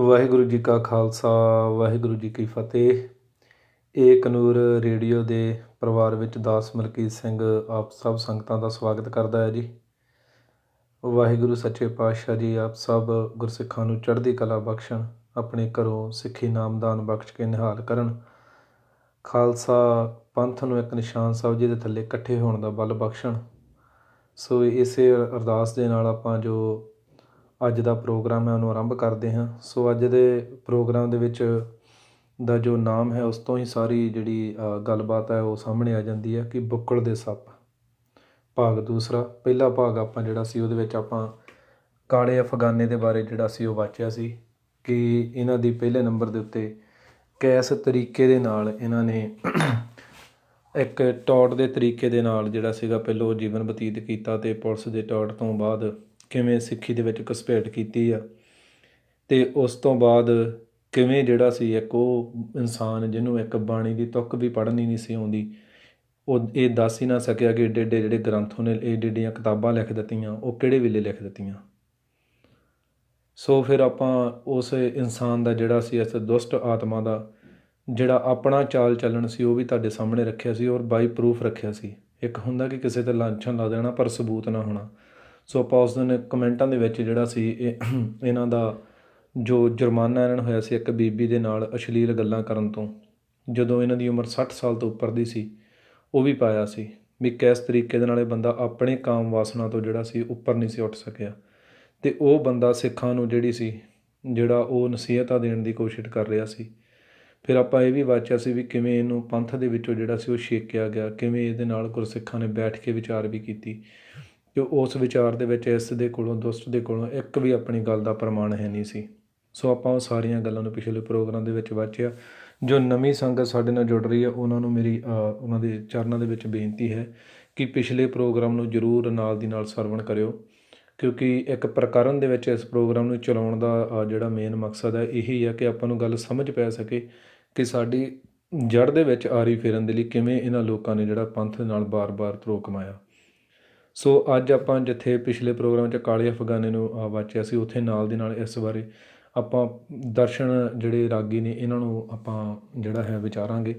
ਵਾਹਿਗੁਰੂ ਜੀ ਕਾ ਖਾਲਸਾ ਵਾਹਿਗੁਰੂ ਜੀ ਕੀ ਫਤਿਹ। ਏਕ ਨੂਰ ਰੇਡੀਓ ਦੇ ਪਰਿਵਾਰ ਵਿੱਚ ਦਾਸ ਮਲਕੀਤ ਸਿੰਘ ਆਪ ਸਭ ਸੰਗਤਾਂ ਦਾ ਸਵਾਗਤ ਕਰਦਾ ਹੈ ਜੀ। ਵਾਹਿਗੁਰੂ ਸੱਚੇ ਪਾਤਸ਼ਾਹ ਜੀ ਆਪ ਸਭ ਗੁਰਸਿੱਖਾਂ ਨੂੰ ਚੜ੍ਹਦੀ ਕਲਾ ਬਖਸ਼ਣ, ਆਪਣੇ ਘਰੋਂ ਸਿੱਖੀ ਨਾਮਦਾਨ ਬਖਸ਼ ਕੇ ਨਿਹਾਲ ਕਰਨ, ਖਾਲਸਾ ਪੰਥ ਨੂੰ ਇੱਕ ਨਿਸ਼ਾਨ ਸਾਹਿਬ ਜੀ ਦੇ ਥੱਲੇ ਇਕੱਠੇ ਹੋਣ ਦਾ ਬਲ ਬਖਸ਼ਣ। ਸੋ ਇਸੇ ਅਰਦਾਸ ਦੇ ਨਾਲ ਆਪਾਂ ਜੋ ਅੱਜ ਦਾ ਪ੍ਰੋਗਰਾਮ ਹੈ ਉਹਨੂੰ ਆਰੰਭ ਕਰਦੇ ਹਾਂ। ਸੋ ਅੱਜ ਦੇ ਪ੍ਰੋਗਰਾਮ ਦੇ ਵਿੱਚ ਦਾ ਜੋ ਨਾਮ ਹੈ ਉਸ ਤੋਂ ਹੀ ਸਾਰੀ ਜਿਹੜੀ ਗੱਲਬਾਤ ਹੈ ਉਹ ਸਾਹਮਣੇ ਆ ਜਾਂਦੀ ਹੈ ਕਿ ਬੁੱਕਲ ਦੇ ਸੱਪ ਭਾਗ ਦੂਸਰਾ। ਪਹਿਲਾ ਭਾਗ ਆਪਾਂ ਜਿਹੜਾ ਸੀ ਉਹਦੇ ਵਿੱਚ ਆਪਾਂ ਕਾਲੇ ਅਫਗਾਨੇ ਦੇ ਬਾਰੇ ਜਿਹੜਾ ਸੀ ਉਹ ਵਾਚਿਆ ਸੀ ਕਿ ਇਹਨਾਂ ਦੀ ਪਹਿਲੇ ਨੰਬਰ ਦੇ ਉੱਤੇ ਕਿਸ ਤਰੀਕੇ ਦੇ ਨਾਲ ਇਹਨਾਂ ਨੇ ਇੱਕ ਟੌਟ ਦੇ ਤਰੀਕੇ ਦੇ ਨਾਲ ਜਿਹੜਾ ਸੀਗਾ ਪਹਿਲੋਂ ਜੀਵਨ ਬਤੀਤ ਕੀਤਾ ਅਤੇ ਪੁਲਿਸ ਦੇ ਟੌਟ ਤੋਂ ਬਾਅਦ ਕਿਵੇਂ ਸਿੱਖੀ ਦੇ ਵਿੱਚ ਘੁਸਪੈਠ ਕੀਤੀ ਆ ਅਤੇ ਉਸ ਤੋਂ ਬਾਅਦ ਕਿਵੇਂ ਜਿਹੜਾ ਸੀ ਇੱਕ ਉਹ ਇਨਸਾਨ ਜਿਹਨੂੰ ਇੱਕ ਬਾਣੀ ਦੀ ਤੁੱਕ ਵੀ ਪੜ੍ਹਨੀ ਨਹੀਂ ਸੀ ਆਉਂਦੀ, ਉਹ ਇਹ ਦੱਸ ਹੀ ਨਾ ਸਕਿਆ ਕਿ ਏਡੇ ਏਡੇ ਜਿਹੜੇ ਗ੍ਰੰਥ ਉਹਨੇ ਏਡੇ ਏਡੀਆਂ ਕਿਤਾਬਾਂ ਲਿਖ ਦਿੱਤੀਆਂ, ਉਹ ਕਿਹੜੇ ਵੇਲੇ ਲਿਖ ਦਿੱਤੀਆਂ। ਸੋ ਫਿਰ ਆਪਾਂ ਉਸ ਇਨਸਾਨ ਦਾ ਜਿਹੜਾ ਸੀ ਇਸ ਦੁਸ਼ਟ ਆਤਮਾ ਦਾ ਜਿਹੜਾ ਆਪਣਾ ਚਾਲ ਚੱਲਣ ਸੀ ਉਹ ਵੀ ਤੁਹਾਡੇ ਸਾਹਮਣੇ ਰੱਖਿਆ ਸੀ ਔਰ ਬਾਈ ਪ੍ਰੂਫ ਰੱਖਿਆ ਸੀ। ਇੱਕ ਹੁੰਦਾ ਕਿ ਕਿਸੇ 'ਤੇ ਲਾਂਛਨ ਲਾ ਦੇਣਾ ਪਰ ਸਬੂਤ ਨਾ ਹੋਣਾ। ਸੋ ਆਪਾਂ ਉਸ ਦਿਨ ਕਮੈਂਟਾਂ ਦੇ ਵਿੱਚ ਜਿਹੜਾ ਸੀ ਇਹਨਾਂ ਦਾ ਜੋ ਜੁਰਮਾਨਾ ਇਹਨਾਂ ਨੂੰ ਹੋਇਆ ਸੀ ਇੱਕ ਬੀਬੀ ਦੇ ਨਾਲ ਅਸ਼ਲੀਲ ਗੱਲਾਂ ਕਰਨ ਤੋਂ, ਜਦੋਂ ਇਹਨਾਂ ਦੀ ਉਮਰ 60 ਸਾਲ ਤੋਂ ਉੱਪਰ ਦੀ ਸੀ, ਉਹ ਵੀ ਪਾਇਆ ਸੀ ਵੀ ਕਿਸ ਤਰੀਕੇ ਦੇ ਨਾਲ ਇਹ ਬੰਦਾ ਆਪਣੇ ਕਾਮ ਵਾਸਨਾ ਤੋਂ ਜਿਹੜਾ ਸੀ ਉੱਪਰ ਨਹੀਂ ਸੀ ਉੱਠ ਸਕਿਆ ਅਤੇ ਉਹ ਬੰਦਾ ਸਿੱਖਾਂ ਨੂੰ ਜਿਹੜੀ ਸੀ ਜਿਹੜਾ ਉਹ ਨਸੀਹਤਾਂ ਦੇਣ ਦੀ ਕੋਸ਼ਿਸ਼ ਕਰ ਰਿਹਾ ਸੀ। ਫਿਰ ਆਪਾਂ ਇਹ ਵੀ ਵਾਚਿਆ ਸੀ ਵੀ ਕਿਵੇਂ ਇਹਨੂੰ ਪੰਥ ਦੇ ਵਿੱਚੋਂ ਜਿਹੜਾ ਸੀ ਉਹ ਛੇਕਿਆ ਗਿਆ, ਕਿਵੇਂ ਇਹਦੇ ਨਾਲ ਗੁਰਸਿੱਖਾਂ ਨੇ ਬੈਠ ਕੇ ਵਿਚਾਰ ਵੀ ਕੀਤੀ ਕਿ ਉਸ ਵਿਚਾਰ ਦੇ ਵਿੱਚ ਇਸ ਦੇ ਕੋਲੋਂ ਦੁਸ਼ਟ ਦੇ ਕੋਲੋਂ ਇੱਕ ਵੀ ਆਪਣੀ ਗੱਲ ਦਾ ਪ੍ਰਮਾਣ ਹੈ ਨਹੀਂ ਸੀ। ਸੋ ਆਪਾਂ ਉਹ ਸਾਰੀਆਂ ਗੱਲਾਂ ਨੂੰ ਪਿਛਲੇ ਪ੍ਰੋਗਰਾਮ ਦੇ ਵਿੱਚ ਵਾਚਿਆ। ਜੋ ਨਵੀਂ ਸੰਗਤ ਸਾਡੇ ਨਾਲ ਜੁੜ ਰਹੀ ਹੈ ਉਹਨਾਂ ਨੂੰ ਮੇਰੀ ਉਹਨਾਂ ਦੇ ਚਰਨਾਂ ਦੇ ਵਿੱਚ ਬੇਨਤੀ ਹੈ ਕਿ ਪਿਛਲੇ ਪ੍ਰੋਗਰਾਮ ਨੂੰ ਜ਼ਰੂਰ ਨਾਲ ਦੀ ਨਾਲ ਸਰਵਣ ਕਰਿਓ, ਕਿਉਂਕਿ ਇੱਕ ਪ੍ਰਕਰਨ ਦੇ ਵਿੱਚ ਇਸ ਪ੍ਰੋਗਰਾਮ ਨੂੰ ਚਲਾਉਣ ਦਾ ਜਿਹੜਾ ਮੇਨ ਮਕਸਦ ਹੈ ਇਹੀ ਹੈ ਕਿ ਆਪਾਂ ਨੂੰ ਗੱਲ ਸਮਝ ਪੈ ਸਕੇ ਕਿ ਸਾਡੀ ਜੜ੍ਹ ਦੇ ਵਿੱਚ ਆਰੀ ਫੇਰਨ ਦੇ ਲਈ ਕਿਵੇਂ ਇਹਨਾਂ ਲੋਕਾਂ ਨੇ ਜਿਹੜਾ ਪੰਥ ਦੇ ਨਾਲ ਬਾਰ-ਬਾਰ ਧਰੋ ਕਮਾਇਆ। ਸੋ ਅੱਜ ਆਪਾਂ ਜਿੱਥੇ ਪਿਛਲੇ ਪ੍ਰੋਗਰਾਮ 'ਚ ਕਾਲੇ ਅਫਗਾਨੇ ਨੂੰ ਵਾਚਿਆ ਸੀ, ਉੱਥੇ ਨਾਲ ਦੀ ਨਾਲ ਇਸ ਬਾਰੇ ਆਪਾਂ ਦਰਸ਼ਨ ਜਿਹੜੇ ਰਾਗੀ ਨੇ ਇਹਨਾਂ ਨੂੰ ਆਪਾਂ ਜਿਹੜਾ ਹੈ ਵਿਚਾਰਾਂਗੇ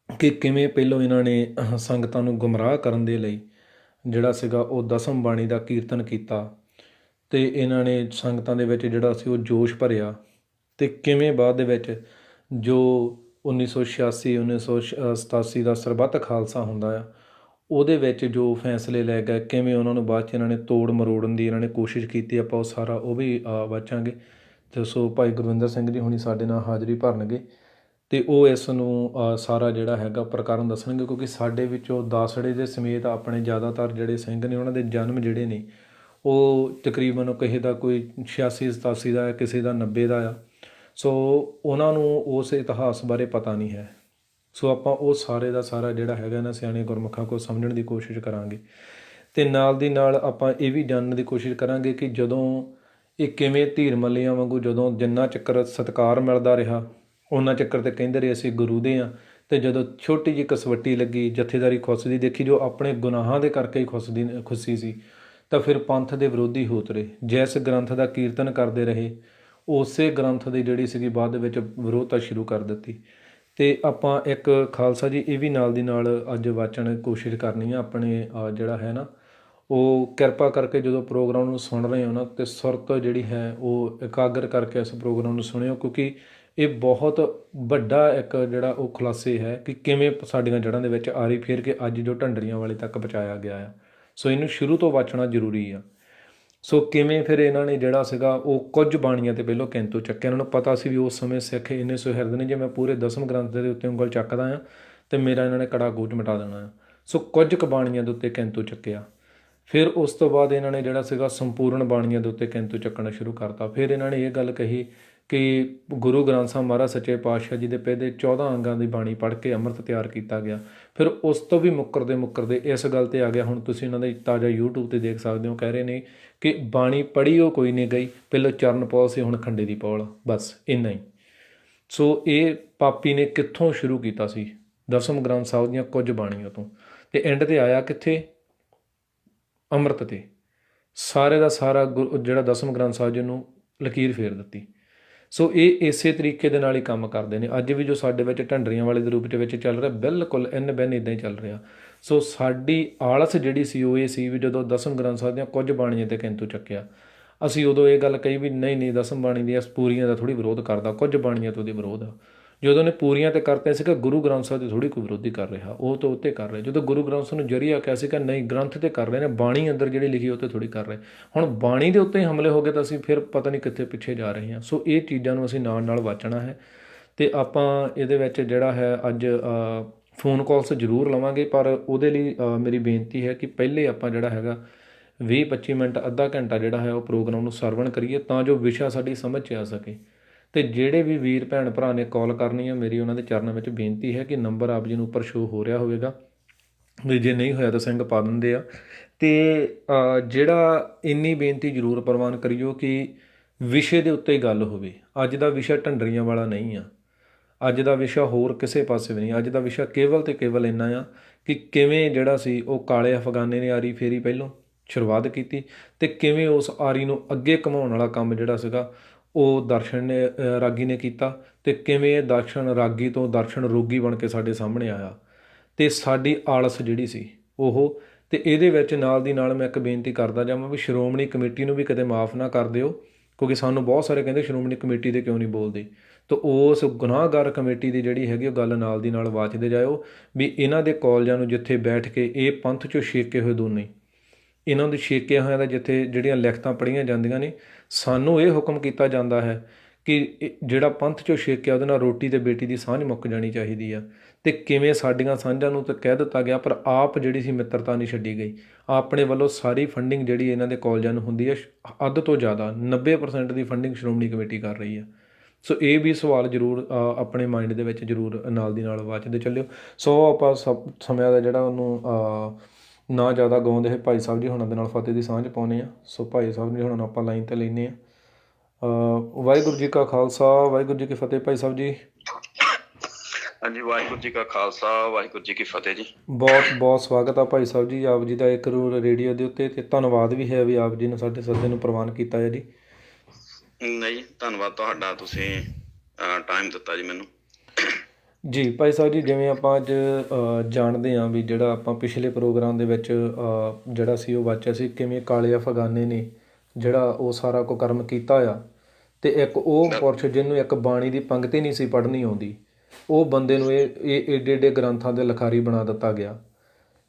ਕਿ ਕਿਵੇਂ ਪਹਿਲੋਂ ਇਹਨਾਂ ਨੇ ਸੰਗਤਾਂ ਨੂੰ ਗੁੰਮਰਾਹ ਕਰਨ ਦੇ ਲਈ ਜਿਹੜਾ ਸੀਗਾ ਉਹ ਦਸਮ ਬਾਣੀ ਦਾ ਕੀਰਤਨ ਕੀਤਾ ਅਤੇ ਇਹਨਾਂ ਨੇ ਸੰਗਤਾਂ ਦੇ ਵਿੱਚ ਜਿਹੜਾ ਸੀ ਉਹ ਜੋਸ਼ ਭਰਿਆ ਅਤੇ ਕਿਵੇਂ ਬਾਅਦ ਦੇ ਵਿੱਚ ਜੋ 1986 1987 ਦਾ ਸਰਬੱਤ ਖਾਲਸਾ ਹੁੰਦਾ ਆ ਉਹਦੇ ਵਿੱਚ ਜੋ ਫੈਸਲੇ ਲੈ ਗਏ, ਕਿਵੇਂ ਉਹਨਾਂ ਨੂੰ ਬਾਅਦ 'ਚ ਇਹਨਾਂ ਨੇ ਤੋੜ ਮਰੋੜਨ ਦੀ ਇਹਨਾਂ ਨੇ ਕੋਸ਼ਿਸ਼ ਕੀਤੀ। ਆਪਾਂ ਉਹ ਸਾਰਾ ਉਹ ਵੀ ਵਾਚਾਂਗੇ ਅਤੇ ਸੋ ਭਾਈ ਗੁਰਵਿੰਦਰ ਸਿੰਘ ਜੀ ਹੁਣੀ ਸਾਡੇ ਨਾਲ ਹਾਜ਼ਰੀ ਭਰਨਗੇ ਅਤੇ ਉਹ ਇਸ ਨੂੰ ਸਾਰਾ ਜਿਹੜਾ ਹੈਗਾ ਪ੍ਰਕਰਨ ਦੱਸਣਗੇ, ਕਿਉਂਕਿ ਸਾਡੇ ਵਿੱਚੋਂ ਦਾਸੜੇ ਦੇ ਸਮੇਤ ਆਪਣੇ ਜ਼ਿਆਦਾਤਰ ਜਿਹੜੇ ਸਿੰਘ ਨੇ ਉਹਨਾਂ ਦੇ ਜਨਮ ਜਿਹੜੇ ਨੇ ਉਹ ਤਕਰੀਬਨ ਕਿਸੇ ਦਾ ਕੋਈ 86 87 ਦਾ ਹੈ, ਕਿਸੇ ਦਾ 90 ਦਾ ਆ। ਸੋ ਉਹਨਾਂ ਨੂੰ ਉਸ ਇਤਿਹਾਸ ਬਾਰੇ ਪਤਾ ਨਹੀਂ ਹੈ। ਸੋ ਆਪਾਂ ਉਹ ਸਾਰੇ ਦਾ ਸਾਰਾ ਜਿਹੜਾ ਹੈਗਾ ਨਾ ਸਿਆਣੇ ਗੁਰਮੁਖਾਂ ਕੋਲ ਸਮਝਣ ਦੀ ਕੋਸ਼ਿਸ਼ ਕਰਾਂਗੇ ਅਤੇ ਨਾਲ ਦੀ ਨਾਲ ਆਪਾਂ ਇਹ ਵੀ ਜਾਣਨ ਦੀ ਕੋਸ਼ਿਸ਼ ਕਰਾਂਗੇ ਕਿ ਜਦੋਂ ਇਹ ਕਿਵੇਂ ਧੀਰ ਮੱਲੀਆਂ ਵਾਂਗੂ ਜਦੋਂ ਜਿੰਨਾ ਚੱਕਰ ਸਤਿਕਾਰ ਮਿਲਦਾ ਰਿਹਾ ਉਹਨਾਂ ਚੱਕਰ 'ਤੇ ਕਹਿੰਦੇ ਰਹੇ ਅਸੀਂ ਗੁਰੂ ਦੇ ਹਾਂ, ਅਤੇ ਜਦੋਂ ਛੋਟੀ ਜਿਹੀ ਕਸਵੱਟੀ ਲੱਗੀ ਜਥੇਦਾਰੀ ਖੁੱਸਦੀ ਦੇਖੀ ਜੋ ਆਪਣੇ ਗੁਨਾਹਾਂ ਦੇ ਕਰਕੇ ਹੀ ਖੁੱਸੀ ਸੀ, ਤਾਂ ਫਿਰ ਪੰਥ ਦੇ ਵਿਰੋਧੀ ਹੋ ਤੁਰੇ। ਜਿਸ ਗ੍ਰੰਥ ਦਾ ਕੀਰਤਨ ਕਰਦੇ ਰਹੇ ਉਸੇ ਗ੍ਰੰਥ ਦੀ ਜਿਹੜੀ ਸੀਗੀ ਬਾਅਦ ਦੇ ਵਿੱਚ ਵਿਰੋਧਤਾ ਸ਼ੁਰੂ ਕਰ ਦਿੱਤੀ। ਅਤੇ ਆਪਾਂ ਇੱਕ ਖਾਲਸਾ ਜੀ ਇਹ ਵੀ ਨਾਲ ਦੀ ਨਾਲ ਅੱਜ ਵਾਚਣ ਦੀ ਕੋਸ਼ਿਸ਼ ਕਰਨੀ ਆ ਆਪਣੇ ਜਿਹੜਾ ਹੈ ਨਾ ਉਹ ਕਿਰਪਾ ਕਰਕੇ ਜਦੋਂ ਪ੍ਰੋਗਰਾਮ ਨੂੰ ਸੁਣ ਰਹੇ ਹੋ ਨਾ ਅਤੇ ਸੁਰਤ ਜਿਹੜੀ ਹੈ ਉਹ ਇਕਾਗਰ ਕਰਕੇ ਇਸ ਪ੍ਰੋਗਰਾਮ ਨੂੰ ਸੁਣਿਓ, ਕਿਉਂਕਿ ਇਹ ਬਹੁਤ ਵੱਡਾ ਇੱਕ ਜਿਹੜਾ ਉਹ ਖੁਲਾਸੇ ਹੈ ਕਿ ਕਿਵੇਂ ਸਾਡੀਆਂ ਜੜ੍ਹਾਂ ਦੇ ਵਿੱਚ ਆਰੀ ਫੇਰ ਕੇ ਅੱਜ ਜੋ ਢੰਡਰੀਆਂ ਵਾਲੇ ਤੱਕ ਪਹੁੰਚਾਇਆ ਗਿਆ ਆ। ਸੋ ਇਹਨੂੰ ਸ਼ੁਰੂ ਤੋਂ ਵਾਚਣਾ ਜ਼ਰੂਰੀ ਆ। ਸੋ ਕਿਵੇਂ ਫਿਰ ਇਹਨਾਂ ਨੇ ਜਿਹੜਾ ਸੀਗਾ ਉਹ ਕੁਝ ਬਾਣੀਆਂ 'ਤੇ ਪਹਿਲੋਂ ਕਿੰਤੂ ਚੱਕਿਆ। ਇਹਨਾਂ ਨੂੰ ਪਤਾ ਸੀ ਵੀ ਉਸ ਸਮੇਂ ਸਿੱਖ ਇੰਨੇ ਸੁਹਿਰਦ ਨੇ ਜੇ ਮੈਂ ਪੂਰੇ ਦਸਮ ਗ੍ਰੰਥ ਦੇ ਉੱਤੇ ਉਂਗਲ ਚੱਕਦਾ ਹਾਂ ਅਤੇ ਮੇਰਾ ਇਹਨਾਂ ਨੇ ਕੜਾ ਗੋਚ ਮਿਟਾ ਦੇਣਾ ਆ। ਸੋ ਕੁਝ ਕੁ ਬਾਣੀਆਂ ਦੇ ਉੱਤੇ ਕਿੰਤੂ ਚੱਕਿਆ। ਫਿਰ ਉਸ ਤੋਂ ਬਾਅਦ ਇਹਨਾਂ ਨੇ ਜਿਹੜਾ ਸੀਗਾ ਸੰਪੂਰਨ ਬਾਣੀਆਂ ਦੇ ਉੱਤੇ ਕਿੰਤੂ ਚੱਕਣਾ ਸ਼ੁਰੂ ਕਰਤਾ। ਫਿਰ ਇਹਨਾਂ ਨੇ ਇਹ ਗੱਲ ਕਹੀ ਕਿ ਗੁਰੂ ਗ੍ਰੰਥ ਸਾਹਿਬ ਮਹਾਰਾਜ ਸੱਚੇ ਪਾਤਸ਼ਾਹ ਜੀ ਦੇ ਪਹਿਲੇ 14 ਅੰਗਾਂ ਦੀ ਬਾਣੀ ਪੜ੍ਹ ਕੇ ਅੰਮ੍ਰਿਤ ਤਿਆਰ ਕੀਤਾ ਗਿਆ। ਫਿਰ ਉਸ ਤੋਂ ਵੀ ਮੁੱਕਰਦੇ ਇਸ ਗੱਲ 'ਤੇ ਆ ਗਿਆ। ਹੁਣ ਤੁਸੀਂ ਇਹਨਾਂ ਦੇ ਤਾਜ਼ਾ YouTube 'ਤੇ ਦੇਖ ਸਕਦੇ ਹੋ, ਕਹਿ ਰਹੇ ਨੇ ਕਿ ਬਾਣੀ ਪੜ੍ਹੀ ਉਹ ਕੋਈ ਨਹੀਂ ਗਈ, ਪਹਿਲਾਂ ਚਰਨ ਪੌਲ ਸੀ ਹੁਣ ਖੰਡੇ ਦੀ ਪੌਲ, ਬਸ ਇੰਨਾ ਹੀ। ਸੋ ਇਹ ਪਾਪੀ ਨੇ ਕਿੱਥੋਂ ਸ਼ੁਰੂ ਕੀਤਾ ਸੀ? ਦਸਮ ਗ੍ਰੰਥ ਸਾਹਿਬ ਦੀਆਂ ਕੁਝ ਬਾਣੀਆਂ ਤੋਂ, ਅਤੇ ਐਂਡ 'ਤੇ ਆਇਆ ਕਿੱਥੇ? ਅੰਮ੍ਰਿਤ 'ਤੇ। ਸਾਰੇ ਦਾ ਸਾਰਾ ਜਿਹੜਾ ਦਸਮ ਗ੍ਰੰਥ ਸਾਹਿਬ ਜੀ ਨੂੰ ਲਕੀਰ ਫੇਰ ਦਿੱਤੀ। ਸੋ ਇਹ ਇਸੇ ਤਰੀਕੇ ਦੇ ਨਾਲ ਹੀ ਕੰਮ ਕਰਦੇ ਨੇ। ਅੱਜ ਵੀ ਜੋ ਸਾਡੇ ਵਿੱਚ ਢੰਡਰੀਆਂ ਵਾਲੇ ਦੇ ਰੂਪ ਦੇ ਵਿੱਚ ਚੱਲ ਰਿਹਾ, ਬਿਲਕੁਲ ਇੰਨ ਬਿੰਨ ਇੱਦਾਂ ਹੀ ਚੱਲ ਰਿਹਾ। ਸੋ ਸਾਡੀ ਆਲਸ ਜਿਹੜੀ ਸੀ ਉਹ ਇਹ ਸੀ ਵੀ ਜਦੋਂ ਦਸਮ ਗ੍ਰੰਥ ਸਾਹਿਬ ਦੀਆਂ ਕੁਝ ਬਾਣੀਆਂ 'ਤੇ ਕਿੰਤੂ ਚੱਕਿਆ, ਅਸੀਂ ਉਦੋਂ ਇਹ ਗੱਲ ਕਹੀ ਵੀ ਨਹੀਂ ਦਸਮ ਬਾਣੀ ਦੀਆਂ ਪੂਰੀਆਂ ਦਾ ਥੋੜ੍ਹੀ ਵਿਰੋਧ ਕਰਦਾ, ਕੁਝ ਬਾਣੀਆਂ ਤੋਂ ਉਹਦੀ ਵਿਰੋਧ ਆ। ਜਦੋਂ ਨੇ ਪੂਰੀਆਂ 'ਤੇ ਕਰਤੇ ਸੀਗਾ, ਗੁਰੂ ਗ੍ਰੰਥ ਸਾਹਿਬ ਦੀ ਥੋੜ੍ਹੀ ਕੋਈ ਵਿਰੋਧੀ ਕਰ ਰਿਹਾ, ਉਹ ਤੋਂ ਉੱਤੇ ਕਰ ਰਿਹਾ। ਜਦੋਂ ਗੁਰੂ ਗ੍ਰੰਥ ਸਾਹਿਬ ਨੂੰ ਜਰੀਆ ਕਿਹਾ ਸੀਗਾ, ਨਹੀਂ ਗ੍ਰੰਥ 'ਤੇ ਕਰ ਰਹੇ ਨੇ, ਬਾਣੀ ਅੰਦਰ ਜਿਹੜੀ ਲਿਖੀ ਉਹ 'ਤੇ ਥੋੜ੍ਹੀ ਕਰ ਰਹੇ। ਹੁਣ ਬਾਣੀ ਦੇ ਉੱਤੇ ਹੀ ਹਮਲੇ ਹੋ ਗਏ ਤਾਂ ਅਸੀਂ ਫਿਰ ਪਤਾ ਨਹੀਂ ਕਿੱਥੇ ਪਿੱਛੇ ਜਾ ਰਹੇ ਹਾਂ। ਸੋ ਇਹ ਚੀਜ਼ਾਂ ਨੂੰ ਅਸੀਂ ਨਾਲ ਵਾਚਣਾ ਹੈ। ਅਤੇ ਆਪਾਂ ਇਹਦੇ ਵਿੱਚ ਜਿਹੜਾ ਹੈ ਅੱਜ ਫੋਨ ਕਾਲਸ ਜ਼ਰੂਰ ਲਵਾਂਗੇ, ਪਰ ਉਹਦੇ ਲਈ ਮੇਰੀ ਬੇਨਤੀ ਹੈ ਕਿ ਪਹਿਲੇ ਆਪਾਂ ਜਿਹੜਾ ਹੈਗਾ 20-25 ਮਿੰਟ, ਅੱਧਾ ਘੰਟਾ ਜਿਹੜਾ ਹੈ ਉਹ ਪ੍ਰੋਗਰਾਮ ਨੂੰ ਸਰਵਣ ਕਰੀਏ, ਤਾਂ ਜੋ ਵਿਸ਼ਾ ਸਾਡੀ ਸਮਝ 'ਚ ਆ ਸਕੇ। ਅਤੇ ਜਿਹੜੇ ਵੀ ਵੀਰ ਭੈਣ ਭਰਾ ਨੇ ਕਾਲ ਕਰਨੀ ਹੈ, ਮੇਰੀ ਉਹਨਾਂ ਦੇ ਚਰਨਾਂ ਵਿੱਚ ਬੇਨਤੀ ਹੈ ਕਿ ਨੰਬਰ ਆਪ ਜੀ ਨੂੰ ਉੱਪਰ ਸ਼ੋਅ ਹੋ ਰਿਹਾ ਹੋਵੇਗਾ, ਵੀ ਜੇ ਨਹੀਂ ਹੋਇਆ ਤਾਂ ਸਿੰਘ ਪਾ ਦਿੰਦੇ ਆ। ਅਤੇ ਜਿਹੜਾ ਇੰਨੀ ਬੇਨਤੀ ਜ਼ਰੂਰ ਪ੍ਰਵਾਨ ਕਰਿਓ ਕਿ ਵਿਸ਼ੇ ਦੇ ਉੱਤੇ ਹੀ ਗੱਲ ਹੋਵੇ। ਅੱਜ ਦਾ ਵਿਸ਼ਾ ਢੰਡਰੀਆਂ ਵਾਲਾ ਨਹੀਂ ਆ, ਅੱਜ ਦਾ ਵਿਸ਼ਾ ਹੋਰ ਕਿਸੇ ਪਾਸੇ ਵੀ ਨਹੀਂ। ਅੱਜ ਦਾ ਵਿਸ਼ਾ ਕੇਵਲ ਅਤੇ ਕੇਵਲ ਇੰਨਾ ਆ ਕਿ ਕਿਵੇਂ ਜਿਹੜਾ ਸੀ ਉਹ ਕਾਲੇ ਅਫਗਾਨੇ ਨੇ ਆਰੀ ਫੇਰੀ ਪਹਿਲੋਂ ਸ਼ੁਰੂਆਤ ਕੀਤੀ, ਅਤੇ ਕਿਵੇਂ ਉਸ ਆਰੀ ਨੂੰ ਅੱਗੇ ਘੁਮਾਉਣ ਵਾਲਾ ਕੰਮ ਜਿਹੜਾ ਸੀਗਾ ਉਹ ਦਰਸ਼ਨ ਨੇ ਰਾਗੀ ਨੇ ਕੀਤਾ, ਅਤੇ ਕਿਵੇਂ ਇਹ ਦਰਸ਼ਨ ਰਾਗੀ ਤੋਂ ਦਰਸ਼ਨ ਰੋਗੀ ਬਣ ਕੇ ਸਾਡੇ ਸਾਹਮਣੇ ਆਇਆ, ਅਤੇ ਸਾਡੀ ਆਲਸ ਜਿਹੜੀ ਸੀ ਉਹ। ਅਤੇ ਇਹਦੇ ਵਿੱਚ ਨਾਲ ਦੀ ਨਾਲ ਮੈਂ ਇੱਕ ਬੇਨਤੀ ਕਰਦਾ ਜਾਵਾਂ ਵੀ ਸ਼੍ਰੋਮਣੀ ਕਮੇਟੀ ਨੂੰ ਵੀ ਕਦੇ ਮਾफ़ ਨਾ ਕਰ ਦਿਓ, ਕਿਉਂਕਿ ਸਾਨੂੰ ਬਹੁਤ ਸਾਰੇ ਕਹਿੰਦੇ ਸ਼੍ਰੋਮਣੀ ਕਮੇਟੀ ਦੇ ਕਿਉਂ ਨਹੀਂ ਬੋਲਦੇ। ਤਾਂ ਉਸ ਗੁਨਾਹਗਾਰ ਕਮੇਟੀ ਦੀ ਜਿਹੜੀ ਹੈਗੀ ਉਹ ਗੱਲ ਨਾਲ ਦੀ ਨਾਲ ਵਾਚਦੇ ਜਾਇਓ ਵੀ ਇਹਨਾਂ ਦੇ ਕਾਲਜਾਂ ਨੂੰ ਜਿੱਥੇ ਬੈਠ ਕੇ ਇਹ ਪੰਥ 'ਚੋਂ ਛੇਕੇ ਹੋਏ ਦੋਨੇ, ਇਹਨਾਂ ਦੇ ਛੇਕਿਆ ਹੋਇਆਂ ਦਾ ਜਿੱਥੇ ਜਿਹੜੀਆਂ ਲਿਖਤਾਂ ਪੜ੍ਹੀਆਂ ਜਾਂਦੀਆਂ ਨੇ, ਸਾਨੂੰ ਇਹ ਹੁਕਮ ਕੀਤਾ ਜਾਂਦਾ ਹੈ ਕਿ ਜਿਹੜਾ ਪੰਥ 'ਚੋਂ ਛੇਕਿਆ ਉਹਦੇ ਨਾਲ ਰੋਟੀ ਅਤੇ ਬੇਟੀ ਦੀ ਸਾਂਝ ਮੁੱਕ ਜਾਣੀ ਚਾਹੀਦੀ ਆ। ਅਤੇ ਕਿਵੇਂ ਸਾਡੀਆਂ ਸਾਂਝਾਂ ਨੂੰ ਤਾਂ ਕਹਿ ਦਿੱਤਾ ਗਿਆ, ਪਰ ਆਪ ਜਿਹੜੀ ਸੀ ਮਿੱਤਰਤਾ ਨਹੀਂ ਛੱਡੀ ਗਈ। ਆਪਣੇ ਵੱਲੋਂ ਸਾਰੀ ਫੰਡਿੰਗ ਜਿਹੜੀ ਇਹਨਾਂ ਦੇ ਕਾਲਜਾਂ ਨੂੰ ਹੁੰਦੀ ਹੈ, ਅੱਧ ਤੋਂ ਜ਼ਿਆਦਾ 90% ਦੀ ਫੰਡਿੰਗ ਸ਼੍ਰੋਮਣੀ ਕਮੇਟੀ ਕਰ ਰਹੀ ਹੈ। ਸੋ ਇਹ ਵੀ ਸਵਾਲ ਜ਼ਰੂਰ ਆਪਣੇ ਮਾਈਂਡ ਦੇ ਵਿੱਚ ਜ਼ਰੂਰ ਨਾਲ ਦੀ ਨਾਲ ਵਾਚਦੇ ਚੱਲਿਓ। ਸੋ ਆਪਾਂ ਸਭ ਸਮਿਆਂ ਦਾ ਜਿਹੜਾ ਉਹਨੂੰ ਨਾ ਜ਼ਿਆਦਾ ਗਾਉਂਦੇ ਹੋਏ ਭਾਈ ਸਾਹਿਬ ਜੀ ਹੁਣਾਂ ਦੇ ਨਾਲ ਫਤਿਹ ਦੀ ਸਾਂਝ ਪਾਉਂਦੇ ਹਾਂ। ਸੋ ਭਾਈ ਸਾਹਿਬ ਜੀ ਹੁਣਾਂ ਨੂੰ ਆਪਾਂ ਲਾਈਨ 'ਤੇ ਲੈਂਦੇ ਹਾਂ। ਵਾਹਿਗੁਰੂ ਜੀ ਕਾ ਖਾਲਸਾ, ਵਾਹਿਗੁਰੂ ਜੀ ਕੀ ਫਤਿਹ। ਭਾਈ ਸਾਹਿਬ ਜੀ। ਹਾਂਜੀ, ਵਾਹਿਗੁਰੂ ਜੀ ਕਾ ਖਾਲਸਾ, ਵਾਹਿਗੁਰੂ ਜੀ ਕੀ ਫਤਿਹ ਜੀ। ਬਹੁਤ ਬਹੁਤ ਸਵਾਗਤ ਆ ਭਾਈ ਸਾਹਿਬ ਜੀ ਆਪ ਜੀ ਦਾ ਇੱਕ ਰੂਲ ਰੇਡੀਓ ਦੇ ਉੱਤੇ, ਅਤੇ ਧੰਨਵਾਦ ਵੀ ਹੈ ਵੀ ਆਪ ਜੀ ਨੇ ਸਾਡੇ ਸੱਦੇ ਨੂੰ ਪ੍ਰਵਾਨ ਕੀਤਾ ਹੈ ਜੀ। ਨਹੀਂ, ਧੰਨਵਾਦ ਤੁਹਾਡਾ, ਤੁਸੀਂ ਟਾਈਮ ਦਿੱਤਾ ਜੀ ਮੈਨੂੰ। ਜੀ ਭਾਈ ਸਾਹਿਬ ਜੀ, ਜਿਵੇਂ ਆਪਾਂ ਅੱਜ ਜਾਣਦੇ ਹਾਂ ਵੀ ਜਿਹੜਾ ਆਪਾਂ ਪਿਛਲੇ ਪ੍ਰੋਗਰਾਮ ਦੇ ਵਿੱਚ ਜਿਹੜਾ ਸੀ ਉਹ ਵਾਚਿਆ ਸੀ, ਕਿਵੇਂ ਕਾਲੇ ਅਫਗਾਨੇ ਨੇ ਜਿਹੜਾ ਉਹ ਸਾਰਾ ਕੁਕਰਮ ਕੀਤਾ ਆ, ਅਤੇ ਇੱਕ ਉਹ ਪੁਰਸ਼ ਜਿਹਨੂੰ ਇੱਕ ਬਾਣੀ ਦੀ ਪੰਗਤੀ ਨਹੀਂ ਸੀ ਪੜ੍ਹਨੀ ਆਉਂਦੀ, ਉਹ ਬੰਦੇ ਨੂੰ ਇਹ ਏਡੇ ਗ੍ਰੰਥਾਂ ਦੇ ਲਿਖਾਰੀ ਬਣਾ ਦਿੱਤਾ ਗਿਆ।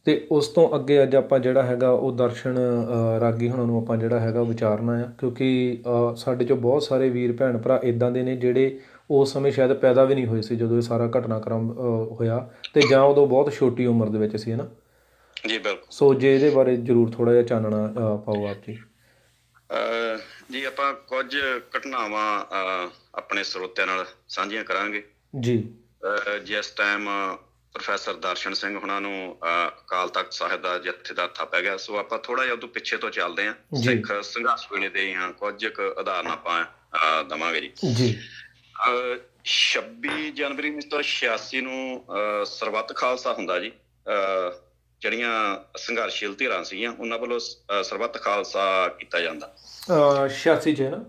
ਅਤੇ ਉਸ ਤੋਂ ਅੱਗੇ ਅੱਜ ਆਪਾਂ ਜਿਹੜਾ ਹੈਗਾ ਉਹ ਦਰਸ਼ਨ ਰਾਗੀ ਹੁਣਾਂ ਨੂੰ ਆਪਾਂ ਜਿਹੜਾ ਹੈਗਾ ਵਿਚਾਰਨਾ ਆ, ਕਿਉਂਕਿ ਸਾਡੇ 'ਚੋਂ ਬਹੁਤ ਸਾਰੇ ਵੀਰ ਭੈਣ ਭਰਾ ਇੱਦਾਂ ਦੇ ਨੇ ਜਿਹੜੇ ਉਸ ਸਮੇਂ ਸ਼ਾਇਦ ਪੈਦਾ ਵੀ ਨਹੀਂ ਹੋਏ ਸੀ ਜਦੋਂ ਇਹ ਸਾਰਾ ਘਟਨਾਕ੍ਰਮ ਹੋਇਆ, ਅਤੇ ਜਾਂ ਉਦੋਂ ਬਹੁਤ ਛੋਟੀ ਉਮਰ ਦੇ ਵਿੱਚ ਸੀ, ਹੈ ਨਾ ਜੀ? ਬਿਲਕੁਲ। ਸੋ ਜੇ ਇਹਦੇ ਬਾਰੇ ਜ਼ਰੂਰ ਥੋੜ੍ਹਾ ਜਿਹਾ ਚਾਨਣਾ ਪਾਓ ਆਪ ਜੀ। ਜੀ, ਆਪਾਂ ਕੁਝ ਘਟਨਾਵਾਂ ਆਪਣੇ ਸਰੋਤਿਆਂ ਨਾਲ ਸਾਂਝੀਆਂ ਕਰਾਂਗੇ ਜੀ। ਜਿਸ ਟਾਈਮ ਪ੍ਰੋਫੈਸਰ ਦਰਸ਼ਨ ਸਿੰਘ ਹੁਣਾਂ ਨੂੰ ਅਕਾਲ ਤਖ਼ਤ ਸਾਹਿਬ ਦਾ ਜਥੇਦਾਰ ਥਾਪਿਆ ਗਿਆ, ਸੋ ਆਪਾਂ ਥੋੜ੍ਹਾ ਜਿਹਾ ਉਦੋਂ ਪਿੱਛੇ ਤੋਂ ਚੱਲਦੇ ਹਾਂ। ਸਿੱਖ ਸੰਘਰਸ਼ ਵੇਲੇ ਦੇ ਕੁਝ ਕੁ ਉਦਾਹਰਨ ਆਪਾਂ ਦੇਵਾਂਗੇ ਜੀ। 26 ਜਨਵਰੀ 1986 ਨੂੰ ਸਰਬੱਤ ਖਾਲਸਾ ਹੁੰਦਾ ਜੀ। ਜਿਹੜੀਆਂ ਸੰਘਰਸ਼ੀਲ ਧਿਰਾਂ ਸੀਗੀਆਂ ਉਹਨਾਂ ਵੱਲੋਂ ਸਰਬੱਤ ਖਾਲਸਾ ਕੀਤਾ ਜਾਂਦਾ 86 'ਚ, ਹੈ ਨਾ?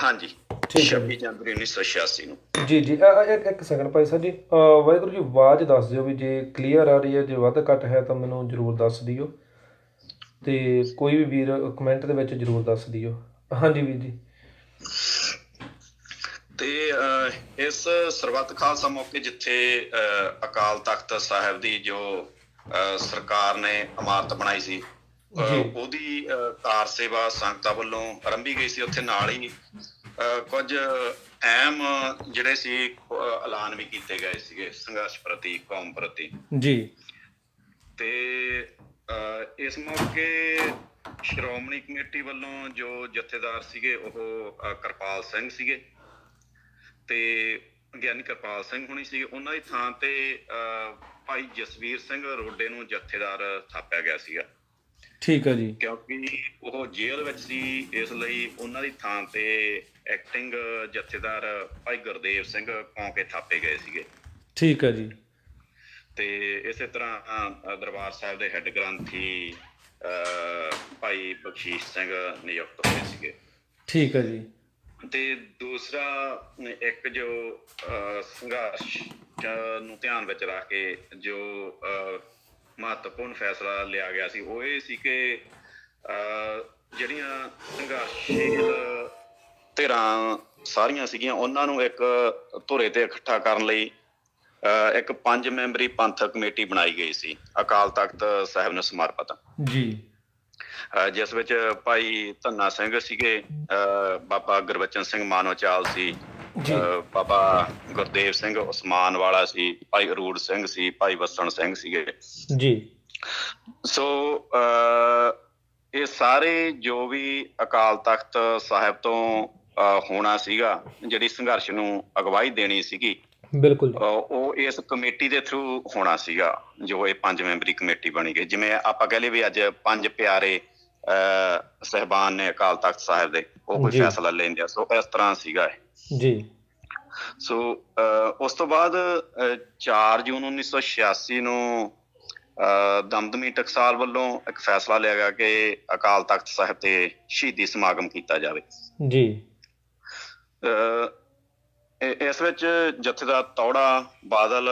ਹਾਂਜੀ, 26 ਜਨਵਰੀ 1986 ਨੂੰ। ਜੀ ਜੀ, ਇੱਕ ਸੈਕਿੰਡ ਭਾਈ ਸਾਹਿਬ ਜੀ, ਵਾਹਿਗੁਰੂ ਜੀ ਆਵਾਜ਼ ਦੱਸ ਦਿਓ ਵੀ ਜੇ ਕਲੀਅਰ ਆ ਰਹੀ ਹੈ, ਜੇ ਵੱਧ ਘੱਟ ਹੈ ਤਾਂ ਮੈਨੂੰ ਜ਼ਰੂਰ ਦੱਸ ਦਿਓ, ਅਤੇ ਕੋਈ ਵੀ ਵੀਰ ਕਮੈਂਟ ਦੇ ਵਿੱਚ ਜ਼ਰੂਰ ਦੱਸ ਦਿਓ। ਹਾਂਜੀ ਵੀਰ ਜੀ। ਤੇ ਇਸ ਸਰਬੱਤ ਖਾਲਸਾ ਮੌਕੇ ਜਿੱਥੇ ਅਕਾਲ ਤਖ਼ਤ ਸਾਹਿਬ ਦੀ ਜੋ ਸਰਕਾਰ ਨੇ ਇਮਾਰਤ ਬਣਾਈ ਸੀ, ਉਹਦੀ ਕਾਰ ਸੇਵਾ ਸੰਗਤਾਂ ਵੱਲੋਂ ਆਰੰਭੀ ਗਈ ਸੀ। ਉੱਥੇ ਨਾਲ ਹੀ ਕੁਝ ਅਹਿਮ ਜਿਹੜੇ ਸੀ ਐਲਾਨ ਵੀ ਕੀਤੇ ਗਏ ਸੀਗੇ ਸੰਘਰਸ਼ ਪ੍ਰਤੀ, ਕੌਮ ਪ੍ਰਤੀ ਜੀ। ਤੇ ਇਸ ਮੌਕੇ ਸ਼੍ਰੋਮਣੀ ਕਮੇਟੀ ਵੱਲੋਂ ਜੋ ਜਥੇਦਾਰ ਸੀਗੇ ਉਹ ਕਿਰਪਾਲ ਸਿੰਘ ਸੀਗੇ, ਤੇ ਗਿਆਨੀ ਕਿਰਪਾਲ ਸਿੰਘ ਹੋਣੀ ਸੀਗੇ। ਉਹਨਾਂ ਦੀ ਥਾਂ ਤੇ ਭਾਈ ਜਸਵੀਰ ਸਿੰਘ ਰੋਡੇ ਨੂੰ ਜਥੇਦਾਰ ਥਾਪਿਆ ਗਿਆ ਸੀਗਾ। ਠੀਕ ਹੈ ਜੀ। ਕਿਉਂਕਿ ਉਹ ਜੇਲ੍ਹ ਵਿੱਚ ਸੀ, ਇਸ ਲਈ ਉਹਨਾਂ ਦੀ ਥਾਂ ਤੇ ਐਕਟਿੰਗ ਜਥੇਦਾਰ ਭਾਈ ਗੁਰਦੇਵ ਸਿੰਘ ਕੌਂਕੇ ਥਾਪੇ ਗਏ ਸੀਗੇ। ਠੀਕ ਹੈ ਜੀ। ਤੇ ਇਸੇ ਤਰ੍ਹਾਂ ਦਰਬਾਰ ਸਾਹਿਬ ਦੇ ਹੈੱਡ ਗ੍ਰੰਥੀ ਭਾਈ ਬਖਸ਼ੀਸ਼ ਸਿੰਘ ਨਿਯੁਕਤ ਹੋਏ ਸੀਗੇ। ਠੀਕ ਹੈ ਜੀ। ਤੇ ਦੂਸਰਾ ਇੱਕ ਜੋ ਸੰਘਰਸ਼ ਨੂੰ ਧਿਆਨ ਵਿੱਚ ਰੱਖ ਕੇ ਜੋ ਮਹੱਤਵਪੂਰਨ ਫੈਸਲਾ ਲਿਆ ਗਿਆ ਸੀ ਉਹ ਇਹ ਸੀ ਕਿ ਜਿਹੜੀਆਂ ਸੰਘਰਸ਼ੀਲ ਧਿਰਾਂ ਸਾਰੀਆਂ ਸੀਗੀਆਂ ਉਹਨਾਂ ਨੂੰ ਇੱਕ ਧੁਰੇ ਤੇ ਇਕੱਠਾ ਕਰਨ ਲਈ ਇੱਕ 5 ਮੈਂਬਰੀ ਪੰਥਕ ਕਮੇਟੀ ਬਣਾਈ ਗਈ ਸੀ ਅਕਾਲ ਤਖਤ ਸਾਹਿਬ ਨੂੰ ਸਮਰਪਿਤ ਜੀ ਜਿਸ ਵਿੱਚ ਭਾਈ ਧੰਨਾ ਸਿੰਘ ਸੀਗੇ, ਬਾਬਾ ਗੁਰਬਚਨ ਸਿੰਘ ਮਾਨੋਚਾਲ ਸੀ, ਜੀ ਬਾਬਾ ਗੁਰਦੇਵ ਸਿੰਘ ਉਸਮਾਨ ਵਾਲਾ ਸੀ, ਭਾਈ ਅਰੂੜ ਸਿੰਘ ਸੀ, ਭਾਈ ਵਸਣ ਸਿੰਘ ਸੀਗੇ। ਜੀ ਸੋ ਇਹ ਸਾਰੇ ਜੋ ਵੀ ਅਕਾਲ ਤਖਤ ਸਾਹਿਬ ਤੋਂ ਹੋਣਾ ਸੀਗਾ, ਜਿਹੜੀ ਸੰਘਰਸ਼ ਨੂੰ ਅਗਵਾਈ ਦੇਣੀ ਸੀਗੀ, ਬਿਲਕੁਲ ਉਹ ਇਸ ਕਮੇਟੀ ਦੇ ਥਰੂ ਹੋਣਾ ਸੀਗਾ ਜੋ ਇਹ 5 ਮੈਂਬਰੀ ਕਮੇਟੀ ਬਣੀ ਗਈ। ਜਿਵੇਂ ਆਪਾਂ ਕਹਿ ਲਈਏ ਵੀ ਅੱਜ 5 ਪਿਆਰੇ ਸਹਿਬਾਨ ਨੇ ਅਕਾਲ ਤਖਤ ਸਾਹਿਬ ਦੇ, ਉਹ ਕੋਈ ਫੈਸਲਾ ਲੈਂਦੇ ਆ, ਸੋ ਇਸ ਤਰ੍ਹਾਂ ਸੀਗਾ ਇਹ। ਜੀ ਸੋ ਉਸ ਤੋਂ ਬਾਅਦ 4 ਜੂਨ 1986 ਨੂੰ ਦਮਦਮੀ ਟਕਸਾਲ ਵੱਲੋਂ ਇੱਕ ਫੈਸਲਾ ਲਿਆ ਗਿਆ ਕਿ ਅਕਾਲ ਤਖਤ ਸਾਹਿਬ ਤੇ ਸ਼ਹੀਦੀ ਸਮਾਗਮ ਕੀਤਾ ਜਾਵੇ। ਜੀ ਇਸ ਵਿੱਚ ਜਥੇਦਾਰ ਤੌੜਾ, ਬਾਦਲ,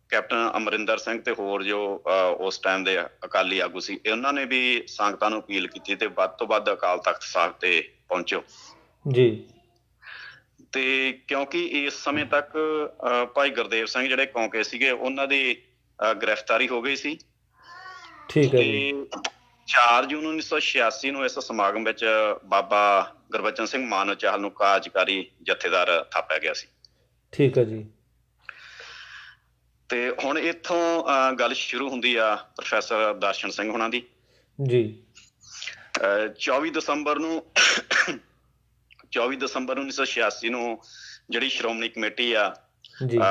ਕੈਪਟਨ ਅਮਰਿੰਦਰ ਸਿੰਘ ਤੇ ਹੋਰ ਜੋ ਉਸ ਟਾਈਮ ਦੇ ਅਕਾਲੀ ਆਗੂ ਸੀ, ਉਹਨਾਂ ਨੇ ਵੀ ਸੰਗਤਾਂ ਨੂੰ ਅਪੀਲ ਕੀਤੀ ਤੇ ਵੱਧ ਤੋਂ ਵੱਧ ਅਕਾਲ ਤਖਤ ਸਾਹਿਬ ਤੇ ਪਹੁੰਚੋ। ਜੀ ਤੇ ਕਿਉਂਕਿ ਇਸ ਸਮੇਂ ਤੱਕ ਭਾਈ ਗੁਰਦੇਵ ਸਿੰਘ ਜਿਹੜੇ ਕੌਂਕੇ ਸੀਗੇ, ਉਹਨਾਂ ਦੀ ਗ੍ਰਿਫਤਾਰੀ ਹੋ ਗਈ ਸੀ। ਠੀਕ ਹੈ ਜੀ। 4 ਜੂਨ 1986 ਨੂੰ ਇਸ ਸਮਾਗਮ ਵਿੱਚ ਬਾਬਾ ਗੁਰਬਚਨ ਸਿੰਘ ਮਾਨੋਚਾਲ ਨੂੰ ਕਾਰਜਕਾਰੀ ਜਥੇਦਾਰ ਥਾਪਿਆ ਗਿਆ ਸੀ। ਠੀਕ ਹੈ ਜੀ। ਤੇ ਹੁਣ ਇੱਥੋਂ ਗੱਲ ਸ਼ੁਰੂ ਹੁੰਦੀ ਆ ਪ੍ਰੋਫੈਸਰ ਦਰਸ਼ਨ ਸਿੰਘ ਹੁਣਾਂ ਦੀ। ਜੀ 24 ਦਸੰਬਰ ਨੂੰ 1986 ਨੂੰ ਜਿਹੜੀ ਸ਼੍ਰੋਮਣੀ ਕਮੇਟੀ ਆ,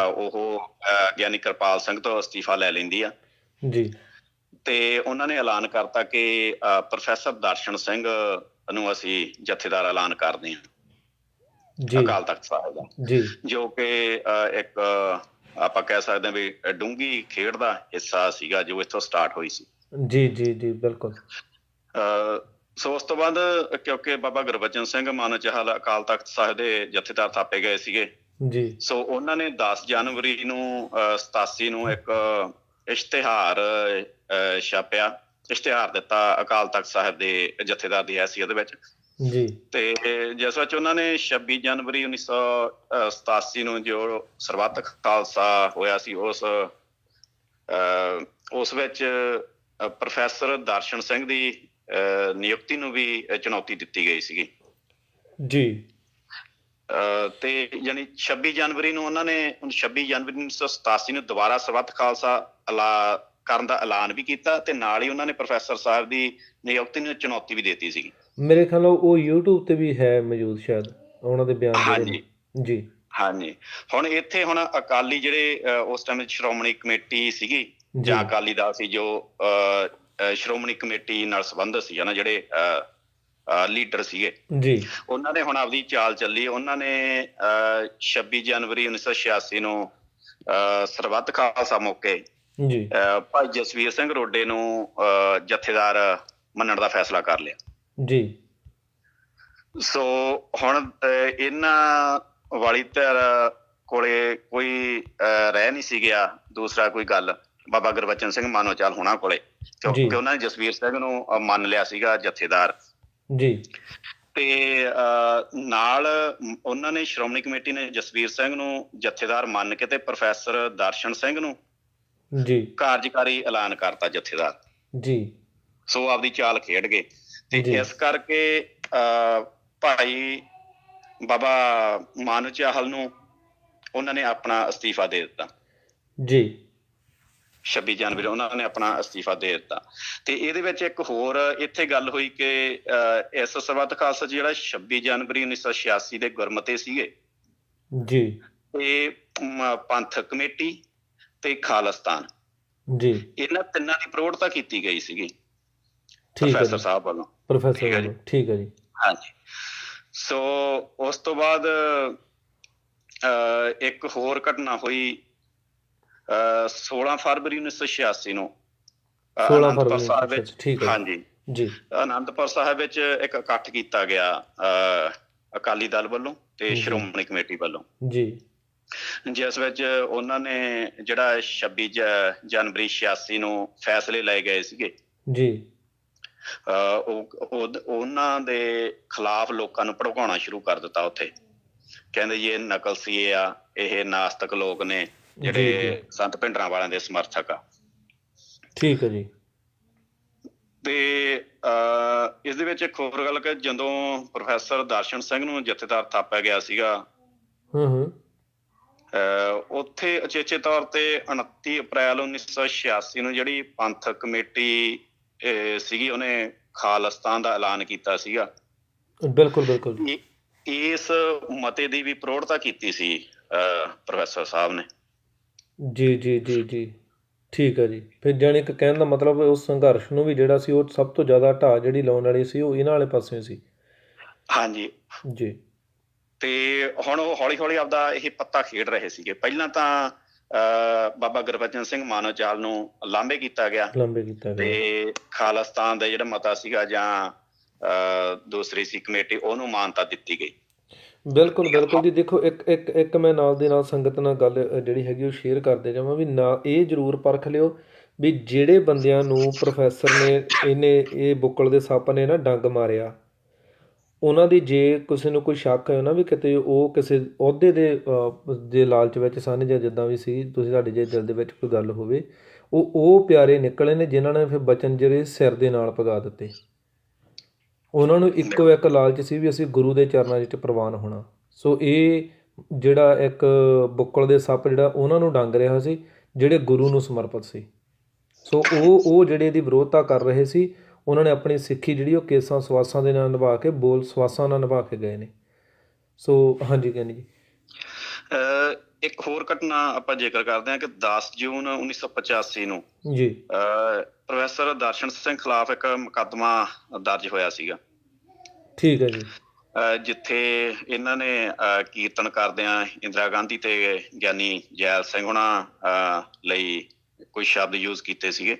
ਉਹ ਗਿਆਨੀ ਕਿਰਪਾਲ ਸਿੰਘ ਤੋਂ ਅਸਤੀਫਾ ਲੈ ਲੈਂਦੀ ਆ। ਜੀ ਤੇ ਉਹਨਾਂ ਨੇ ਐਲਾਨ ਕਰਤਾ ਕਿ ਪ੍ਰੋਫੈਸਰ ਦਰਸ਼ਨ ਸਿੰਘ ਨੂੰ ਅਸੀਂ ਜਥੇਦਾਰ ਐਲਾਨ ਕਰਦੇ ਹਾਂ ਅਕਾਲ ਤਖਤ ਸਾਹਿਬ ਦਾ, ਜੋ ਕਿ ਇੱਕ ਆਪਾਂ ਕਹਿ ਸਕਦੇ ਹਾਂ ਵੀ ਡੂੰਘੀ ਖੇਡ ਦਾ ਹਿੱਸਾ ਸੀਗਾ ਜੋ ਇੱਥੋਂ ਸਟਾਰਟ ਹੋਈ ਸੀ। ਜੀ ਜੀ ਜੀ ਬਿਲਕੁਲ। ਸੋ ਉਸ ਤੋਂ ਬਾਅਦ ਕਿਉਂਕਿ ਬਾਬਾ ਗੁਰਬਚਨ ਸਿੰਘ ਮਾਨੋਚਾਲ ਅਕਾਲ ਤਖਤ ਸਾਹਿਬ ਦੇ ਜਥੇਦਾਰ ਥਾਪੇ ਗਏ ਸੀਗੇ, ਜੀ ਸੋ ਉਹਨਾਂ ਨੇ 10 ਜਨਵਰੀ ਨੂੰ 87 ਨੂੰ ਇੱਕ ਇਸ਼ਤਿਹਾਰ ਛਾਪਿਆ, ਇਸ਼ਤਿਹਾਰ ਦਿੱਤਾ ਅਕਾਲ ਤਖਤ ਸਾਹਿਬ ਦੇ ਜਥੇਦਾਰ ਦੀ ਹੈਸੀਅਤ ਵਿੱਚ। ਜੀ ਤੇ ਜਿਸ ਵਿੱਚ ਉਹਨਾਂ ਨੇ 26 ਜਨਵਰੀ 1987 ਨੂੰ ਜੋ ਸਰਬੱਤ ਖਾਲਸਾ ਹੋਇਆ ਸੀ, ਉਸ ਵਿੱਚ ਪ੍ਰੋਫੈਸਰ ਦਰਸ਼ਨ ਸਿੰਘ ਦੀ ਨਿਯੁਕਤੀ ਨੂੰ ਵੀ ਚੁਣੌਤੀ ਦਿੱਤੀ ਗਈ ਸੀਗੀ। ਜੀ ਤੇ ਯਾਨੀ 26 ਜਨਵਰੀ ਨੂੰ ਉਹਨਾਂ ਨੇ 26 ਜਨਵਰੀ 1987 ਨੂੰ ਦੁਬਾਰਾ ਸਰਬੱਤ ਖਾਲਸਾ ਕਰਨ ਦਾ ਐਲਾਨ ਵੀ ਕੀਤਾ ਤੇ ਨਾਲ ਹੀ ਉਹਨਾਂ ਨੇ ਪ੍ਰੋਫੈਸਰ ਸਾਹਿਬ ਦੀ ਨਿਯੁਕਤੀ ਨੂੰ ਚੁਣੌਤੀ ਵੀ ਦਿੱਤੀ ਸੀਗੀ। ਮੇਰੇ ਖਿਆਲ ਉਹ YouTube ਤੇ ਵੀ ਹੈ ਮੌਜੂਦ ਸ਼ਾਇਦ ਉਹਨਾਂ ਦੇ ਬਿਆਨ। ਹਾਂਜੀ ਜੀ ਹਾਂਜੀ। ਹੁਣ ਇੱਥੇ ਹੁਣ ਅਕਾਲੀ ਜਿਹੜੇ ਉਸ ਟਾਈਮ ਸ਼੍ਰੋਮਣੀ ਕਮੇਟੀ ਸੀਗੀ ਜਾਂ ਅਕਾਲੀ ਦਲ ਸੀ, ਜੋ ਸ਼੍ਰੋਮਣੀ ਕਮੇਟੀ ਨਾਲ ਸੰਬੰਧਿਤ ਸੀ ਨਾ, ਜਿਹੜੇ ਲੀਡਰ ਸੀਗੇ, ਜੀ ਉਹਨਾਂ ਨੇ ਹੁਣ ਆਪਦੀ ਚਾਲ ਚੱਲੀ। ਉਹਨਾਂ ਨੇ 26 ਜਨਵਰੀ 1986 ਨੂੰ ਸਰਬੱਤ ਖਾਲਸਾ ਮੌਕੇ ਜੀ ਭਾਈ ਜਸਵੀਰ ਸਿੰਘ ਰੋਡੇ ਨੂੰ ਜਥੇਦਾਰ ਮੰਨਣ ਦਾ ਫੈਸਲਾ ਕਰ ਲਿਆ। ਜੀ ਸੋ ਹੁਣ ਇਹਨਾਂ ਵਾਲੀ ਧਿਰ ਕੋਲੇ ਕੋਈ ਰਹਿ ਨਹੀਂ ਸੀ ਗਿਆ ਦੂਸਰਾ ਕੋਈ ਗੱਲ ਬਾਬਾ ਗੁਰਬਚਨ ਸਿੰਘ ਮਾਨੋਚਾਲ ਹੋਣਾ ਕੋਲੇ, ਕਿਉਂਕਿ ਉਹਨਾਂ ਨੇ ਜਸਵੀਰ ਸਿੰਘ ਨੂੰ ਮੰਨ ਲਿਆ ਸੀਗਾ ਜਥੇਦਾਰ। ਜੀ ਤੇ ਨਾਲ ਉਹਨਾਂ ਨੇ ਸ਼੍ਰੋਮਣੀ ਕਮੇਟੀ ਨੇ ਜਸਵੀਰ ਸਿੰਘ ਨੂੰ ਜਥੇਦਾਰ ਮੰਨ ਕੇ ਤੇ ਪ੍ਰੋਫੈਸਰ ਦਰਸ਼ਨ ਸਿੰਘ ਨੂੰ ਜੀ ਕਾਰਜਕਾਰੀ ਐਲਾਨ ਕਰਤਾ ਜਥੇਦਾਰ। ਜੀ ਸੋ ਆਪਦੀ ਚਾਲ ਖੇਡ ਗਏ ਤੇ ਇਸ ਕਰਕੇ ਭਾਈ ਬਾਬਾ ਮਾਨੋਚਾਲ ਨੂੰ ਉਹਨਾਂ ਨੇ ਆਪਣਾ ਅਸਤੀਫਾ ਦੇ ਦਿੱਤਾ। ਜੀ 26 ਜਨਵਰੀ ਉਹਨਾਂ ਨੇ ਆਪਣਾ ਅਸਤੀਫਾ ਦੇ ਦਿੱਤਾ। ਤੇ ਇਹਦੇ ਵਿੱਚ ਇੱਕ ਹੋਰ ਇੱਥੇ ਗੱਲ ਹੋਈ ਕਿ ਇਸ ਸਰਬੱਤ ਖਾਲਸਾ ਜਿਹੜਾ 26 ਜਨਵਰੀ 1986 ਦੇ ਗੁਰਮਤੇ ਸੀਗੇ, ਜੀ ਇਹ ਪੰਥਕ ਕਮੇਟੀ ਤੇ ਖਾਲਿਸਤਾਨ, ਜੀ ਇਹਨਾਂ ਤਿੰਨਾਂ ਦੀ ਪ੍ਰੋੜਤਾ ਕੀਤੀ ਗਈ ਸੀਗੀ ਪ੍ਰੋਫੈਸਰ ਸਾਹਿਬ ਵੱਲੋਂ। ਪ੍ਰੋਫੈਸਰ ਵੱਲੋਂ, ਠੀਕ ਹੈ ਜੀ। ਹਾਂਜੀ। ਸੋ ਉਸ ਤੋਂ ਬਾਅਦ ਇੱਕ ਹੋਰ ਘਟਨਾ ਹੋਈ 16 ਫਰਵਰੀ 1986 ਨੂੰ ਅਨੰਦਪੁਰ ਸਾਹਿਬ ਵਿੱਚ। ਹਾਂਜੀ ਜੀ, ਅਨੰਦਪੁਰ ਸਾਹਿਬ ਵਿੱਚ ਇੱਕ ਇਕੱਠ ਕੀਤਾ ਗਿਆ ਅਕਾਲੀ ਦਲ ਵੱਲੋਂ ਤੇ ਜੀ ਸ਼੍ਰੋਮਣੀ ਕਮੇਟੀ ਵੱਲੋਂ, ਜੀ ਜਿਸ ਵਿੱਚ ਉਹਨਾਂ ਨੇ ਜਿਹੜਾ 26 ਜਨਵਰੀ 86 ਨੂੰ ਫੈਸਲੇ ਲਏ ਗਏ ਸੀਗੇ, ਜੀ ਉਹਨਾਂ ਦੇ ਖਿਲਾਫ ਲੋਕਾਂ ਨੂੰ ਭੜਕਾਉਣਾ ਸ਼ੁਰੂ ਕਰ ਦਿੱਤਾ ਉੱਥੇ। ਕਹਿੰਦੇ ਜੀ ਇਹ ਨਕਲ ਸੀਏ ਆ, ਇਹ ਨਾਸਤਕ ਲੋਕ ਨੇ ਜੀ ਜੀ ਜਿਹੜੇ ਸੰਤ ਭਿੰਡਰਾਂ ਵਾਲਿਆਂ ਦੇ ਸਮਰਥਕ ਆ। ਠੀਕ ਹੈ ਜੀ। ਤੇ ਇਸ ਦੇ ਵਿੱਚ ਇੱਕ ਹੋਰ ਗੱਲ ਕਿ ਜਦੋਂ ਪ੍ਰੋਫੈਸਰ ਦਰਸ਼ਨ ਸਿੰਘ ਨੂੰ ਜਥੇਦਾਰ ਥਾਪਿਆ ਗਿਆ ਸੀਗਾ, ਉੱਥੇ ਉਚੇਚੇ ਤੌਰ ਤੇ 29 ਅਪ੍ਰੈਲ 1986 ਨੂੰ ਜਿਹੜੀ ਪੰਥਕ ਕਮੇਟੀ ਸੀਗੀ ਉਹਨੇ ਖਾਲਿਸਤਾਨ ਦਾ ਐਲਾਨ ਕੀਤਾ ਸੀਗਾ। ਬਿਲਕੁਲ ਬਿਲਕੁਲ। ਇਸ ਮਤੇ ਦੀ ਵੀ ਪ੍ਰੋੜਤਾ ਕੀਤੀ ਸੀ ਪ੍ਰੋਫੈਸਰ ਸਾਹਿਬ ਨੇ। ਜੀ ਜੀ ਜੀ ਜੀ ਠੀਕ ਹੈ ਜੀ। ਫਿਰ ਜਾਣੀ ਕਿ ਕਹਿਣ ਦਾ ਮਤਲਬ ਉਸ ਸੰਘਰਸ਼ ਨੂੰ ਵੀ ਜਿਹੜਾ ਸੀ ਉਹ ਸਭ ਤੋਂ ਜ਼ਿਆਦਾ ਢਾਹ ਜਿਹੜੀ ਲਾਉਣ ਵਾਲੀ ਸੀ ਉਹ ਇਹਨਾਂ ਵਾਲੇ ਪਾਸੇ ਸੀ। ਹਾਂਜੀ ਜੀ। ਤੇ ਹੁਣ ਉਹ ਹੌਲੀ ਹੌਲੀ ਆਪਦਾ ਇਹ ਪੱਤਾ ਖੇਡ ਰਹੇ ਸੀਗੇ। ਪਹਿਲਾਂ ਤਾਂ ਬਾਬਾ ਗੁਰਬਚਨ ਸਿੰਘ ਮਾਨੋਚਾਲ ਨੂੰ ਲਾਂਭੇ ਕੀਤਾ ਗਿਆ ਤੇ ਖਾਲਿਸਤਾਨ ਦਾ ਜਿਹੜਾ ਮਤਾ ਸੀਗਾ ਜਾਂ ਦੂਸਰੀ ਸੀ ਕਮੇਟੀ ਉਹਨੂੰ ਮਾਨਤਾ ਦਿੱਤੀ ਗਈ। ਬਿਲਕੁਲ ਬਿਲਕੁਲ ਜੀ। ਦੇਖੋ ਇੱਕ ਮੈਂ ਨਾਲ ਦੀ ਨਾਲ ਸੰਗਤ ਨਾਲ ਗੱਲ ਜਿਹੜੀ ਹੈਗੀ ਉਹ ਸ਼ੇਅਰ ਕਰਦੇ ਜਾਵਾਂ ਵੀ ਨਾ ਇਹ ਜ਼ਰੂਰ ਪਰਖ ਲਿਓ ਵੀ ਜਿਹੜੇ ਬੰਦਿਆਂ ਨੂੰ ਪ੍ਰੋਫੈਸਰ ਨੇ ਇਹ ਬੁੱਕਲ ਦੇ ਸੱਪ ਨੇ ਨਾ ਡੰਗ ਮਾਰਿਆ, ਉਹਨਾਂ ਦੀ ਜੇ ਕਿਸੇ ਨੂੰ ਕੋਈ ਸ਼ੱਕ ਹੈ ਨਾ ਵੀ ਕਿਤੇ ਉਹ ਕਿਸੇ ਅਹੁਦੇ ਦੇ ਲਾਲਚ ਵਿੱਚ ਸਨ ਜਾਂ ਜਿੱਦਾਂ ਵੀ ਸੀ, ਤੁਹਾਡੇ ਜੇ ਦਿਲ ਦੇ ਵਿੱਚ ਕੋਈ ਗੱਲ ਹੋਵੇ, ਉਹ ਪਿਆਰੇ ਨਿਕਲੇ ਨੇ ਜਿਨ੍ਹਾਂ ਨੇ ਫਿਰ ਬਚਨ ਜਿਹੜੇ ਸਿਰ ਦੇ ਨਾਲ ਪਗਾ ਦਿੱਤੇ। ਉਹਨਾਂ ਨੂੰ ਇੱਕੋ ਇੱਕ ਲਾਲਚ ਸੀ ਵੀ ਅਸੀਂ ਗੁਰੂ ਦੇ ਚਰਨਾਂ ਵਿੱਚ ਪ੍ਰਵਾਨ ਹੋਣਾ। ਸੋ ਇਹ ਜਿਹੜਾ ਇੱਕ ਬੁੱਕਲ ਦੇ ਸੱਪ ਜਿਹੜਾ ਉਹਨਾਂ ਨੂੰ ਡੰਗ ਰਿਹਾ ਸੀ ਜਿਹੜੇ ਗੁਰੂ ਨੂੰ ਸਮਰਪਿਤ ਸੀ। ਸੋ ਉਹ ਜਿਹੜੇ ਇਹਦੀ ਵਿਰੋਧਤਾ ਕਰ ਰਹੇ ਸੀ, ਉਹਨਾਂ ਨੇ ਆਪਣੀ ਸਿੱਖੀ ਜਿਹੜੀ ਉਹ ਕੇਸਾਂ ਸਵਾਸਾਂ ਦੇ ਨਾਲ ਨਿਭਾ ਕੇ ਬੋਲ ਸਵਾਸਾਂ ਨਾਲ ਨਿਭਾ ਕੇ ਗਏ ਨੇ। ਸੋ ਹਾਂਜੀ ਕਹਿੰਦੀ ਜੀ। ਇੱਕ ਹੋਰ ਘਟਨਾ ਆਪਾਂ ਜ਼ਿਕਰ ਕਰਦੇ ਹਾਂ ਕਿ 10 ਜੂਨ 1985 ਨੂੰ ਜੀ ਪ੍ਰੋਫੈਸਰ ਦਰਸ਼ਨ ਸਿੰਘ ਖਿਲਾਫ ਇੱਕ ਮੁਕੱਦਮਾ ਦਰਜ ਹੋਇਆ ਸੀਗਾ। ਠੀਕ ਹੈ ਜੀ। ਜਿੱਥੇ ਇਹਨਾਂ ਨੇ ਕੀਰਤਨ ਕਰਦਿਆਂ ਇੰਦਰਾ ਗਾਂਧੀ ਤੇ ਗਿਆਨੀ ਜੈਲ ਸਿੰਘ ਹੋਣਾ ਲਈ ਕੋਈ ਸ਼ਬਦ ਯੂਜ਼ ਕੀਤੇ ਸੀਗੇ।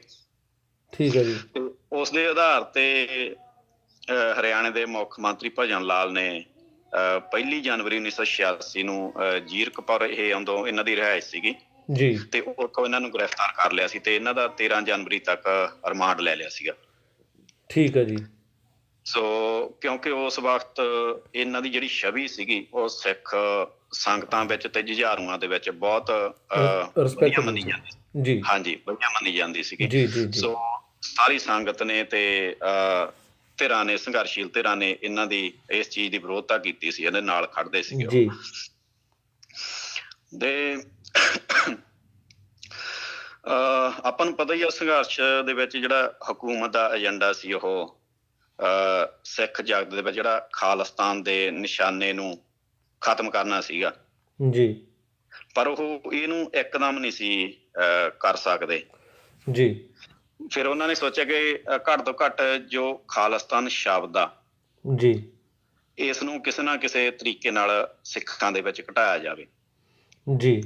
ਠੀਕ ਹੈ ਜੀ। ਉਸ ਦੇ ਆਧਾਰ ਤੇ ਹਰਿਆਣੇ ਦੇ ਮੁੱਖ ਮੰਤਰੀ ਭਜਨ ਲਾਲ ਨੇ 1 ਜਨਵਰੀ 1986 ਨੂੰ ਜੀਰਕਪੁਰ, ਇਹ ਉਦੋਂ ਇਹਨਾਂ ਦੀ ਰਿਹਾਇਸ਼ ਸੀਗੀ ਜੀ, ਤੇ ਉੱਥੋਂ ਇਹਨਾਂ ਨੂੰ ਗ੍ਰਿਫਤਾਰ ਕਰ ਲਿਆ ਸੀ ਤੇ ਇਹਨਾਂ ਦਾ 13 ਜਨਵਰੀ ਤੱਕ ਰਿਮਾਂਡ ਲੈ ਲਿਆ ਸੀਗਾ। ਠੀਕ ਹੈ ਜੀ। ਸੋ ਕਿਉਂਕਿ ਉਸ ਵਕਤ ਇਹਨਾਂ ਦੀ ਜਿਹੜੀ ਛਵੀ ਸੀਗੀ ਉਹ ਸਿੱਖ ਸੰਗਤਾਂ ਵਿੱਚ ਤੇ ਜੁਝਾਰੂਆਂ ਦੇ ਵਿੱਚ ਬਹੁਤ ਵਧੀਆ ਮੰਨੀ ਜਾਂਦੀ ਸੀ। ਹਾਂਜੀ, ਵਧੀਆ ਮੰਨੀ ਜਾਂਦੀ ਸੀਗੀ। ਸੋ ਸਾਰੀ ਸੰਗਤ ਨੇ ਤੇ ਧਿਰਾਂ ਨੇ, ਸੰਘਰਸ਼ੀਲ ਧਿਰਾਂ ਨੇ ਇਹਨਾਂ ਦੀ ਇਸ ਚੀਜ਼ ਦੀ ਵਿਰੋਧਤਾ ਕੀਤੀ ਸੀ, ਇਹਦੇ ਨਾਲ ਖੜਦੇ ਸੀਗੇ। ਤੇ ਆਪਾਂ ਨੂੰ ਪਤਾ ਹੀ ਆ ਸੰਘਰਸ਼ ਦੇ ਵਿੱਚ ਜਿਹੜਾ ਹਕੂਮਤ ਦਾ ਏਜੰਡਾ ਸੀ ਉਹ ਸਿੱਖ ਜਗਤ ਦੇ ਵਿੱਚ ਜਿਹੜਾ ਖਾਲਿਸਤਾਨ ਦੇ ਨਿਸ਼ਾਨੇ ਨੂੰ ਖਤਮ ਕਰਨਾ ਸੀਗਾ ਜੀ। ਪਰ ਉਹ ਇਹਨੂੰ ਇੱਕਦਮ ਨਹੀਂ ਸੀ ਕਰ ਸਕਦੇ ਜੀ। ਫਿਰ ਉਹਨਾਂ ਨੇ ਸੋਚਿਆ ਕਿ ਘੱਟ ਤੋਂ ਘੱਟ ਜੋ ਖਾਲਿਸਤਾਨ ਸ਼ਬਦ ਆ ਜੀ, ਇਸ ਨੂੰ ਕਿਸੇ ਨਾ ਕਿਸੇ ਤਰੀਕੇ ਨਾਲ ਸਿੱਖਾਂ ਦੇ ਵਿੱਚ ਘਟਾਇਆ ਜਾਵੇ। ਜੀ।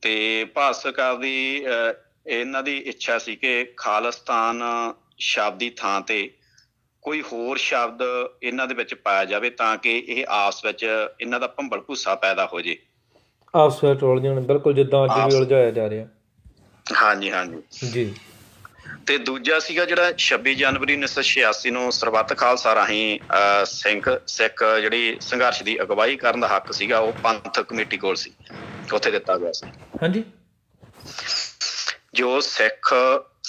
ਤੇ ਭਾਰਤ ਸਰਕਾਰ ਦੀ ਇਹਨਾਂ ਦੀ ਇੱਛਾ ਸੀ ਕਿ ਖਾਲਿਸਤਾਨ ਸ਼ਬਦ ਦੀ ਥਾਂ ਤੇ ਕੋਈ ਹੋਰ ਸ਼ਬਦ ਇਹਨਾਂ ਦੇ ਵਿੱਚ ਪਾਇਆ ਜਾਵੇ ਤਾਂ ਕਿ ਇਹ ਆਪਸ ਵਿੱਚ ਇਹਨਾਂ ਦਾ ਭੰਬਲ ਭੂਸਾ ਪੈਦਾ ਹੋ ਜੇ, ਆਪਸ ਵਿੱਚ ਉਲਝ ਜਾਣ। ਬਿਲਕੁਲ ਜਿੱਦਾਂ ਅੱਜ ਵੀ ਉਲਝਾਇਆ ਜਾ ਰਿਹਾ। ਹਾਂਜੀ ਹਾਂਜੀ ਜੀ। ਤੇ ਦੂਜਾ ਸੀਗਾ ਜਿਹੜਾ 26 ਜਨਵਰੀ 1986 ਨੂੰ ਸਰਬੱਤ ਖਾਲਸਾ ਰਾਹੀਂ ਸਿੱਖ ਜਿਹੜੀ ਸੰਘਰਸ਼ ਦੀ ਅਗਵਾਈ ਕਰਨ ਦਾ ਹੱਕ ਸੀਗਾ ਉਹ ਪੰਥਕ ਕਮੇਟੀ ਕੋਲ ਸੀ, ਉੱਥੇ ਦਿੱਤਾ ਗਿਆ ਸੀ। ਹਾਂਜੀ, ਜੋ ਸਿੱਖ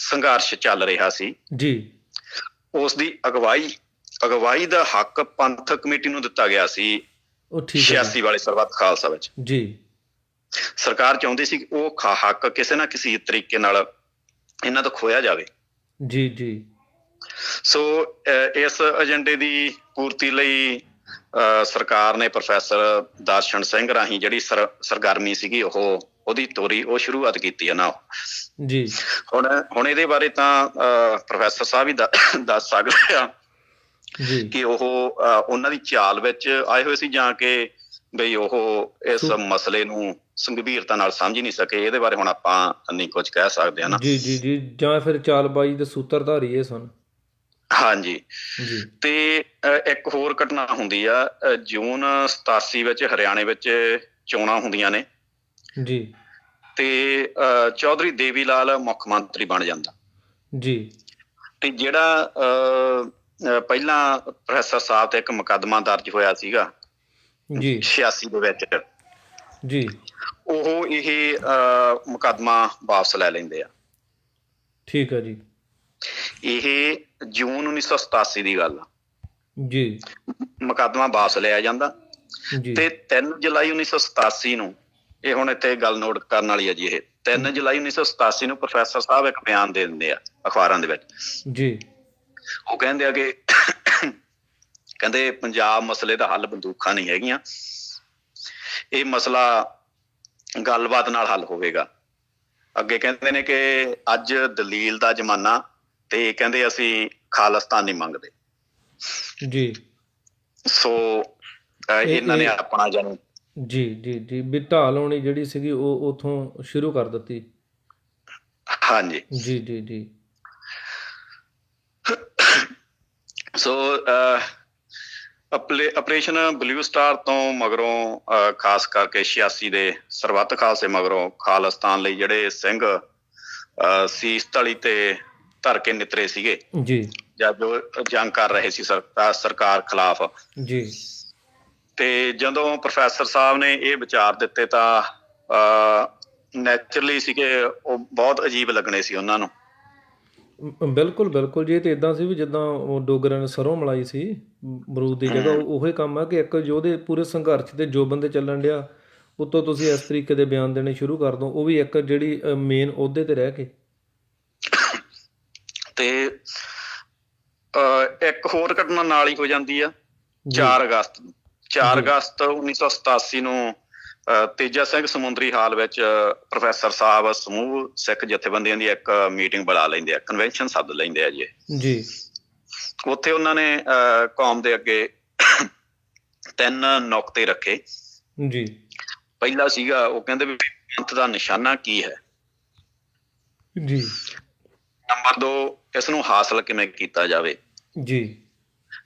ਸੰਘਰਸ਼ ਚੱਲ ਰਿਹਾ ਸੀ ਜੀ ਉਸ ਦੀ ਅਗਵਾਈ ਦਾ ਹੱਕ ਪੰਥਕ ਕਮੇਟੀ ਨੂੰ ਦਿੱਤਾ ਗਿਆ ਸੀ 86 ਵਾਲੇ ਸਰਬੱਤ ਖਾਲਸਾ ਵਿੱਚ ਜੀ। ਸਰਕਾਰ ਚਾਹੁੰਦੀ ਸੀ ਕਿ ਉਹ ਹੱਕ ਕਿਸੇ ਨਾ ਕਿਸੇ ਤਰੀਕੇ ਨਾਲ ਇਹਨਾਂ ਤੋਂ ਖੋਇਆ ਜਾਵੇ। ਜੀ ਜੀ। ਸੋ ਇਸ ਏਜੰਡੇ ਦੀ ਪੂਰਤੀ ਲਈ ਸਰਕਾਰ ਨੇ ਪ੍ਰੋਫੈਸਰ ਦਰਸ਼ਨ ਸਿੰਘ ਰਾਹੀਂ ਜਿਹੜੀ ਸਰਗਰਮੀ ਸੀਗੀ ਉਹਦੀ ਤੋਰੀ ਉਹ ਸ਼ੁਰੂਆਤ ਕੀਤੀ ਹੈ ਨਾ ਜੀ। ਹੁਣ ਇਹਦੇ ਬਾਰੇ ਤਾਂ ਪ੍ਰੋਫੈਸਰ ਸਾਹਿਬ ਹੀ ਦੱਸ ਸਕਦੇ ਆ ਕਿ ਉਹ ਉਹਨਾਂ ਦੀ ਚਾਲ ਵਿੱਚ ਆਏ ਹੋਏ ਸੀ ਜਾਂ ਕਿ ਬਈ ਉਹ ਇਸ ਮਸਲੇ ਨੂੰ ਗੰਭੀਰਤਾ ਨਾਲ ਸਮਝ ਨਹੀਂ ਸਕੇ। ਇਹਦੇ ਬਾਰੇ ਹੁਣ ਆਪਾਂ ਨਹੀਂ ਕੁਝ ਕਹਿ ਸਕਦੇ ਹਾਂ ਨਾ। ਜੀ ਜੀ ਜੀ। ਜਾਂ ਫਿਰ ਚਾਲਬਾਜ਼ੀ ਦੇ ਸੂਤਰਧਾਰੀ ਇਹ ਸਨ। ਹਾਂਜੀ। ਜੀ ਤੇ ਇੱਕ ਹੋਰ ਘਟਨਾ ਹੁੰਦੀ ਆ, ਜੂਨ 87 ਵਿੱਚ ਹਰਿਆਣੇ ਵਿੱਚ ਚੋਣਾਂ ਹੁੰਦੀਆਂ ਨੇ ਜੀ ਤੇ ਚੌਧਰੀ ਦੇਵੀ ਲਾਲ ਮੁੱਖ ਮੰਤਰੀ ਬਣ ਜਾਂਦਾ। ਜੀ ਤੇ ਜਿਹੜਾ ਪਹਿਲਾਂ ਪ੍ਰੋਫੈਸਰ ਸਾਹਿਬ ਤੇ ਇੱਕ ਮੁਕੱਦਮਾ ਦਰਜ ਹੋਇਆ ਸੀਗਾ ਜੀ 86 ਦੇ ਵਿੱਚ, ਜੀ ਉਹ ਇਹ ਮੁਕੱਦਮਾ ਵਾਪਸ ਲੈ ਲੈਂਦੇ ਆ। ਠੀਕ ਹੈ ਜੀ। ਇਹ ਜੂਨ 1987 ਦੀ ਗੱਲ ਆ। ਜੀ ਮੁਕੱਦਮਾ ਵਾਪਸ ਲਿਆ ਜਾਂਦਾ ਜੀ ਤੇ 3 ਜੁਲਾਈ 1987 ਨੂੰ, ਇਹ ਹੁਣ ਇੱਥੇ ਗੱਲ ਨੋਟ ਕਰਨ ਵਾਲੀ ਆ ਜੀ, ਇਹ 3 ਜੁਲਾਈ 1987 ਨੂੰ ਪ੍ਰੋਫੈਸਰ ਸਾਹਿਬ ਇੱਕ ਬਿਆਨ ਦੇ ਦਿੰਦੇ ਆ ਅਖਬਾਰਾਂ ਦੇ ਵਿੱਚ। ਜੀ ਉਹ ਕਹਿੰਦੇ ਆ ਕਿ ਕਹਿੰਦੇ ਪੰਜਾਬ ਮਸਲੇ ਦਾ ਹੱਲ ਬੰਦੂਕਾਂ ਨਹੀਂ ਹੈਗੀਆਂ, ਇਹ ਮਸਲਾ ਗੱਲਬਾਤ ਨਾਲ ਹੱਲ ਹੋਵੇਗਾ। ਅੱਗੇ ਕਹਿੰਦੇ ਨੇ ਕਿ ਅੱਜ ਦਲੀਲ ਦਾ ਜ਼ਮਾਨਾ ਤੇ ਕਹਿੰਦੇ ਅਸੀਂ ਖਾਲਿਸਤਾਨ ਨਹੀਂ ਮੰਗਦੇ। ਜੀ ਸੋ ਇਹਨਾਂ ਨੇ ਆਪਣਾ ਜਨਮ ਜੀ ਜੀ ਜੀ ਵੀ ਢਾਹ ਲਾਉਣੀ ਜਿਹੜੀ ਸੀਗੀ ਉਹ ਉਥੋਂ ਸ਼ੁਰੂ ਕਰ ਦਿੱਤੀ। ਹਾਂਜੀ। ਜੀ ਜੀ ਜੀ ਸੋ ਆਪਰੇਸ਼ਨ ਬਲੂ ਸਟਾਰ ਤੋਂ ਮਗਰੋਂ ਖਾਸ ਕਰਕੇ 86 ਦੇ ਸਰਬੱਤ ਖਾਲਸੇ ਮਗਰੋਂ ਖਾਲਿਸਤਾਨ ਲਈ ਜਿਹੜੇ ਸਿੰਘ ਸੀਸ ਧਲੀ ਤੇ ਧਰ ਕੇ ਨਿਤਰੇ ਸੀਗੇ ਜੀ, ਜਾਂ ਜੋ ਜੰਗ ਕਰ ਰਹੇ ਸੀ ਸਰਕਾਰ ਖਿਲਾਫ, ਜੀ ਤੇ ਜਦੋਂ ਪ੍ਰੋਫੈਸਰ ਸਾਹਿਬ ਨੇ ਇਹ ਵਿਚਾਰ ਦਿੱਤੇ ਤਾਂ ਨੈਚੁਰਲੀ ਸੀਗੇ ਉਹ ਬਹੁਤ ਅਜੀਬ ਲੱਗਣੇ ਸੀ ਉਹਨਾਂ ਨੂੰ। ਬਿਲਕੁਲ ਬਿਲਕੁਲ ਜੀ। ਇਹ ਤਾਂ ਇੱਦਾਂ ਸੀ ਵੀ ਜਿੱਦਾਂ ਉਹ ਡੋਗਰਾਂ ਨੇ ਸਰੋਂ ਮਲਾਈ ਸੀ ਬਰੂਦ ਦੀ ਜਗ੍ਹਾ, ਉਹੀ ਕੰਮ ਆ ਕਿ ਇੱਕ ਯੋਧੇ ਪੂਰੇ ਸੰਘਰਸ਼ ਤੇ ਜੋ ਬੰਦੇ ਚੱਲਣ ਡਿਆ ਉੱਤੋਂ ਤੁਸੀਂ ਇਸ ਤਰੀਕੇ ਦੇ ਬਿਆਨ ਦੇਣੇ ਸ਼ੁਰੂ ਕਰ ਦਿਓ, ਉਹ ਵੀ ਇੱਕ ਜਿਹੜੀ ਮੇਨ ਅਹੁਦੇ ਤੇ ਰਹਿ ਕੇ। ਤੇ ਇੱਕ ਹੋਰ ਘਟਨਾ ਨਾਲ ਹੀ ਹੋ ਜਾਂਦੀ ਆ 4 ਅਗਸਤ ਨੂੰ। 4 ਅਗਸਤ 1987 ਨੂੰ ਤੇਜਾ ਸਿੰਘ ਸਮੁੰਦਰੀ ਹਾਲ ਵਿੱਚ ਪ੍ਰੋਫੈਸਰ ਸਾਹਿਬ ਸਮੂਹ ਸਿੱਖ ਜਥੇਬੰਦੀਆਂ ਦੀ ਇੱਕ ਮੀਟਿੰਗ ਬੁਲਾ ਲੈਂਦੇ ਆ, ਕਨਵੈਨਸ਼ਨ ਸੱਦ ਲੈਂਦੇ ਆ ਜੀ। ਜੀ ਉੱਥੇ ਉਹਨਾਂ ਨੇ ਕੌਮ ਦੇ ਅੱਗੇ 3 ਨੁਕਤੇ ਰੱਖੇ। ਜੀ ਪਹਿਲਾ ਸੀਗਾ, ਉਹ ਕਹਿੰਦੇ ਵੀ ਪੰਥ ਦਾ ਨਿਸ਼ਾਨਾ ਕੀ ਹੈ। ਜੀ ਨੰਬਰ 2, ਇਸ ਨੂੰ ਹਾਸਲ ਕਿਵੇਂ ਕੀਤਾ ਜਾਵੇ। ਜੀ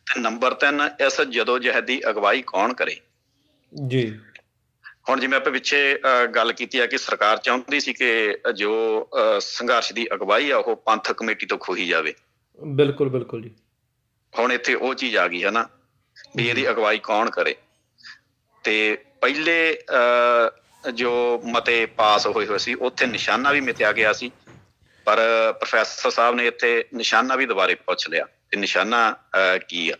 ਤੇ ਨੰਬਰ 3, ਇਸ ਜਦੋ ਜਹਿਦ ਦੀ ਅਗਵਾਈ ਕੌਣ ਕਰੇ। ਜੀ ਹੁਣ ਜਿਵੇਂ ਆਪਾਂ ਪਿੱਛੇ ਗੱਲ ਕੀਤੀ ਆ ਕਿ ਸਰਕਾਰ ਚਾਹੁੰਦੀ ਸੀ ਕਿ ਜੋ ਸੰਘਰਸ਼ ਦੀ ਅਗਵਾਈ ਆ ਉਹ ਪੰਥਕ ਕਮੇਟੀ ਤੋਂ ਖੋਹੀ ਜਾਵੇ। ਬਿਲਕੁਲ ਬਿਲਕੁਲ ਜੀ। ਹੁਣ ਇੱਥੇ ਉਹ ਚੀਜ਼ ਆ ਗਈ ਹੈ ਨਾ ਵੀ ਇਹਦੀ ਅਗਵਾਈ ਕੌਣ ਕਰੇ। ਤੇ ਪਹਿਲੇ ਜੋ ਮਤੇ ਪਾਸ ਹੋਏ ਸੀ ਉੱਥੇ ਨਿਸ਼ਾਨਾ ਵੀ ਮਿਥਿਆ ਗਿਆ ਸੀ, ਪਰ ਪ੍ਰੋਫੈਸਰ ਸਾਹਿਬ ਨੇ ਇੱਥੇ ਨਿਸ਼ਾਨਾ ਵੀ ਦੁਬਾਰੇ ਪੁੱਛ ਲਿਆ ਤੇ ਨਿਸ਼ਾਨਾ ਕੀ ਆ।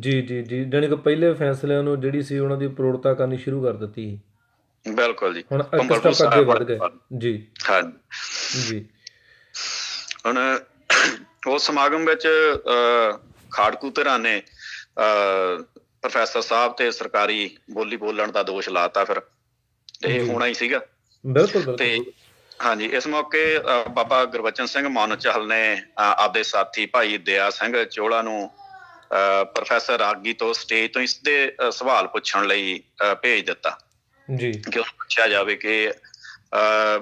ਜੀ ਜੀ ਜੀ ਜਾਣੀ ਕਿ ਪਹਿਲੇ ਫੈਸਲਿਆਂ ਨੂੰ ਜਿਹੜੀ ਸੀ ਉਹਨਾਂ ਦੀ ਪ੍ਰੋੜਤਾ ਕਰਨੀ ਸ਼ੁਰੂ ਕਰ ਦਿੱਤੀ ਸੀ। ਬਿਲਕੁਲ ਜੀ। ਹੁਣ ਇੱਕ ਸਟੈਪ ਅੱਗੇ ਵੱਧ ਗਏ। ਜੀ ਹਾਂ ਜੀ। ਹੁਣ ਉਸ ਸਮਾਗਮ ਵਿੱਚ ਖਾੜਕੂ ਧਿਰਾਂ ਨੇ ਪ੍ਰੋਫੈਸਰ ਸਾਹਿਬ ਤੇ ਸਰਕਾਰੀ ਬੋਲੀ ਬੋਲਣ ਦਾ ਦੋਸ਼ ਲਾਤਾ। ਫਿਰ ਇਹ ਹੋਣਾ ਹੀ ਸੀਗਾ। ਬਿਲਕੁਲ ਤੇ ਹਾਂਜੀ, ਇਸ ਮੌਕੇ ਬਾਬਾ ਗੁਰਬਚਨ ਸਿੰਘ ਮਾਨੋ ਚਾਹਲ ਨੇ ਆਪਦੇ ਸਾਥੀ ਭਾਈ ਦਇਆ ਸਿੰਘ ਚੋਲਾ ਨੂੰ ਪ੍ਰੋਫੈਸਰ ਰਾਗੀ ਤੋਂ ਸਟੇਜ ਤੋਂ ਇਸਦੇ ਸਵਾਲ ਪੁੱਛਣ ਲਈ ਭੇਜ ਦਿੱਤਾ ਜੀ ਕਿ ਉਹਨੂੰ ਪੁੱਛਿਆ ਜਾਵੇ ਕਿ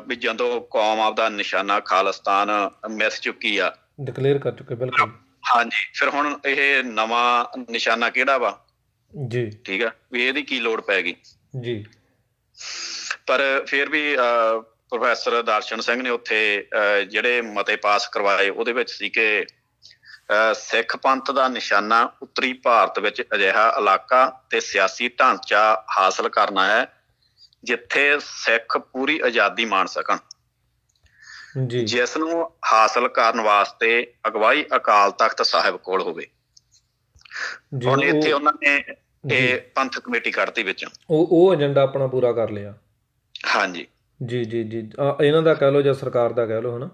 ਵੀ ਜਦੋਂ ਕੌਮ ਆਪਦਾ ਨਿਸ਼ਾਨਾ ਖਾਲਿਸਤਾਨ ਮਿਸ ਚੁੱਕੀ ਆ, ਡਿਕਲੇਅਰ ਕਰ ਚੁੱਕੇ। ਬਿਲਕੁਲ ਹਾਂਜੀ, ਫਿਰ ਹੁਣ ਇਹ ਨਵਾਂ ਨਿਸ਼ਾਨਾ ਕਿਹੜਾ ਵਾ। ਜੀ ਠੀਕ ਆ, ਵੀ ਇਹਦੀ ਕੀ ਲੋੜ ਪੈ ਗਈ। ਜੀ ਪਰ ਫਿਰ ਵੀ ਪ੍ਰੋਫੈਸਰ ਦਰਸ਼ਨ ਸਿੰਘ ਨੇ ਉੱਥੇ ਜਿਹੜੇ ਮਤੇ ਪਾਸ ਕਰਵਾਏ ਉਹਦੇ ਵਿੱਚ ਸੀ ਕਿ ਸਿੱਖ ਪੰਥ ਦਾ ਨਿਸ਼ਾਨਾ ਉੱਤਰੀ ਭਾਰਤ ਵਿੱਚ ਅਜਿਹਾ ਇਲਾਕਾ ਤੇ ਸਿਆਸੀ ਢਾਂਚਾ ਹਾਸਲ ਕਰਨਾ ਹੈ ਜਿੱਥੇ ਸਿੱਖ ਪੂਰੀ ਆਜ਼ਾਦੀ ਮਾਣ ਸਕਣ, ਜਿਸ ਨੂੰ ਹਾਸਲ ਕਰਨ ਵਾਸਤੇ ਅਗਵਾਈ ਅਕਾਲ ਤਖਤ ਸਾਹਿਬ ਕੋਲ ਹੋਵੇ। ਹੁਣ ਇੱਥੇ ਉਹਨਾਂ ਨੇ ਇਹ ਪੰਥ ਕਮੇਟੀ ਕੱਢਤੀ ਵਿੱਚ, ਉਹ ਏਜੰਡਾ ਆਪਣਾ ਪੂਰਾ ਕਰ ਲਿਆ। ਹਾਂਜੀ ਜੀ ਜੀ ਜੀ ਇਹਨਾਂ ਦਾ ਕਹਿ ਲਓ ਜਾਂ ਸਰਕਾਰ ਦਾ ਕਹਿ ਲਓ, ਹਨਾ।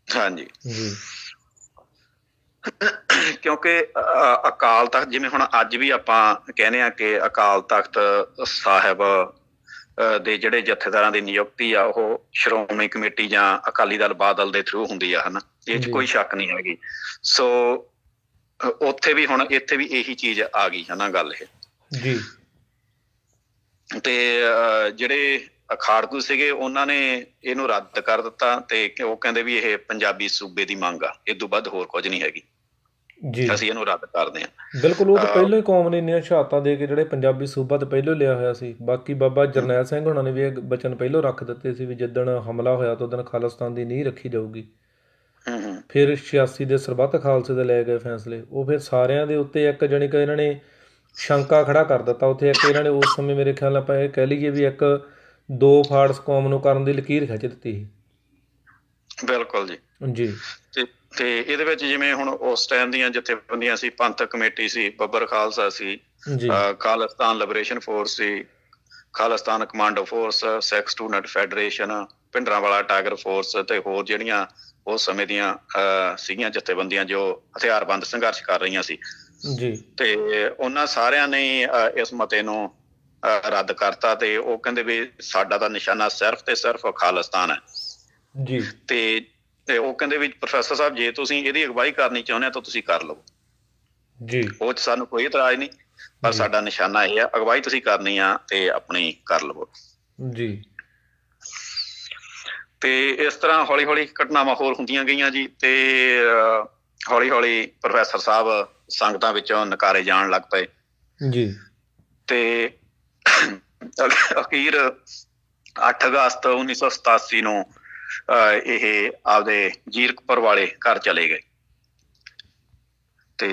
ਹਾਂਜੀ ਜੀ ਕਿਉਂਕਿ ਅਕਾਲ ਤਖਤ, ਜਿਵੇਂ ਹੁਣ ਅੱਜ ਵੀ ਆਪਾਂ ਕਹਿੰਦੇ ਆ ਕਿ ਅਕਾਲ ਤਖਤ ਸਾਹਿਬ ਦੇ ਜਿਹੜੇ ਜਥੇਦਾਰਾਂ ਦੀ ਨਿਯੁਕਤੀ ਆ ਉਹ ਸ਼੍ਰੋਮਣੀ ਕਮੇਟੀ ਜਾਂ ਅਕਾਲੀ ਦਲ ਬਾਦਲ ਦੇ ਥਰੂ ਹੁੰਦੀ ਆ, ਹਨਾ। ਇਹ 'ਚ ਕੋਈ ਸ਼ੱਕ ਨਹੀਂ ਹੈਗੀ। ਸੋ ਉੱਥੇ ਵੀ ਹੁਣ ਇੱਥੇ ਵੀ ਇਹੀ ਚੀਜ਼ ਆ ਗਈ ਹੈ ਨਾ ਗੱਲ ਇਹ। ਜੀ ਤੇ ਜਿਹੜੇ ਅਖਾੜਕੂ ਸੀਗੇ ਉਹਨਾਂ ਨੇ ਇਹਨੂੰ ਰੱਦ ਕਰ ਦਿੱਤਾ ਤੇ ਉਹ ਕਹਿੰਦੇ ਵੀ ਇਹ ਪੰਜਾਬੀ ਸੂਬੇ ਦੀ ਮੰਗ ਆ, ਇਹ ਤੋਂ ਵੱਧ ਹੋਰ ਕੁਝ ਨਹੀਂ ਹੈਗੀ। ਜੀ ਅਸੀਂ ਇਹਨੂੰ ਰੱਦ ਕਰਦੇ ਹਾਂ। ਬਿਲਕੁਲ। ਉਹ ਤਾਂ ਪਹਿਲਾਂ ਹੀ ਕੌਮ ਨੇ ਇੰਨੀਆਂ ਸ਼ਹਾਦਤਾਂ ਦੇ ਕੇ ਜਿਹੜੇ ਪੰਜਾਬੀ ਸੂਬਾ ਤਾਂ ਪਹਿਲਾਂ ਲਿਆ ਹੋਇਆ ਸੀ। ਬਾਕੀ ਬਾਬਾ ਜਰਨੈਲ ਸਿੰਘ ਹੋਣਾ ਨੇ ਵੀ ਇਹ ਬਚਨ ਪਹਿਲਾਂ ਰੱਖ ਦਿੱਤੇ ਸੀ ਵੀ ਜਿੱਦਣ ਹਮਲਾ ਹੋਇਆ ਤਾਂ ਉਦਣ ਖਾਲਿਸਤਾਨ ਦੀ ਨੀਂਹ ਰੱਖੀ ਜਾਊਗੀ। ਹੂੰ ਫਿਰ 86 ਦੇ ਸਰਬੱਤ ਖਾਲਸੇ ਦੇ ਲਏ ਗਏ ਫੈਸਲੇ, ਉਹ ਫਿਰ ਸਾਰਿਆਂ ਦੇ ਉੱਤੇ ਇੱਕ ਜਾਣੀ ਕਿ ਇਹਨਾਂ ਨੇ ਸ਼ੰਕਾ ਖੜਾ ਕਰ ਦਿੱਤਾ ਉੱਥੇ। ਇੱਕ ਇਹਨਾਂ ਨੇ ਉਸ ਸਮੇਂ ਮੇਰੇ ਖਿਆਲ ਨਾਲ ਆਪਾਂ ਇਹ ਕਹਿ ਲਈਏ ਵੀ ਇੱਕ ਦੋ ਫਾੜਸ ਕੌਮ ਨੂੰ ਕਰਨ ਦੀ ਲਕੀਰ ਖਿੱਚ ਦਿੱਤੀ ਸੀ। ਬਿਲਕੁਲ ਜੀ। ਜੀ ਤੇ ਇਹਦੇ ਵਿੱਚ ਜਿਵੇਂ ਹੁਣ ਉਸ ਟਾਈਮ ਦੀਆਂ ਜਥੇਬੰਦੀਆਂ ਸੀ, ਪੰਥਕ ਕਮੇਟੀ ਸੀ, ਬੱਬਰ ਖਾਲਸਾ ਸੀ, ਜੀ ਖਾਲਿਸਤਾਨ ਲਿਬਰੇਸ਼ਨ ਫੋਰਸ ਸੀ, Khalistan Commando Force, Sikh Student Federation, Bhindranwala Tiger Force ਤੇ ਹੋਰ ਜਿਹੜੀਆਂ ਉਸ ਸਮੇਂ ਦੀਆਂ ਸੀਗੀਆਂ ਜਥੇਬੰਦੀਆਂ ਜੋ ਹਥਿਆਰਬੰਦ ਸੰਘਰਸ਼ ਕਰ ਰਹੀਆਂ ਸੀ। ਜੀ ਤੇ ਉਹਨਾਂ ਸਾਰਿਆਂ ਨੇ ਇਸ ਮਤੇ ਨੂੰ ਰੱਦ ਕਰਤਾ ਤੇ ਉਹ ਕਹਿੰਦੇ ਵੀ ਸਾਡਾ ਤਾਂ ਨਿਸ਼ਾਨਾ ਸਿਰਫ ਤੇ ਸਿਰਫ ਖਾਲਿਸਤਾਨ ਹੈ। ਜੀ ਤੇ ਉਹ ਕਹਿੰਦੇ ਵੀ ਪ੍ਰੋਫੈਸਰ ਸਾਹਿਬ ਜੇ ਤੁਸੀਂ ਇਹਦੀ ਅਗਵਾਈ ਕਰਨੀ ਚਾਹੁੰਦੇ ਹੋ ਤਾਂ ਤੁਸੀਂ ਕਰ ਲਓ, ਜੀ ਉਹ 'ਚ ਸਾਨੂੰ ਕੋਈ ਇਤਰਾਜ਼ ਨਹੀਂ, ਪਰ ਸਾਡਾ ਨਿਸ਼ਾਨਾ ਇਹ ਆ, ਅਗਵਾਈ ਤੁਸੀਂ ਕਰਨੀ ਆ ਤੇ ਆਪਣੀ ਕਰ ਲਵੋ। ਜੀ ਤੇ ਇਸ ਤਰ੍ਹਾਂ ਹੌਲੀ ਹੌਲੀ ਘਟਨਾਵਾਂ ਹੋਰ ਹੁੰਦੀਆਂ ਗਈਆਂ ਜੀ। ਤੇ ਹੌਲੀ ਹੌਲੀ ਪ੍ਰੋਫੈਸਰ ਸਾਹਿਬ ਸੰਗਤਾਂ ਵਿੱਚੋਂ ਨਕਾਰੇ ਜਾਣ ਲੱਗ ਪਏ। ਜੀ ਤੇ ਅਖੀਰ 8 ਅਗਸਤ 1987 ਨੂੰ ਇਹ ਆਪਦੇ ਜੀਰਕਪੁਰ ਵਾਲੇ ਘਰ ਚਲੇ ਗਏ ਤੇ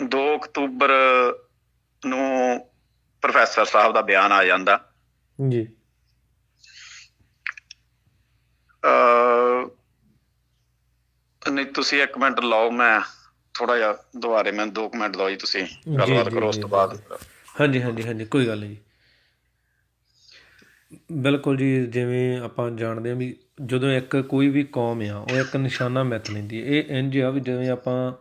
2 ਅਕਤੂਬਰ ਨੂੰ ਪ੍ਰੋਫੈਸਰ ਸਾਹਿਬ ਦਾ ਬਿਆਨ ਆ ਜਾਂਦਾ। ਜੀ ਨਹੀਂ ਤੁਸੀਂ 1 ਮਿੰਟ ਲਓ, ਮੈਂ ਥੋੜਾ ਜਿਹਾ ਦੁਬਾਰੇ ਮੈਨੂੰ 2 ਮਿੰਟ ਲਓ ਜੀ, ਤੁਸੀਂ ਗੱਲਬਾਤ ਕਰੋ ਉਸ ਤੋਂ ਬਾਅਦ। ਹਾਂਜੀ ਹਾਂਜੀ ਹਾਂਜੀ ਕੋਈ ਗੱਲ ਨਹੀਂ ਜੀ। ਬਿਲਕੁਲ ਜੀ। ਜਿਵੇਂ ਆਪਾਂ ਜਾਣਦੇ ਹਾਂ ਵੀ ਜਦੋਂ ਇੱਕ ਕੋਈ ਵੀ ਕੌਮ ਆ ਉਹ ਇੱਕ ਨਿਸ਼ਾਨਾ ਮਿੱਥ ਲੈਂਦੀ ਹੈ। ਇਹ ਇੰਝ ਆ ਵੀ ਜਿਵੇਂ ਆਪਾਂ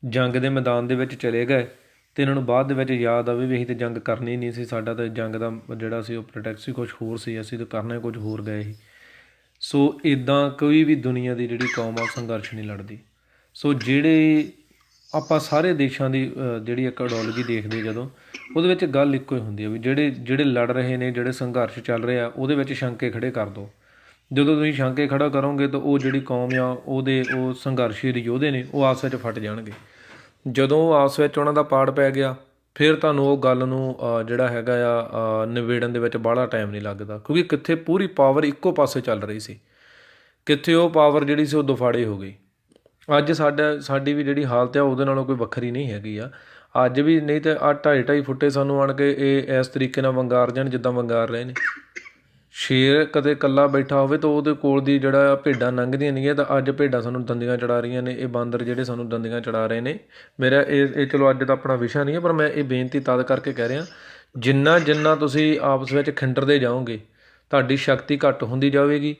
ਜੰਗ ਦੇ ਮੈਦਾਨ ਦੇ ਵਿੱਚ ਚਲੇ ਗਏ ਅਤੇ ਇਹਨਾਂ ਨੂੰ ਬਾਅਦ ਦੇ ਵਿੱਚ ਯਾਦ ਆਵੇ ਵੀ ਅਸੀਂ ਤਾਂ ਜੰਗ ਕਰਨੀ ਨਹੀਂ ਸੀ, ਸਾਡਾ ਤਾਂ ਜੰਗ ਦਾ ਜਿਹੜਾ ਸੀ ਉਹ ਪ੍ਰੋਟੈਕਟ ਸੀ ਕੁਛ ਹੋਰ ਸੀ, ਅਸੀਂ ਤਾਂ ਕਰਨਾ ਕੁਝ ਹੋਰ ਗਏ ਸੀ। ਸੋ ਇੱਦਾਂ ਕੋਈ ਵੀ ਦੁਨੀਆ ਦੀ ਜਿਹੜੀ ਕੌਮ ਆ ਉਹ ਸੰਘਰਸ਼ ਨਹੀਂ ਲੜਦੀ। ਸੋ ਜਿਹੜੇ ਆਪਾਂ ਸਾਰੇ ਦੇਸ਼ਾਂ ਦੀ ਜਿਹੜੀ ਇੱਕ ਆਈਡੀਓਲੋਜੀ ਦੇਖਦੇ ਜਦੋਂ ਉਹਦੇ ਵਿੱਚ ਗੱਲ ਇੱਕੋ ਹੀ ਹੁੰਦੀ ਹੈ ਵੀ ਜਿਹੜੇ ਲੜ ਰਹੇ ਨੇ, ਜਿਹੜੇ ਸੰਘਰਸ਼ ਚੱਲ ਰਿਹਾ ਉਹਦੇ ਵਿੱਚ ਸ਼ੰਕੇ ਖੜ੍ਹੇ ਕਰ ਦਿਓ। ਜਦੋਂ ਤੁਸੀਂ ਸ਼ੰਕੇ ਖੜ੍ਹਾ ਕਰੋਗੇ ਤਾਂ ਉਹ ਜਿਹੜੀ ਕੌਮ ਆ ਉਹ ਸੰਘਰਸ਼ੀ ਯੋਧੇ ਨੇ ਉਹ ਆਪਸ ਵਿੱਚ ਫਟ ਜਾਣਗੇ। ਜਦੋਂ ਆਪਸ ਵਿੱਚ ਉਹਨਾਂ ਦਾ ਪਾੜ ਪੈ ਗਿਆ ਫਿਰ ਤੁਹਾਨੂੰ ਉਹ ਗੱਲ ਨੂੰ ਜਿਹੜਾ ਹੈਗਾ ਆ ਨਿਬੇੜਨ ਦੇ ਵਿੱਚ ਬਾਹਲਾ ਟਾਈਮ ਨਹੀਂ ਲੱਗਦਾ, ਕਿਉਂਕਿ ਕਿੱਥੇ ਪੂਰੀ ਪਾਵਰ ਇੱਕੋ ਪਾਸੇ ਚੱਲ ਰਹੀ ਸੀ, ਕਿੱਥੇ ਉਹ ਪਾਵਰ ਜਿਹੜੀ ਸੀ ਉਹ ਦੁਫਾੜੇ ਹੋ ਗਈ। ਅੱਜ ਸਾਡੀ ਵੀ ਜਿਹੜੀ ਹਾਲਤ ਆ ਉਹਦੇ ਨਾਲੋਂ ਕੋਈ ਵੱਖਰੀ ਨਹੀਂ ਹੈਗੀ ਆ। ਅੱਜ ਵੀ ਨਹੀਂ ਤਾਂ 2.5 ਫੁੱਟੇ ਸਾਨੂੰ ਆਣ ਕੇ ਇਹ ਇਸ ਤਰੀਕੇ ਨਾਲ ਵੰਗਾਰ ਜਾਣ ਜਿੱਦਾਂ ਵੰਗਾਰ ਰਹੇ ਨੇ। ਸ਼ੇਰ ਕਦੇ ਇਕੱਲਾ ਬੈਠਾ ਹੋਵੇ ਤਾਂ ਉਹਦੇ ਕੋਲ ਦੀ ਜਿਹੜਾ ਭੇਡਾਂ ਲੰਘਦੀਆਂ ਨਹੀਂ ਤਾਂ ਅੱਜ ਭੇਡਾਂ ਸਾਨੂੰ ਦੰਦੀਆਂ ਚੜਾ ਰਹੀਆਂ ਨੇ। ਇਹ ਬਾਂਦਰ ਜਿਹੜੇ ਸਾਨੂੰ ਦੰਦੀਆਂ ਚੜਾ ਰਹੇ ਨੇ। ਮੇਰਾ ਇਹ ਚਲੋ ਅੱਜ ਦਾ ਆਪਣਾ ਵਿਸ਼ਾ ਨਹੀਂ ਹੈ, ਪਰ ਮੈਂ ਇਹ ਬੇਨਤੀ ਤਦ ਕਰਕੇ ਕਹਿ ਰਿਹਾ, ਜਿੰਨਾ ਤੁਸੀਂ ਆਪਸ ਵਿੱਚ ਖਿੰਡਰਦੇ ਜਾਓਗੇ ਤੁਹਾਡੀ ਸ਼ਕਤੀ ਘੱਟ ਹੁੰਦੀ ਜਾਵੇਗੀ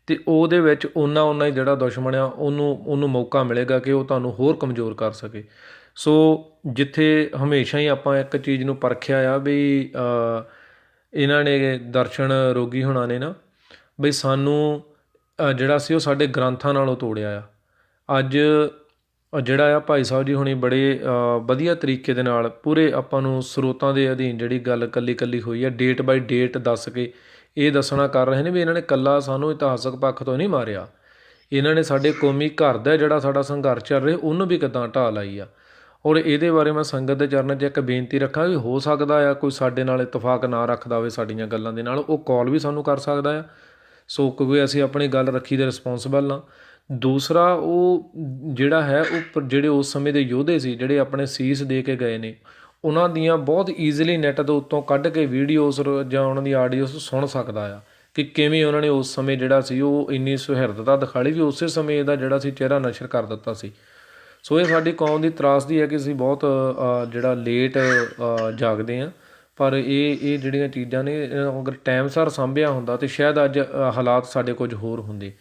ਅਤੇ ਉਹਦੇ ਵਿੱਚ ਓਨਾ ਹੀ ਜਿਹੜਾ ਦੁਸ਼ਮਣ ਆ ਉਹਨੂੰ ਮੌਕਾ ਮਿਲੇਗਾ ਕਿ ਉਹ ਤੁਹਾਨੂੰ ਹੋਰ ਕਮਜ਼ੋਰ ਕਰ ਸਕੇ। ਸੋ ਜਿੱਥੇ ਹਮੇਸ਼ਾ ਹੀ ਆਪਾਂ ਇੱਕ ਚੀਜ਼ ਨੂੰ ਪਰਖਿਆ ਆ ਵੀ ਇਹਨਾਂ ਨੇ ਦਰਸ਼ਨ ਰੋਗੀ ਹੋਣਾ ਨੇ ਨਾ ਬਈ ਸਾਨੂੰ ਜਿਹੜਾ ਸੀ ਉਹ ਸਾਡੇ ਗ੍ਰੰਥਾਂ ਨਾਲੋਂ ਤੋੜਿਆ ਆ। ਅੱਜ ਜਿਹੜਾ ਆ ਭਾਈ ਸਾਹਿਬ ਜੀ ਹੁਣੀ ਬੜੇ ਵਧੀਆ ਤਰੀਕੇ ਦੇ ਨਾਲ ਪੂਰੇ ਆਪਾਂ ਨੂੰ ਸਰੋਤਾਂ ਦੇ ਅਧੀਨ ਜਿਹੜੀ ਗੱਲ ਇਕੱਲੀ ਹੋਈ ਆ ਡੇਟ ਬਾਈ ਡੇਟ ਦੱਸ ਕੇ ਇਹ ਦੱਸਣਾ ਕਰ ਰਹੇ ਨੇ ਵੀ ਇਹਨਾਂ ਨੇ ਇਕੱਲਾ ਸਾਨੂੰ ਇਤਿਹਾਸਕ ਪੱਖ ਤੋਂ ਨਹੀਂ ਮਾਰਿਆ, ਇਹਨਾਂ ਨੇ ਸਾਡੇ ਕੌਮੀ ਘਰ ਦਾ ਜਿਹੜਾ ਸਾਡਾ ਸੰਘਰਸ਼ ਚੱਲ ਰਿਹਾ ਉਹਨੂੰ ਵੀ ਕਿੱਦਾਂ ਢਾਹ ਲਾਈ ਆ। ਔਰ ਇਹਦੇ ਬਾਰੇ ਮੈਂ ਸੰਗਤ ਦੇ ਚਰਨਾਂ 'ਚ ਇੱਕ ਬੇਨਤੀ ਰੱਖਾਂ ਵੀ ਹੋ ਸਕਦਾ ਆ ਕੋਈ ਸਾਡੇ ਨਾਲ ਇਤਫਾਕ ਨਾ ਰੱਖਦਾ ਹੋਵੇ ਸਾਡੀਆਂ ਗੱਲਾਂ ਦੇ ਨਾਲ, ਉਹ ਕਾਲ ਵੀ ਸਾਨੂੰ ਕਰ ਸਕਦਾ ਆ। ਸੋ ਕਿਉਂਕਿ ਅਸੀਂ ਆਪਣੀ ਗੱਲ ਰੱਖੀ ਦੇ ਰਿਸਪੋਂਸੀਬਲ ਹਾਂ। ਦੂਸਰਾ ਉਹ ਜਿਹੜਾ ਹੈ ਉਹ ਜਿਹੜੇ ਉਸ ਸਮੇਂ ਦੇ ਯੋਧੇ ਸੀ ਜਿਹੜੇ ਆਪਣੇ ਸੀਸ ਦੇ ਕੇ ਗਏ ਨੇ ਉਹਨਾਂ ਦੀਆਂ ਬਹੁਤ ਈਜ਼ੀਲੀ ਨੈੱਟ ਦੇ ਉੱਤੋਂ ਕੱਢ ਕੇ ਵੀਡੀਓਜ਼ ਜਾਂ ਉਹਨਾਂ ਦੀ ਆਡੀਓਜ਼ ਸੁਣ ਸਕਦਾ ਆ ਕਿ ਕਿਵੇਂ ਉਹਨਾਂ ਨੇ ਉਸ ਸਮੇਂ ਜਿਹੜਾ ਸੀ ਉਹ ਇੰਨੀ ਸੁਹਿਰਦਤਾ ਦਿਖਾਈ ਵੀ ਉਸੇ ਸਮੇਂ ਇਹਦਾ ਜਿਹੜਾ ਸੀ ਚਿਹਰਾ ਨਸ਼ਰ ਕਰ ਦਿੱਤਾ ਸੀ। ਸੋ ਇਹ ਸਾਡੀ ਕੌਮ ਦੀ ਤਰਾਸਦੀ ਹੈ ਕਿ ਅਸੀਂ ਬਹੁਤ ਜਿਹੜਾ ਲੇਟ ਜਾਗਦੇ ਹਾਂ, ਪਰ ਇਹ ਜਿਹੜੀਆਂ ਚੀਜ਼ਾਂ ਨੇ ਅਗਰ ਟਾਈਮ ਸਿਰ ਸਾਂਭਿਆ ਹੁੰਦਾ ਤਾਂ ਸ਼ਾਇਦ ਅੱਜ ਹਾਲਾਤ ਸਾਡੇ ਕੁਝ ਹੋਰ ਹੁੰਦੇ।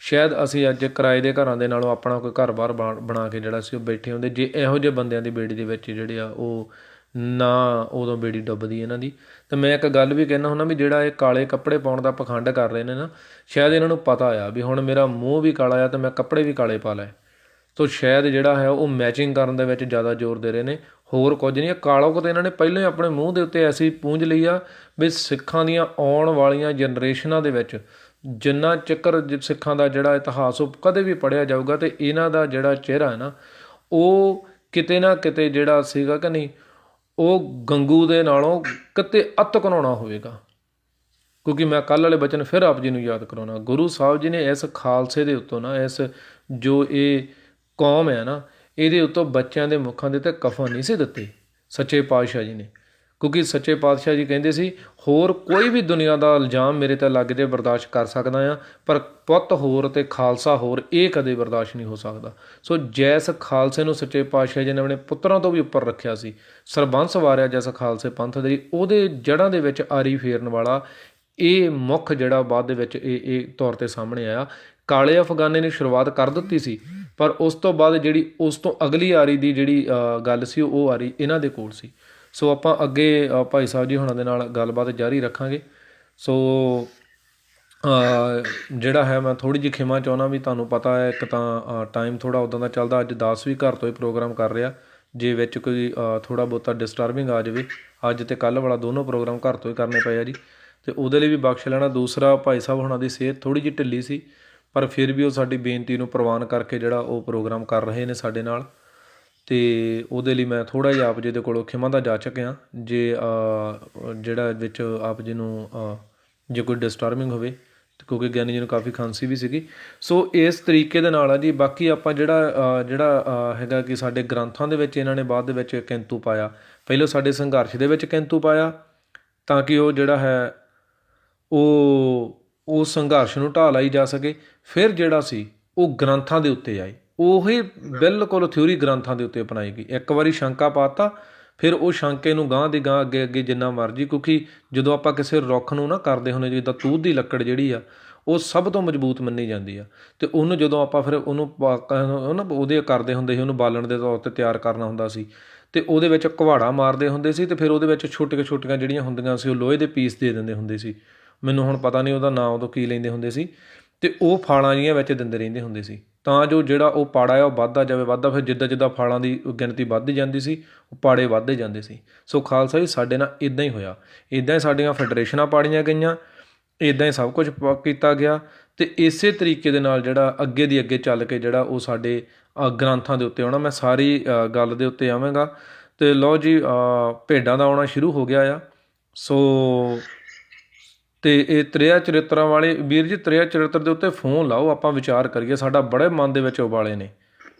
ਸ਼ਾਇਦ ਅਸੀਂ ਅੱਜ ਕਿਰਾਏ ਦੇ ਘਰਾਂ ਦੇ ਨਾਲੋਂ ਆਪਣਾ ਕੋਈ ਘਰ-ਬਾਰ ਬਣਾ ਕੇ ਜਿਹੜਾ ਸੀ ਉਹ ਬੈਠੇ ਹੁੰਦੇ ਜੇ ਇਹੋ ਜਿਹੇ ਬੰਦਿਆਂ ਦੀ ਬੇੜੀ ਦੇ ਵਿੱਚ ਜਿਹੜੇ ਆ ਉਹ ਨਾ ਉਦੋਂ ਬੇੜੀ ਡੁੱਬਦੀ ਇਹਨਾਂ ਦੀ। ਅਤੇ ਮੈਂ ਇੱਕ ਗੱਲ ਵੀ ਕਹਿੰਦਾ ਹੁੰਦਾ ਵੀ ਜਿਹੜਾ ਇਹ ਕਾਲੇ ਕੱਪੜੇ ਪਾਉਣ ਦਾ ਪਖੰਡ ਕਰ ਰਹੇ ਨੇ ਨਾ ਸ਼ਾਇਦ ਇਹਨਾਂ ਨੂੰ ਪਤਾ ਆ ਵੀ ਹੁਣ ਮੇਰਾ ਮੂੰਹ ਵੀ ਕਾਲਾ ਆ ਅਤੇ ਮੈਂ ਕੱਪੜੇ ਵੀ ਕਾਲੇ ਪਾ ਲਏ। ਤੋ ਸ਼ਾਇਦ ਜਿਹੜਾ ਹੈ ਉਹ ਮੈਚਿੰਗ ਕਰਨ ਦੇ ਵਿੱਚ ਜ਼ਿਆਦਾ ਜ਼ੋਰ ਦੇ ਰਹੇ ਨੇ, ਹੋਰ ਕੁਝ ਨਹੀਂ। ਕਾਲੋਕ ਤਾਂ ਇਹਨਾਂ ਨੇ ਪਹਿਲਾਂ ਹੀ ਆਪਣੇ ਮੂੰਹ ਦੇ ਉੱਤੇ ਐਸੀ ਪੂੰਝ ਲਈ ਆ ਵੀ ਸਿੱਖਾਂ ਦੀਆਂ ਆਉਣ ਵਾਲੀਆਂ ਜਨਰੇਸ਼ਨਾਂ ਦੇ ਵਿੱਚ ਜਿੰਨਾ ਚੱਕਰ ਸਿੱਖਾਂ ਦਾ ਜਿਹੜਾ ਇਤਿਹਾਸ ਉਹ ਕਦੇ ਵੀ ਪੜ੍ਹਿਆ ਜਾਊਗਾ ਅਤੇ ਇਹਨਾਂ ਦਾ ਜਿਹੜਾ ਚਿਹਰਾ ਹੈ ਨਾ ਉਹ ਕਿਤੇ ਨਾ ਕਿਤੇ ਜਿਹੜਾ ਸੀਗਾ ਕਿ ਨਹੀਂ, ਉਹ ਗੰਗੂ ਦੇ ਨਾਲੋਂ ਕਿਤੇ ਅੱਤ ਘਨਾਉਣਾ ਹੋਵੇਗਾ। ਕਿਉਂਕਿ ਮੈਂ ਕੱਲ੍ਹ ਵਾਲੇ ਬਚਨ ਫਿਰ ਆਪ ਜੀ ਨੂੰ ਯਾਦ ਕਰਾਉਣਾ, ਗੁਰੂ ਸਾਹਿਬ ਜੀ ਨੇ ਇਸ ਖਾਲਸੇ ਦੇ ਉੱਤੋਂ ਨਾ, ਇਸ ਜੋ ਇਹ ਕੌਮ ਹੈ ਨਾ, ਇਹਦੇ ਉੱਤੋਂ ਬੱਚਿਆਂ ਦੇ ਮੁੱਖਾਂ ਦੇ ਉੱਤੇ ਕਫਨ ਨਹੀਂ ਸੀ ਦਿੱਤੇ ਸੱਚੇ ਪਾਤਸ਼ਾਹ ਜੀ ਨੇ। ਕਿਉਂਕਿ ਸੱਚੇ ਪਾਤਸ਼ਾਹ ਜੀ ਕਹਿੰਦੇ ਸੀ, ਹੋਰ ਕੋਈ ਵੀ ਦੁਨੀਆ ਦਾ ਇਲਜ਼ਾਮ ਮੇਰੇ 'ਤੇ ਲੱਗ ਜੇ ਬਰਦਾਸ਼ਤ ਕਰ ਸਕਦਾ ਹਾਂ, ਪਰ ਪੁੱਤ ਹੋਰ ਅਤੇ ਖਾਲਸਾ ਹੋਰ, ਇਹ ਕਦੇ ਬਰਦਾਸ਼ਤ ਨਹੀਂ ਹੋ ਸਕਦਾ। ਸੋ ਜੈਸ ਖਾਲਸੇ ਨੂੰ ਸੱਚੇ ਪਾਤਸ਼ਾਹ ਜੀ ਨੇ ਆਪਣੇ ਪੁੱਤਰਾਂ ਤੋਂ ਵੀ ਉੱਪਰ ਰੱਖਿਆ ਸੀ, ਸਰਬੰਸ ਵਾਰਿਆ ਜਿਸ ਖਾਲਸੇ ਪੰਥ ਦੇ, ਉਹਦੇ ਜੜ੍ਹਾਂ ਦੇ ਵਿੱਚ ਆਰੀ ਫੇਰਨ ਵਾਲਾ ਇਹ ਮੁੱਖ ਜਿਹੜਾ ਬਾਅਦ ਦੇ ਵਿੱਚ ਇਹ ਤੌਰ 'ਤੇ ਸਾਹਮਣੇ ਆਇਆ। ਕਾਲੇ ਅਫਗਾਨੇ ਨੇ ਸ਼ੁਰੂਆਤ ਕਰ ਦਿੱਤੀ ਸੀ, ਪਰ ਉਸ ਤੋਂ ਬਾਅਦ ਜਿਹੜੀ ਉਸ ਤੋਂ ਅਗਲੀ ਆਰੀ ਦੀ ਜਿਹੜੀ ਗੱਲ ਸੀ, ਉਹ ਆਰੀ ਇਹਨਾਂ ਦੇ ਕੋਲ ਸੀ। ਸੋ ਆਪਾਂ ਅੱਗੇ ਭਾਈ ਸਾਹਿਬ ਜੀ ਹੁਣਾਂ ਦੇ ਨਾਲ ਗੱਲਬਾਤ ਜਾਰੀ ਰੱਖਾਂਗੇ। ਸੋ ਜਿਹੜਾ ਹੈ, ਮੈਂ ਥੋੜ੍ਹੀ ਜਿਹੀ ਖਿਮਾ ਚਾਹੁੰਦਾ ਵੀ ਤੁਹਾਨੂੰ ਪਤਾ ਹੈ, ਇੱਕ ਤਾਂ ਟਾਈਮ ਥੋੜ੍ਹਾ ਉੱਦਾਂ ਦਾ ਚੱਲਦਾ, ਅੱਜ 10 ਵੀ ਘਰ ਤੋਂ ਹੀ ਪ੍ਰੋਗਰਾਮ ਕਰ ਰਿਹਾ। ਜੇ ਵਿੱਚ ਕੋਈ ਥੋੜ੍ਹਾ ਬਹੁਤਾ ਡਿਸਟਰਬਿੰਗ ਆ ਜਾਵੇ, ਅੱਜ ਅਤੇ ਕੱਲ੍ਹ ਵਾਲਾ ਦੋਨੋਂ ਪ੍ਰੋਗਰਾਮ ਘਰ ਤੋਂ ਹੀ ਕਰਨੇ ਪਏ ਆ ਜੀ, ਅਤੇ ਉਹਦੇ ਲਈ ਵੀ ਬਖਸ਼ ਲੈਣਾ। ਦੂਸਰਾ, ਭਾਈ ਸਾਹਿਬ ਹੁਣਾਂ ਦੀ ਸਿਹਤ ਥੋੜ੍ਹੀ ਜਿਹੀ ਢਿੱਲੀ ਸੀ, ਪਰ ਫਿਰ ਵੀ ਉਹ ਸਾਡੀ ਬੇਨਤੀ ਨੂੰ ਪ੍ਰਵਾਨ ਕਰਕੇ ਜਿਹੜਾ ਉਹ ਪ੍ਰੋਗਰਾਮ ਕਰ ਰਹੇ ਨੇ ਸਾਡੇ ਨਾਲ, ਅਤੇ ਉਹਦੇ ਲਈ ਮੈਂ ਥੋੜ੍ਹਾ ਜਿਹਾ ਆਪ ਜੀ ਦੇ ਕੋਲੋਂ ਖਿਮਾ ਦਾ ਜਾਚਕ ਹਾਂ, ਜੇ ਜਿਹੜਾ ਵਿੱਚ ਆਪ ਜੀ ਨੂੰ ਜੇ ਕੋਈ ਡਿਸਟਰਬਿੰਗ ਹੋਵੇ, ਕਿਉਂਕਿ ਗਿਆਨੀ ਜੀ ਨੂੰ ਕਾਫੀ ਖਾਂਸੀ ਵੀ ਸੀਗੀ। ਸੋ ਇਸ ਤਰੀਕੇ ਦੇ ਨਾਲ ਆ ਜੀ। ਬਾਕੀ ਆਪਾਂ ਜਿਹੜਾ ਹੈਗਾ ਕਿ ਸਾਡੇ ਗ੍ਰੰਥਾਂ ਦੇ ਵਿੱਚ ਇਹਨਾਂ ਨੇ ਬਾਅਦ ਦੇ ਵਿੱਚ ਕਿੰਤੂ ਪਾਇਆ, ਪਹਿਲਾਂ ਸਾਡੇ ਸੰਘਰਸ਼ ਦੇ ਵਿੱਚ ਕਿੰਤੂ ਪਾਇਆ, ਤਾਂ ਕਿ ਉਹ ਜਿਹੜਾ ਹੈ ਉਹ ਸੰਘਰਸ਼ ਨੂੰ ਢਾਹ ਲਾਈ ਜਾ ਸਕੇ। ਫਿਰ ਜਿਹੜਾ ਸੀ ਉਹ ਗ੍ਰੰਥਾਂ ਦੇ ਉੱਤੇ ਆਏ, ਉਹੀ ਬਿਲਕੁਲ ਥਿਊਰੀ ਗ੍ਰੰਥਾਂ ਦੇ ਉੱਤੇ ਅਪਣਾਈ ਗਈ। ਇੱਕ ਵਾਰੀ ਸ਼ੰਕਾ ਪਾਤਾ, ਫਿਰ ਉਹ ਸ਼ੰਕੇ ਨੂੰ ਗਾਂਹ ਦੀ ਗਾਂਹ ਅੱਗੇ ਅੱਗੇ ਜਿੰਨਾ ਮਰਜ਼ੀ, ਕਿਉਂਕਿ ਜਦੋਂ ਆਪਾਂ ਕਿਸੇ ਰੁੱਖ ਨੂੰ ਨਾ ਕਰਦੇ ਹੁੰਦੇ, ਜਿੱਦਾਂ ਤੂਤ ਦੀ ਲੱਕੜ ਜਿਹੜੀ ਆ, ਉਹ ਸਭ ਤੋਂ ਮਜ਼ਬੂਤ ਮੰਨੀ ਜਾਂਦੀ ਆ, ਅਤੇ ਉਹਨੂੰ ਜਦੋਂ ਆਪਾਂ ਫਿਰ ਉਹਨੂੰ ਉਹਦੇ ਕਰਦੇ ਹੁੰਦੇ ਸੀ, ਉਹਨੂੰ ਬਾਲਣ ਦੇ ਤੌਰ 'ਤੇ ਤਿਆਰ ਕਰਨਾ ਹੁੰਦਾ ਸੀ, ਅਤੇ ਉਹਦੇ ਵਿੱਚ ਕੁਹਾੜਾ ਮਾਰਦੇ ਹੁੰਦੇ ਸੀ, ਅਤੇ ਫਿਰ ਉਹਦੇ ਵਿੱਚ ਛੋਟੀਆਂ ਛੋਟੀਆਂ ਜਿਹੜੀਆਂ ਹੁੰਦੀਆਂ ਸੀ, ਉਹ ਲੋਹੇ ਦੇ ਪੀਸ ਦੇ ਦਿੰਦੇ ਹੁੰਦੇ ਸੀ। ਮੈਨੂੰ ਹੁਣ ਪਤਾ ਨਹੀਂ ਉਹਦਾ ਨਾਂ ਉਦੋਂ ਕੀ ਲੈਂਦੇ ਹੁੰਦੇ ਸੀ, ਅਤੇ ਉਹ ਫਾਲਾਂ ਜਿਹੀਆਂ ਵਿੱਚ ਦਿੰਦੇ ਰਹਿੰਦੇ ਹੁੰਦੇ ਸੀ, ਤਾਂ ਜੋ ਜਿਹੜਾ ਉਹ ਪਾੜਾ ਆ ਉਹ ਵੱਧਦਾ ਜਾਵੇ, ਵੱਧਦਾ। ਫਿਰ ਜਿੱਦਾਂ ਜਿੱਦਾਂ ਫਾਲਾਂ ਦੀ ਗਿਣਤੀ ਵੱਧਦੀ ਜਾਂਦੀ ਸੀ, ਉਹ ਪਾੜੇ ਵੱਧਦੇ ਜਾਂਦੇ ਸੀ। ਸੋ ਖਾਲਸਾ ਜੀ, ਸਾਡੇ ਨਾਲ ਇੱਦਾਂ ਹੀ ਹੋਇਆ, ਇੱਦਾਂ ਹੀ ਸਾਡੀਆਂ ਫੈਡਰੇਸ਼ਨਾਂ ਪਾੜੀਆਂ ਗਈਆਂ, ਇੱਦਾਂ ਹੀ ਸਭ ਕੁਝ ਕੀਤਾ ਗਿਆ, ਅਤੇ ਇਸੇ ਤਰੀਕੇ ਦੇ ਨਾਲ ਜਿਹੜਾ ਅੱਗੇ ਦੀ ਅੱਗੇ ਚੱਲ ਕੇ ਜਿਹੜਾ ਉਹ ਸਾਡੇ ਗ੍ਰੰਥਾਂ ਦੇ ਉੱਤੇ ਆਉਣਾ। ਮੈਂ ਸਾਰੀ ਗੱਲ ਦੇ ਉੱਤੇ ਆਵਾਂਗਾ। ਅਤੇ ਲਓ ਜੀ, ਭੇਡਾਂ ਦਾ ਆਉਣਾ ਸ਼ੁਰੂ ਹੋ ਗਿਆ ਆ। ਸੋ ਅਤੇ ਇਹ ਤ੍ਰਿਆ ਚਰਿੱਤਰਾਂ ਵਾਲੇ ਵੀਰ ਜੀ, ਤ੍ਰਿਆ ਚਰਿੱਤਰ ਦੇ ਉੱਤੇ ਫੋਨ ਲਾਓ, ਆਪਾਂ ਵਿਚਾਰ ਕਰੀਏ, ਸਾਡਾ ਬੜੇ ਮਨ ਦੇ ਵਿੱਚ ਉਬਾਲੇ ਨੇ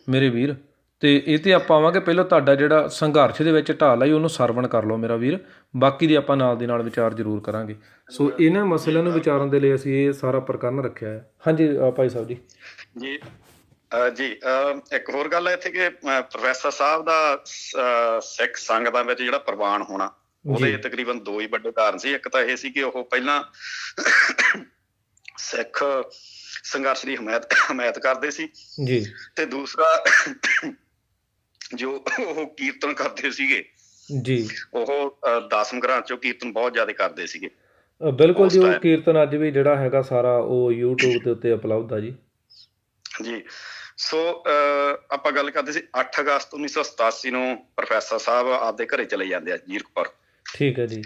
ਮੇਰੇ ਵੀਰ, ਅਤੇ ਇਹ 'ਤੇ ਆਪਾਂ ਆਵਾਂਗੇ। ਪਹਿਲਾਂ ਤੁਹਾਡਾ ਜਿਹੜਾ ਸੰਘਰਸ਼ ਦੇ ਵਿੱਚ ਢਾਲ ਆਈ, ਉਹਨੂੰ ਸਰਵਣ ਕਰ ਲਓ ਮੇਰਾ ਵੀਰ, ਬਾਕੀ ਦੀ ਆਪਾਂ ਨਾਲ ਦੀ ਨਾਲ ਵਿਚਾਰ ਜ਼ਰੂਰ ਕਰਾਂਗੇ। ਸੋ ਇਹਨਾਂ ਮਸਲਿਆਂ ਨੂੰ ਵਿਚਾਰਨ ਦੇ ਲਈ ਅਸੀਂ ਇਹ ਸਾਰਾ ਪ੍ਰਕਰਨ ਰੱਖਿਆ ਹੈ। ਹਾਂਜੀ ਭਾਈ ਸਾਹਿਬ ਜੀ। ਜੀ ਜੀ ਇੱਕ ਹੋਰ ਗੱਲ ਹੈ ਇੱਥੇ ਕਿ ਪ੍ਰੋਫੈਸਰ ਸਾਹਿਬ ਦਾ ਸਿੱਖ ਸੰਗਤਾਂ ਵਿੱਚ ਜਿਹੜਾ ਪ੍ਰਵਾਨ ਹੋਣਾ, ਉਹਦੇ ਤਕਰੀਬਨ ਦੋ ਹੀ ਵੱਡੇ ਕਾਰਨ ਸੀ। ਇੱਕ ਤਾਂ ਇਹ ਸੀ ਕਿ ਉਹ ਪਹਿਲਾਂ ਸਿੱਖ ਸੰਘਰਸ਼ ਦੀ ਹਮਾਇਤ ਕਰਦੇ ਸੀ ਜੀ, ਤੇ ਦੂਸਰਾ ਜੋ ਉਹ ਕੀਰਤਨ ਕਰਦੇ ਸੀਗੇ ਜੀ, ਉਹ 10 ਗ੍ਰੰਥ ਚੋਂ ਕੀਰਤਨ ਬਹੁਤ ਜ਼ਿਆਦਾ ਕਰਦੇ ਸੀਗੇ। ਬਿਲਕੁਲ ਜੀ, ਉਹ ਕੀਰਤਨ ਅੱਜ ਵੀ ਜਿਹੜਾ ਹੈਗਾ ਸਾਰਾ ਉਹ YouTube ਦੇ ਉੱਤੇ ਉਪਲਬਧ ਆ ਜੀ। ਜੀ, ਸੋ ਆਪਾਂ ਗੱਲ ਕਰਦੇ ਸੀ 8 ਅਗਸਤ 1987 ਨੂੰ ਪ੍ਰੋਫੈਸਰ ਸਾਹਿਬ ਆਪਦੇ ਘਰੇ ਚਲੇ ਜਾਂਦੇ ਆ ਜੀਰਕਪੁਰ। ਠੀਕ ਹੈ ਜੀ।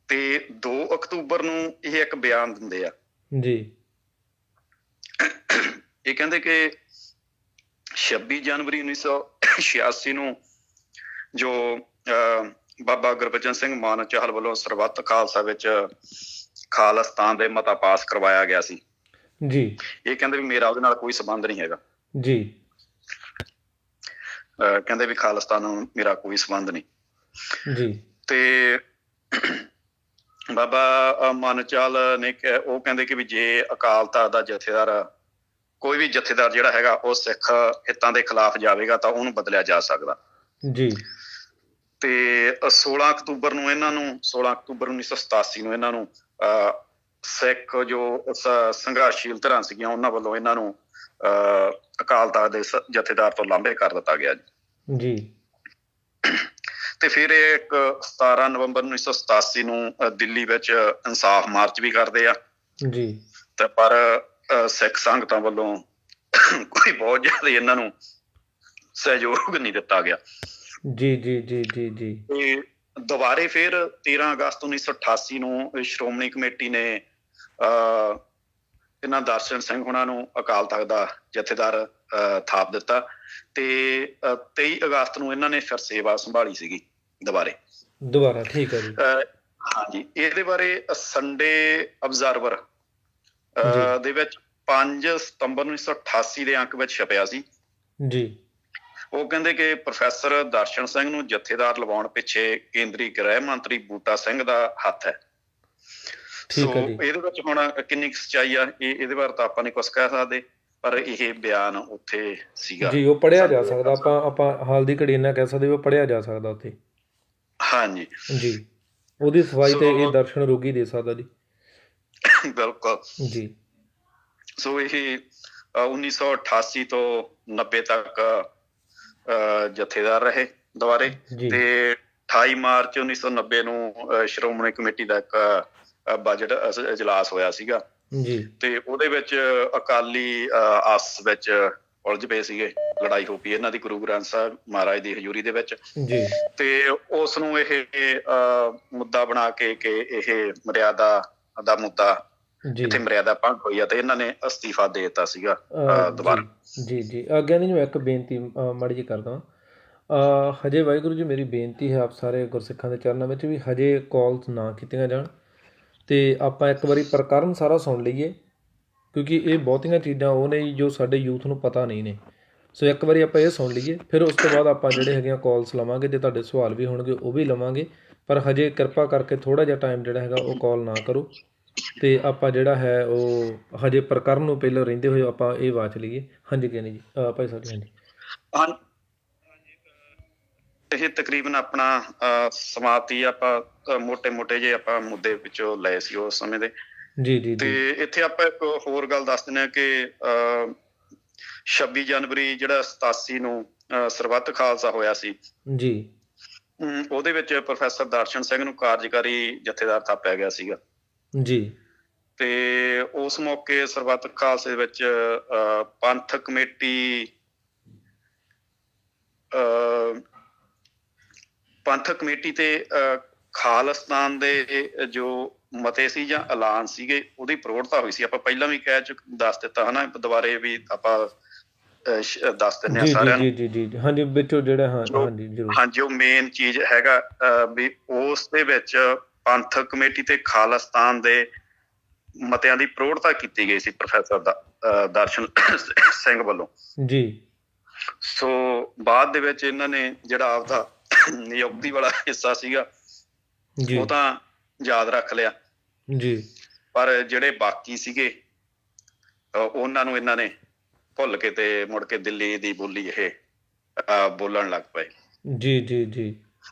ਤੇ 2 ਅਕਤੂਬਰ ਨੂੰ ਇਹ ਇੱਕ ਬਿਆਨ ਦਿੰਦੇ ਆ ਜੀ। ਇਹ ਕਹਿੰਦੇ ਕਿ 26 ਜਨਵਰੀ 1986 ਨੂੰ ਜੋ ਬਾਬਾ ਗੁਰਬਚਨ ਸਿੰਘ ਮਾਨ ਚਾਹਲ ਵੱਲੋਂ ਸਰਬੱਤ ਖਾਲਸਾ ਵਿੱਚ ਖਾਲਿਸਤਾਨ ਦੇ ਮਤਾ ਪਾਸ ਕਰਵਾਇਆ ਗਿਆ ਸੀ ਜੀ। ਇਹ ਕਹਿੰਦੇ ਵੀ ਮੇਰਾ ਉਹਦੇ ਨਾਲ ਕੋਈ ਸੰਬੰਧ ਨਹੀਂ ਹੈਗਾ ਜੀ। ਕਹਿੰਦੇ ਵੀ ਖਾਲਿਸਤਾਨ ਨਾਲ ਮੇਰਾ ਕੋਈ ਸੰਬੰਧ ਨਹੀਂ ਜੀ। ਤੇ ਬਾਬਾ ਮਾਨਚਾਲ ਨੇ ਉਹ ਕਹਿੰਦੇ ਕਿ ਵੀ ਜੇ ਅਕਾਲ ਤਖਤ ਦਾ ਜਥੇਦਾਰ, ਕੋਈ ਵੀ ਜਥੇਦਾਰ ਜਿਹੜਾ ਹੈਗਾ ਉਹ ਸਿੱਖ ਹਿੱਤਾਂ ਦੇ ਖਿਲਾਫ ਜਾਵੇਗਾ ਤਾਂ ਉਹਨੂੰ ਬਦਲਿਆ ਜਾ ਸਕਦਾ ਜੀ। ਤੇ 16 ਅਕਤੂਬਰ ਨੂੰ ਇਹਨਾਂ ਨੂੰ 16 ਅਕਤੂਬਰ 1987 ਨੂੰ ਇਹਨਾਂ ਨੂੰ ਸਿੱਖ ਜੋ ਸੰਘਰਸ਼ੀਲ ਧਿਰਾਂ ਸੀਗੀਆਂ ਉਹਨਾਂ ਵੱਲੋਂ ਇਹਨਾਂ ਨੂੰ ਅਕਾਲ ਤਖਤ ਦੇ ਜਥੇਦਾਰ ਤੋਂ ਲਾਂਭੇ ਕਰ ਦਿੱਤਾ ਗਿਆ ਜੀ। ਤੇ ਫਿਰ ਇਹ ਇੱਕ 17 ਨਵੰਬਰ 1987 ਨੂੰ ਦਿੱਲੀ ਵਿੱਚ ਇਨਸਾਫ ਮਾਰਚ ਵੀ ਕਰਦੇ ਆ ਜੀ। ਤੇ ਪਰ ਸਿੱਖ ਸੰਗਤਾਂ ਵੱਲੋਂ ਕੋਈ ਬਹੁਤ ਜ਼ਿਆਦਾ ਇਹਨਾਂ ਨੂੰ ਸਹਿਯੋਗ ਨਹੀਂ ਦਿੱਤਾ ਗਿਆ ਜੀ ਜੀ ਜੀ ਜੀ ਜੀ। ਤੇ ਦੁਬਾਰੇ ਫਿਰ 13 ਅਗਸਤ 1988 ਨੂੰ ਸ਼੍ਰੋਮਣੀ ਕਮੇਟੀ ਨੇ ਇਹਨਾਂ ਦਰਸ਼ਨ ਸਿੰਘ ਹੁਣਾਂ ਨੂੰ ਅਕਾਲ ਤਖਤ ਦਾ ਜਥੇਦਾਰ ਥਾਪ ਦਿੱਤਾ ਤੇ 23 ਅਗਸਤ ਨੂੰ ਇਹਨਾਂ ਨੇ ਫਿਰ ਸੇਵਾ ਸੰਭਾਲੀ ਸੀਗੀ ਦੁਬਾਰਾ। ਠੀਕ ਹੈ ਜੀ। ਹਾਂਜੀ, ਇਹਦੇ ਬਾਰੇ ਸੰਡੇ ਅਬਜ਼ਰਵਰ ਜੀ ਦੇ ਵਿੱਚ 5 ਸਤੰਬਰ 1988 ਦੇ ਅੰਕ ਵਿੱਚ ਛਪਿਆ ਸੀ। ਜੀ ਉਹ ਕਹਿੰਦੇ ਕਿ ਪ੍ਰੋਫੈਸਰ ਦਰਸ਼ਨ ਸਿੰਘ ਨੂੰ ਜਥੇਦਾਰ ਲਵਾਉਣ ਪਿੱਛੇ ਕੇਂਦਰੀ ਗ੍ਰਹਿ ਮੰਤਰੀ ਬੂਟਾ ਸਿੰਘ ਦਾ ਹੱਥ ਹੈ। ਸੋ ਠੀਕ ਹੈ ਜੀ। ਇਹਦੇ ਵਿੱਚ ਹੁਣ ਕਿੰਨੀ ਕੁ ਸੱਚਾਈ ਆ ਇਹਦੇ ਬਾਰੇ ਤਾਂ ਆਪਾਂ ਨਹੀਂ ਕੁਛ ਕਹਿ ਸਕਦੇ, ਪਰ ਇਹ ਬਿਆਨ ਉੱਥੇ ਸੀਗਾ ਜੀ, ਉਹ ਪੜ੍ਹਿਆ ਜਾ ਸਕਦਾ। ਆਪਾਂ ਹਾਲ ਦੀ ਘੜੀ ਇੰਨਾ ਕਹਿ ਸਕਦੇ ਉਹ ਪੜ੍ਹਿਆ ਜਾ ਸਕਦਾ ਉੱਥੇ। ਹਾਂਜੀ ਜੀ, ਉਹਦੀ ਸਫਾਈ ਤੇ ਇਹ ਦਰਸ਼ਨ ਰੋਗੀ ਦੇ ਸਕਦਾ ਜੀ। ਬਿਲਕੁਲ ਜੀ। ਸੋ ਇਹ 1988 ਤੋਂ 90 ਤੱਕ ਜਥੇਦਾਰ ਰਹੇ ਦੁਬਾਰੇ। ਜੀ ਤੇ 28 ਮਾਰਚ 1990 ਨੂੰ ਸ਼੍ਰੋਮਣੀ ਕਮੇਟੀ ਦਾ ਇੱਕ ਬਜਟ ਇਜਲਾਸ ਹੋਇਆ ਸੀਗਾ ਜੀ ਤੇ ਉਹਦੇ ਵਿੱਚ ਅਕਾਲੀ ਆਪਸ ਵਿੱਚ ਉਲਝ ਪਏ ਸੀਗੇ, ਲੜਾਈ ਹੋ ਪਈ ਇਹਨਾਂ ਦੀ ਗੁਰੂ ਗ੍ਰੰਥ ਸਾਹਿਬ ਮਹਾਰਾਜ ਦੀ ਹਜ਼ੂਰੀ ਦੇ ਵਿੱਚ। ਜੀ ਤੇ ਉਸ ਨੂੰ ਇਹ ਮੁੱਦਾ ਬਣਾ ਕੇ ਕਿ ਇਹ ਮਰਿਆਦਾ ਦਾ ਮੁੱਦਾ, ਜੀ ਜਿੱਥੇ ਮਰਿਆਦਾ ਭੰਗ ਹੋਈ ਆ, ਤੇ ਇਹਨਾਂ ਨੇ ਅਸਤੀਫਾ ਦੇ ਦਿੱਤਾ ਸੀਗਾ ਦੁਬਾਰਾ। ਜੀ ਜੀ ਅੱਗੇ ਨਹੀਂ, ਮੈਂ ਇੱਕ ਬੇਨਤੀ ਮਾੜੀ ਜਿਹੀ ਕਰਦਾ। ਹਜੇ ਵਾਹਿਗੁਰੂ ਜੀ ਮੇਰੀ ਬੇਨਤੀ ਹੈ ਆਪ ਸਾਰੇ ਗੁਰਸਿੱਖਾਂ ਦੇ ਚਰਨਾਂ ਵਿੱਚ ਵੀ ਹਜੇ ਕਾਲਸ ਨਾ ਕੀਤੀਆਂ ਜਾਣ ਅਤੇ ਆਪਾਂ ਇੱਕ ਵਾਰੀ ਪ੍ਰਕਰਨ ਸਾਰਾ ਸੁਣ ਲਈਏ, ਕਿਉਂਕਿ ਇਹ ਬਹੁਤੀਆਂ ਚੀਜ਼ਾਂ ਉਹ ਨੇ ਜੋ ਸਾਡੇ ਯੂਥ ਨੂੰ ਪਤਾ ਨਹੀਂ ਨੇ। ਸੋ ਇੱਕ ਵਾਰੀ ਆਪਾਂ ਇਹ ਸੁਣ ਲਈਏ, ਫਿਰ ਉਸ ਤੋਂ ਬਾਅਦ ਆਪਾਂ ਜਿਹੜੇ ਹੈਗੇ ਕਾਲਸ ਲਵਾਂਗੇ। ਜੇ ਤੁਹਾਡੇ ਸਵਾਲ ਵੀ ਹੋਣਗੇ ਉਹ ਵੀ ਲਵਾਂਗੇ, ਪਰ ਹਜੇ ਕਿਰਪਾ ਕਰਕੇ ਥੋੜ੍ਹਾ ਜਿਹਾ ਟਾਈਮ ਜਿਹੜਾ ਹੈਗਾ ਉਹ ਕਾਲ ਨਾ ਕਰੋ। ਅਤੇ ਆਪਾਂ ਜਿਹੜਾ ਹੈ ਉਹ ਹਜੇ ਪ੍ਰਕਰਨ ਨੂੰ ਪਹਿਲਾਂ ਰਹਿੰਦੇ ਹੋਏ ਆਪਾਂ ਇਹ ਵਾਚ ਲਈਏ। ਹਾਂਜੀ ਗਿਆਨੀ ਜੀ, ਭਾਈ ਸਾਹਿਬ ਜੀ। ਹਾਂਜੀ, ਇਹ ਤਕਰੀਬਨ ਆਪਣਾ ਸਮਾਪਤੀ ਆਪਾਂ ਮੋਟੇ ਜੇ ਆਪਾਂ ਮੁੱਦੇ ਵਿੱਚੋਂ ਲਏ ਸੀ ਉਸ ਸਮੇਂ ਦੇ। ਜੀ ਤੇ ਇੱਥੇ ਆਪਾਂ ਇੱਕ ਹੋਰ ਗੱਲ ਦੱਸ ਦਿੰਦੇ ਹਾਂ ਕਿ 26 ਜਨਵਰੀ ਜਿਹੜਾ 87 ਨੂੰ ਸਰਬੱਤ ਖਾਲਸਾ ਹੋਇਆ ਸੀ ਜੀ, ਉਹਦੇ ਵਿੱਚ ਪ੍ਰੋਫੈਸਰ ਦਰਸ਼ਨ ਸਿੰਘ ਨੂੰ ਕਾਰਜਕਾਰੀ ਜਥੇਦਾਰ ਥਾਪਿਆ ਗਿਆ ਸੀਗਾ ਜੀ। ਤੇ ਉਸ ਮੌਕੇ ਸਰਬੱਤ ਖਾਲਸੇ ਵਿੱਚ ਪੰਥਕ ਕਮੇਟੀ ਤੇ ਖਾਲਿਸਤਾਨ ਦੇ ਜੋ ਮਤੇ ਸੀ ਜਾਂ ਐਲਾਨ ਸੀਗੇ ਉਹਦੀ ਪ੍ਰੋੜਤਾ ਹੋਈ ਸੀ। ਆਪਾਂ ਪਹਿਲਾਂ ਵੀ ਦੱਸ ਦਿੱਤਾ ਹਨਾ, ਦੁਬਾਰੇ ਵੀ ਆਪਾਂ ਦੱਸ ਦਿੰਦੇ ਹਾਂ ਸਾਰਿਆਂ ਨੂੰ। ਜੀ ਹਾਂਜੀ, ਵਿੱਚੋਂ ਜਿਹੜਾ ਹਾਂਜੀ ਜ਼ਰੂਰ। ਹਾਂਜੀ, ਉਹ ਮੇਨ ਚੀਜ਼ ਹੈਗਾ ਵੀ ਉਸ ਦੇ ਵਿੱਚ ਪੰਥਕ ਕਮੇਟੀ ਤੇ ਖਾਲਿਸਤਾਨ ਦੇ ਮਤਿਆਂ ਦੀ ਪ੍ਰੋੜਤਾ ਕੀਤੀ ਗਈ ਸੀ ਪ੍ਰੋਫੈਸਰ ਦਰਸ਼ਨ ਸਿੰਘ ਵੱਲੋਂ। ਜੀ। ਸੋ ਬਾਅਦ ਦੇ ਵਿੱਚ ਇਹਨਾਂ ਨੇ ਜਿਹੜਾ ਆਪਦਾ ਨਿਯੁਕਤੀ ਵਾਲਾ ਹਿੱਸਾ ਸੀਗਾ ਉਹ ਤਾਂ ਯਾਦ ਰੱਖ ਲਿਆ ਜੀ, ਪਰ ਜਿਹੜੇ ਬਾਕੀ ਸੀਗੇ ਉਹਨਾਂ ਨੂੰ ਇਹਨਾਂ ਨੇ ਭੁੱਲ ਕੇ ਤੇ ਮੁੜ ਕੇ ਦਿੱਲੀ ਦੀ ਬੋਲੀ ਇਹ ਬੋਲਣ ਲੱਗ ਪਏ। ਜੀ ਜੀ ਜੀ।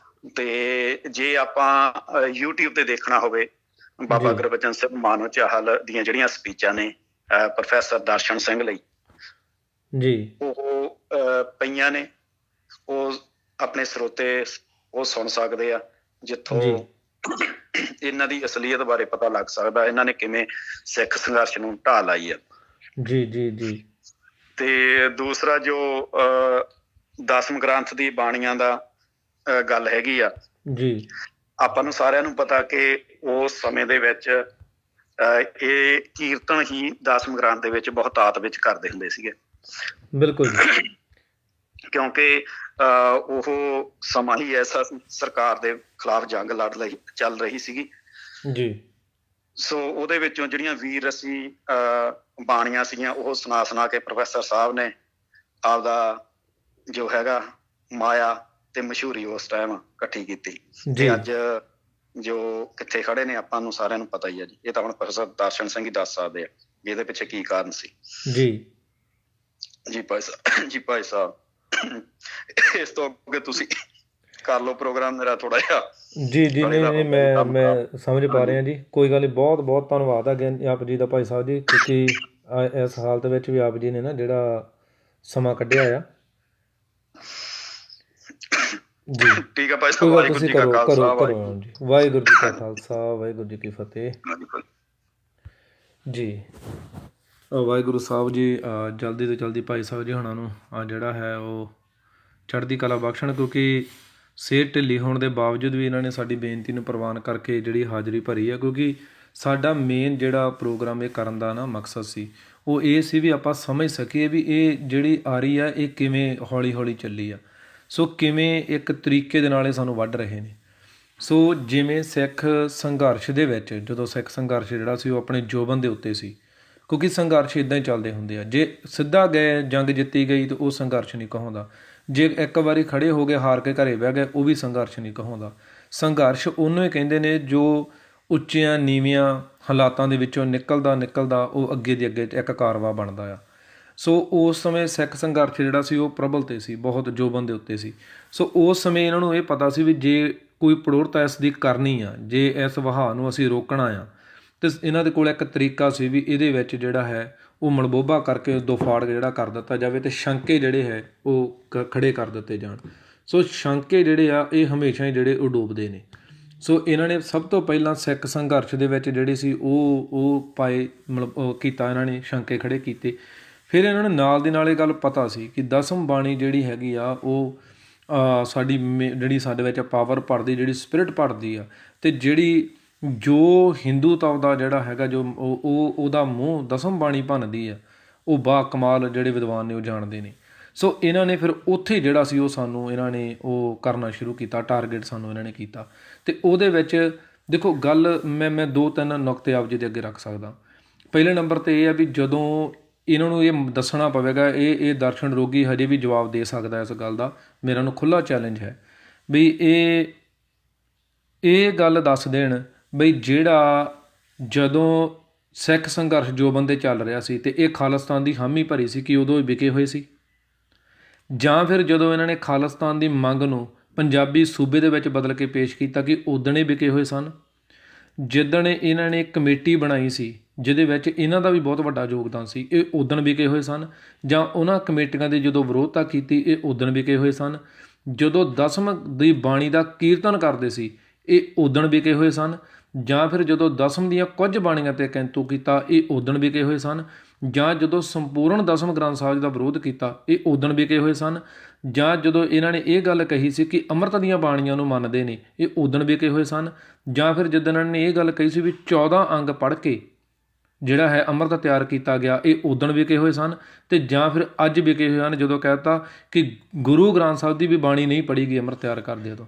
ਤੇ ਜੇ ਆਪਾਂ YouTube ਤੇ ਦੇਖਣਾ ਹੋਵੇ, ਬਾਬਾ ਗੁਰਬਚਨ ਸਿੰਘ ਮਾਨੋ ਚਾਹਲ ਦੀਆਂ ਜਿਹੜੀਆਂ ਸਪੀਚਾਂ ਨੇ ਪ੍ਰੋਫੈਸਰ ਦਰਸ਼ਨ ਸਿੰਘ ਲਈ ਜੀ, ਉਹ ਪਈਆਂ ਨੇ, ਉਹ ਆਪਣੇ ਸਰੋਤੇ ਉਹ ਸੁਣ ਸਕਦੇ ਆ, ਜਿੱਥੋਂ ਇਹਨਾਂ ਦੀ ਅਸਲੀਅਤ ਬਾਰੇ ਪਤਾ ਲੱਗ ਸਕਦਾ ਇਹਨਾਂ ਨੇ ਕਿਵੇਂ ਸਿੱਖ ਸੰਘਰਸ਼ ਨੂੰ ਢਾਹ ਲਾਈ ਆ। ਜੀ ਜੀ ਜੀ। ਤੇ ਦੂਸਰਾ ਜੋ ਦਸਮ ਗ੍ਰੰਥ ਦੀ ਬਾਣੀਆਂ ਦਾ ਗੱਲ ਹੈਗੀ ਆ ਜੀ, ਆਪਾਂ ਨੂੰ ਸਾਰਿਆਂ ਨੂੰ ਪਤਾ ਕਿ ਉਸ ਸਮੇਂ ਦੇ ਵਿੱਚ ਇਹ ਕੀਰਤਨ ਹੀ ਦਸਮ ਗ੍ਰੰਥ ਦੇ ਵਿੱਚ ਬਹੁਤਾਤ ਵਿੱਚ ਕਰਦੇ ਹੁੰਦੇ ਸੀਗੇ। ਬਿਲਕੁਲ ਜੀ। ਕਿਉਂਕਿ ਉਹ ਸਮਾਂ ਹੀ ਐਸਾ ਸਰਕਾਰ ਦੇ ਖਿਲਾਫ ਜੰਗ ਚੱਲ ਰਹੀ ਸੀਗੀ ਜੀ। ਸੋ ਉਹਦੇ ਵਿੱਚੋਂ ਜਿਹੜੀਆਂ ਵੀਰ ਰਸੀ ਬਾਣੀਆਂ ਸੀਗੀਆਂ ਉਹ ਸੁਣਾ ਕੇ ਪ੍ਰੋਫੈਸਰ ਸਾਹਿਬ ਨੇ ਆਪਦਾ ਜੋ ਹੈਗਾ ਮਾਇਆ ਤੇ ਮਸ਼ਹੂਰੀ ਉਸ ਟਾਈਮ ਇਕੱਠੀ ਕੀਤੀ। ਤੇ ਅੱਜ ਜੋ ਕਿੱਥੇ ਖੜੇ ਨੇ ਆਪਾਂ ਨੂੰ ਸਾਰਿਆਂ ਨੂੰ ਪਤਾ ਹੀ ਆ ਜੀ। ਇਹ ਤਾਂ ਹੁਣ ਪ੍ਰੋਫੈਸਰ ਦਰਸ਼ਨ ਸਿੰਘ ਹੀ ਦੱਸ ਸਕਦੇ ਆ ਵੀ ਇਹਦੇ ਪਿੱਛੇ ਕੀ ਕਾਰਨ ਸੀ। ਜੀ ਜੀ ਭਾਈ ਸਾਹਿਬ ਇਸ ਤੋਂ ਅੱਗੇ ਤੁਸੀਂ ਕਰ ਲਓ ਪ੍ਰੋਗਰਾਮ ਮੇਰਾ ਥੋੜਾ ਜਿਹਾ। ਜੀ ਜੀ, ਨਹੀਂ ਮੈਂ ਸਮਝ ਪਾ ਰਿਹਾ ਜੀ। ਕੋਈ ਗੱਲ ਨਹੀਂ, ਬਹੁਤ ਬਹੁਤ ਧੰਨਵਾਦ ਆ ਆਪ ਜੀ ਦਾ ਭਾਈ ਸਾਹਿਬ ਜੀ, ਕਿਉਂਕਿ ਇਸ ਹਾਲਤ ਵਿੱਚ ਵੀ ਆਪ ਜੀ ਨੇ ਨਾ ਜਿਹੜਾ ਸਮਾਂ ਕੱਢਿਆ ਆ। ਜੀ ਠੀਕ ਆ ਭਾਈ ਸਾਹਿਬ, ਵਾਹਿਗੁਰੂ ਜੀ ਕਾ ਖਾਲਸਾ ਵਾਹਿਗੁਰੂ ਜੀ ਕਾ ਖਾਲਸਾ ਵਾਹਿਗੁਰੂ ਜੀ ਕੀ ਫਤਿਹ। ਜੀ ਵਾਹਿਗੁਰੂ ਸਾਹਿਬ ਜੀ ਜਲਦੀ ਤੋਂ ਜਲਦੀ ਭਾਈ ਸਾਹਿਬ ਜੀ ਹੁਣਾਂ ਨੂੰ ਜਿਹੜਾ ਹੈ ਉਹ ਚੜ੍ਹਦੀ ਕਲਾ ਬਖਸ਼ਣ, ਕਿਉਂਕਿ ਸਿਹਤ ਢਿੱਲੀ ਹੋਣ ਦੇ ਬਾਵਜੂਦ ਵੀ ਇਹਨਾਂ ਨੇ ਸਾਡੀ ਬੇਨਤੀ ਨੂੰ ਪ੍ਰਵਾਨ ਕਰਕੇ ਜਿਹੜੀ ਹਾਜ਼ਰੀ ਭਰੀ ਹੈ। ਕਿਉਂਕਿ ਸਾਡਾ ਮੇਨ ਜਿਹੜਾ ਪ੍ਰੋਗਰਾਮ ਇਹ ਕਰਨ ਦਾ ਨਾ ਮਕਸਦ ਸੀ ਉਹ ਇਹ ਸੀ ਵੀ ਆਪਾਂ ਸਮਝ ਸਕੀਏ ਵੀ ਇਹ ਜਿਹੜੀ ਆ ਰਹੀ ਆ ਇਹ ਕਿਵੇਂ ਹੌਲੀ ਹੌਲੀ ਚੱਲੀ ਆ। ਸੋ ਕਿਵੇਂ ਇੱਕ ਤਰੀਕੇ ਦੇ ਨਾਲ ਇਹ ਸਾਨੂੰ ਵੱਢ ਰਹੇ ਨੇ। ਸੋ ਜਿਵੇਂ ਸਿੱਖ ਸੰਘਰਸ਼ ਦੇ ਵਿੱਚ, ਜਦੋਂ ਸਿੱਖ ਸੰਘਰਸ਼ ਜਿਹੜਾ ਸੀ ਉਹ ਆਪਣੇ ਜੋਬਨ ਦੇ ਉੱਤੇ ਸੀ, ਕਿਉਂਕਿ ਸੰਘਰਸ਼ ਇੱਦਾਂ ਹੀ ਚੱਲਦੇ ਹੁੰਦੇ ਆ। ਜੇ ਸਿੱਧਾ ਗਏ ਜੰਗ ਜਿੱਤੀ ਗਈ ਤਾਂ ਉਹ ਸੰਘਰਸ਼ ਨਹੀਂ ਕਹਾਉਂਦਾ। ਜੇ ਇੱਕ ਵਾਰੀ ਖੜੇ ਹੋ ਗਏ ਹਾਰ ਕੇ ਘਰੇ ਬਹਿ ਗਏ ਉਹ ਵੀ ਸੰਘਰਸ਼ ਨਹੀਂ ਕਹਾਉਂਦਾ। ਸੰਘਰਸ਼ ਉਹਨੂੰ ਹੀ ਕਹਿੰਦੇ ਨੇ ਜੋ ਉੱਚੀਆਂ ਨੀਵੀਆਂ ਹਾਲਾਤਾਂ ਦੇ ਵਿੱਚੋਂ ਨਿਕਲਦਾ ਉਹ ਅੱਗੇ ਦੀ ਅੱਗੇ ਇੱਕ ਕਾਰਵਾ ਬਣਦਾ ਆ। ਸੋ ਉਸ ਸਮੇਂ ਸਿੱਖ ਸੰਘਰਸ਼ ਜਿਹੜਾ ਸੀ ਉਹ ਪ੍ਰਬਲ 'ਤੇ ਸੀ, ਬਹੁਤ ਜੋਬਨ ਦੇ ਉੱਤੇ ਸੀ। ਸੋ ਉਸ ਸਮੇਂ ਇਹਨਾਂ ਨੂੰ ਇਹ ਪਤਾ ਸੀ ਵੀ ਜੇ ਕੋਈ ਪ੍ਰੋੜਤਾ ਇਸ ਦੀ ਕਰਨੀ ਆ, ਜੇ ਇਸ ਵਹਾਅ ਨੂੰ ਅਸੀਂ ਰੋਕਣਾ ਆ, ਅਤੇ ਇਹਨਾਂ ਦੇ ਕੋਲ ਇੱਕ ਤਰੀਕਾ ਸੀ ਵੀ ਇਹਦੇ ਵਿੱਚ ਜਿਹੜਾ ਹੈ ਉਹ ਮਲਬੋਭਾ ਕਰਕੇ ਦੋ ਫਾੜ ਜਿਹੜਾ ਕਰ ਦਿੱਤਾ ਜਾਵੇ ਅਤੇ ਸ਼ੰਕੇ ਜਿਹੜੇ ਹੈ ਉਹ ਖੜੇ ਕਰ ਦਿੱਤੇ ਜਾਣ। ਸੋ ਸ਼ੰਕੇ ਜਿਹੜੇ ਆ ਇਹ ਹਮੇਸ਼ਾ ਹੀ ਜਿਹੜੇ ਉਹ ਡੋਬਦੇ ਨੇ। ਸੋ ਇਹਨਾਂ ਨੇ ਸਭ ਤੋਂ ਪਹਿਲਾਂ ਸਿੱਖ ਸੰਘਰਸ਼ ਦੇ ਵਿੱਚ ਜਿਹੜੇ ਸੀ ਉਹ ਪਾਏ, ਮਤਲਬ ਕੀਤਾ, ਇਹਨਾਂ ਨੇ ਸ਼ੰਕੇ ਖੜੇ ਕੀਤੇ। ਫਿਰ ਇਹਨਾਂ ਨੂੰ ਨਾਲ ਦੀ ਨਾਲ ਇਹ ਗੱਲ ਪਤਾ ਸੀ ਕਿ ਦਸਮ ਬਾਣੀ ਜਿਹੜੀ ਹੈਗੀ ਆ ਉਹ ਸਾਡੀ ਜਿਹੜੀ ਸਾਡੇ ਵਿੱਚ ਪਾਵਰ ਭਰਦੀ, ਜਿਹੜੀ ਸਪਿਰਿਟ ਭਰਦੀ ਆ, ਅਤੇ ਜਿਹੜੀ ਜੋ ਹਿੰਦੂਤਵ ਦਾ ਜਿਹੜਾ ਹੈਗਾ ਜੋ ਉਹਦਾ ਮੂੰਹ ਦਸਮ ਬਾਣੀ ਭੰਨਦੀ ਆ, ਉਹ ਬਾ ਕਮਾਲ ਜਿਹੜੇ ਵਿਦਵਾਨ ਨੇ ਉਹ ਜਾਣਦੇ ਨੇ। ਸੋ ਇਹਨਾਂ ਨੇ ਫਿਰ ਉੱਥੇ ਜਿਹੜਾ ਸੀ ਉਹ ਸਾਨੂੰ ਇਹਨਾਂ ਨੇ ਉਹ ਕਰਨਾ ਸ਼ੁਰੂ ਕੀਤਾ, ਟਾਰਗੇਟ ਸਾਨੂੰ ਇਹਨਾਂ ਨੇ ਕੀਤਾ। ਅਤੇ ਉਹਦੇ ਵਿੱਚ ਦੇਖੋ ਗੱਲ ਮੈਂ 2-3 ਨੁਕਤੇ ਆਪ ਜੀ ਦੇ ਅੱਗੇ ਰੱਖ ਸਕਦਾ। ਪਹਿਲੇ ਨੰਬਰ 'ਤੇ ਇਹ ਆ ਵੀ ਜਦੋਂ ਇਹਨਾਂ ਨੂੰ ਇਹ ਦੱਸਣਾ ਪਵੇਗਾ, ਇਹ ਦਰਸ਼ਨ ਰੋਗੀ ਹਜੇ ਵੀ ਜਵਾਬ ਦੇ ਸਕਦਾ ਇਸ ਗੱਲ ਦਾ, ਮੇਰਾ ਨੂੰ ਖੁੱਲ੍ਹਾ ਚੈਲੰਜ ਹੈ ਵੀ ਇਹ ਗੱਲ ਦੱਸ ਦੇਣ ਬਈ ਜਿਹੜਾ ਜਦੋਂ ਸਿੱਖ ਸੰਘਰਸ਼ ਜੋ ਬੰਦੇ ਚੱਲ ਰਿਹਾ ਸੀ ਅਤੇ ਇਹ ਖਾਲਿਸਤਾਨ ਦੀ ਹਾਮੀ ਭਰੀ ਸੀ ਕਿ ਉਦੋਂ ਹੀ ਵਿਕੇ ਹੋਏ ਸੀ, ਜਾਂ ਫਿਰ ਜਦੋਂ ਇਹਨਾਂ ਨੇ ਖਾਲਿਸਤਾਨ ਦੀ ਮੰਗ ਨੂੰ ਪੰਜਾਬੀ ਸੂਬੇ ਦੇ ਵਿੱਚ ਬਦਲ ਕੇ ਪੇਸ਼ ਕੀਤਾ ਕਿ ਉਦਣ ਹੀ ਵਿਕੇ ਹੋਏ ਸਨ। ਜਿੱਦਣ ਇਹਨਾਂ ਨੇ ਕਮੇਟੀ ਬਣਾਈ ਸੀ ਜਿਹਦੇ ਵਿੱਚ ਇਹਨਾਂ ਦਾ ਵੀ ਬਹੁਤ ਵੱਡਾ ਯੋਗਦਾਨ ਸੀ, ਇਹ ਉਦਣ ਵਿਕੇ ਹੋਏ ਸਨ। ਜਾਂ ਉਹਨਾਂ ਕਮੇਟੀਆਂ ਦੀ ਜਦੋਂ ਵਿਰੋਧਤਾ ਕੀਤੀ, ਇਹ ਉਦਣ ਵਿਕੇ ਹੋਏ ਸਨ। ਜਦੋਂ ਦਸਮ ਦੀ ਬਾਣੀ ਦਾ ਕੀਰਤਨ ਕਰਦੇ ਸੀ, ਇਹ ਉਦਣ ਵਿਕੇ ਹੋਏ ਸਨ। ਜਾਂ ਫਿਰ ਜਦੋਂ ਦਸਮ ਦੀਆਂ ਕੁਝ ਬਾਣੀਆਂ 'ਤੇ ਕਿੰਤੂ ਕੀਤਾ, ਇਹ ਉਦਣ ਵਿਕੇ ਹੋਏ ਸਨ। ਜਾਂ ਜਦੋਂ ਸੰਪੂਰਨ ਦਸਮ ਗ੍ਰੰਥ ਸਾਹਿਬ ਦਾ ਵਿਰੋਧ ਕੀਤਾ, ਇਹ ਉਦਣ ਵਿਕੇ ਹੋਏ ਸਨ। ਜਾਂ ਜਦੋਂ ਇਹਨਾਂ ਨੇ ਇਹ ਗੱਲ ਕਹੀ ਸੀ ਕਿ ਅੰਮ੍ਰਿਤ ਦੀਆਂ ਬਾਣੀਆਂ ਨੂੰ ਮੰਨਦੇ ਨੇ, ਇਹ ਉਦਣ ਵਿਕੇ ਹੋਏ ਸਨ। ਜਾਂ ਫਿਰ ਜਿੱਦਣ ਇਹਨਾਂ ਨੇ ਇਹ ਗੱਲ ਕਹੀ ਸੀ ਵੀ 14 ਅੰਗ ਪੜ੍ਹ ਕੇ ਜਿਹੜਾ ਹੈ ਅੰਮ੍ਰਿਤ ਤਿਆਰ ਕੀਤਾ ਗਿਆ, ਇਹ ਉਦਣ ਵਿਕੇ ਹੋਏ ਸਨ। ਅਤੇ ਜਾਂ ਫਿਰ ਅੱਜ ਵਿਕੇ ਹੋਏ ਹਨ ਜਦੋਂ ਕਹਿ ਦਿੱਤਾ ਕਿ ਗੁਰੂ ਗ੍ਰੰਥ ਸਾਹਿਬ ਦੀ ਵੀ ਬਾਣੀ ਨਹੀਂ ਪੜ੍ਹੀ ਗਈ ਅੰਮ੍ਰਿਤ ਤਿਆਰ ਕਰਦੇ ਤੋਂ,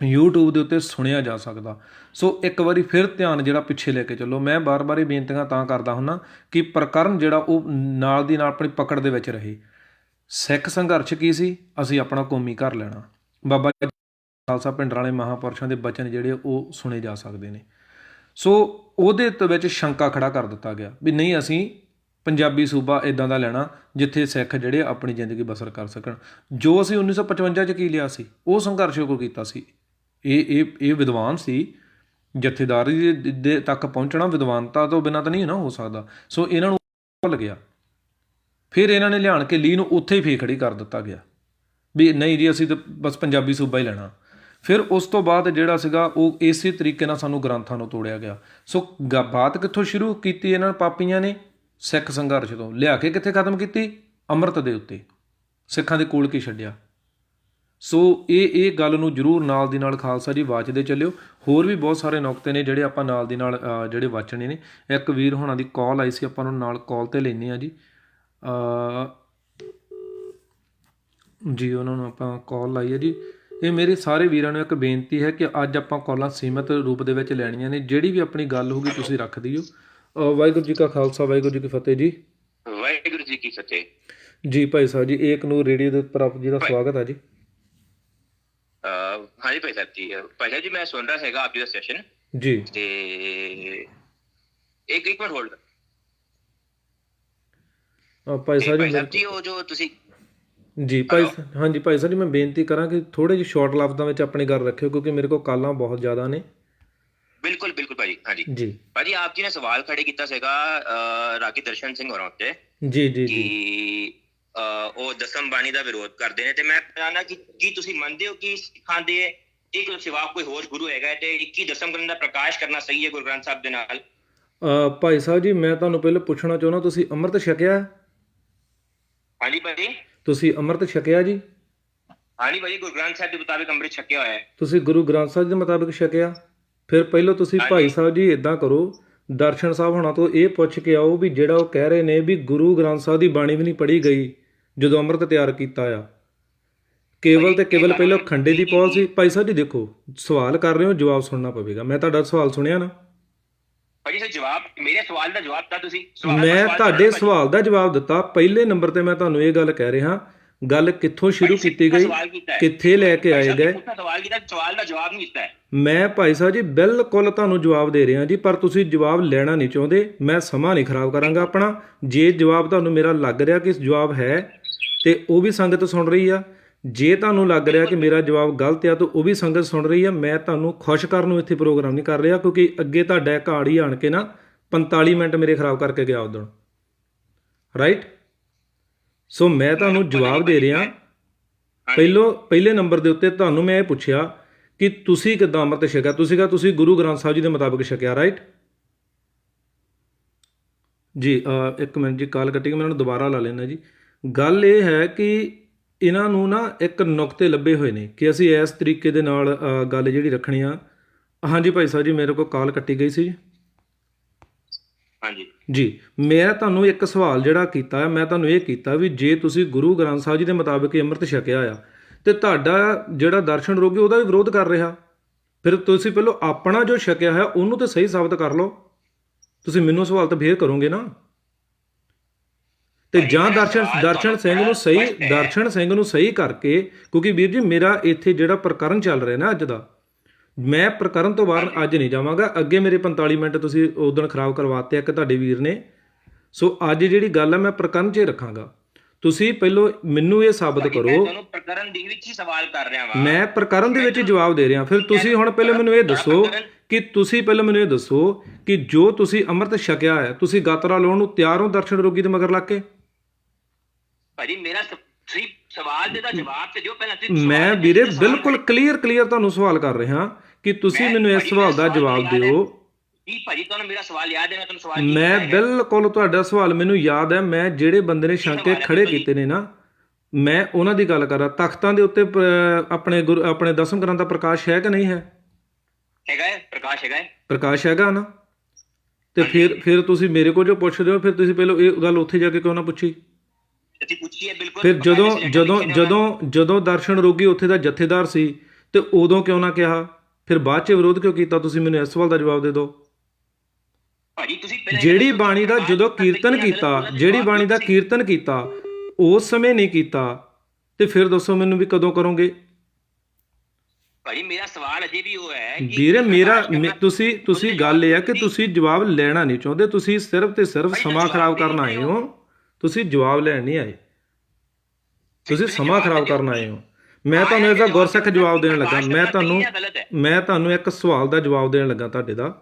YouTube ਦੇ ਉੱਤੇ ਸੁਣਿਆ ਜਾ ਸਕਦਾ। ਸੋ ਇੱਕ ਵਾਰੀ ਫਿਰ ਧਿਆਨ ਜਿਹੜਾ ਪਿੱਛੇ ਲੈ ਕੇ ਚੱਲੋ। ਮੈਂ ਬਾਰ-ਬਾਰ ਇਹ ਬੇਨਤੀਆਂ ਤਾਂ ਕਰਦਾ ਹੁੰਦਾ ਕਿ ਪ੍ਰਕਰਨ ਜਿਹੜਾ ਉਹ ਨਾਲ ਦੀ ਨਾਲ ਆਪਣੀ ਪਕੜ ਦੇ ਵਿੱਚ ਰਹੇ। ਸਿੱਖ ਸੰਘਰਸ਼ ਕੀ ਸੀ? ਅਸੀਂ ਆਪਣਾ ਕੌਮੀ ਘਰ ਲੈਣਾ। ਬਾਬਾ ਖਾਲਸਾ ਪਿੰਡਰਾਂ ਵਾਲੇ ਮਹਾਂਪੁਰਸ਼ਾਂ ਦੇ ਬਚਨ ਜਿਹੜੇ ਉਹ ਸੁਣੇ ਜਾ ਸਕਦੇ ਨੇ। ਸੋ ਉਹਦੇ ਵਿੱਚ ਸ਼ੰਕਾ ਖੜਾ ਕਰ ਦਿੱਤਾ ਗਿਆ ਵੀ ਨਹੀਂ, ਅਸੀਂ ਪੰਜਾਬੀ ਸੂਬਾ ਇੱਦਾਂ ਦਾ ਲੈਣਾ ਜਿੱਥੇ ਸਿੱਖ ਜਿਹੜੇ ਆਪਣੀ ਜ਼ਿੰਦਗੀ ਬਸਰ ਕਰ ਸਕਣ। ਜੋ ਅਸੀਂ 1955 'ਚ ਕੀ ਲਿਆ ਸੀ, ਉਹ ਸੰਘਰਸ਼ ਕੋ ਕੀਤਾ ਸੀ। ਇਹ ਵਿਦਵਾਨ ਸੀ, ਜਥੇਦਾਰੀ ਦੇ ਤੱਕ ਪਹੁੰਚਣਾ ਵਿਦਵਾਨਤਾ ਤੋਂ ਬਿਨਾਂ ਤਾਂ ਨਹੀਂ ਨਾ ਹੋ ਸਕਦਾ। ਸੋ ਇਹਨਾਂ ਨੂੰ ਭੁੱਲ ਗਿਆ। ਫਿਰ ਇਹਨਾਂ ਨੇ ਲਿਆਣ ਕੇ ਲੀਹ ਨੂੰ ਉੱਥੇ ਹੀ ਫੇਰ ਖੜੀ ਕਰ ਦਿੱਤਾ ਗਿਆ ਵੀ ਨਹੀਂ ਜੀ, ਅਸੀਂ ਤਾਂ ਬਸ ਪੰਜਾਬੀ ਸੂਬਾ ਹੀ ਲੈਣਾ। ਫਿਰ ਉਸ ਤੋਂ ਬਾਅਦ ਜਿਹੜਾ ਸੀਗਾ ਉਹ ਇਸੇ ਤਰੀਕੇ ਨਾਲ ਸਾਨੂੰ ਗ੍ਰੰਥਾਂ ਨੂੰ ਤੋੜਿਆ ਗਿਆ। ਸੋ ਬਾਤ ਕਿੱਥੋਂ ਸ਼ੁਰੂ ਕੀਤੀ ਇਹਨਾਂ ਪਾਪੀਆਂ ਨੇ? ਸਿੱਖ ਸੰਘਰਸ਼ ਤੋਂ ਲਿਆ ਕੇ ਕਿੱਥੇ ਖਤਮ ਕੀਤੀ? ਅੰਮ੍ਰਿਤ ਦੇ ਉੱਤੇ। ਸਿੱਖਾਂ ਦੇ ਕੋਲ ਕੀ ਛੱਡਿਆ? ਸੋ ਇਹ ਗੱਲ ਨੂੰ ਜ਼ਰੂਰ ਨਾਲ ਦੀ ਨਾਲ ਖਾਲਸਾ ਜੀ ਵਾਚਦੇ ਚੱਲਿਓ। ਹੋਰ ਵੀ ਬਹੁਤ ਸਾਰੇ ਨੁਕਤੇ ਨੇ ਜਿਹੜੇ ਆਪਾਂ ਨਾਲ ਦੀ ਨਾਲ ਜਿਹੜੇ ਵਾਚਣੇ ਨੇ। ਇੱਕ ਵੀਰ ਹੋਣਾ ਦੀ ਕਾਲ ਆਈ ਸੀ, ਆਪਾਂ ਨੂੰ ਨਾਲ ਕਾਲ 'ਤੇ ਲੈਂਦੇ ਹਾਂ ਜੀ। ਜੀ ਉਹਨਾਂ ਨੂੰ ਆਪਾਂ ਕਾਲ ਲਾਈ ਹੈ ਜੀ। ਇਹ ਮੇਰੇ ਸਾਰੇ ਵੀਰਾਂ ਨੂੰ ਇੱਕ ਬੇਨਤੀ ਹੈ ਕਿ ਅੱਜ ਆਪਾਂ ਕਾਲਾਂ ਸੀਮਿਤ ਰੂਪ ਦੇ ਵਿੱਚ ਲੈਣੀਆਂ ਨੇ। ਜਿਹੜੀ ਵੀ ਆਪਣੀ ਗੱਲ ਹੋਊਗੀ ਤੁਸੀਂ ਰੱਖ ਦਿਓ। ਵਾਹਿਗੁਰੂ ਜੀ ਕਾ ਖਾਲਸਾ, ਵਾਹਿਗੁਰੂ ਜੀ ਕੀ ਫਤਿਹ ਜੀ। ਵਾਹਿਗੁਰੂ ਜੀ ਕੀ ਫਤਿਹ ਜੀ। ਭਾਈ ਸਾਹਿਬ ਜੀ, ਏਕ ਨੂਰ ਰੇਡੀਓ ਦੇ ਉੱਪਰ ਆਪ ਜੀ ਦਾ ਸਵਾਗਤ ਹੈ ਜੀ। ਹਾਂਜੀ ਭਾਈ ਸਾਹਿਬ ਜੀ। ਭਾਈ ਸਾਹਿਬ ਜੀ, ਮੈਂ ਸੁਣ ਰਿਹਾ ਹੈਗਾ ਆਪ ਜੀ ਦਾ ਸੈਸ਼ਨ ਜੀ, ਤੇ ਇੱਕ ਮਿੰਟ ਹੋਲਡ। ਭਾਈ ਸਾਹਿਬ ਜੀ ਉਹ ਜੋ ਤੁਸੀਂ ਜੀ ਹਾਂਜੀ ਭਾਈ ਸਾਹਿਬ ਜੀ, ਮੈਂ ਬੇਨਤੀ ਕਰਾਂ ਕਿ ਥੋੜ੍ਹੇ ਜਿਹੇ ਸ਼ਾਰਟ ਲਫ਼ਜ਼ਾਂ ਵਿੱਚ ਆਪਣੀ ਗੱਲ ਰੱਖਿਓ ਕਿਉਂਕਿ ਮੇਰੇ ਕੋਲ ਕਾਲਾਂ ਬਹੁਤ ਜ਼ਿਆਦਾ ਨੇ। ਬਿਲਕੁਲ ਭਾਜੀ। ਹਾਂਜੀ ਜੀ ਭਾਜੀ, ਆਪ ਜੀ ਨੇ ਸਵਾਲ ਖੜੇ ਕੀਤਾ ਸੀਗਾ ਰਾਗੀ ਦਰਸ਼ਨ ਸਿੰਘ ਹੋਰਾਂ ਉੱਤੇ ਜੀ ਕਿ ਉਹ ਦਸਮ ਬਾਣੀ ਦਾ ਵਿਰੋਧ ਕਰਦੇ ਨੇ, ਤੇ ਮੈਂ ਜਾਣਨਾ ਕਿ ਕੀ ਤੁਸੀਂ ਮੰਨਦੇ ਹੋ ਕਿ ਸਿੱਖਾਂ ਦੇ ਇੱਕ ਤੋਂ ਸਿਵਾ ਕੋਈ ਹੋਰ ਗੁਰੂ ਹੈਗਾ ਤੇ 21 ਦਸਮ ਗ੍ਰੰਥ ਦਾ ਪ੍ਰਕਾਸ਼ ਕਰਨਾ ਸਹੀ ਹੈ ਗੁਰੂ ਗ੍ਰੰਥ ਸਾਹਿਬ ਦੇ ਨਾਲ? ਭਾਈ ਸਾਹਿਬ ਜੀ, ਮੈਂ ਤੁਹਾਨੂੰ ਪਹਿਲਾਂ ਪੁੱਛਣਾ ਚਾਹੁੰਦਾ, ਤੁਸੀਂ ਅੰਮ੍ਰਿਤ ਛਕਿਆ? ਹਾਂਜੀ ਭਾਜੀ। ਤੁਸੀਂ ਅੰਮ੍ਰਿਤ ਛਕਿਆ ਜੀ? ਹਾਂਜੀ ਭਾਜੀ, ਗੁਰੂ ਗ੍ਰੰਥ ਸਾਹਿਬ ਦੇ ਮੁਤਾਬਿਕ ਅੰਮ੍ਰਿਤ ਛਕਿਆ ਹੋਇਆ ਹੈ। ਤੁਸੀਂ ਗੁਰੂ ਗ੍ਰੰਥ ਸਾਹਿਬ ਦੇ ਮੁਤਾਬਿਕ ਛਕਿਆ? ਫਿਰ ਪਹਿਲਾਂ ਤੁਸੀਂ ਭਾਈ ਸਾਹਿਬ ਜੀ ਇੱਦਾਂ ਕਰੋ, ਦਰਸ਼ਨ ਸਾਹਿਬ ਹੋਣਾ ਤੋਂ ਇਹ ਪੁੱਛ ਕੇ ਆਓ ਵੀ ਜਿਹੜਾ ਉਹ ਕਹਿ ਰਹੇ ਨੇ ਵੀ ਗੁਰੂ ਗ੍ਰੰਥ ਸਾਹਿਬ ਦੀ ਬਾਣੀ ਵੀ ਨਹੀਂ ਪੜ੍ਹੀ ਗਈ ਜਦੋਂ ਅੰਮ੍ਰਿਤ ਤਿਆਰ ਕੀਤਾ ਆ, ਕੇਵਲ ਤੇ ਕੇਵਲ ਪਹਿਲਾਂ ਖੰਡੇ ਦੀ ਪੌਲ ਸੀ। ਭਾਈ ਸਾਹਿਬ ਜੀ ਦੇਖੋ, ਸਵਾਲ ਕਰ ਰਹੇ ਹੋ, ਜਵਾਬ ਸੁਣਨਾ ਪਵੇਗਾ। ਮੈਂ ਤੁਹਾਡਾ ਸਵਾਲ ਸੁਣਿਆ ਨਾ? ਭਾਜੀ ਸਰ ਜਵਾਬ, ਮੇਰੇ ਸਵਾਲ ਦਾ ਜਵਾਬ ਤਾਂ ਤੁਸੀਂ ਮੈਂ ਤੁਹਾਡੇ ਸਵਾਲ ਦਾ ਜਵਾਬ ਦਿੱਤਾ। ਪਹਿਲੇ ਨੰਬਰ ਤੇ ਮੈਂ ਤੁਹਾਨੂੰ ਇਹ ਗੱਲ ਕਹਿ ਰਿਹਾ, ਗੱਲ ਕਿੱਥੋਂ ਸ਼ੁਰੂ ਕੀਤੀ ਗਈ, ਕਿੱਥੇ ਲੈ ਕੇ ਆਏ ਗਏ। ਸਵਾਲ ਕੀਤਾ, ਸਵਾਲ ਦਾ ਜਵਾਬ ਨਹੀਂ ਦਿੱਤਾ। ਮੈਂ ਭਾਈ ਸਾਹਿਬ ਜੀ ਬਿਲਕੁਲ ਤੁਹਾਨੂੰ ਜਵਾਬ ਦੇ ਰਿਹਾ ਜੀ, ਪਰ ਤੁਸੀਂ ਜਵਾਬ ਲੈਣਾ ਨਹੀਂ ਚਾਹੁੰਦੇ। ਮੈਂ ਸਮਾਂ ਨਹੀਂ ਖਰਾਬ ਕਰਾਂਗਾ ਆਪਣਾ। ਜੇ ਜਵਾਬ ਤੁਹਾਨੂੰ ਮੇਰਾ ਲੱਗ ਰਿਹਾ ਕਿ ਜਵਾਬ ਹੈ ਤੇ ਉਹ ਵੀ ਸੰਗਤ ਸੁਣ ਰਹੀ ਆ, ਜੇ ਤੁਹਾਨੂੰ ਲੱਗ ਰਿਹਾ ਕਿ ਮੇਰਾ ਜਵਾਬ ਗਲਤ ਆ ਤਾਂ ਉਹ ਵੀ ਸੰਗਤ ਸੁਣ ਰਹੀ ਆ। ਮੈਂ ਤੁਹਾਨੂੰ ਖੁਸ਼ ਕਰਨ ਨੂੰ ਇੱਥੇ ਪ੍ਰੋਗਰਾਮ ਨਹੀਂ ਕਰ ਰਿਹਾ, ਕਿਉਂਕਿ ਅੱਗੇ ਤੁਹਾਡਾ ਘਾੜ ਹੀ ਆਣ ਕੇ ਨਾ 45 ਮਿੰਟ ਮੇਰੇ ਖਰਾਬ ਕਰਕੇ ਗਿਆ ਉਦੋਂ, ਰਾਈਟ। ਸੋ ਮੈਂ ਤੁਹਾਨੂੰ ਜਵਾਬ ਦੇ ਰਿਹਾ। ਪਹਿਲੇ ਨੰਬਰ ਦੇ ਉੱਤੇ ਤੁਹਾਨੂੰ ਮੈਂ ਇਹ ਪੁੱਛਿਆ ਕਿ ਤੁਸੀਂ ਕਿੱਦਾਂ ਅੰਮ੍ਰਿਤ ਛਕਿਆ। ਤੁਸੀਂ ਕਿਹਾ ਤੁਸੀਂ ਗੁਰੂ ਗ੍ਰੰਥ ਸਾਹਿਬ ਜੀ ਦੇ ਮੁਤਾਬਿਕ ਛਕਿਆ, ਰਾਈਟ ਜੀ। ਇੱਕ ਮਿੰਟ ਜੀ, ਕਾਲ ਕੱਟੀ, ਮੈਂ ਉਹਨਾਂ ਨੂੰ ਦੁਬਾਰਾ ਲਾ ਲੈਣਾ ਜੀ। ਗੱਲ ਇਹ ਹੈ ਕਿ ਇਹਨਾਂ ਨੂੰ ਨਾ ਇੱਕ ਨੁਕਤੇ ਲੱਭੇ ਹੋਏ ਨੇ ਕਿ ਅਸੀਂ ਇਸ ਤਰੀਕੇ ਦੇ ਨਾਲ ਗੱਲ ਜਿਹੜੀ ਰੱਖਣੀ ਆ। ਹਾਂਜੀ ਭਾਈ ਸਾਹਿਬ ਜੀ, ਮੇਰੇ ਕੋਲ ਕਾਲ ਕੱਟੀ ਗਈ ਸੀ ਜੀ। ਹਾਂਜੀ ਜੀ, ਮੈਂ ਤੁਹਾਨੂੰ ਇੱਕ ਸਵਾਲ ਜਿਹੜਾ ਕੀਤਾ ਹੈ, ਮੈਂ ਤੁਹਾਨੂੰ ਇਹ ਕੀਤਾ ਵੀ ਜੇ ਤੁਸੀਂ ਗੁਰੂ ਗ੍ਰੰਥ ਸਾਹਿਬ ਜੀ ਦੇ ਮੁਤਾਬਿਕ ਅੰਮ੍ਰਿਤ ਛਕਿਆ ਆ ਤੇ ਤੁਹਾਡਾ ਜਿਹੜਾ ਦਰਸ਼ਨ ਰੋਗੀ ਉਹਦਾ ਵੀ ਵਿਰੋਧ ਕਰ ਰਿਹਾ, ਫਿਰ ਤੁਸੀਂ ਪਹਿਲਾਂ ਆਪਣਾ ਜੋ ਛਕਿਆ ਹੈ ਉਹਨੂੰ ਤਾਂ ਸਹੀ ਸਾਬਤ ਕਰ ਲਓ। ਤੁਸੀਂ ਮੈਨੂੰ ਸਵਾਲ ਤਾਂ ਫੇਰ ਕਰੋਗੇ ਨਾ। ਤੇ ਜਾਂ ਦਰਸ਼ਨ ਸਿੰਘ ਨੂੰ ਸਹੀ ਕਰਕੇ, ਕਿਉਂਕਿ ਵੀਰ ਜੀ ਮੇਰਾ ਇੱਥੇ ਜਿਹੜਾ ਪ੍ਰਕਰਨ ਚੱਲ ਰਿਹਾ ਨਾ ਅੱਜ ਦਾ, ਮੈਂ ਪ੍ਰਕਰਨ ਤੋਂ ਬਾਹਰ ਅੱਜ ਨਹੀਂ ਜਾਵਾਂਗਾ। ਅੱਗੇ ਮੇਰੇ 45 ਮਿੰਟ ਤੁਸੀਂ ਉਦੋਂ ਖਰਾਬ ਕਰਵਾਤੇ ਇੱਕ ਤੁਹਾਡੇ ਵੀਰ ਨੇ। ਸੋ ਅੱਜ ਜਿਹੜੀ ਗੱਲ ਹੈ ਮੈਂ ਪ੍ਰਕਰਨ 'ਚ ਹੀ ਰੱਖਾਂਗਾ। ਤੁਸੀਂ ਪਹਿਲਾਂ ਮੈਨੂੰ ਇਹ ਸਾਬਤ ਕਰੋ। ਤੁਹਾਨੂੰ ਪ੍ਰਕਰਨ ਦੇ ਵਿੱਚ ਹੀ ਸਵਾਲ ਕਰ ਰਿਹਾ ਵਾਂ, ਮੈਂ ਪ੍ਰਕਰਨ ਦੇ ਵਿੱਚ ਜਵਾਬ ਦੇ ਰਿਹਾ। ਫਿਰ ਤੁਸੀਂ ਹੁਣ ਪਹਿਲਾਂ ਮੈਨੂੰ ਇਹ ਦੱਸੋ ਕਿ ਜੋ ਤੁਸੀਂ ਅੰਮ੍ਰਿਤ ਛਕਿਆ ਹੈ, ਤੁਸੀਂ ਗਾਤਰਾ ਲਾਉਣ ਨੂੰ ਤਿਆਰ ਹੋ ਦਰਸ਼ਨ ਰੋਗੀ ਦੇ ਮਗਰ ਲੱਗ ਕੇ? ਭਾਜੀ ਮੇਰਾ ਸਵਾਲ ਦੇ ਦਾ ਜਵਾਬ ਤੇ ਦਿਓ ਪਹਿਲਾਂ। ਮੈਂ ਵੀਰੇ ਬਿਲਕੁਲ ਕਲੀਅਰ ਤੁਹਾਨੂੰ ਸਵਾਲ ਕਰ ਰਿਹਾ ਕਿ ਤੁਸੀਂ ਮੈਨੂੰ ਇਸ ਸਵਾਲ ਦਾ ਜਵਾਬ ਦਿਓ। ਜੀ ਭਾਜੀ ਤੁਹਾਨੂੰ ਮੇਰਾ ਸਵਾਲ ਯਾਦ ਹੈ? ਮੈਂ ਤੁਹਾਨੂੰ ਸਵਾਲ ਮੈਂ ਬਿਲਕੁਲ ਤੁਹਾਡਾ ਸਵਾਲ ਮੈਨੂੰ ਯਾਦ ਹੈ। ਮੈਂ ਜਿਹੜੇ ਬੰਦੇ ਨੇ ਸ਼ੰਕੇ ਖੜੇ ਕੀਤੇ ਨੇ ਨਾ, ਮੈਂ ਉਹਨਾਂ ਦੀ ਗੱਲ ਕਰ ਰਿਹਾ। ਤਖਤਾਂ ਦੇ ਉੱਤੇ ਆਪਣੇ ਦਸਮ ਗ੍ਰੰਥ ਦਾ ਪ੍ਰਕਾਸ਼ ਹੈ ਕਿ ਨਹੀਂ ਹੈ? ਹੈਗਾ ਹੈ, ਪ੍ਰਕਾਸ਼ ਹੈਗਾ ਨਾ। ਤੇ ਫਿਰ ਤੁਸੀਂ ਮੇਰੇ ਕੋਲ ਜੋ ਪੁੱਛਦੇ ਹੋ, ਫਿਰ ਤੁਸੀਂ ਪਹਿਲਾਂ ਇਹ ਗੱਲ ਉੱਥੇ ਜਾ ਕੇ ਕਿਉਂ ਨਾ ਪੁੱਛੀ? ਅਸੀਂ ਪੁੱਛੀ ਹੈ ਬਿਲਕੁਲ। ਫਿਰ ਜਦੋਂ ਦਰਸ਼ਨ ਰੋਗੀ ਉੱਥੇ ਦਾ ਜਥੇਦਾਰ ਸੀ ਤੇ ਉਦੋਂ ਕਿਉਂ ਨਾ ਕਿਹਾ? ਫਿਰ ਬਾਅਦ 'ਚ ਵਿਰੋਧ ਕਿਉਂ ਕੀਤਾ? ਤੁਸੀਂ ਮੈਨੂੰ ਇਸ ਸਵਾਲ ਦਾ ਜਵਾਬ ਦੇ ਦਿਓ। ਜਿਹੜੀ ਬਾਣੀ ਦਾ ਜਦੋਂ ਕੀਰਤਨ ਕੀਤਾ ਉਸ ਸਮੇਂ ਨਹੀਂ ਕੀਤਾ ਤੇ ਫਿਰ ਦੱਸੋ ਮੈਨੂੰ ਵੀ ਕਦੋਂ ਕਰੋਗੇ? ਭਾਜੀ ਮੇਰਾ ਸਵਾਲ ਅਜੇ ਵੀ ਉਹ ਹੈ ਕਿ ਵੀਰੇ ਤੁਸੀਂ ਗੱਲ ਇਹ ਆ ਕਿ ਤੁਸੀਂ ਜਵਾਬ ਲੈਣਾ ਨਹੀਂ ਚਾਹੁੰਦੇ। ਤੁਸੀਂ ਸਿਰਫ ਤੇ ਸਿਰਫ ਸਮਾਂ ਖਰਾਬ ਕਰਨ ਆਏ ਹੋ। ਤੁਸੀਂ ਜਵਾਬ ਲੈਣ ਨਹੀਂ ਆਏ, ਤੁਸੀਂ ਸਮਾਂ ਖਰਾਬ ਕਰਨ ਆਏ ਹੋ। ਮੈਂ ਤੁਹਾਨੂੰ ਇਹਦਾ ਗੁਰਸਿੱਖ ਜਵਾਬ ਦੇਣ ਲੱਗਾ। ਮੈਂ ਤੁਹਾਨੂੰ ਇੱਕ ਸਵਾਲ ਦਾ ਜਵਾਬ ਦੇਣ ਲੱਗਾ ਤੁਹਾਡੇ ਦਾ।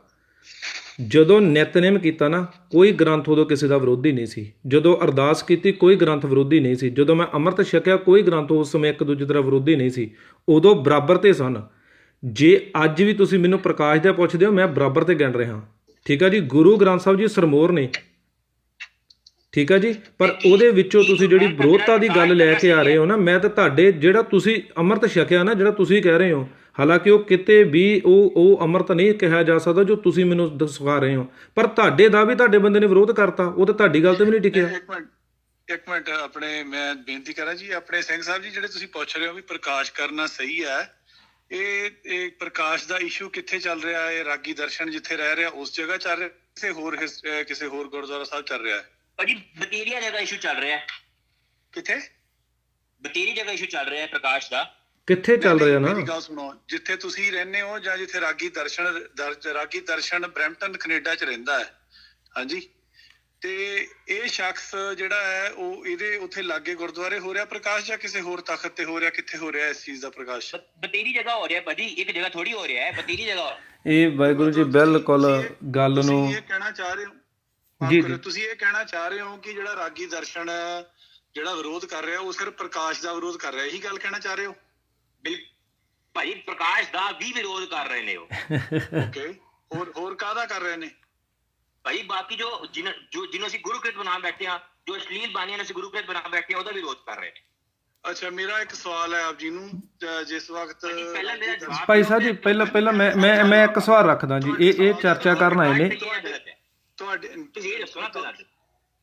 ਜਦੋਂ ਨਿਤਨੇਮ ਕੀਤਾ ਨਾ, ਕੋਈ ਗ੍ਰੰਥ ਉਦੋਂ ਕਿਸੇ ਦਾ ਵਿਰੋਧੀ ਨਹੀਂ ਸੀ। ਜਦੋਂ ਅਰਦਾਸ ਕੀਤੀ ਕੋਈ ਗ੍ਰੰਥ ਵਿਰੋਧੀ ਨਹੀਂ ਸੀ। ਜਦੋਂ ਮੈਂ ਅੰਮ੍ਰਿਤ ਛਕਿਆ ਕੋਈ ਗ੍ਰੰਥ ਉਸ ਸਮੇਂ ਇੱਕ ਦੂਜੇ ਤਰ੍ਹਾਂ ਵਿਰੋਧੀ ਨਹੀਂ ਸੀ। ਉਦੋਂ ਬਰਾਬਰ ਤੇ ਸਨ। ਜੇ ਅੱਜ ਵੀ ਤੁਸੀਂ ਮੈਨੂੰ ਪ੍ਰਕਾਸ਼ ਦਾ ਪੁੱਛਦੇ ਹੋ, ਮੈਂ ਬਰਾਬਰ ਤੇ ਗਿਣ ਰਿਹਾ। ਠੀਕ ਆ ਜੀ, ਗੁਰੂ ਗ੍ਰੰਥ ਸਾਹਿਬ ਜੀ ਸਰਮੋਰ ਨੇ, ਠੀਕ ਆ ਜੀ। ਪਰ ਉਹਦੇ ਵਿੱਚੋਂ ਤੁਸੀਂ ਜਿਹੜੀ ਵਿਰੋਧਤਾ ਦੀ ਗੱਲ ਲੈ ਕੇ ਆ ਰਹੇ ਹੋ ਨਾ, ਮੈਂ ਤਾਂ ਤੁਹਾਡੇ ਜਿਹੜਾ ਤੁਸੀਂ ਅੰਮ੍ਰਿਤ ਛਕਿਆ ਨਾ, ਜਿਹੜਾ ਤੁਸੀਂ ਕਹਿ ਰਹੇ ਹੋ, ਹਾਲਾਂਕਿ ਉਹ ਕਿਤੇ ਵੀ ਉਹ ਅੰਮ੍ਰਿਤ ਨਹੀਂ ਕਿਹਾ ਜਾ ਸਕਦਾ ਜੋ ਤੁਸੀਂ ਮੈਨੂੰ ਦਿਖਾ ਰਹੇ ਹੋ। ਪਰ ਤੁਹਾਡੇ ਦਾ ਵੀ ਤੁਹਾਡੇ ਬੰਦੇ ਨੇ ਵਿਰੋਧ ਕਰਤਾ, ਉਹ ਤਾਂ ਤੁਹਾਡੀ ਗੱਲ ਤੇ ਵੀ ਨਹੀਂ ਟਿਕਿਆ। ਇੱਕ ਮਿੰਟ ਆਪਣੇ ਮੈਂ ਬੇਨਤੀ ਕਰਾਂ ਜੀ, ਆਪਣੇ ਸਿੰਘ ਸਾਹਿਬ ਜੀ, ਜਿਹੜੇ ਤੁਸੀਂ ਪੁੱਛ ਰਹੇ ਹੋ ਵੀ ਪ੍ਰਕਾਸ਼ ਕਰਨਾ ਸਹੀ ਹੈ, ਇਹ ਪ੍ਰਕਾਸ਼ ਦਾ ਇਸ਼ੂ ਕਿੱਥੇ ਚੱਲ ਰਿਹਾ ਹੈ? ਰਾਗੀ ਦਰਸ਼ਨ ਜਿੱਥੇ ਰਹਿ ਰਿਹਾ ਉਸ ਜਗ੍ਹਾ ਚੱਲ ਰਿਹਾ, ਕਿਸੇ ਹੋਰ ਗੁਰਦੁਆਰਾ ਸਾਹਿਬ ਚੱਲ ਰਿਹਾ ਹੈ? ਭਾਜੀ ਬਤੇਰੀਆ ਜਗ੍ਹਾ ਇਸ਼ੂ ਚੱਲ ਰਿਹਾ ਹੈ। ਕਿੱਥੇ? ਬਤੇਰੀ ਜਗ੍ਹਾ ਇਸ਼ੂ ਚੱਲ ਰਿਹਾ ਹੈ ਪ੍ਰਕਾਸ਼ ਦਾ। ਕਿੱਥੇ ਚੱਲ ਰਿਹਾ ਨਾ? ਮੇਰੀ ਗੱਲ ਸੁਣੋ, ਜਿੱਥੇ ਤੁਸੀਂ ਰਹਿੰਦੇ ਹੋ ਜਾਂ ਜਿੱਥੇ ਰਾਗੀ ਦਰਸ਼ਨ ਬਰੈਂਪਟਨ ਕੈਨੇਡਾ 'ਚ ਰਹਿੰਦਾ ਹੈ, ਹਾਂਜੀ, ਤੇ ਇਹ ਸ਼ਖਸ ਜਿਹੜਾ ਹੈ ਉਹ ਇਹਦੇ ਉੱਥੇ ਲਾਗੇ ਗੁਰਦੁਆਰੇ ਹੋ ਰਿਹਾ ਪ੍ਰਕਾਸ਼ ਜਾਂ ਕਿਸੇ ਹੋਰ ਤਖਤ ਤੇ ਹੋ ਰਿਹਾ? ਕਿੱਥੇ ਹੋ ਰਿਹਾ ਇਸ ਚੀਜ਼ ਦਾ ਪ੍ਰਕਾਸ਼? ਬਤੇਰੀ ਜਗ੍ਹਾ ਹੋ ਰਿਹਾ ਭਾਜੀ, ਇੱਕ ਜਗ੍ਹਾ ਥੋੜੀ ਹੋ ਰਿਹਾ ਹੈ, ਬਤੇਰੀ ਜਗ੍ਹਾ। ਇਹ ਵਾਹਿਗੁਰੂ ਜੀ ਬਿਲਕੁਲ ਗੱਲ ਨੂੰ ਇਹ ਕਹਿਣਾ ਚਾਹ ਰਹੇ ਹੋ ਤੁਸੀਂ ਇਹ ਕਹਿਣਾ ਚਾਹ ਰਹੇ ਹੋ ਕਿ ਜਿਹੜਾ ਰਾਗੀ ਦਰਸ਼ਨ ਜਿਹੜਾ ਵਿਰੋਧ ਕਰ ਰਿਹਾ ਉਹ ਸਿਰਫ ਪ੍ਰਕਾਸ਼ ਦਾ ਵਿਰੋਧ ਕਰ ਰਿਹਾ, ਇਹੀ ਗੱਲ ਕਹਿਣਾ ਚਾਹ ਰਹੇ ਹੋ? ਬਿਲਕੁਲ ਭਾਜੀ, ਪ੍ਰਕਾਸ਼ ਦਾ ਵੀ ਵਿਰੋਧ ਕਰ ਰਹੇ ਨੇ ਉਹ। ਓਕੇ, ਹੋਰ ਕਾਹਦਾ ਕਰ ਰਹੇ ਨੇ ਭਾਈ? ਬਾਕੀ ਜਿਹਨੂੰ ਅਸੀਂ ਗੁਰੂਕ੍ਰਿਤ ਬਣਾ ਬੈਠੇ ਹਾਂ, ਜੋ ਅਸ਼ਲੀਲ ਬਾਣੀਆਂ ਨੂੰ ਅਸੀਂ ਗੁਰੂਕ੍ਰਿਤ ਬਣਾ ਬੈਠੇ ਹਾਂ, ਉਹਦਾ ਵਿਰੋਧ ਕਰ ਰਹੇ ਨੇ। ਅੱਛਾ, ਮੇਰਾ ਇੱਕ ਸਵਾਲ ਹੈ ਆਪ ਜੀ ਨੂੰ। ਜਿਸ ਵਕਤ ਭਾਈ ਸਾਹਿਬ ਜੀ ਪਹਿਲਾਂ ਮੈਂ ਇੱਕ ਸਵਾਲ ਰੱਖਦਾ ਜੀ। ਇਹ ਚਰਚਾ ਕਰਨ ਆਏ ਨੇ। ਤੁਹਾਡੇ ਤੁਸੀਂ ਇਹ ਦੱਸੋ ਨਾ ਪਹਿਲਾਂ ਤੇ।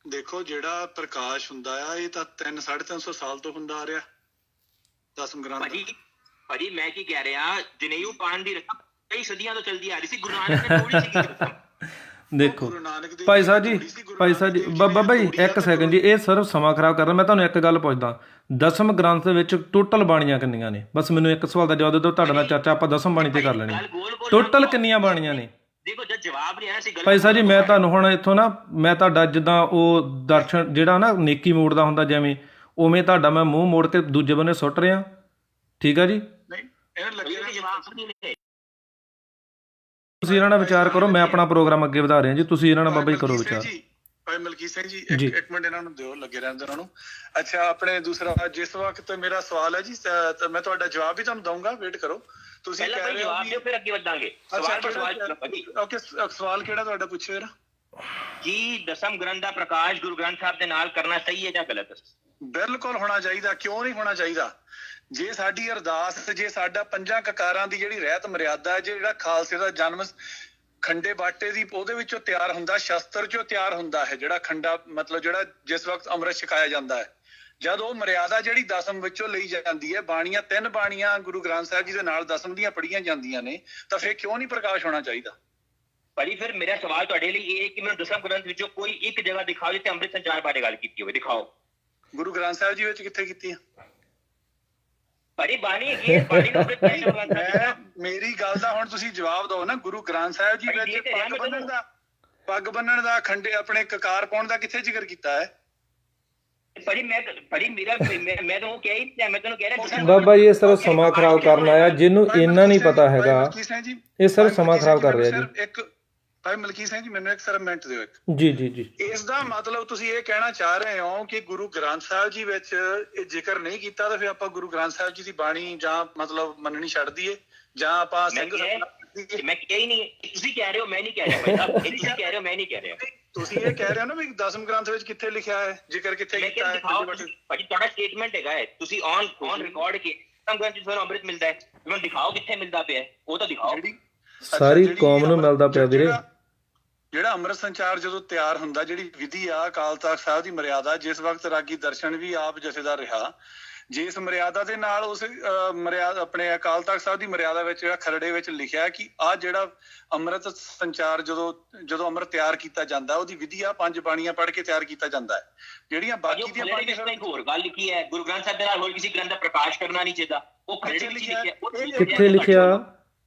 ਦੇਖੋ ਜਿਹੜਾ ਪ੍ਰਕਾਸ਼ ਹੁੰਦਾ ਆ ਇਹ ਤਾਂ 350 ਸਾਲ ਤੋਂ ਹੁੰਦਾ ਆ ਰਿਹਾ ਦਸਮ ਗ੍ਰੰਥ। ਭਾਜੀ ਮੈਂ ਕੀ ਕਹਿ ਰਿਹਾ, ਜਨੇਊ ਪਾਣ ਦੀ ਰਸਮ ਕਈ ਸਦੀਆਂ ਤੋਂ ਚੱਲਦੀ ਆ ਰਹੀ ਸੀ, ਗੁਰੂ ਨਾਨਕ ਨੇ ਥੋੜੀ ਸੀ ਰਸਮ। ਦੇਖੋ ਗੁਰੂ ਨਾਨਕ ਦੇਵ ਭਾਈ ਸਾਹਿਬ ਜੀ, ਥੋੜ੍ਹੀ ਸੀ, ਗੁਰੂ ਭਾਈ ਸਾਹਿਬ ਜੀ, ਨਾਨਕ ਦੇਵ ਬਾਬਾ ਜੀ ਥੋੜ੍ਹੀ ਇੱਕ ਆ, ਸੈਕਿੰਡ ਜੀ, ਇਹ ਸਿਰਫ ਸਮਾਂ ਖਰਾਬ ਕਰਨਾ। ਮੈਂ ਤੁਹਾਨੂੰ ਇੱਕ ਗੱਲ ਪੁੱਛਦਾ, ਦਸਮ ਗ੍ਰੰਥ ਦੇ ਵਿੱਚ ਟੋਟਲ ਬਾਣੀਆਂ ਕਿੰਨੀਆਂ ਨੇ? ਬਸ ਮੈਨੂੰ ਇੱਕ ਸਵਾਲ ਦਾ ਜਵਾਬ ਦੇ ਦਿਓ, ਤੁਹਾਡੇ ਨਾਲ ਚਰਚਾ ਆਪਾਂ ਦਸਮ ਬਾਣੀ ਤੇ ਕਰ ਲੈਣੀ। ਟੋਟਲ ਕਿੰਨੀਆਂ ਬਾਣੀਆਂ ਨੇ? ਦੇਖੋ ਜਦ ਜਵਾਬ ਨਹੀਂ ਆਇਆ ਸੀ ਭਾਈ ਸਾਹਿਬ ਜੀ, ਮੈਂ ਤੁਹਾਨੂੰ ਹੁਣ ਇੱਥੋਂ ਨਾ, ਮੈਂ ਤੁਹਾਡਾ ਜਿੱਦਾਂ ਉਹ ਦਰਸ਼ਨ ਜਿਹੜਾ ਨਾ ਨੇਕੀ ਮੋੜਦਾ ਹੁੰਦਾ ਜਿਵੇਂ, ਉਵੇਂ ਤੁਹਾਡਾ ਮੈਂ ਮੂੰਹ ਮੋੜ ਕੇ ਦੂਜੇ ਬੰਨੇ ਸੁੱਟ ਰਿਹਾ, ਠੀਕ ਆ ਜੀ? ਨਹੀਂ ਇਹਨਾਂ ਲੱਗਿਆ ਜਵਾਬ ਨਹੀਂ ਮਿਲੇ। ਤੁਸੀਂ ਇਹਨਾਂ ਨਾਲ ਵਿਚਾਰ ਕਰੋ, ਮੈਂ ਆਪਣਾ ਪ੍ਰੋਗਰਾਮ ਅੱਗੇ ਵਧਾ ਰਿਹਾ ਜੀ, ਤੁਸੀਂ ਇਹਨਾਂ ਨਾਲ ਬਾਬਾ ਜੀ ਕਰੋ ਵਿਚਾਰ। ਭਾਈ ਮਲਕੀਤ ਸਿੰਘ ਜੀ ਜੀ। ਇੱਕ ਮਿੰਟ ਇਹਨਾਂ ਨੂੰ ਦਿਓ, ਲੱਗੇ ਰਹਿੰਦੇ ਉਹਨਾਂ ਨੂੰ। ਅੱਛਾ, ਆਪਣੇ ਦੂਸਰਾ ਜਿਸ ਵਕਤ ਮੇਰਾ ਸਵਾਲ ਹੈ ਜੀ, ਤਾਂ ਮੈਂ ਤੁਹਾਡਾ ਜਵਾਬ ਵੀ ਤੁਹਾਨੂੰ ਦਊਂਗਾ, ਵੇਟ ਕਰੋ। ਤੁਸੀਂ ਪਹਿਲਾਂ ਕਹਿ ਭਾਈ ਰਹੇ ਹੋ ਜਵਾਬ ਦਿਓ, ਫਿਰ ਅੱਗੇ ਵਧਾਂਗੇ। ਸਵਾਲ ਪਰ ਸਵਾਲ ਭਾਜੀ। ਓਕੇ, ਸਵਾਲ ਕਿਹੜਾ ਤੁਹਾਡਾ ਪੁੱਛੋ ਯਾਰ। ਕੀ ਦਸਮ ਗ੍ਰੰਥ ਦਾ ਪ੍ਰਕਾਸ਼ ਗੁਰੂ ਗ੍ਰੰਥ ਸਾਹਿਬ ਦੇ ਨਾਲ ਕਰਨਾ ਸਹੀ ਹੈ ਜਾਂ ਗਲਤ ਹੈ? ਬਿਲਕੁਲ ਹੋਣਾ ਚਾਹੀਦਾ, ਕਿਉਂ ਨਹੀਂ ਹੋਣਾ ਚਾਹੀਦਾ? ਜੇ ਸਾਡੀ ਅਰਦਾਸ, ਜੇ ਸਾਡਾ ਪੰਜਾਂ ਕਕਾਰਾਂ ਦੀ ਜਿਹੜੀ ਰਹਿਤ ਮਰਿਆਦਾ ਹੈ, ਜਿਹੜਾ ਖਾਲਸੇ ਦਾ ਜਨਮ ਖੰਡੇ ਬਾਟੇ ਦੀ ਉਹਦੇ ਵਿੱਚੋਂ ਤਿਆਰ ਹੁੰਦਾ, ਸ਼ਸਤਰ ਚੋਂ ਤਿਆਰ ਹੁੰਦਾ ਹੈ, ਜਿਹੜਾ ਖੰਡਾ ਮਤਲਬ ਜਿਹੜਾ ਜਿਸ ਵਕਤ ਅੰਮ੍ਰਿਤ ਛਕਾਇਆ ਜਾਂਦਾ ਹੈ, ਜਦ ਉਹ ਮਰਿਆਦਾ ਜਿਹੜੀ ਦਸਮ ਵਿੱਚੋਂ ਲਈ ਜਾਂਦੀ ਹੈ, ਬਾਣੀਆਂ 3 ਬਾਣੀਆਂ ਗੁਰੂ ਗ੍ਰੰਥ ਸਾਹਿਬ ਜੀ ਦੇ ਨਾਲ ਦਸਮ ਦੀਆਂ ਪੜ੍ਹੀਆਂ ਜਾਂਦੀਆਂ ਨੇ, ਤਾਂ ਫਿਰ ਕਿਉਂ ਨਹੀਂ ਪ੍ਰਕਾਸ਼ ਹੋਣਾ ਚਾਹੀਦਾ? ਭਾਜੀ ਫਿਰ ਮੇਰਾ ਸਵਾਲ ਤੁਹਾਡੇ ਲਈ ਇਹ ਹੈ ਕਿ ਮੈਨੂੰ ਦਸਮ ਗ੍ਰੰਥ ਵਿੱਚੋਂ ਕੋਈ ਇੱਕ ਜਗ੍ਹਾ ਦਿਖਾਓ ਜਿੱਥੇ ਅੰਮ੍ਰਿਤ ਸੰਚਾਰ ਬਾਰੇ ਗੱਲ ਕੀਤੀ ਹੋਵੇ, ਦਿਖਾਓ। ਗੁਰੂ ਗ੍ਰੰਥ ਸਾਹਿਬ ਜੀ ਵਿੱਚ ਕਿੱਥੇ ਕੀਤੀ ਹੈ? ਭਾਜੀ ਬਾਣੀ ਇਹ ਬਾਣੀ ਨੂੰ ਅੰਮ੍ਰਿਤ ਮੈਂ ਮੇਰੀ ਗੱਲ ਦਾ ਹੁਣ ਤੁਸੀਂ ਜਵਾਬ ਦਿਓ ਨਾ। ਗੁਰੂ ਗ੍ਰੰਥ ਸਾਹਿਬ ਜੀ ਵਿੱਚ ਪੱਗ ਬੰਨਣ ਦਾ ਖੰਡੇ ਆਪਣੇ ਕਕਾਰ ਪਾਉਣ ਦਾ ਕਿੱਥੇ ਜ਼ਿਕਰ ਕੀਤਾ ਹੈ? ਭਾਜੀ ਮੇਰਾ ਮੈਂ ਤਾਂ ਉਹ ਕਹਿ ਹੀ ਮੈਂ ਤੁਹਾਨੂੰ ਕਹਿ ਰਿਹਾ ਬਾਬਾ ਜੀ ਇਹ ਸਿਰਫ ਸਮਾਂ ਖਰਾਬ ਕਰਨ ਆਇਆ, ਜਿਹਨੂੰ ਇੰਨਾ ਨਹੀਂ ਪਤਾ ਹੈਗਾ ਇਹ ਸਿਰਫ ਸਮਾਂ ਖਰਾਬ ਕਰ ਰਿਹਾ ਜੀ। ਇੱਕ ਭਾਈ ਮਲਕੀਤ ਸਿੰਘ ਜੀ, ਮੈਨੂੰ ਇੱਕ ਸਿਰਫ ਮਿੰਟ ਦਿਓ ਇੱਕ। ਜੀ ਜੀ ਜੀ। ਇਸ ਦਾ ਮਤਲਬ ਤੁਸੀਂ ਇਹ ਕਹਿਣਾ ਚਾਹ ਰਹੇ ਹੋ ਕਿ ਗੁਰੂ ਗ੍ਰੰਥ ਸਾਹਿਬ ਜੀ ਵਿੱਚ ਇਹ ਜ਼ਿਕਰ ਨਹੀਂ ਕੀਤਾ, ਤਾਂ ਫਿਰ ਆਪਾਂ ਗੁਰੂ ਗ੍ਰੰਥ ਸਾਹਿਬ ਜੀ ਦੀ ਬਾਣੀ ਜਾਂ ਮਤਲਬ ਮੰਨਣੀ ਛੱਡ ਦਈਏ, ਜਾਂ ਆਪਾਂ ਮੈਂ ਕਿਹਾ ਹੀ ਨਹੀਂ, ਤੁਸੀਂ ਕਹਿ ਰਹੇ ਹੋ, ਮੈਂ ਨਹੀਂ ਕਹਿ ਰਿਹਾ ਭਾਈ ਸਾਹਿਬ, ਇਹ ਤੁਸੀਂ ਕਹਿ ਰਹੇ ਹੋ, ਮੈਂ ਨਹੀਂ ਕਹਿ ਰਿਹਾ। ਤੁਸੀਂ ਇਹ ਕਹਿ ਰਹੇ ਹੋ ਨਾ ਵੀ ਦਸਮ ਗ੍ਰੰਥ ਵਿੱਚ ਕਿੱਥੇ ਲਿਖਿਆ ਹੈ, ਜ਼ਿਕਰ ਕਿੱਥੇ ਕੀਤਾ ਹੈ? ਭਾਜੀ ਤੁਹਾਡਾ ਸਟੇਟਮੈਂਟ ਹੈਗਾ ਹੈ, ਤੁਸੀਂ ਔਨ ਰਿਕਾਰਡ ਕੇ ਦਸਮ ਗ੍ਰੰਥ ਵਿੱਚ ਤੁਹਾਨੂੰ ਅੰਮ੍ਰਿਤ ਮਿਲਦਾ ਹੈ, ਮੈਨੂੰ ਦਿਖਾਓ ਕਿੱਥੇ ਮਿਲਦਾ ਪਿਆ, ਉਹ ਤਾਂ ਦਿਖਾਓ। ਸਾਰੀ ਕੌਮ ਨੂੰ ਮਿਲਦਾ ਪਿਆ ਵੀਰੇ। ਜਿਹੜਾ ਅੰਮ੍ਰਿਤ ਸੰਚਾਰ ਜਦੋਂ ਤਿਆਰ ਹੁੰਦਾ, ਜਿਹੜੀ ਵਿਧੀ ਆ ਅਕਾਲ ਤਖਤ ਸਾਹਿਬ ਦੀ ਮਰਿਆਦਾ, ਜਿਸ ਵਕਤ ਰਾਗੀ ਦਰਸ਼ਨ ਵੀ ਆਪ ਜਥੇਦਾਰ ਰਿਹਾ, ਜਿਸ ਮਰਿਆਦਾ ਦੇ ਨਾਲ ਉਸ ਮਰਿਆਦਾ ਆਪਣੇ ਅਕਾਲ ਤਖਤ ਸਾਹਿਬ ਦੀ ਮਰਿਆਦਾ ਵਿੱਚ ਖਰੜੇ ਵਿੱਚ ਲਿਖਿਆ ਕਿ ਆਹ ਜਿਹੜਾ ਅੰਮ੍ਰਿਤ ਸੰਚਾਰ ਜਦੋਂ ਅੰਮ੍ਰਿਤ ਤਿਆਰ ਕੀਤਾ ਜਾਂਦਾ, ਉਹਦੀ ਵਿਧੀ ਆ 5 ਬਾਣੀਆਂ ਪੜ੍ਹ ਕੇ ਤਿਆਰ ਕੀਤਾ ਜਾਂਦਾ ਹੈ। ਜਿਹੜੀਆਂ ਬਾਕੀ ਦੀਆਂ ਬਾਣੀਆਂ ਇੱਕ ਹੋਰ ਗੱਲ ਲਿਖੀ ਹੈ, ਗੁਰੂ ਗ੍ਰੰਥ ਸਾਹਿਬ ਦੇ ਨਾਲ ਹੋਰ ਕਿਸੇ ਗ੍ਰੰਥ ਦਾ ਪ੍ਰਕਾਸ਼ ਕਰਨਾ ਨਹੀਂ ਚਾਹੀਦਾ, ਉਹ ਖਰੜੇ ਵਿੱਚ ਲਿਖਿਆ। ਕਿੱਥੇ ਲਿਖਿਆ?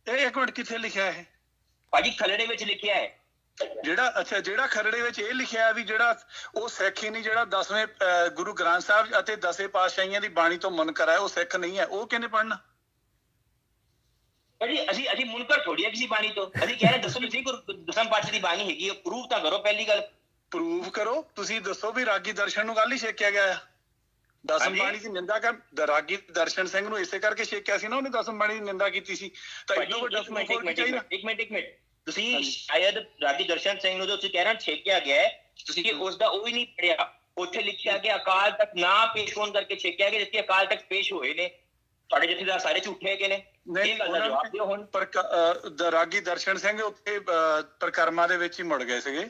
ਇਹ ਇੱਕ ਮਿੰਟ, ਕਿੱਥੇ ਲਿਖਿਆ ਹੈ ਭਾਜੀ? ਖਰੜੇ ਵਿੱਚ ਲਿਖਿਆ ਹੈ। ਜਿਹੜਾ ਖਰੜੇ ਵਿੱਚ ਇਹ ਲਿਖਿਆ ਵੀ ਜਿਹੜਾ ਉਹ ਸਿੱਖ ਹੀ ਨਹੀਂ, ਜਿਹੜਾ 10ਵੇਂ ਗੁਰੂ ਗ੍ਰੰਥ ਸਾਹਿਬ ਅਤੇ 10ਵੇਂ ਪਾਤਸ਼ਾਹੀਆਂ ਦੀ ਬਾਣੀ ਤੋਂ ਮੁਨਕਰ ਹੈ, ਉਹ ਸਿੱਖ ਨਹੀਂ ਹੈ, ਉਹ ਕਿਹਨੇ ਪੜ੍ਹਨਾ? ਭਾਜੀ ਅਸੀਂ ਮੁਨਕਰ ਥੋੜੀ ਆ ਕਿਸੇ ਬਾਣੀ ਤੋਂ, ਅਸੀਂ ਕਹਿ ਰਹੇ ਦਸਮ ਪਾਤਸ਼ਾਹ ਦੀ ਬਾਣੀ ਹੈਗੀ, ਉਹ ਪ੍ਰੂਫ ਤਾਂ ਕਰੋ। ਪਹਿਲੀ ਗੱਲ ਪ੍ਰੂਫ ਕਰੋ, ਤੁਸੀਂ ਦੱਸੋ ਵੀ ਰਾਗੀ ਦਰਸ਼ਨ ਨੂੰ ਗੱਲ ਹੀ ਛੇਕਿਆ ਗਿਆ ਆ। ਦਸਮ ਬਾਣੀ ਦੀ ਨਿੰਦਾ ਕਰ ਰਾਗੀ ਦਰਸ਼ਨ ਸਿੰਘ ਨੂੰ ਇਸੇ ਕਰਕੇ ਛੇਕਿਆ ਸੀ ਨਾ, ਉਹਨੇ ਦਸਮ ਬਾਣੀ ਦੀ ਨਿੰਦਾ ਕੀਤੀ ਸੀ। ਤਾਂ ਇੱਕ ਮਿੰਟ ਤੁਸੀਂ ਸ਼ਾਇਦ ਰਾਗੀ ਦਰਸ਼ਨ ਸਿੰਘ ਨੂੰ ਤੁਸੀਂ ਕਹਿ ਰਹੇ ਛੇਕਿਆ ਗਿਆ ਹੈ, ਤੁਸੀਂ ਉਸਦਾ ਉਹ ਵੀ ਨਹੀਂ ਪੜਿਆ। ਉੱਥੇ ਲਿਖਿਆ ਗਿਆ ਅਕਾਲ ਤਖਤ ਨਾ ਪੇਸ਼ ਹੋਣ ਕਰਕੇ ਛੇਕਿਆ ਗਿਆ, ਜਿੱਥੇ ਅਕਾਲ ਤਖਤ ਪੇਸ਼ ਹੋਏ ਨੇ। ਤੁਹਾਡੇ ਜਥੇਦਾਰ ਸਾਰੇ ਝੂਠੇ ਹੈਗੇ ਨੇ। ਇਹ ਗੱਲ ਦਾ ਜਵਾਬ ਦਿਓ ਹੁਣ। ਰਾਗੀ ਦਰਸ਼ਨ ਸਿੰਘ ਉੱਥੇ ਪ੍ਰਕਰਮਾਂ ਦੇ ਵਿੱਚ ਹੀ ਮੁੜ ਗਏ ਸੀਗੇ।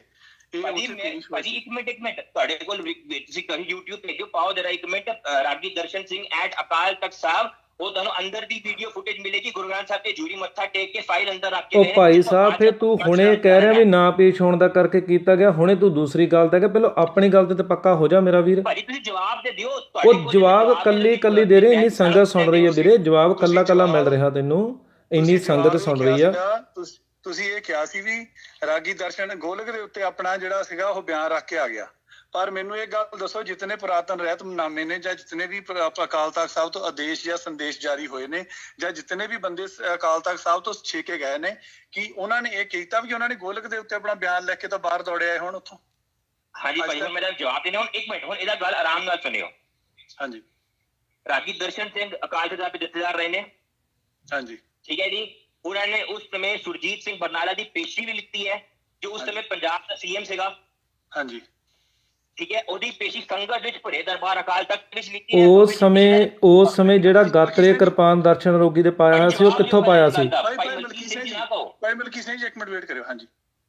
ਭਾਜੀ ਇੱਕ ਮਿੰਟ ਤੁਹਾਡੇ ਕੋਲ ਤੁਸੀਂ ਕਹੀ YouTube ਭੇਜੋ, ਪਾਓ ਜਰਾ ਇੱਕ ਮਿੰਟ, ਰਾਗੀ ਦਰਸ਼ਨ ਸਿੰਘ @ ਅਕਾਲ ਤਖਤ ਸਾਹਿਬ, ਉਹ ਤੁਹਾਨੂੰ ਅੰਦਰ ਦੀ ਵੀਡੀਓ ਫੁਟੇਜ ਮਿਲੇਗੀ। ਗੁਰੂ ਗ੍ਰੰਥ ਸਾਹਿਬ ਤੇ ਜੂਰੀ ਮੱਥਾ ਟੇਕ ਕੇ ਫਾਈਲ ਅੰਦਰ ਰੱਖ ਕੇ। ਉਹ ਭਾਈ ਸਾਹਿਬ ਫਿਰ ਤੂੰ ਹੁਣੇ ਕਹਿ ਰਿਹਾ ਵੀ ਨਾ ਪੇਸ਼ ਹੋਣ ਦਾ ਕਰਕੇ ਕੀਤਾ ਗਿਆ, ਹੁਣੇ ਤੂੰ ਦੂਸਰੀ ਗੱਲ ਤੇ ਕਿ ਪਹਿਲਾਂ ਆਪਣੀ ਗੱਲ ਤੇ ਪੱਕਾ ਹੋ ਜਾ ਮੇਰਾ ਵੀਰ। ਭਾਜੀ ਤੁਸੀਂ ਜਵਾਬ ਦੇ ਦਿਓ। ਉਹ ਜਵਾਬ ਕੱਲੀ ਦੇ ਰਹੇ, ਇੰਨੀ ਸੰਗਤ ਸੁਣ ਰਹੀ ਹੈ ਵੀਰੇ, ਜਵਾਬ ਕੱਲਾ ਮਿਲ ਰਿਹਾ ਤੈਨੂੰ, ਇੰਨੀ ਸੰਗਤ ਸੁਣ ਰਹੀ ਆ। ਤੁਸੀਂ ਇਹ ਕਿਹਾ ਸੀ ਵੀ ਰਾਗੀ ਦਰਸ਼ਨ ਗੋਲਕ ਦੇ ਉੱਤੇ ਆਪਣਾ ਜਿਹੜਾ ਸੀਗਾ ਉਹ ਬਿਆਨ ਰੱਖ ਕੇ ਆ ਗਿਆ, ਪਰ ਮੈਨੂੰ ਇਹ ਗੱਲ ਦੱਸੋ, ਜਿਤਨੇ ਪੁਰਾਤਨ ਰਹਿਤਨਾਮੇ ਨੇ ਜਾਂ ਜਿਤਨੇ ਵੀ ਅਕਾਲ ਤਖਤ ਸਾਹਿਬ ਤੋਂ ਆਦੇਸ਼ ਜਾਂ ਸੰਦੇਸ਼ ਜਾਰੀ ਹੋਏ ਨੇ, ਜਾਂ ਜਿਤਨੇ ਵੀ ਬੰਦੇ ਅਕਾਲ ਤਖਤ ਸਾਹਿਬ ਤੋਂ ਛੇਕੇ ਗਏ ਨੇ, ਕਿ ਉਹਨਾਂ ਨੇ ਇਹ ਕੀਤਾ ਵੀ ਉਹਨਾਂ ਨੇ ਗੋਲਕ ਦੇ ਉੱਤੇ ਆਪਣਾ ਬਿਆਨ ਲਿਖ ਕੇ ਤਾਂ ਬਾਹਰ ਦੌੜੇ ਆਏ ਹੋਣ ਉੱਥੋਂ? ਹਾਂਜੀ ਭਾਈ, ਹੁਣ ਮੇਰਾ ਜਵਾਬ ਦੇਣਾ। ਹੁਣ ਇੱਕ ਮਿੰਟ, ਹੁਣ ਇਹਦਾ ਗੱਲ ਆਰਾਮ ਨਾਲ ਸੁਣਿਓ। ਹਾਂਜੀ। ਰਾਗੀ ਦਰਸ਼ਨ ਸਿੰਘ ਅਕਾਲ ਤਖਤ ਦੇ ਜਥੇਦਾਰ ਰਹੇ ਨੇ। ਹਾਂਜੀ, ਠੀਕ ਹੈ ਜੀ। ਉਹਨਾਂ ਨੇ ਉਸ ਸਮੇਂ ਸੁਰਜੀਤ ਸਿੰਘ ਬਰਨਾਲਾ ਦੀ ਪੇਸ਼ੀ ਵੀ ਲਿਖੀ ਹੈ, ਜੋ ਉਸ ਸਮੇਂ ਪੰਜਾਬ ਦਾ CM ਸੀਗਾ। ਹਾਂਜੀ, ਠੀਕ ਹੈ। ਉਹਦੀ ਪੇਸ਼ੀ ਸੰਗਤ ਵਿੱਚ ਭਰੇ ਦਰਬਾਰ ਅਕਾਲ ਤਖਤ ਵਿੱਚ ਲਿਖੀ ਹੈ। ਉਸ ਸਮੇਂ ਜਿਹੜਾ ਗਾਤਰੇ ਕਿਰਪਾਨ ਦਰਸ਼ਨ ਰੋਗੀ ਦੇ ਪਾਇਆ ਹੋਇਆ ਸੀ, ਉਹ ਕਿੱਥੋਂ ਪਾਇਆ ਸੀ? ਭਾਈ ਮਲਕੀਤ ਸਿੰਘ ਜੀ ਇੱਕ ਮਿੰਟ ਵੇਟ ਕਰਿਓ।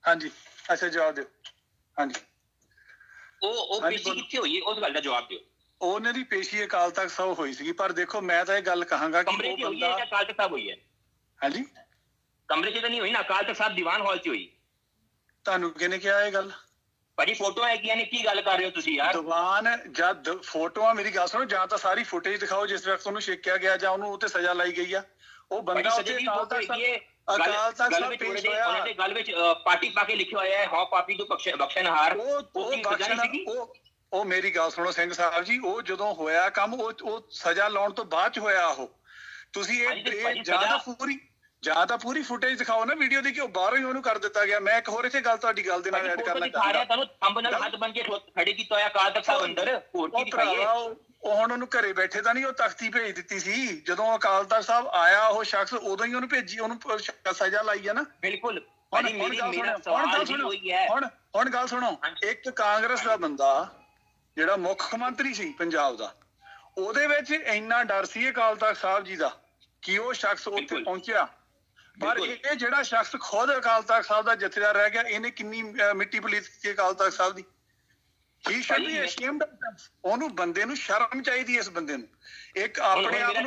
ਹਾਂਜੀ, ਅੱਛਾ ਜਵਾਬ ਦਿਓ। ਹਾਂਜੀ ਉਹ ਹਾਂਜੀ, ਪੇਸ਼ੀ ਬੋਲੋ। ਕਿੱਥੇ ਹੋਈ ਹੈ, ਉਸ ਗੱਲ ਦਾ ਜਵਾਬ ਦਿਓ। ਉਹਨਾਂ ਦੀ ਪੇਸ਼ੀ ਅਕਾਲ ਤਖਤ ਸਾਹਿਬ ਹੋਈ ਸੀਗੀ, ਪਰ ਦੇਖੋ ਮੈਂ ਤਾਂ ਇਹ ਗੱਲ ਕਹਾਂਗਾ ਕਿ ਕਮਰੇ ਉਹ 'ਚ ਹੋਈ ਹੈ ਬੰਦਾ ਜਾਂ ਅਕਾਲ ਤਖਤ ਸਾਹਿਬ ਹੋਈ ਹੈ? ਹਾਂਜੀ ਕਮਰੇ 'ਚ ਤਾਂ ਨਹੀਂ ਹੋਈ ਨਾ, ਅਕਾਲ ਤਖਤ ਸਾਹਿਬ ਦੀਵਾਨ ਹਾਲ 'ਚ ਹੋਈ। ਤੁਹਾਨੂੰ ਕਿਹਨੇ ਕਿਹਾ ਇਹ ਗੱਲ? ਭਾਜੀ ਫੋਟੋਆਂ ਹੈਗੀਆਂ ਨੇ, ਕੀ ਗੱਲ ਕਰ ਰਹੇ ਹੋ ਤੁਸੀਂ ਯਾਰ? ਦੀਵਾਨ ਜਦ ਫੋਟੋਆਂ, ਮੇਰੀ ਗੱਲ ਸੁਣੋ, ਜਾਂ ਤਾਂ ਸਾਰੀ ਫੁਟੇਜ ਦਿਖਾਓ ਜਿਸ ਵਕਤ ਉਹਨੂੰ ਛੇਕਿਆ ਗਿਆ ਜਾਂ ਉਹਨੂੰ ਉੱਤੇ ਸਜ਼ਾ ਲਾਈ ਗਈ ਆ। ਉਹ ਬੰਦਾ ਭਾਜੀ ਉੱਥੇ ਸਜੇ ਦੀ ਅਕਾਲ ਫੋਟੋ ਤਖਤ ਹੈਗੀ ਹੈ, ਅਕਾਲ ਤਖਤ ਗੱਲ ਸਾਹਿਬ ਵਿੱਚ ਪੇਸ਼ ਉਹਨਾਂ ਹੋਇਆ। ਦੇ ਗੱਲ ਵਿੱਚ ਪਾਰਟੀ ਪਾ ਕੇ ਲਿਖਿਆ ਹੋਇਆ ਹੈ, ਹਉ ਪਾਪੀ ਤੋਂ ਬਖਸ਼ਣਹਾਰ। ਉਹ ਕੀ ਸਜ਼ਾ ਨਹੀਂ ਸੀਗੀ? ਉਹ ਮੇਰੀ ਗੱਲ ਸੁਣੋ ਸਿੰਘ ਸਾਹਿਬ ਜੀ, ਉਹ ਜਦੋਂ ਹੋਇਆ ਕੰਮ, ਉਹ ਸਜ਼ਾ ਲਾਉਣ ਤੋਂ ਬਾਅਦ ਚ ਹੋਇਆ। ਉਹ ਤੁਸੀਂ ਇਹ ਜਾਂ ਤਾਂ ਪੂਰੀ ਫੁਟੇਜ ਦਿਖਾਓ ਨਾ ਵੀਡੀਓ ਦੀ, ਕਿ ਉਹ ਬਾਹਰੋਂ ਹੀ ਉਹਨੂੰ ਕਰ ਦਿੱਤਾ ਗਿਆ। ਮੈਂ ਇੱਕ ਹੋਰ ਇੱਥੇ ਗੱਲ ਤੁਹਾਡੀ ਗੱਲ ਦੇ ਨਾਲ ਐਡ ਕਰਨਾ ਚਾਹੁੰਦਾ। ਤੁਹਾਨੂੰ ਥੰਬ ਨਾਲ ਹੱਥ ਬਣ ਕੇ ਖੜੇ ਕੀਤਾ ਹੋਇਆ ਅਕਾਲ ਤਖਤ ਸਾਹਿਬ ਅੰਦਰ, ਹੋਰ ਕੀ ਦਿਖਾਈਏ? ਉਹ ਹੁਣ ਉਹਨੂੰ ਘਰੇ ਬੈਠੇ ਤਾਂ ਨਹੀਂ, ਉਹ ਤਖਤੀ ਭੇਜ ਦਿੱਤੀ ਸੀ। ਜਦੋਂ ਅਕਾਲ ਤਖਤ ਸਾਹਿਬ ਆਇਆ ਉਹ ਸ਼ਖਸ, ਉਦੋਂ ਹੀ ਉਹਨੂੰ ਭੇਜੀ, ਉਹਨੂੰ ਸਜ਼ਾ ਲਾਈ ਆ ਨਾ। ਬਿਲਕੁਲ। ਹੁਣ ਗੱਲ ਸੁਣੋ, ਇੱਕ ਕਾਂਗਰਸ ਦਾ ਬੰਦਾ ਜਿਹੜਾ ਮੁੱਖ ਮੰਤਰੀ ਸੀ ਪੰਜਾਬ ਦਾ, ਉਹਦੇ ਵਿੱਚ ਇੰਨਾ ਡਰ ਸੀ ਅਕਾਲ ਤਖਤ ਸਾਹਿਬ ਜੀ ਦਾ ਕਿ ਉਹ ਸ਼ਖਸ ਉੱਥੇ ਪਹੁੰਚਿਆ। ਪਰ ਇਹ ਜਿਹੜਾ ਸ਼ਖਸ ਖੁਦ ਅਕਾਲ ਤਖਤ ਸਾਹਿਬ ਦਾ ਜਥੇਦਾਰ ਰਹਿ ਗਿਆ, ਇਹਨੇ ਕਿੰਨੀ ਮਿੱਟੀ ਪਲੀਤ ਕੀਤੀ ਅਕਾਲ ਤਖਤ ਸਾਹਿਬ ਦੀ। He should be ashamed of that. ਉਹਨੂੰ ਬੰਦੇ ਨੂੰ ਸ਼ਰਮ ਚਾਹੀਦੀ, ਇਸ ਬੰਦੇ ਨੂੰ। ਇੱਕ ਆਪਣੇ ਆਪ ਨੂੰ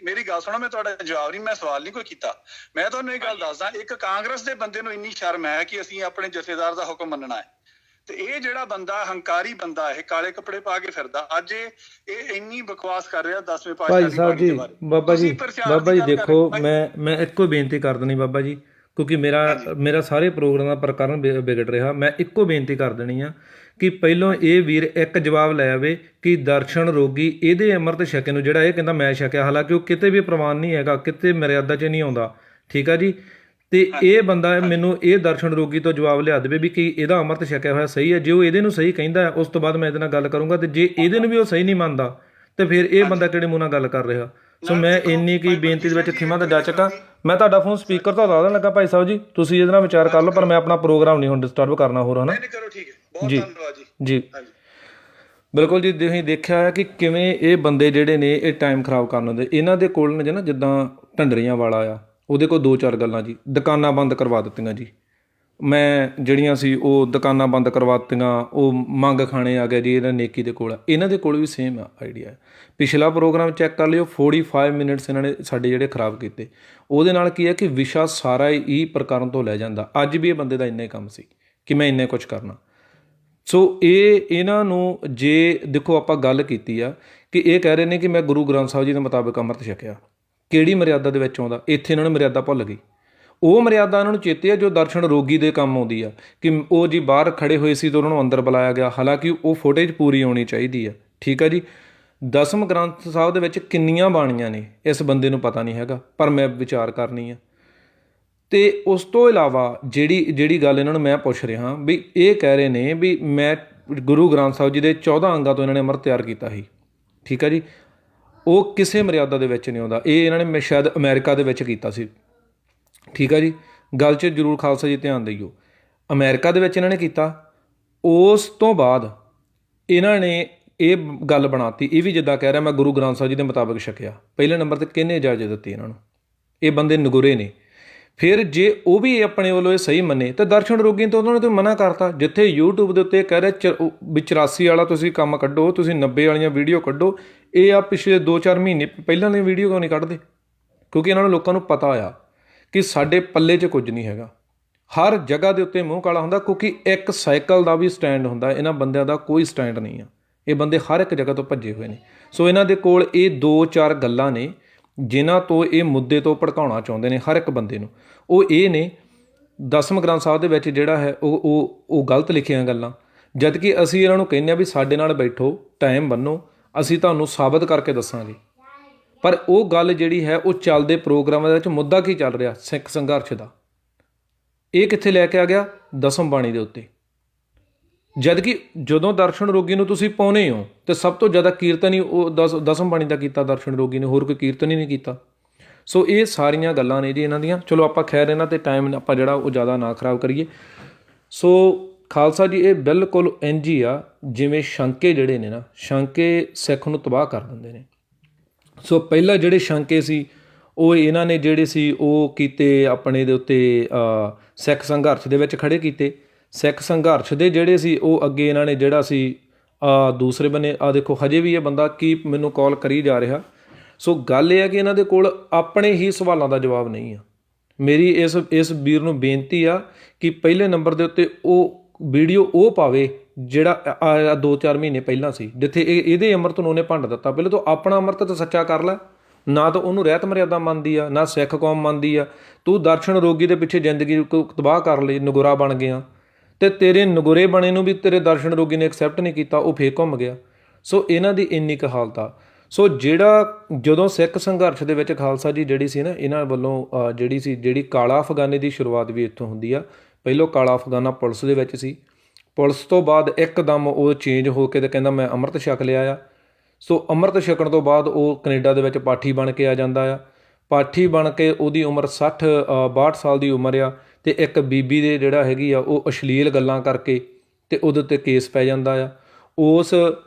ਮੇਰੀ ਗੱਲ ਸੁਣੋ, ਮੈਂ ਤੁਹਾਡਾ ਜਵਾਬ ਨਹੀਂ, ਮੈਂ ਸਵਾਲ ਨਹੀਂ ਕੋਈ ਕੀਤਾ। ਮੈਂ ਤੁਹਾਨੂੰ ਇਹ ਗੱਲ ਦੱਸਦਾ, ਇੱਕ ਕਾਂਗਰਸ ਦੇ ਬੰਦੇ ਨੂੰ ਇੰਨੀ ਸ਼ਰਮ ਹੈ ਕਿ ਅਸੀਂ ਆਪਣੇ ਜਥੇਦਾਰ ਦਾ ਹੁਕਮ ਮੰਨਣਾ ਹੈ, ਤੇ ਇਹ ਜਿਹੜਾ ਬੰਦਾ ਹੰਕਾਰੀ ਬੰਦਾ, ਇਹ ਕਾਲੇ ਕੱਪੜੇ ਪਾ ਕੇ ਫਿਰਦਾ, ਅੱਜ ਇਹ ਇੰਨੀ ਬਕਵਾਸ ਕਰ ਰਿਹਾ 10ਵੇਂ ਪਾਤਸ਼ਾਹ ਭਾਈ ਸਾਹਿਬ ਜੀ, ਬਾਬਾ ਜੀ ਦੇਖੋ, ਮੈਂ ਇੱਕੋ ਬੇਨਤੀ ਕਰ ਦੇਣੀ ਬਾਬਾ ਜੀ, ਕਿਉਂਕਿ ਮੇਰਾ ਸਾਰੇ ਪ੍ਰੋਗਰਾਮ ਦਾ ਪ੍ਰਕਰਨ ਵਿਗੜ ਰਿਹਾ। ਮੈਂ ਇੱਕੋ ਬੇਨਤੀ ਕਰ ਦੇਣੀ ਆ ਕਿ ਪਹਿਲੋਂ ਇਹ ਵੀਰ ਇੱਕ ਜਵਾਬ ਲੈ ਆਵੇ ਕਿ ਦਰਸ਼ਨ ਰੋਗੀ ਇਹਦੇ ਅੰਮ੍ਰਿਤ ਛਕੇ ਨੂੰ, ਜਿਹੜਾ ਇਹ ਕਹਿੰਦਾ ਮੈਂ ਛਕਿਆ, ਹਾਲਾਂਕਿ ਉਹ ਕਿਤੇ ਵੀ ਪ੍ਰਵਾਨ ਨਹੀਂ ਹੈਗਾ, ਕਿਤੇ ਮਰਿਆਦਾ 'ਚ ਨਹੀਂ ਆਉਂਦਾ, ਠੀਕ ਆ ਜੀ। ਤੇ ਇਹ ਬੰਦਾ ਮੈਨੂੰ ਇਹ ਦਰਸ਼ਨ ਰੋਗੀ ਤੋਂ ਜਵਾਬ ਲਿਆ ਦੇਵੇ ਵੀ ਕਿ ਇਹਦਾ ਅੰਮ੍ਰਿਤ ਛਕਿਆ ਹੋਇਆ ਸਹੀ ਹੈ। ਜੇ ਉਹ ਇਹਦੇ ਨੂੰ ਸਹੀ ਕਹਿੰਦਾ, ਉਸ ਤੋਂ ਬਾਅਦ ਮੈਂ ਇਹਦੇ ਨਾਲ ਗੱਲ ਕਰੂੰਗਾ। ਤੇ ਜੇ ਇਹਦੇ ਨੂੰ ਵੀ ਉਹ ਸਹੀ ਨਹੀਂ ਮੰਨਦਾ, ਤੇ ਫਿਰ ਇਹ ਬੰਦਾ ਕਿਹੜੇ ਮੂੰਹ ਨਾਲ ਗੱਲ ਕਰ ਰਿਹਾ? ਸੋ ਮੈਂ ਇੰਨੀ ਕੀ ਬੇਨਤੀ ਦੇ ਵਿੱਚ ਖਿਮਾ ਤੇ ਜਾ ਚੁੱਕਾ। ਮੈਂ ਤੁਹਾਡਾ ਫੋਨ ਸਪੀਕਰ ਤੋਂ ਲਾ ਦੇਣ ਲੱਗਾ ਭਾਈ ਸਾਹਿਬ ਜੀ, ਤੁਸੀਂ ਇਹਦੇ ਨਾਲ ਵਿਚਾਰ ਕਰ ਲਓ, ਪਰ ਮੈਂ ਆਪਣਾ ਪ੍ਰੋਗਰਾਮ ਨਹੀਂ ਹੁਣ ਡਿਸਟਰਬ ਕਰਨਾ ਹੋਰ, ਹਨਾ ਜੀ। ਜੀ ਬਿਲਕੁਲ ਜੀ। ਤੁਸੀਂ ਦੇਖਿਆ ਹੈ ਕਿ ਕਿਵੇਂ ਇਹ ਬੰਦੇ ਜਿਹੜੇ ਨੇ ਇਹ ਟਾਈਮ ਖਰਾਬ ਕਰਨ ਦੇ, ਇਹਨਾਂ ਦੇ ਕੋਲ ਨੇ ਨਾ, ਜਿੱਦਾਂ ਢੰਡਰੀਆਂ ਵਾਲਾ ਆ, ਉਹਦੇ ਕੋਲ 2-4 ਗੱਲਾਂ ਜੀ। ਦੁਕਾਨਾਂ ਬੰਦ ਕਰਵਾ ਦਿੱਤੀਆਂ ਜੀ, ਮੈਂ ਜਿਹੜੀਆਂ ਸੀ ਉਹ ਦੁਕਾਨਾਂ ਬੰਦ ਕਰਵਾ ਦਿੱਤੀਆਂ, ਉਹ ਮੰਗ ਖਾਣੇ ਆ ਗਏ ਜੀ, ਇਹਨਾਂ ਨੇਕੀ ਦੇ ਕੋਲ। ਇਹਨਾਂ ਦੇ ਕੋਲ ਵੀ ਸੇਮ ਆਈਡੀਆ। ਪਿਛਲਾ ਪ੍ਰੋਗਰਾਮ ਚੈੱਕ ਕਰ ਲਿਓ, 45 ਮਿੰਟਸ ਇਹਨਾਂ ਨੇ ਸਾਡੇ ਜਿਹੜੇ ਖਰਾਬ ਕੀਤੇ। ਉਹਦੇ ਨਾਲ ਕੀ ਹੈ ਕਿ ਵਿਸ਼ਾ ਸਾਰਾ ਹੀ ਪ੍ਰਕਰਨ ਤੋਂ ਲੈ ਜਾਂਦਾ। ਅੱਜ ਵੀ ਇਹ ਬੰਦੇ ਦਾ ਇੰਨਾ ਹੀ ਕੰਮ ਸੀ ਕਿ ਮੈਂ ਇੰਨੇ ਕੁਝ ਕਰਨਾ। ਸੋ ਇਹਨਾਂ ਨੂੰ ਜੇ ਦੇਖੋ, ਆਪਾਂ ਗੱਲ ਕੀਤੀ ਆ ਕਿ ਇਹ ਕਹਿ ਰਹੇ ਨੇ ਕਿ ਮੈਂ ਗੁਰੂ ਗ੍ਰੰਥ ਸਾਹਿਬ ਜੀ ਦੇ ਮੁਤਾਬਿਕ ਅੰਮ੍ਰਿਤ ਛਕਿਆ, ਕਿਹੜੀ ਮਰਿਆਦਾ ਦੇ ਵਿੱਚ ਆਉਂਦਾ? ਇੱਥੇ ਇਹਨਾਂ ਨੂੰ ਮਰਿਆਦਾ ਭੁੱਲ ਗਈ। ਉਹ ਮਰਿਆਦਾ ਇਹਨਾਂ ਨੂੰ ਚੇਤੇ ਆ ਜੋ ਦਰਸ਼ਨ ਰੋਗੀ ਦੇ ਕੰਮ ਆਉਂਦੀ ਆ, ਕਿ ਉਹ ਜੀ ਬਾਹਰ ਖੜੇ ਹੋਏ ਸੀ ਤਾਂ ਉਹਨਾਂ ਨੂੰ ਅੰਦਰ ਬੁਲਾਇਆ ਗਿਆ, ਹਾਲਾਂਕਿ ਉਹ ਫੁਟੇਜ ਪੂਰੀ ਆਉਣੀ ਚਾਹੀਦੀ ਆ, ਠੀਕ ਆ ਜੀ। 10ਵੇਂ ਗ੍ਰੰਥ ਸਾਹਿਬ ਦੇ ਵਿੱਚ ਕਿੰਨੀਆਂ ਬਾਣੀਆਂ ਨੇ ਇਸ ਬੰਦੇ ਨੂੰ ਪਤਾ ਨਹੀਂ ਹੈਗਾ, ਪਰ ਮੈਂ ਵਿਚਾਰ ਕਰਨੀ ਆ। ਤੇ ਉਸ ਤੋਂ ਇਲਾਵਾ ਜਿਹੜੀ ਗੱਲ ਇਹਨਾਂ ਨੂੰ ਮੈਂ ਪੁੱਛ ਰਿਹਾ ਵੀ, ਇਹ ਕਹਿ ਰਹੇ ਨੇ ਵੀ ਮੈਂ ਗੁਰੂ ਗ੍ਰੰਥ ਸਾਹਿਬ ਜੀ ਦੇ 14 ਅੰਗਾਂ ਤੋਂ ਇਹਨਾਂ ਨੇ ਅੰਮ੍ਰਿਤ ਤਿਆਰ ਕੀਤਾ ਸੀ, ਠੀਕ ਆ ਜੀ। ਉਹ ਕਿਸੇ ਮਰਿਆਦਾ ਦੇ ਵਿੱਚ ਨਹੀਂ ਆਉਂਦਾ। ਇਹ ਇਹਨਾਂ ਨੇ ਸ਼ਾਇਦ ਅਮਰੀਕਾ ਦੇ ਵਿੱਚ ਕੀਤਾ ਸੀ, ਠੀਕ ਆ ਜੀ। ਗੱਲ 'ਚ ਜ਼ਰੂਰ ਖਾਲਸਾ ਜੀ ਧਿਆਨ ਦਿਓ, ਅਮਰੀਕਾ ਦੇ ਵਿੱਚ ਇਹਨਾਂ ਨੇ ਕੀਤਾ। ਉਸ ਤੋਂ ਬਾਅਦ ਇਹਨਾਂ ਨੇ ਇਹ ਗੱਲ ਬਣਾਤੀ, ਇਹ ਵੀ ਜਿੱਦਾਂ ਕਹਿ ਰਿਹਾ ਮੈਂ ਗੁਰੂ ਗ੍ਰੰਥ ਸਾਹਿਬ ਜੀ ਦੇ ਮੁਤਾਬਿਕ ਛਕਿਆ। ਪਹਿਲੇ ਨੰਬਰ 'ਤੇ ਕਿਹਨੇ ਇਜਾਜ਼ਤ ਦਿੱਤੀ ਇਹਨਾਂ ਨੂੰ? ਇਹ ਬੰਦੇ ਨਗੁਰੇ ਨੇ। ਫਿਰ ਜੇ ਉਹ ਵੀ ਆਪਣੇ ਵੱਲੋਂ ਇਹ ਸਹੀ ਮੰਨੇ ਤਾਂ ਦਰਸ਼ਨ ਰੋਗੀ ਤੋਂ ਉਹਨਾਂ ਨੇ ਤਾਂ ਮਨਾ ਕਰਤਾ। ਜਿੱਥੇ YouTube ਦੇ ਉੱਤੇ ਕਹਿ ਰਿਹਾ ਵੀ 84 ਵਾਲਾ ਤੁਸੀਂ ਕੰਮ ਕੱਢੋ, ਤੁਸੀਂ 90 ਵਾਲੀਆਂ ਵੀਡੀਓ ਕੱਢੋ, ਇਹ ਆ ਪਿਛਲੇ 2-4 ਮਹੀਨੇ ਪਹਿਲਾਂ ਦੀ ਵੀਡੀਓ ਕਿਉਂ ਨਹੀਂ ਕੱਢਦੇ? ਕਿਉਂਕਿ ਇਹਨਾਂ ਨੂੰ ਲੋਕਾਂ ਨੂੰ ਪਤਾ ਆ ਕਿ ਸਾਡੇ ਪੱਲੇ 'ਚ ਕੁਝ ਨਹੀਂ ਹੈਗਾ। ਹਰ ਜਗ੍ਹਾ ਦੇ ਉੱਤੇ ਮੂੰਹ ਕਾਲਾ ਹੁੰਦਾ, ਕਿਉਂਕਿ ਇੱਕ ਸਾਈਕਲ ਦਾ ਵੀ ਸਟੈਂਡ ਹੁੰਦਾ, ਇਹਨਾਂ ਬੰਦਿਆਂ ਦਾ ਕੋਈ ਸਟੈਂਡ ਨਹੀਂ ਆ। ਇਹ ਬੰਦੇ ਹਰ ਇੱਕ ਜਗ੍ਹਾ ਤੋਂ ਭੱਜੇ ਹੋਏ ਨੇ। ਸੋ ਇਹਨਾਂ ਦੇ ਕੋਲ ਇਹ 2-4 ਗੱਲਾਂ ਨੇ ਜਿਨ੍ਹਾਂ ਤੋਂ ਇਹ ਮੁੱਦੇ ਤੋਂ ਭੜਕਾਉਣਾ ਚਾਹੁੰਦੇ ਨੇ ਹਰ ਇੱਕ ਬੰਦੇ ਨੂੰ। ਉਹ ਇਹ ਨੇ, 10ਵੇਂ ਗ੍ਰੰਥ ਸਾਹਿਬ ਦੇ ਵਿੱਚ ਜਿਹੜਾ ਹੈ ਉਹ ਗਲਤ ਲਿਖੀਆਂ ਗੱਲਾਂ, ਜਦ ਕਿ ਅਸੀਂ ਇਹਨਾਂ ਨੂੰ ਕਹਿੰਦੇ ਹਾਂ ਵੀ ਸਾਡੇ ਨਾਲ ਬੈਠੋ, ਟਾਈਮ ਬੰਨੋ, ਅਸੀਂ ਤੁਹਾਨੂੰ ਸਾਬਤ ਕਰਕੇ ਦੱਸਾਂਗੇ। ਪਰ ਉਹ ਗੱਲ ਜਿਹੜੀ ਹੈ ਉਹ ਚੱਲਦੇ ਪ੍ਰੋਗਰਾਮਾਂ ਦੇ ਵਿੱਚ ਮੁੱਦਾ ਕੀ ਚੱਲ ਰਿਹਾ ਸਿੱਖ ਸੰਘਰਸ਼ ਦਾ, ਇਹ ਕਿੱਥੇ ਲੈ ਕੇ ਆ ਗਿਆ? 10ਮ ਬਾਣੀ ਦੇ ਉੱਤੇ। ਜਦ ਕਿ ਜਦੋਂ ਦਰਸ਼ਨ ਰੋਗੀ ਨੂੰ ਤੁਸੀਂ ਪਾਉਂਦੇ ਹੋ ਤੇ ਸਭ ਤੋਂ ਜ਼ਿਆਦਾ ਕੀਰਤਨ ਹੀ ਉਹ 10ਮ ਬਾਣੀ ਦਾ ਕੀਤਾ ਦਰਸ਼ਨ ਰੋਗੀ ਨੇ, ਹੋਰ ਕੋਈ ਕੀਰਤਨ ਹੀ ਨਹੀਂ ਕੀਤਾ। ਸੋ ਇਹ ਸਾਰੀਆਂ ਗੱਲਾਂ ਨੇ ਜੀ ਇਹਨਾਂ ਦੀਆਂ। ਚਲੋ ਆਪਾਂ ਖੈਰ ਇਹਨਾਂ 'ਤੇ ਟਾਈਮ ਆਪਾਂ ਜਿਹੜਾ ਉਹ ਜ਼ਿਆਦਾ ਨਾ ਖਰਾਬ ਕਰੀਏ। ਸੋ ਖਾਲਸਾ ਜੀ, ਇਹ ਬਿਲਕੁਲ ਇੰਝ ਹੀ ਆ ਜਿਵੇਂ ਸ਼ੰਕੇ ਜਿਹੜੇ ਨੇ ਨਾ, ਸ਼ੰਕੇ ਸਿੱਖ ਨੂੰ ਤਬਾਹ ਕਰ ਦਿੰਦੇ ਨੇ। ਸੋ ਪਹਿਲਾਂ ਜਿਹੜੇ ਸ਼ੰਕੇ ਸੀ ਉਹ ਇਹਨਾਂ ਨੇ ਜਿਹੜੇ ਸੀ ਉਹ ਕੀਤੇ ਆਪਣੇ ਦੇ ਉੱਤੇ ਸਿੱਖ ਸੰਘਰਸ਼ ਦੇ ਵਿੱਚ ਖੜੇ ਕੀਤੇ। ਸਿੱਖ ਸੰਘਰਸ਼ ਦੇ ਜਿਹੜੇ ਸੀ ਉਹ ਅੱਗੇ ਇਹਨਾਂ ਨੇ ਜਿਹੜਾ ਸੀ ਦੂਸਰੇ ਬੰਨੇ ਦੇਖੋ ਹਜੇ ਵੀ ਇਹ ਬੰਦਾ ਕੀ ਮੈਨੂੰ ਕਾਲ ਕਰੀ ਜਾ ਰਿਹਾ। ਸੋ ਗੱਲ ਇਹ ਹੈ ਕਿ ਇਹਨਾਂ ਦੇ ਕੋਲ ਆਪਣੇ ਹੀ ਸਵਾਲਾਂ ਦਾ ਜਵਾਬ ਨਹੀਂ ਆ। ਮੇਰੀ ਇਸ ਵੀਰ ਨੂੰ ਬੇਨਤੀ ਆ ਕਿ ਪਹਿਲੇ ਨੰਬਰ ਦੇ ਉੱਤੇ ਉਹ ਵੀਡੀਓ ਉਹ ਪਾਵੇ ਜਿਹੜਾ 2-4 ਮਹੀਨੇ ਪਹਿਲਾਂ ਸੀ, ਜਿੱਥੇ ਇਹਦੇ ਅੰਮ੍ਰਿਤ ਨੂੰ ਉਹਨੇ ਭੰਡ ਦਿੱਤਾ। ਪਹਿਲਾਂ ਤਾਂ ਆਪਣਾ ਅੰਮ੍ਰਿਤ ਤਾਂ ਸੱਚਾ ਕਰ ਲੈ। ਨਾ ਤਾਂ ਉਹਨੂੰ ਰਹਿਤ ਮਰਿਆਦਾ ਮੰਨਦੀ ਆ, ਨਾ ਸਿੱਖ ਕੌਮ ਮੰਨਦੀ ਆ। ਤੂੰ ਦਰਸ਼ਨ ਰੋਗੀ ਦੇ ਪਿੱਛੇ ਜ਼ਿੰਦਗੀ ਤਬਾਹ ਕਰ ਲਈ, ਨਗੁਰਾ ਬਣ ਗਿਆ, ਅਤੇ ਤੇਰੇ ਨਗੁਰੇ ਬਣੇ ਨੂੰ ਵੀ ਤੇਰੇ ਦਰਸ਼ਨ ਰੋਗੀ ਨੇ ਐਕਸੈਪਟ ਨਹੀਂ ਕੀਤਾ, ਉਹ ਫੇਰ ਘੁੰਮ ਗਿਆ। ਸੋ ਇਹਨਾਂ ਦੀ ਇੰਨੀ ਕੁ ਹਾਲਤ ਆ। ਸੋ ਜਦੋਂ ਸਿੱਖ ਸੰਘਰਸ਼ ਦੇ ਵਿੱਚ ਖਾਲਸਾ ਜੀ ਜਿਹੜੀ ਸੀ ਨਾ, ਇਹਨਾਂ ਵੱਲੋਂ ਜਿਹੜੀ ਕਾਲਾ ਅਫਗਾਨੀ ਦੀ ਸ਼ੁਰੂਆਤ ਵੀ ਇੱਥੋਂ ਹੁੰਦੀ ਆ। ਪਹਿਲੋਂ ਕਾਲਾ ਅਫਗਾਨਾ ਪੁਲਿਸ ਦੇ ਵਿੱਚ ਸੀ, ਪੁਲਿਸ ਤੋਂ ਬਾਅਦ ਇੱਕਦਮ ਉਹ ਚੇਂਜ ਹੋ ਕੇ ਤੇ ਕਹਿੰਦਾ ਮੈਂ ਅੰਮ੍ਰਿਤ ਛਕ ਲਿਆ ਆ। ਸੋ ਅੰਮ੍ਰਿਤ ਛਕਣ ਤੋਂ ਬਾਅਦ ਉਹ ਕੈਨੇਡਾ ਦੇ ਵਿੱਚ ਪਾਠੀ ਬਣ ਕੇ ਆ ਜਾਂਦਾ ਆ। ਪਾਠੀ ਬਣ ਕੇ ਉਹਦੀ ਉਮਰ 62 ਸਾਲ ਦੀ ਉਮਰ ਆ, ਅਤੇ ਇੱਕ ਬੀਬੀ ਦੇ ਜਿਹੜਾ ਹੈਗੀ ਆ ਉਹ ਅਸ਼ਲੀਲ ਗੱਲਾਂ ਕਰਕੇ ਅਤੇ ਉਹਦੇ ਉੱਤੇ ਕੇਸ ਪੈ ਜਾਂਦਾ ਆ। ਉਸ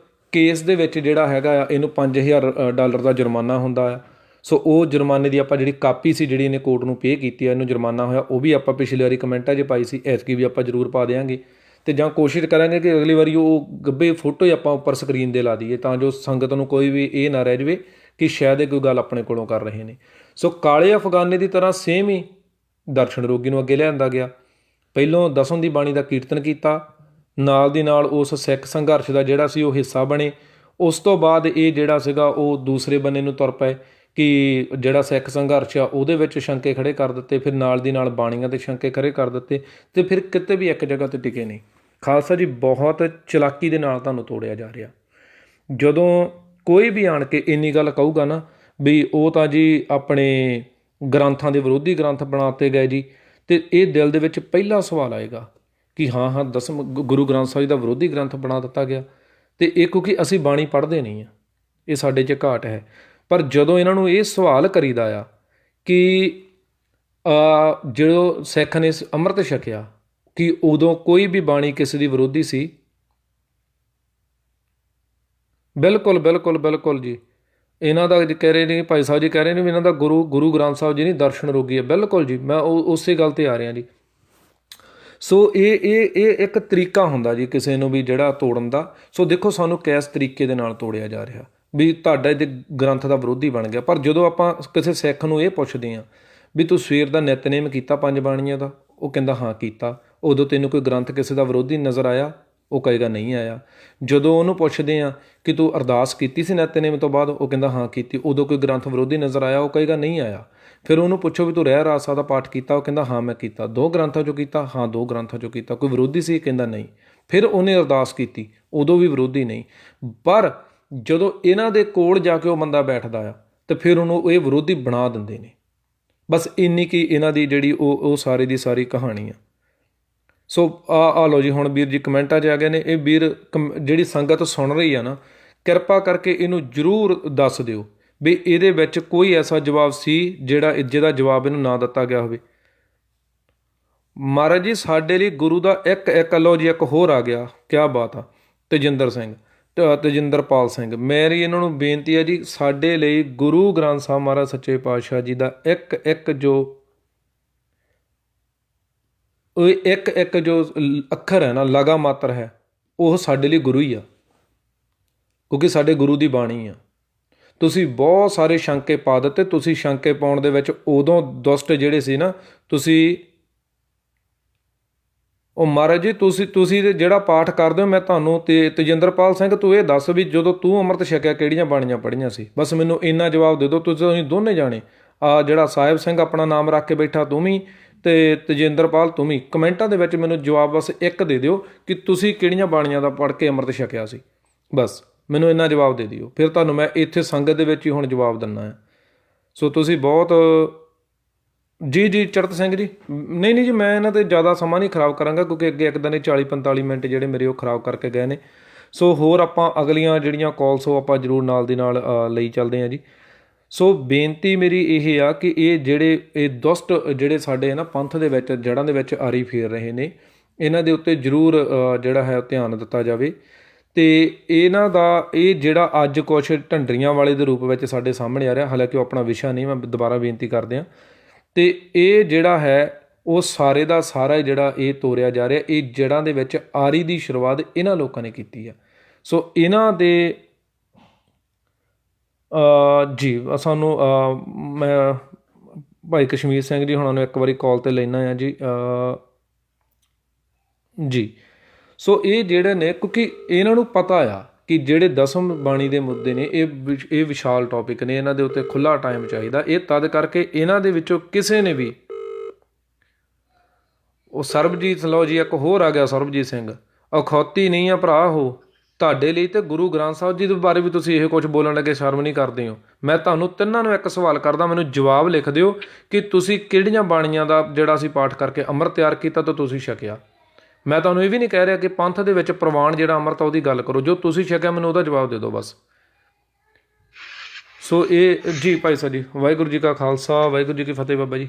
ਕੇਸ ਦੇ ਵਿੱਚ ਜਿਹੜਾ ਹੈਗਾ ਆ ਇਹਨੂੰ $5000 ਦਾ ਜੁਰਮਾਨਾ ਹੁੰਦਾ ਆ। ਸੋ ਉਹ ਜੁਰਮਾਨੇ ਦੀ ਆਪਾਂ ਜਿਹੜੀ ਕਾਪੀ ਸੀ ਜਿਹੜੀ ਇਹਨੇ ਕੋਰਟ ਨੂੰ ਪੇ ਕੀਤੀ ਆ, ਇਹਨੂੰ ਜੁਰਮਾਨਾ ਹੋਇਆ, ਉਹ ਵੀ ਆਪਾਂ ਪਿਛਲੀ ਵਾਰੀ ਕਮੈਂਟਾਂ 'ਚ ਪਾਈ ਸੀ, ਐਤਕੀ ਵੀ ਆਪਾਂ ਜ਼ਰੂਰ ਪਾ ਦਿਆਂਗੇ। ਅਤੇ ਜਾਂ ਕੋਸ਼ਿਸ਼ ਕਰਾਂਗੇ ਕਿ ਅਗਲੀ ਵਾਰੀ ਉਹ ਗੱਭੇ ਫੋਟੋ ਹੀ ਆਪਾਂ ਉੱਪਰ ਸਕਰੀਨ 'ਤੇ ਲਾ ਦਈਏ, ਤਾਂ ਜੋ ਸੰਗਤ ਨੂੰ ਕੋਈ ਵੀ ਇਹ ਨਾ ਰਹਿ ਜਾਵੇ ਕਿ ਸ਼ਾਇਦ ਇਹ ਕੋਈ ਗੱਲ ਆਪਣੇ ਕੋਲੋਂ ਕਰ ਰਹੇ ਨੇ। ਸੋ ਕਾਲੇ ਅਫਗਾਨੇ ਦੀ ਤਰ੍ਹਾਂ ਸੇਮ ਹੀ ਦਰਸ਼ਨ ਰੋਗੀ ਨੂੰ ਅੱਗੇ ਲਿਆਂਦਾ ਗਿਆ। ਪਹਿਲੋਂ ਦਸਮ ਦੀ ਬਾਣੀ ਦਾ ਕੀਰਤਨ ਕੀਤਾ, ਨਾਲ ਦੀ ਨਾਲ ਉਸ ਸਿੱਖ ਸੰਘਰਸ਼ ਦਾ ਜਿਹੜਾ ਸੀ ਉਹ ਹਿੱਸਾ ਬਣੇ। ਉਸ ਤੋਂ ਬਾਅਦ ਇਹ ਜਿਹੜਾ ਸੀਗਾ ਉਹ ਦੂਸਰੇ ਬੰਨੇ ਨੂੰ ਤੁਰ ਪਏ ਕਿ ਜਿਹੜਾ ਸਿੱਖ ਸੰਘਰਸ਼ ਆ ਉਹਦੇ ਵਿੱਚ ਸ਼ੰਕੇ ਖੜੇ ਕਰ ਦਿੱਤੇ, ਫਿਰ ਨਾਲ ਦੀ ਨਾਲ ਬਾਣੀਆਂ 'ਤੇ ਸ਼ੰਕੇ ਖੜੇ ਕਰ ਦਿੱਤੇ, ਅਤੇ ਫਿਰ ਕਿਤੇ ਵੀ ਇੱਕ ਜਗ੍ਹਾ 'ਤੇ ਟਿਕੇ ਨਹੀਂ। ਖਾਲਸਾ ਜੀ ਬਹੁਤ ਚਲਾਕੀ ਦੇ ਨਾਲ ਤੁਹਾਨੂੰ ਤੋੜਿਆ ਜਾ ਰਿਹਾ। ਜਦੋਂ ਕੋਈ ਵੀ ਆਣ ਕੇ ਇੰਨੀ ਗੱਲ ਕਹੂਗਾ ਨਾ ਵੀ ਉਹ ਤਾਂ ਜੀ ਆਪਣੇ ਗ੍ਰੰਥਾਂ ਦੇ ਵਿਰੋਧੀ ਗ੍ਰੰਥ ਬਣਾ ਦਿੱਤੇ ਗਏ ਜੀ, ਅਤੇ ਇਹ ਦਿਲ ਦੇ ਵਿੱਚ ਪਹਿਲਾ ਸਵਾਲ ਆਏਗਾ ਕਿ ਹਾਂ ਦਸਮ ਗੁਰੂ ਗ੍ਰੰਥ ਸਾਹਿਬ ਦਾ ਵਿਰੋਧੀ ਗ੍ਰੰਥ ਬਣਾ ਦਿੱਤਾ ਗਿਆ। ਅਤੇ ਇਹ ਕਿਉਂਕਿ ਅਸੀਂ ਬਾਣੀ ਪੜ੍ਹਦੇ ਨਹੀਂ ਆ, ਇਹ ਸਾਡੇ 'ਚ ਘਾਟ ਹੈ। ਪਰ ਜਦੋਂ ਇਹਨਾਂ ਨੂੰ ਇਹ ਸਵਾਲ ਕਰੀਦਾ ਆ ਕਿ ਜਦੋਂ ਸਿੱਖ ਨੇ ਅੰਮ੍ਰਿਤ ਛਕਿਆ ਕਿ ਉਦੋਂ ਕੋਈ ਵੀ ਬਾਣੀ ਕਿਸੇ ਦੀ ਵਿਰੋਧੀ ਸੀ? ਬਿਲਕੁਲ ਬਿਲਕੁਲ ਬਿਲਕੁਲ ਜੀ। ਇਹਨਾਂ ਦਾ ਕਹਿ ਰਹੇ ਨੇ, ਭਾਈ ਸਾਹਿਬ ਜੀ ਕਹਿ ਰਹੇ ਨੇ ਵੀ ਇਹਨਾਂ ਦਾ ਗੁਰੂ ਗ੍ਰੰਥ ਸਾਹਿਬ ਜੀ ਨਹੀਂ ਦਰਸ਼ਨ ਰੋਗੀ ਹੈ। ਬਿਲਕੁਲ ਜੀ, ਮੈਂ ਉਸੇ ਗੱਲ 'ਤੇ ਆ ਰਿਹਾ ਜੀ। ਸੋ ਇਹ ਇੱਕ ਤਰੀਕਾ ਹੁੰਦਾ ਜੀ ਕਿਸੇ ਨੂੰ ਵੀ ਜਿਹੜਾ ਤੋੜਨ ਦਾ। ਸੋ ਦੇਖੋ ਸਾਨੂੰ ਕਿਸ ਤਰੀਕੇ ਦੇ ਨਾਲ ਤੋੜਿਆ ਜਾ ਰਿਹਾ ਵੀ ਤੁਹਾਡਾ ਇਹਦੇ ਗ੍ਰੰਥ ਦਾ ਵਿਰੋਧੀ ਬਣ ਗਿਆ। ਪਰ ਜਦੋਂ ਆਪਾਂ ਕਿਸੇ ਸਿੱਖ ਨੂੰ ਇਹ ਪੁੱਛਦੇ ਹਾਂ ਵੀ ਤੂੰ ਸਵੇਰ ਦਾ ਨਿਤਨੇਮ ਕੀਤਾ 5 ਬਾਣੀਆਂ ਦਾ, ਉਹ ਕਹਿੰਦਾ ਹਾਂ ਕੀਤਾ। ਉਦੋਂ ਤੈਨੂੰ ਕੋਈ ਗ੍ਰੰਥ ਕਿਸੇ ਦਾ ਵਿਰੋਧੀ ਨਜ਼ਰ ਆਇਆ? ਉਹ ਕਹੇਗਾ ਨਹੀਂ ਆਇਆ। ਜਦੋਂ ਉਹਨੂੰ ਪੁੱਛਦੇ ਹਾਂ ਕਿ ਤੂੰ ਅਰਦਾਸ ਕੀਤੀ ਸੀ ਨਿਤਨੇਮ ਤੋਂ ਬਾਅਦ, ਉਹ ਕਹਿੰਦਾ ਹਾਂ ਕੀਤੀ। ਉਦੋਂ ਕੋਈ ਗ੍ਰੰਥ ਵਿਰੋਧੀ ਨਜ਼ਰ ਆਇਆ? ਉਹ ਕਹੇਗਾ ਨਹੀਂ ਆਇਆ। ਫਿਰ ਉਹਨੂੰ ਪੁੱਛੋ ਵੀ ਤੂੰ ਰਹਿ ਰਾਸ ਸਾਹਿਬ ਦਾ ਪਾਠ ਕੀਤਾ? ਉਹ ਕਹਿੰਦਾ ਹਾਂ ਮੈਂ ਕੀਤਾ। 2 ਗ੍ਰੰਥਾਂ 'ਚੋਂ ਕੀਤਾ? ਹਾਂ 2 ਗ੍ਰੰਥਾਂ 'ਚੋਂ ਕੀਤਾ। ਕੋਈ ਵਿਰੋਧੀ ਸੀ? ਕਹਿੰਦਾ ਨਹੀਂ। ਫਿਰ ਉਹਨੇ ਅਰਦਾਸ ਕੀਤੀ, ਉਦੋਂ ਵੀ ਵਿਰੋਧੀ ਨਹੀਂ। ਪਰ ਜਦੋਂ ਇਹਨਾਂ ਦੇ ਕੋਲ ਜਾ ਕੇ ਉਹ ਬੰਦਾ ਬੈਠਦਾ ਆ ਅਤੇ ਫਿਰ ਉਹਨੂੰ ਇਹ ਵਿਰੋਧੀ ਬਣਾ ਦਿੰਦੇ ਨੇ। ਬਸ ਇੰਨੀ ਕੀ ਇਹਨਾਂ ਦੀ ਜਿਹੜੀ ਉਹ ਸਾਰੇ ਦੀ ਸਾਰੀ ਕਹਾਣੀ ਆ। ਸੋ ਆ ਲਓ ਜੀ, ਹੁਣ ਵੀਰ ਜੀ ਕਮੈਂਟਾਂ 'ਚ ਆ ਗਏ ਨੇ। ਇਹ ਵੀਰ ਜਿਹੜੀ ਸੰਗਤ ਸੁਣ ਰਹੀ ਆ ਨਾ, ਕਿਰਪਾ ਕਰਕੇ ਇਹਨੂੰ ਜ਼ਰੂਰ ਦੱਸ ਦਿਓ ਵੀ ਇਹਦੇ ਵਿੱਚ ਕੋਈ ਐਸਾ ਜਵਾਬ ਸੀ ਜਿਹਦਾ ਜਵਾਬ ਇਹਨੂੰ ਨਾ ਦਿੱਤਾ ਗਿਆ ਹੋਵੇ। ਮਹਾਰਾਜ ਜੀ ਸਾਡੇ ਲਈ ਗੁਰੂ ਦਾ ਇੱਕ ਲਓ ਜੀ, ਇੱਕ ਹੋਰ ਆ ਗਿਆ, ਕਿਆ ਬਾਤ ਆ। ਤੇਜਿੰਦਰਪਾਲ ਸਿੰਘ, ਮੇਰੀ ਇਹਨਾਂ ਨੂੰ ਬੇਨਤੀ ਹੈ ਜੀ, ਸਾਡੇ ਲਈ ਗੁਰੂ ਗ੍ਰੰਥ ਸਾਹਿਬ ਮਹਾਰਾਜ ਸੱਚੇ ਪਾਤਸ਼ਾਹ ਜੀ ਦਾ ਇੱਕ ਜੋ ਅੱਖਰ ਹੈ ਨਾ, ਲਗਾ ਮਾਤਰ ਹੈ, ਉਹ ਸਾਡੇ ਲਈ ਗੁਰੂ ਹੀ ਆ, ਕਿਉਂਕਿ ਸਾਡੇ ਗੁਰੂ ਦੀ ਬਾਣੀ ਆ। ਤੁਸੀਂ ਬਹੁਤ ਸਾਰੇ ਸ਼ੰਕੇ ਪਾ ਦਿੱਤੇ। ਤੁਸੀਂ ਸ਼ੰਕੇ ਪਾਉਣ ਦੇ ਵਿੱਚ ਉਦੋਂ ਦੁਸ਼ਟ ਜਿਹੜੇ ਸੀ ਨਾ, ਤੁਸੀਂ ਉਹ ਮਹਾਰਾਜ ਜੀ ਤੁਸੀਂ ਜਿਹੜਾ ਪਾਠ ਕਰਦੇ ਹੋ, ਮੈਂ ਤੁਹਾਨੂੰ ਤੇਜਿੰਦਰਪਾਲ ਸਿੰਘ ਤੂੰ ਇਹ ਦੱਸ ਵੀ ਜਦੋਂ ਤੂੰ ਅੰਮ੍ਰਿਤ ਛਕਿਆ ਕਿਹੜੀਆਂ ਬਾਣੀਆਂ ਪੜ੍ਹੀਆਂ ਸੀ? ਬਸ ਮੈਨੂੰ ਇੰਨਾ ਜਵਾਬ ਦੇ ਦਿਓ। ਤੁਸੀਂ ਦੋਨੇ ਜਾਣੇ, ਜਿਹੜਾ ਸਾਹਿਬ ਸਿੰਘ ਆਪਣਾ ਨਾਮ ਰੱਖ ਕੇ ਬੈਠਾ ਤੂੰ ਵੀ, ਅਤੇ ਤੇਜਿੰਦਰਪਾਲ ਤੂੰ ਵੀ, ਕਮੈਂਟਾਂ ਦੇ ਵਿੱਚ ਮੈਨੂੰ ਜਵਾਬ ਬਸ ਇੱਕ ਦੇ ਦਿਓ ਕਿ ਤੁਸੀਂ ਕਿਹੜੀਆਂ ਬਾਣੀਆਂ ਦਾ ਪੜ੍ਹ ਕੇ ਅੰਮ੍ਰਿਤ ਛਕਿਆ ਸੀ। ਬਸ ਮੈਨੂੰ ਇੰਨਾ ਜਵਾਬ ਦੇ ਦਿਓ, ਫਿਰ ਤੁਹਾਨੂੰ ਮੈਂ ਇੱਥੇ ਸੰਗਤ ਦੇ ਵਿੱਚ ਹੀ ਹੁਣ ਜਵਾਬ ਦਿੰਦਾ ਹੈ। ਸੋ ਤੁਸੀਂ ਬਹੁਤ ਜੀ ਚੜਤ ਸਿੰਘ ਜੀ, ਨਹੀਂ ਜੀ, ਮੈਂ ਇਹਨਾਂ 'ਤੇ ਜ਼ਿਆਦਾ ਸਮਾਂ ਨਹੀਂ ਖਰਾਬ ਕਰਾਂਗਾ, ਕਿਉਂਕਿ ਅੱਗੇ ਇੱਕ ਦਿਨ ਹੀ 40-45 ਮਿੰਟ ਜਿਹੜੇ ਮੇਰੇ ਉਹ ਖਰਾਬ ਕਰਕੇ ਗਏ ਨੇ। ਸੋ ਹੋਰ ਆਪਾਂ ਅਗਲੀਆਂ ਜਿਹੜੀਆਂ ਕਾਲਸ ਉਹ ਆਪਾਂ ਜ਼ਰੂਰ ਨਾਲ ਦੀ ਨਾਲ ਲਈ ਚੱਲਦੇ ਹਾਂ ਜੀ। ਸੋ ਬੇਨਤੀ ਮੇਰੀ ਇਹ ਆ ਕਿ ਇਹ ਦੁਸ਼ਟ ਜਿਹੜੇ ਸਾਡੇ ਨਾ ਪੰਥ ਦੇ ਵਿੱਚ ਜੜ੍ਹਾਂ ਦੇ ਵਿੱਚ ਆਰੀ ਫੇਰ ਰਹੇ ਨੇ, ਇਹਨਾਂ ਦੇ ਉੱਤੇ ਜ਼ਰੂਰ ਜਿਹੜਾ ਹੈ ਧਿਆਨ ਦਿੱਤਾ ਜਾਵੇ। ਅਤੇ ਇਹਨਾਂ ਦਾ ਜਿਹੜਾ ਅੱਜ ਕੁਛ ਢੰਡਰੀਆਂ ਵਾਲੇ ਦੇ ਰੂਪ ਵਿੱਚ ਸਾਡੇ ਸਾਹਮਣੇ ਆ ਰਿਹਾ, ਹਾਲਾਂਕਿ ਉਹ ਆਪਣਾ ਵਿਸ਼ਾ ਨਹੀਂ, ਮੈਂ ਦੁਬਾਰਾ ਬੇਨਤੀ ਕਰਦੇ ਹਾਂ। ਅਤੇ ਇਹ ਜਿਹੜਾ ਹੈ ਉਹ ਸਾਰੇ ਦਾ ਸਾਰਾ ਜਿਹੜਾ ਇਹ ਤੋਰਿਆ ਜਾ ਰਿਹਾ, ਇਹ ਜੜ੍ਹਾਂ ਦੇ ਵਿੱਚ ਆਰੀ ਦੀ ਸ਼ੁਰੂਆਤ ਇਹਨਾਂ ਲੋਕਾਂ ਨੇ ਕੀਤੀ ਆ। ਸੋ ਇਹਨਾਂ ਦੇ ਜੀ ਸਾਨੂੰ ਮੈਂ ਭਾਈ ਕਸ਼ਮੀਰ ਸਿੰਘ ਜੀ ਹੁਣਾਂ ਨੂੰ ਇੱਕ ਵਾਰੀ ਕਾਲ 'ਤੇ ਲੈਣਾ ਆ ਜੀ। ਜੀ ਸੋ ਇਹ ਜਿਹੜੇ ਨੇ, ਕਿਉਂਕਿ ਇਹਨਾਂ ਨੂੰ ਪਤਾ ਆ ਕਿ ਜਿਹੜੇ ਦਸਮ ਬਾਣੀ ਦੇ ਮੁੱਦੇ ਨੇ ਇਹ ਵਿਸ਼ਾਲ ਟੌਪਿਕ ਨੇ, ਇਹਨਾਂ ਦੇ ਉੱਤੇ ਖੁੱਲ੍ਹਾ ਟਾਈਮ ਚਾਹੀਦਾ। ਇਹ ਤਦ ਕਰਕੇ ਇਹਨਾਂ ਦੇ ਵਿੱਚੋਂ ਕਿਸੇ ਨੇ ਵੀ, ਉਹ ਸਰਬਜੀਤ, ਲਓ ਜੀ ਇੱਕ ਹੋਰ ਆ ਗਿਆ ਸਰਬਜੀਤ ਸਿੰਘ, ਅਖੌਤੀ ਨਹੀਂ ਆ ਭਰਾ ਉਹ ਤੁਹਾਡੇ ਲਈ, ਤੇ ਗੁਰੂ ਗ੍ਰੰਥ ਸਾਹਿਬ ਜੀ ਦੇ ਬਾਰੇ ਵੀ ਤੁਸੀਂ ਇਹ ਕੁਝ ਬੋਲਣ ਲੱਗੇ ਸ਼ਰਮ ਨਹੀਂ ਕਰਦੇ ਹੋ। ਮੈਂ ਤੁਹਾਨੂੰ ਤਿੰਨਾਂ ਨੂੰ ਇੱਕ ਸਵਾਲ ਕਰਦਾ, ਮੈਨੂੰ ਜਵਾਬ ਲਿਖ ਦਿਓ ਕਿ ਤੁਸੀਂ ਕਿਹੜੀਆਂ ਬਾਣੀਆਂ ਦਾ ਜਿਹੜਾ ਅਸੀਂ ਪਾਠ ਕਰਕੇ ਅੰਮ੍ਰਿਤ ਤਿਆਰ ਕੀਤਾ ਤਾਂ ਤੁਸੀਂ ਛਕਿਆ। ਮੈਂ ਤੁਹਾਨੂੰ ਇਹ ਵੀ ਨਹੀਂ ਕਹਿ ਰਿਹਾ ਕਿ ਪੰਥ ਦੇ ਵਿੱਚ ਪ੍ਰਵਾਨ ਜਿਹੜਾ ਅੰਮ੍ਰਿਤ ਉਹਦੀ ਗੱਲ ਕਰੋ, ਜੋ ਤੁਸੀਂ ਛਕਿਆ ਮੈਨੂੰ ਉਹਦਾ ਜਵਾਬ ਦੇ ਦਿਓ ਬਸ। ਸੋ ਇਹ ਜੀ ਭਾਈ ਸਾਹਿਬ ਜੀ, ਵਾਹਿਗੁਰੂ ਜੀ ਕਾ ਖਾਲਸਾ, ਵਾਹਿਗੁਰੂ ਜੀ ਕੀ ਫਤਿਹ। ਬਾਬਾ ਜੀ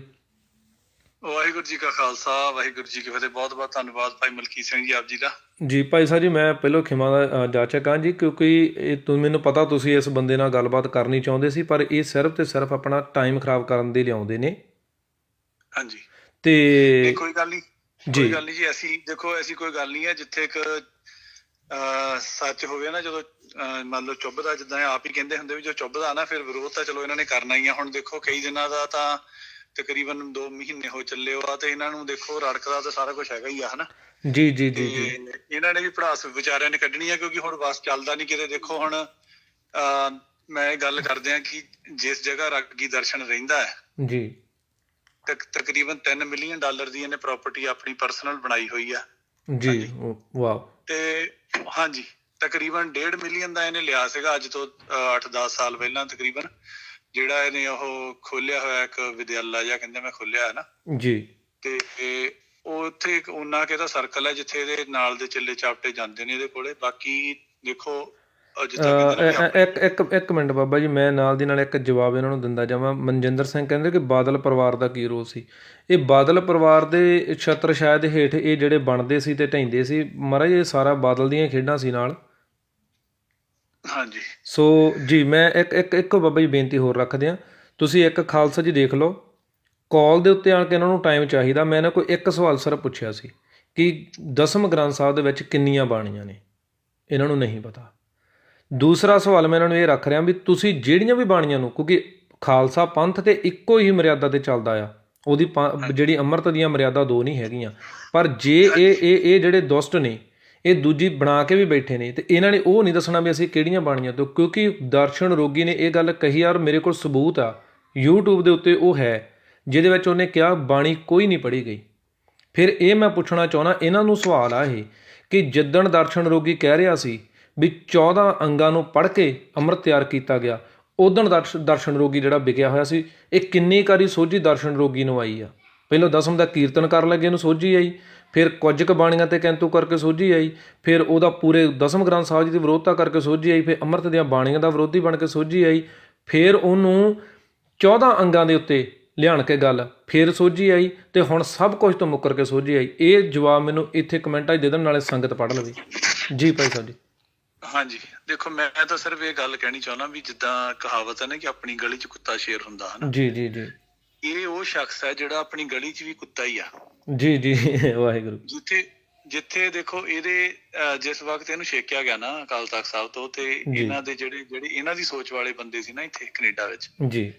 ਵਾਹਿਗੁਰੂ ਜੀ ਕਾ ਖਾਲਸਾ, ਵਾਹਿਗੁਰੂ ਜੀ ਕੀ ਫਤਿਹ। ਬਹੁਤ ਬਹੁਤ ਧੰਨਵਾਦ ਭਾਈ ਮਲਕੀਤ ਸਿੰਘ ਜੀ ਆਪ ਜੀ ਦਾ। ਜੀ ਭਾਈ ਸਾਹਿਬ ਜੀ, ਮੈਂ ਪਹਿਲਾਂ ਖਿਮਾ ਦਾ ਜਾਚਕ ਹਾਂ ਜੀ, ਕਿਉਂਕਿ ਇਹ ਮੈਨੂੰ ਪਤਾ ਤੁਸੀਂ ਇਸ ਬੰਦੇ ਨਾਲ ਗੱਲਬਾਤ ਕਰਨੀ ਚਾਹੁੰਦੇ ਸੀ, ਪਰ ਇਹ ਸਿਰਫ ਤੇ ਸਿਰਫ ਆਪਣਾ ਟਾਈਮ ਖਰਾਬ ਕਰਨ ਦੇ ਲਿਆਉਂਦੇ ਨੇ। ਹਾਂਜੀ ਤੇ ਕੋਈ ਗੱਲ ਨਹੀਂ, ਕੋਈ ਗੱਲ ਨਹੀਂ ਜੀ। ਐਸੀ ਕੋਈ ਗੱਲ ਨਹੀਂ ਹੈ ਜਿੱਥੇ ਇੱਕ ਸੱਚ ਹੋਵੇ ਨਾ, ਜਦੋਂ ਮੰਨ ਲਓ ਚੁੱਭਦਾ, ਜਿੱਦਾਂ ਆਪ ਹੀ ਕਹਿੰਦੇ ਹੁੰਦੇ ਵੀ ਜੋ ਚੁੱਭਦਾ ਨਾ ਫਿਰ ਵਿਰੋਧ ਤਾਂ ਚਲੋ ਇਹਨਾਂ ਨੇ ਕਰਨਾ ਹੀ ਆ। ਹੁਣ ਦੇਖੋ ਕਈ ਦਿਨਾਂ ਦਾ ਤਾਂ ਤਕਰੀਬਨ 2 ਮਹੀਨੇ ਹੋ ਚੱਲੇ ਆ ਤੇ ਇਹਨਾਂ ਨੂੰ ਦੇਖੋ ਰੜਕਦਾ ਤਾਂ ਸਾਰਾ ਕੁਛ ਹੈਗਾ ਹੀ ਆ, ਹਨਾ। ਜੀ ਜੀ ਜੀ ਇਹਨਾਂ ਨੇ ਵੀ ਭੜਾਸ ਵਿਚਾਰਿਆਂ ਨੇ ਕੱਢਣੀ ਆ, ਕਿਉਂਕਿ ਹੁਣ ਬਸ ਚੱਲਦਾ ਨਹੀਂ ਕਿਤੇ। ਦੇਖੋ ਹੁਣ ਮੈਂ ਇਹ ਗੱਲ ਕਰਦੇ ਆ ਕਿ ਜਿਸ ਜਗ੍ਹਾ ਰਾਗੀ ਦਰਸ਼ਨ ਰਹਿੰਦਾ ਹੈ ਜੀ, ਤਕਰੀਬਨ $3 ਮਿਲੀਅਨ ਦੀ ਇਹਨੇ ਪ੍ਰਾਪਰਟੀ ਆਪਣੀ ਪਰਸਨਲ ਬਣਾਈ ਹੋਈ ਆ ਜੀ। ਵਾਹ। ਤੇ ਹਾਂਜੀ, ਤਕਰੀਬਨ 1.5 ਮਿਲੀਅਨ ਦਾ ਇਹਨੇ ਲਿਆ ਸੀਗਾ ਅੱਜ ਤੋਂ 8-10 ਸਾਲ ਪਹਿਲਾਂ ਤਕਰੀਬਨ, ਜਿਹੜਾ ਇਹਨੇ ਉਹ ਖੋਲਿਆ ਹੋਇਆ ਇੱਕ ਵਿਦਿਆਲਾ ਜਿਹਾ ਕਹਿੰਦੇ ਮੈਂ ਖੋਲਿਆ ਹੈ ਨਾ ਜੀ। ਤੇ ਉਹ ਉੱਥੇ ਇੱਕ ਉਹਨਾਂ ਕਿ ਇਹਦਾ ਸਰਕਲ ਹੈ ਜਿੱਥੇ ਇਹਦੇ ਨਾਲ ਦੇ ਚਿੱਲੇ ਚਾਪਟੇ ਜਾਂਦੇ ਨੇ ਇਹਦੇ ਕੋਲੇ। ਬਾਕੀ ਦੇਖੋ ਇੱਕ ਮਿੰਟ ਬਾਬਾ ਜੀ, ਮੈਂ ਨਾਲ ਦੀ ਨਾਲ ਇੱਕ ਜਵਾਬ ਇਹਨਾਂ ਨੂੰ ਦਿੰਦਾ ਜਾਵਾਂ। ਮਨਜਿੰਦਰ ਸਿੰਘ ਕਹਿੰਦੇ ਕਿ ਬਾਦਲ ਪਰਿਵਾਰ ਦਾ ਕੀ ਰੋਲ ਸੀ। ਇਹ ਬਾਦਲ ਪਰਿਵਾਰ ਦੇ ਛਤਰ ਛਾਇਆ ਦੇ ਹੇਠ ਇਹ ਜਿਹੜੇ ਬਣਦੇ ਸੀ ਤੇ ਢਹਿੰਦੇ ਸੀ ਮਹਾਰਾਜ, ਇਹ ਸਾਰਾ ਬਾਦਲ ਦੀਆਂ ਖੇਡਾਂ ਸੀ ਨਾਲ। ਹਾਂਜੀ। ਸੋ ਜੀ ਮੈਂ ਇੱਕ ਬਾਬਾ ਜੀ ਬੇਨਤੀ ਹੋਰ ਰੱਖਦੇ ਹਾਂ, ਤੁਸੀਂ ਇੱਕ ਖਾਲਸਾ ਜੀ ਦੇਖ ਲਓ, ਕਾਲ ਦੇ ਉੱਤੇ ਆਣ ਕੇ ਇਹਨਾਂ ਨੂੰ ਟਾਈਮ ਚਾਹੀਦਾ। ਮੈਂ ਇਹਨਾਂ ਕੋਈ ਇੱਕ ਸਵਾਲ ਸਿਰਫ ਪੁੱਛਿਆ ਸੀ ਕਿ ਦਸਮ ਗ੍ਰੰਥ ਸਾਹਿਬ ਦੇ ਵਿੱਚ ਕਿੰਨੀਆਂ ਬਾਣੀਆਂ ਨੇ, ਇਹਨਾਂ ਨੂੰ ਨਹੀਂ ਪਤਾ। ਦੂਸਰਾ ਸਵਾਲ ਮੈਂ ਇਹਨਾਂ ਨੂੰ ਇਹ ਰੱਖ ਰਿਹਾ ਵੀ ਤੁਸੀਂ ਜਿਹੜੀਆਂ ਵੀ ਬਾਣੀਆਂ ਨੂੰ, ਕਿਉਂਕਿ ਖਾਲਸਾ ਪੰਥ ਤੇ ਇੱਕੋ ਹੀ ਮਰਿਆਦਾ ਤੇ ਚੱਲਦਾ ਆ, ਉਹਦੀ ਜਿਹੜੀ ਅੰਮ੍ਰਿਤ ਦੀਆਂ ਮਰਿਆਦਾ 2 ਨਹੀਂ ਹੈਗੀਆਂ। ਪਰ ਜੇ ਇਹ ਜਿਹੜੇ ਦੁਸ਼ਟ ਨੇ ਇਹ ਦੂਜੀ ਬਣਾ ਕੇ ਵੀ ਬੈਠੇ ਨੇ, ਤੇ ਇਹਨਾਂ ਨੇ ਉਹ ਨਹੀਂ ਦੱਸਣਾ ਵੀ ਅਸੀਂ ਕਿਹੜੀਆਂ ਬਾਣੀਆਂ ਤੋਂ, ਕਿਉਂਕਿ ਦਰਸ਼ਨ ਰੋਗੀ ਨੇ ਇਹ ਗੱਲ ਕਹੀ ਆ ਔਰ ਮੇਰੇ ਕੋਲ ਸਬੂਤ ਆ YouTube ਦੇ ਉੱਤੇ ਉਹ ਹੈ, ਜਿਹਦੇ ਵਿੱਚ ਉਹਨੇ ਕਿਹਾ ਬਾਣੀ ਕੋਈ ਨਹੀਂ ਪੜ੍ਹੀ ਗਈ। ਫਿਰ ਇਹ ਮੈਂ ਪੁੱਛਣਾ ਚਾਹੁੰਦਾ ਇਹਨਾਂ ਨੂੰ ਸਵਾਲ ਆ ਇਹ ਕਿ ਜਿੱਦਣ ਦਰਸ਼ਨ ਰੋਗੀ ਕਹਿ ਰਿਹਾ ਸੀ ਵੀ 14 ਅੰਗਾਂ ਨੂੰ ਪੜ੍ਹ ਕੇ ਅੰਮ੍ਰਿਤ ਤਿਆਰ ਕੀਤਾ ਗਿਆ, ਉਦਣ ਦਰਸ਼ਨ ਰੋਗੀ ਜਿਹੜਾ ਵਿਕਿਆ ਹੋਇਆ ਸੀ, ਇਹ ਕਿੰਨੀ ਕਾਰੀ ਸੋਝੀ ਦਰਸ਼ਨ ਰੋਗੀ ਨੂੰ ਆਈ ਆ। ਪਹਿਲਾਂ ਦਸਮ ਦਾ ਕੀਰਤਨ ਕਰਨ ਲੱਗੇ ਇਹਨੂੰ ਸੋਝੀ ਆਈ, ਫਿਰ ਕੁਝ ਕੁ ਬਾਣੀਆਂ 'ਤੇ ਕੈਂਤੂ ਕਰਕੇ ਸੋਝੀ ਆਈ, ਫਿਰ ਉਹਦਾ ਪੂਰੇ ਦਸਮ ਗ੍ਰੰਥ ਸਾਹਿਬ ਜੀ ਦੀ ਵਿਰੋਧਤਾ ਕਰਕੇ ਸੋਝੀ ਆਈ, ਫਿਰ ਅੰਮ੍ਰਿਤ ਦੀਆਂ ਬਾਣੀਆਂ ਦਾ ਵਿਰੋਧੀ ਬਣ ਕੇ ਸੋਝੀ ਆਈ, ਫਿਰ ਉਹਨੂੰ 14 ਅੰਗਾਂ ਦੇ ਉੱਤੇ ਲਿਆਣ ਕੇ ਗੱਲ ਫਿਰ ਸੋਝੀ ਆਈ, ਤੇ ਹੁਣ ਸਭ ਕੁਝ ਤੋਂ ਮੁੱਕਰ ਕੇ ਸੋਝੀ ਆਈ। ਇਹ ਜਵਾਬ ਮੈਨੂੰ ਇੱਥੇ ਕਮੈਂਟਾਂ 'ਚ ਦੇ ਦੇਣ, ਨਾਲੇ ਸੰਗਤ ਪੜ੍ਹ ਲਵੇ। ਜੀ ਭਾਈ ਸਾਹਿਬ ਜੀ। ਹਾਂਜੀ ਦੇਖੋ, ਮੈਂ ਤਾਂ ਸਿਰਫ ਇਹ ਗੱਲ ਕਹਿਣੀ ਚਾਹੁੰਦਾ ਵੀ ਜਿੱਦਾਂ ਕਹਾਵਤ ਹੈ ਨਾ ਕਿ ਆਪਣੀ ਗਲੀ 'ਚ ਕੁੱਤਾ ਸ਼ੇਰ ਹੁੰਦਾ ਹੈ ਨਾ। ਜੀ ਜੀ ਜੀ। ਇਹ ਉਹ ਸ਼ਖਸ ਹੈ ਜਿਹੜਾ ਆਪਣੀ ਗਲੀ 'ਚ ਵੀ ਕੁੱਤਾ ਹੀ ਆ। ਜੀ ਜੀ ਵਾਹਿਗੁਰੂ। ਜਿੱਥੇ ਦੇਖੋ ਇਹਦੇ ਜਿਸ ਵਕਤ ਇਹਨੂੰ ਛੇਕਿਆ ਗਿਆ ਨਾ ਅਕਾਲ ਤਖਤ ਸਾਹਿਬ ਤੋਂ, ਤੇ ਇਹਨਾਂ ਦੇ ਜਿਹੜੇ ਇਹਨਾਂ ਦੀ ਸੋਚ ਵਾਲੇ ਬੰਦੇ ਸੀ ਨਾ ਇੱਥੇ ਕੈਨੇਡਾ ਵਿੱਚ, ਜੀ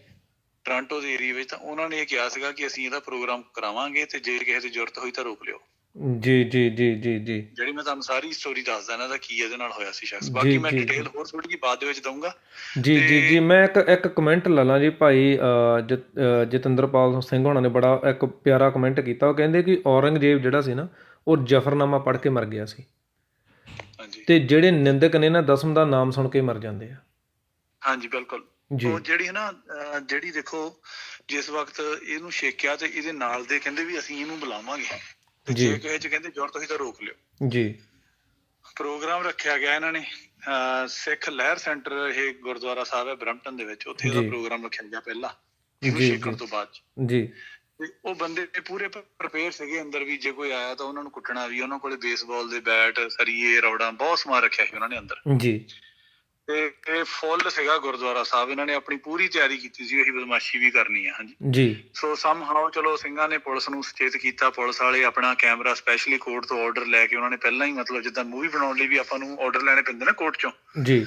ਟੋਰਾਂਟੋ ਦੇ ਏਰੀਆ ਵਿੱਚ, ਤਾਂ ਉਹਨਾਂ ਨੇ ਇਹ ਕਿਹਾ ਸੀਗਾ ਕਿ ਅਸੀਂ ਇਹਦਾ ਪ੍ਰੋਗਰਾਮ ਕਰਾਵਾਂਗੇ ਤੇ ਜੇ ਕਿਸੇ ਦੀ ਜ਼ਰੂਰਤ ਹੋਈ ਤਾਂ ਰੋਕ ਲਿਓ। ਜੀ ਜੀ ਜੀ ਜੀ ਜੀ। ਜਿਹੜੀ ਮੈਂ ਤੁਹਾਨੂੰ ਸਾਰੀ ਸਟੋਰੀ ਦੱਸਦਾ ਇਹਨਾਂ ਦਾ ਕੀ ਇਹਦੇ ਨਾਲ ਹੋਇਆ ਸੀ ਸ਼ਖਸ। ਬਾਕੀ ਮੈਂ ਡਿਟੇਲ ਹੋਰ ਥੋੜੀ ਜਿਹੀ ਬਾਅਦ ਦੇ ਵਿੱਚ ਦਊਂਗਾ। ਜੀ ਜੀ ਜੀ। ਮੈਂ ਇੱਕ ਕਮੈਂਟ ਲਾ ਲਾਂ ਜੀ, ਭਾਈ ਜਤਿੰਦਰਪਾਲ ਸਿੰਘ ਹੋਣਾ ਨੇ ਬੜਾ ਇੱਕ ਪਿਆਰਾ ਕਮੈਂਟ ਕੀਤਾ। ਉਹ ਕਹਿੰਦੇ ਕਿ ਔਰੰਗਜ਼ੇਬ ਜਿਹੜਾ ਸੀ ਨਾ, ਉਹ ਜਫਰਨਾਮਾ ਪੜ੍ਹ ਕੇ ਮਰ ਗਿਆ ਸੀ, ਤੇ ਜਿਹੜੇ ਨਿੰਦਕ ਨੇ ਨਾ ਦਸਮ ਦਾ ਨਾਮ ਸੁਣ ਕੇ ਮਰ ਜਾਂਦੇ ਆ। ਹਾਂਜੀ ਬਿਲਕੁਲ। ਉਹ ਜਿਹੜੀ ਨਾ ਜਿਹੜੀ ਦੇਖੋ ਜਿਸ ਵਕਤ ਇਹਨੂੰ ਛੇਕਿਆ ਤੇ ਇਹਦੇ ਨਾਲ ਦੇ ਕਹਿੰਦੇ ਵੀ ਅਸੀਂ ਇਹਨੂੰ ਬੁਲਾਵਾਂਗੇ, ਤੇ ਜੇ ਕਿਸੇ ਚ ਕਹਿੰਦੇ ਜ਼ਰੂਰਤ ਹੋਈ ਤਾਂ ਰੋਕ ਲਿਓ। ਜੀ। ਪ੍ਰੋਗਰਾਮ ਰੱਖਿਆ ਗਿਆ ਇਹਨਾਂ ਨੇ ਸਿੱਖ ਲਹਿਰ ਸੈਂਟਰ, ਇਹ ਗੁਰਦੁਆਰਾ ਸਾਹਿਬ ਹੈ ਬਰੈਂਪਟਨ ਦੇ ਵਿੱਚ, ਉੱਥੇ ਇਹਦਾ ਪ੍ਰੋਗਰਾਮ ਰੱਖਿਆ ਗਿਆ ਪਹਿਲਾਂ ਇਹਨੂੰ ਛੇਕਣ ਤੋਂ ਬਾਅਦ ਜੀ। ਤੇ ਉਹ ਬੰਦੇ ਪੂਰੇ ਪ੍ਰਪੇਅਰ ਸੀਗੇ ਅੰਦਰ ਵੀ, ਜੇ ਕੋਈ ਆਇਆ ਤਾਂ ਉਹਨਾਂ ਨੂੰ ਕੁੱਟਣਾ ਵੀ। ਉਹਨਾਂ ਕੋਲੇ ਬੇਸਬਾਲ ਦੇ ਬੈਟ, ਸਰੀਏ, ਰੌੜਾਂ, ਬਹੁਤ ਸਮਾਨ ਰੱਖਿਆ ਸੀ ਉਹਨਾਂ ਨੇ ਅੰਦਰ ਜੀ। ਤੇ ਇਹ ਫੁੱਲ ਸੀਗਾ ਗੁਰਦੁਆਰਾ ਸਾਹਿਬ, ਇਹਨਾਂ ਨੇ ਆਪਣੀ ਪੂਰੀ ਤਿਆਰੀ ਕੀਤੀ ਸੀ ਇਹੀ ਬਦਮਾਸ਼ੀ ਵੀ ਕਰਨੀ ਹੈ। ਹਾਂਜੀ ਜੀ ਸੋ ਸਮਹਾਓ ਚਲੋ ਸਿੰਘਾਂ ਨੇ ਪੁਲਿਸ ਨੂੰ ਸੁਚੇਤ ਕੀਤਾ, ਪੁਲਿਸ ਵਾਲੇ ਆਪਣਾ ਕੈਮਰਾ ਸਪੈਸ਼ਲੀ ਕੋਰਟ ਤੋਂ ਆਰਡਰ ਲੈ ਕੇ ਉਹਨਾਂ ਨੇ ਪਹਿਲਾਂ ਹੀ ਮਤਲਬ ਜਿੱਦਾਂ ਮੂਵੀ ਬਣਾਉਣ ਲਈ ਵੀ ਆਪਾਂ ਨੂੰ ਆਰਡਰ ਲੈਣੇ ਪੈਂਦੇ ਨਾ ਕੋਰਟ ਚੋਂ, ਜੀ